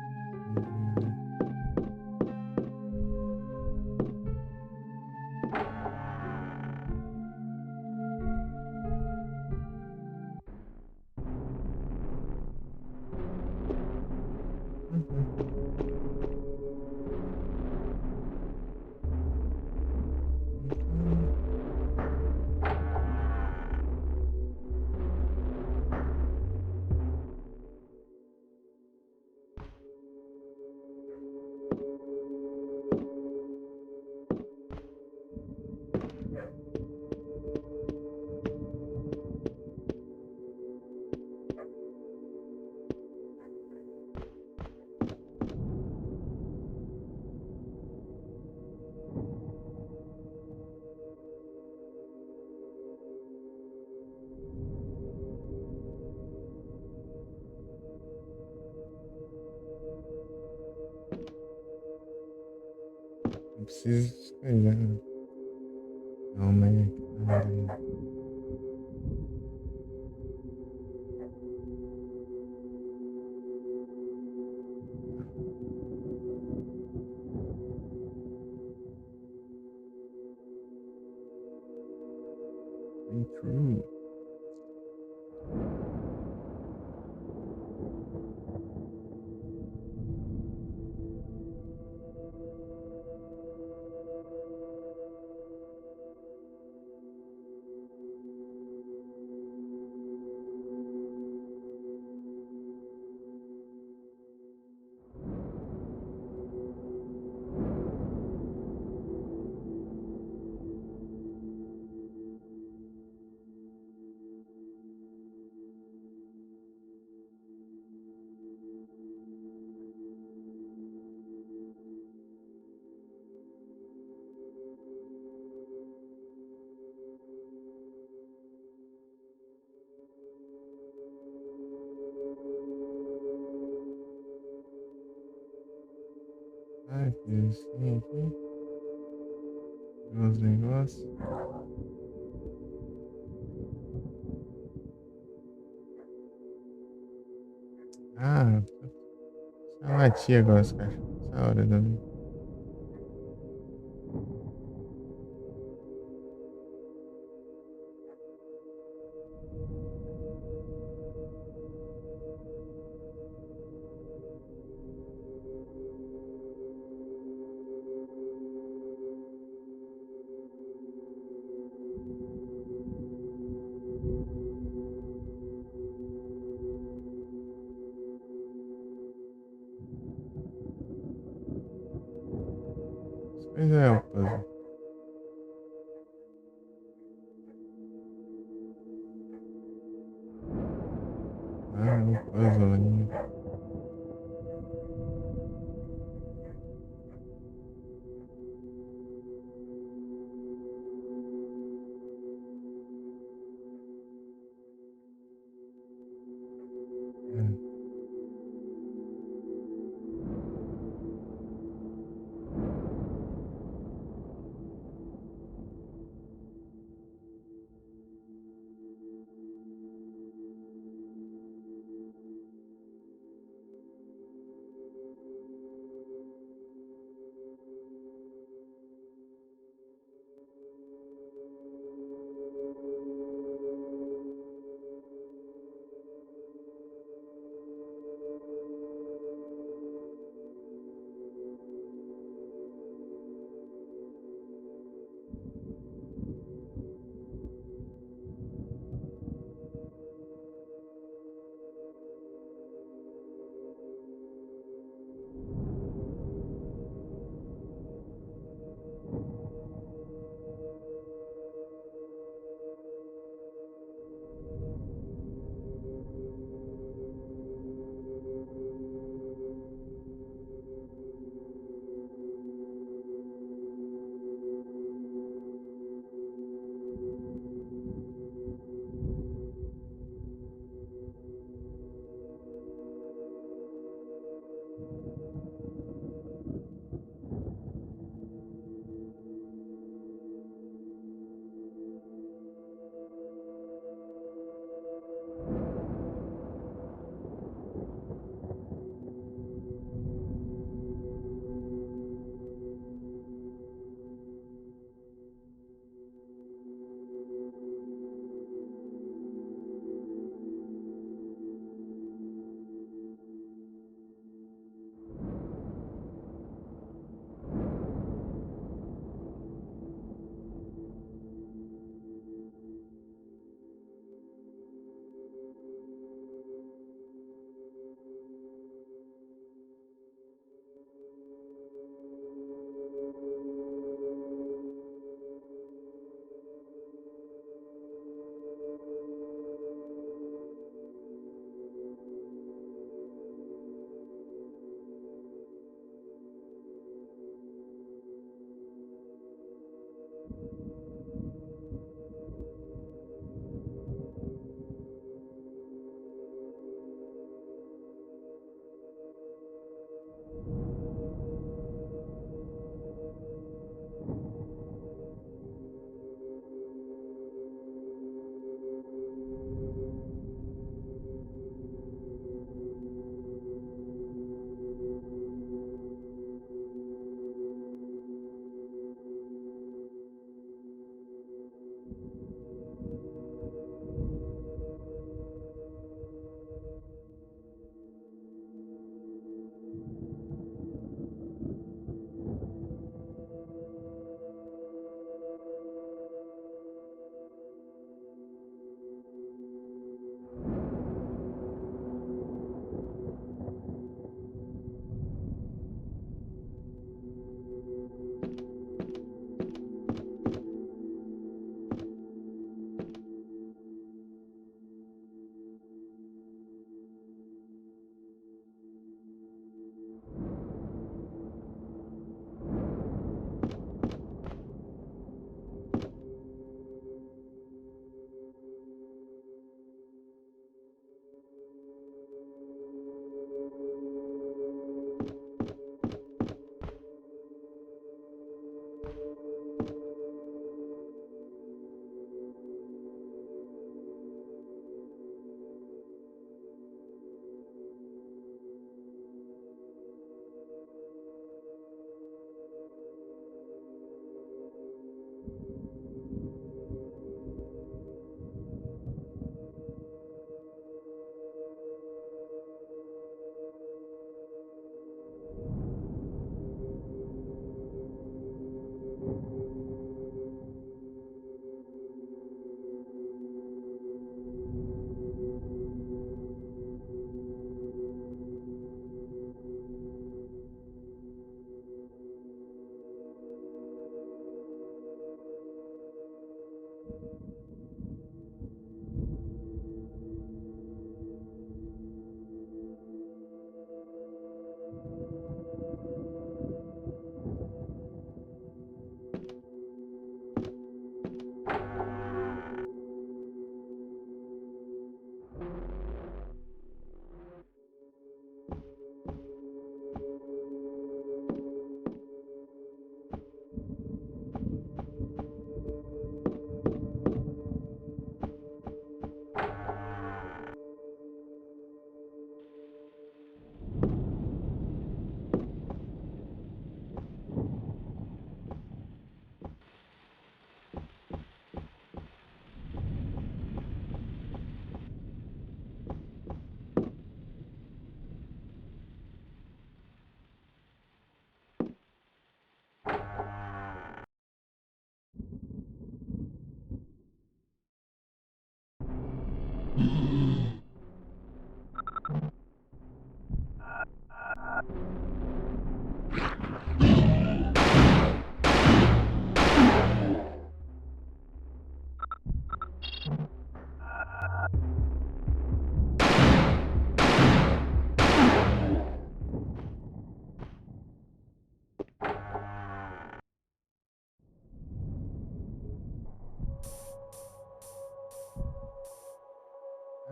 A: Não preciso escrever, né? Calma aí. Calma aí. Be true. Ah, fiz assim aqui. Os negócios. Ah, só bati agora, os caras. Essa hora da vida. Pois é, o puzzle. Ah, o puzzle ali. É.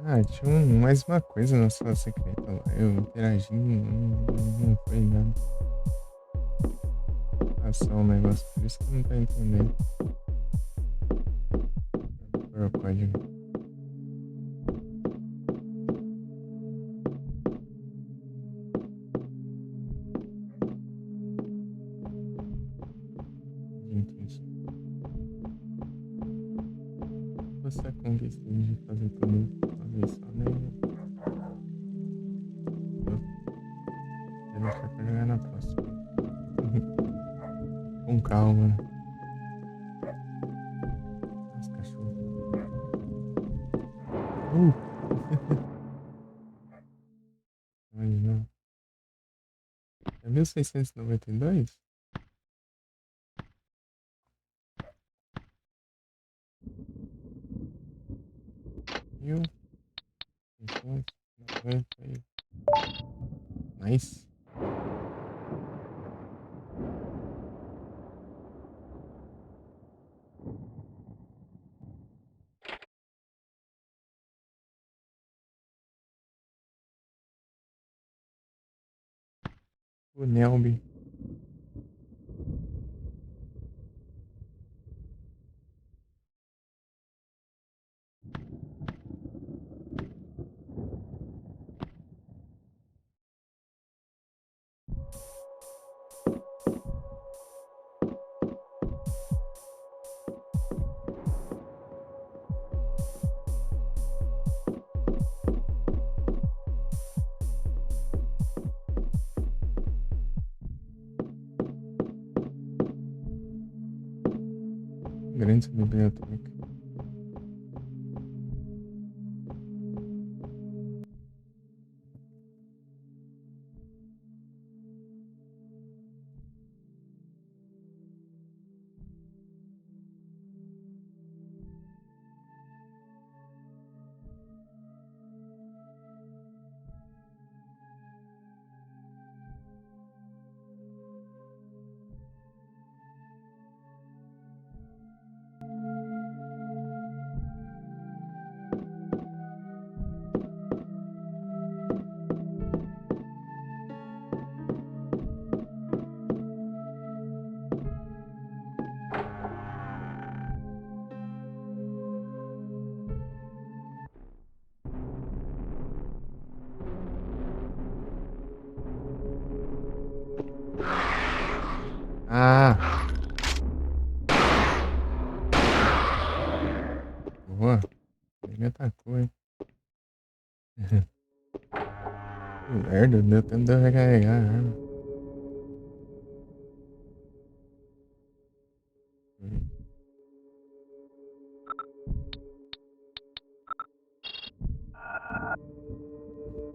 A: Ah, tinha mais uma coisa na sala secreta lá. Eu interagi, não foi nada. Passar um negócio, por isso que não tá entendendo. Qual é o código? Entendi. Você é conquista de fazer tudo uma vez só, né? Eu vou deixar pra jogar na próxima. Com calma, né? Os cachorros. Mas não. É 1692? Mil 690. Nice. O Nelby. Grande biblioteca. Ah! Boa. Ele me atacou, hein? Que merda, deu tempo de eu recarregar a arma.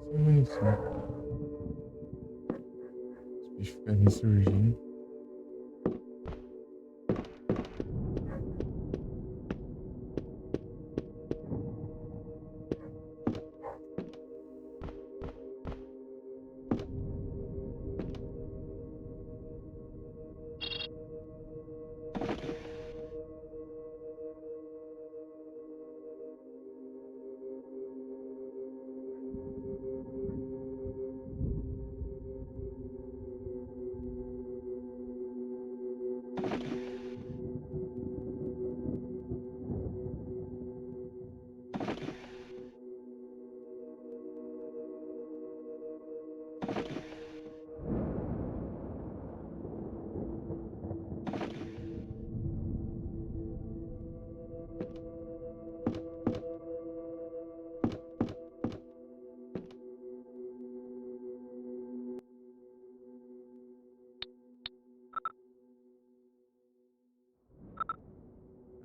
A: Sem munição. Os bichos ficam ressurgindo.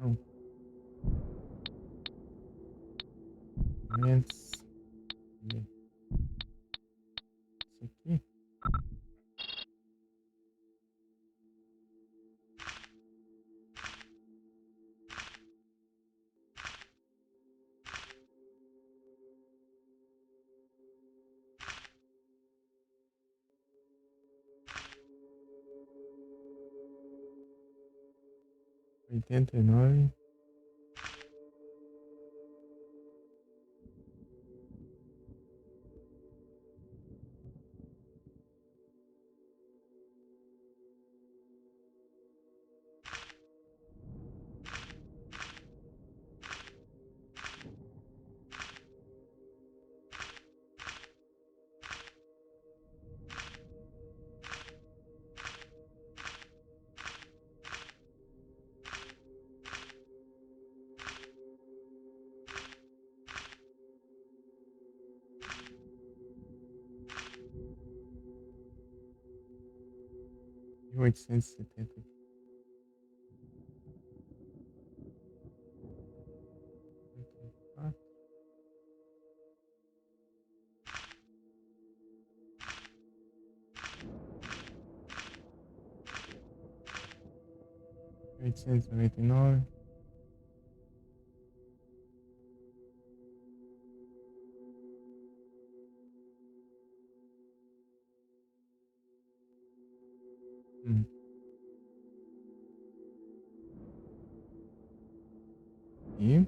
A: Não. Menos. Isso aqui. Oitenta e nove. E 870. 84. Oitocentos e noventa e nove. E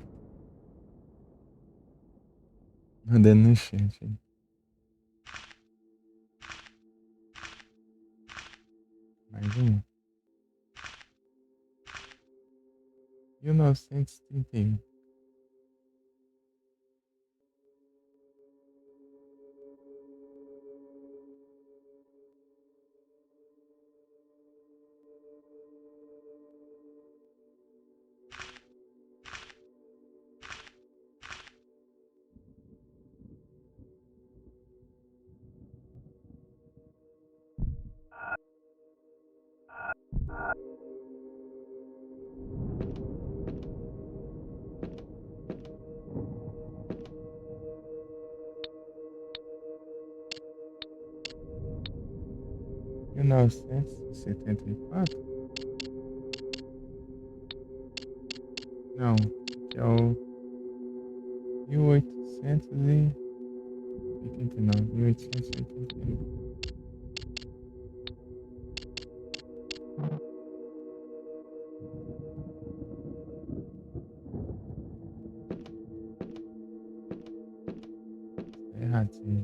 A: mandando no chat aí. Mais uma. 1931. Mil novecentos e setenta e quatro. Não, que é o 1889. 1889. Tá errado isso aí.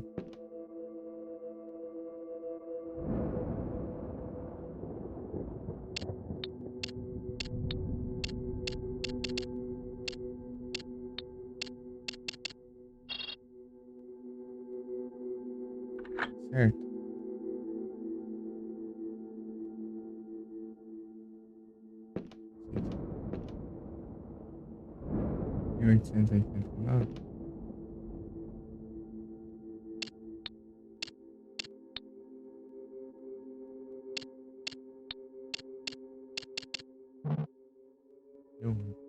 A: Certo. Mil oitocentos e oitenta e nove. Eu vou.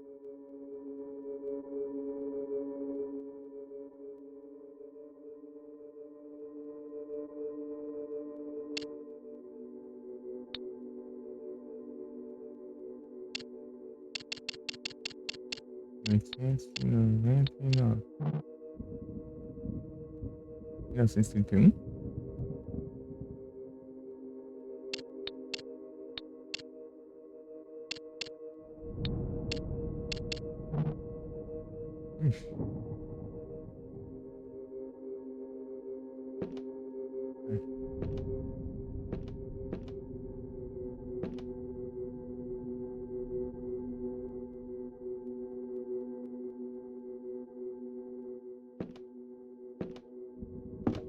A: Oitocentos e noventa e nove. 1931. Ixi.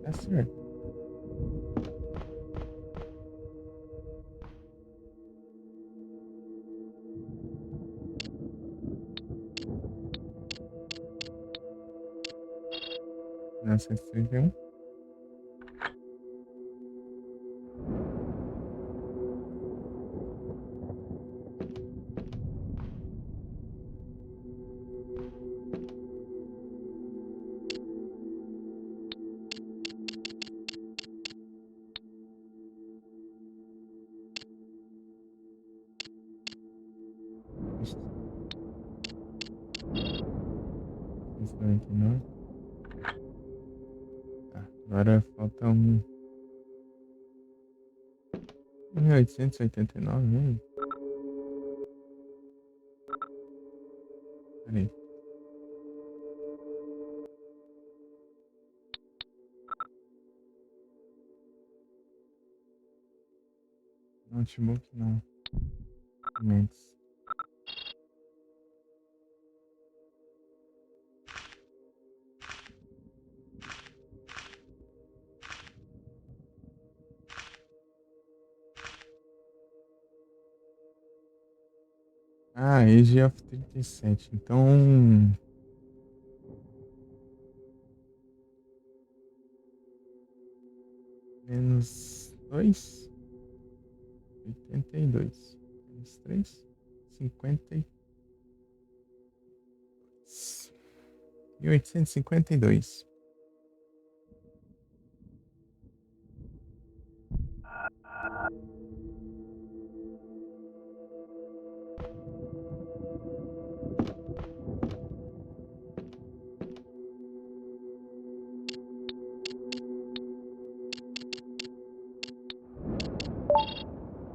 A: Tá certo. Mil novecentos e trinta e um. Isso. 199. Tá, agora falta um. 1889 mesmo? Peraí. Notebook não. Documentos. Ah, Age of 37. Então. Menos 2. 82. Menos 3. 50. 1852.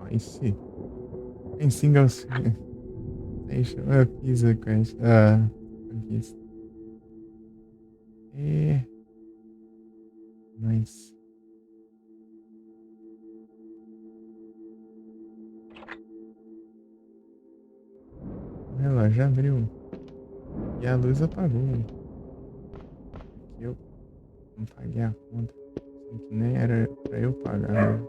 A: Aí sim. Em single station. Pizza Quest. Ah, conquista. Nice. O relógio abriu. E a luz apagou. Aqui eu não paguei a conta. Sendo que nem era pra eu pagar, né?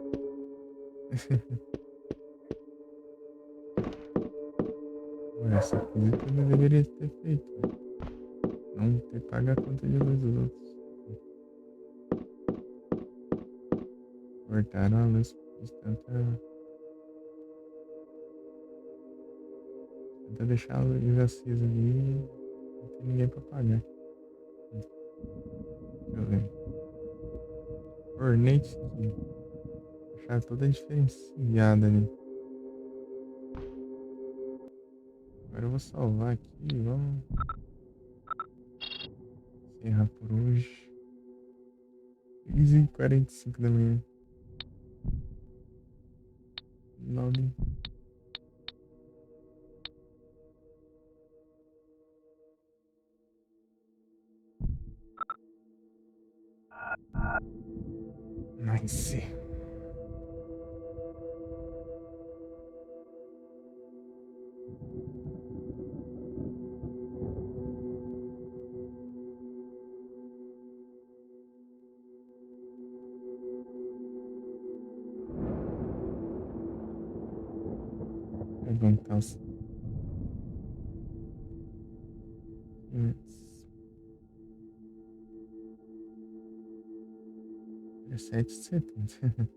A: Ué, essa coisa que eu deveria ter feito. Não ter pago a conta de luz dos outros. Cortaram a luz de tanta deixar a luz acesa ali e não tem ninguém pra pagar. Deixa eu ver. Ornate Key. Achar toda diferenciada ali. Agora eu vou salvar aqui e vamos encerrar por hoje. 15h45 da manhã. 9. Nice. Levantar os 17,70.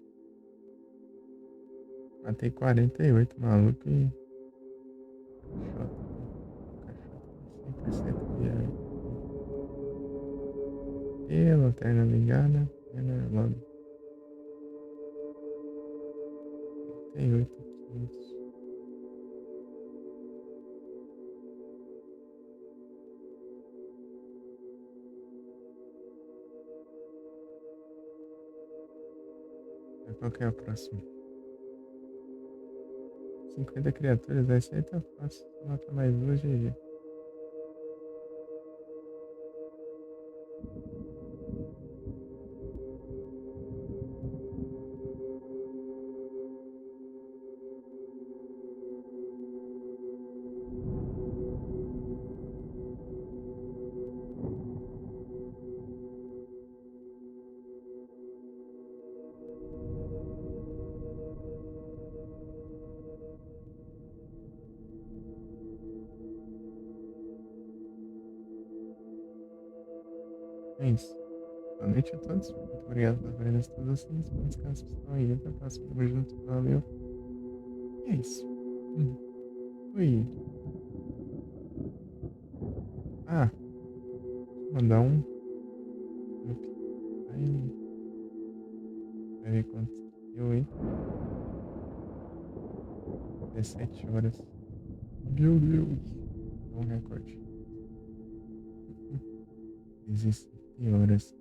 A: Matei 48, maluco, e. Cachorro 100% viagem. E a lanterna ligada. Logo. 38 quilos. Qual que é a próxima? 50 criaturas, essa aí tá fácil. Mata mais duas, GG. É isso. Boa noite a todos. Muito obrigado pela presença de todos vocês. Bom descanso, pessoal. E até a próxima. Tamo junto. Valeu. E é isso. Fui. Ah. Mandar um. Aí. Vai ver quanto deu aí. 17 horas. Meu Deus. É um recorde. 17 horas.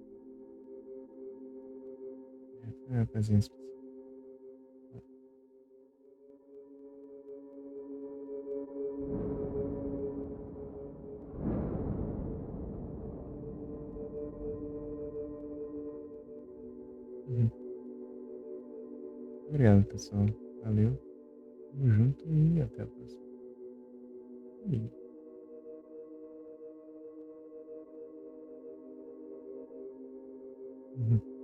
A: Foi uma ocasião especial. Uhum. Obrigado, pessoal. Valeu. Tamo junto e até a próxima. E- Uhum.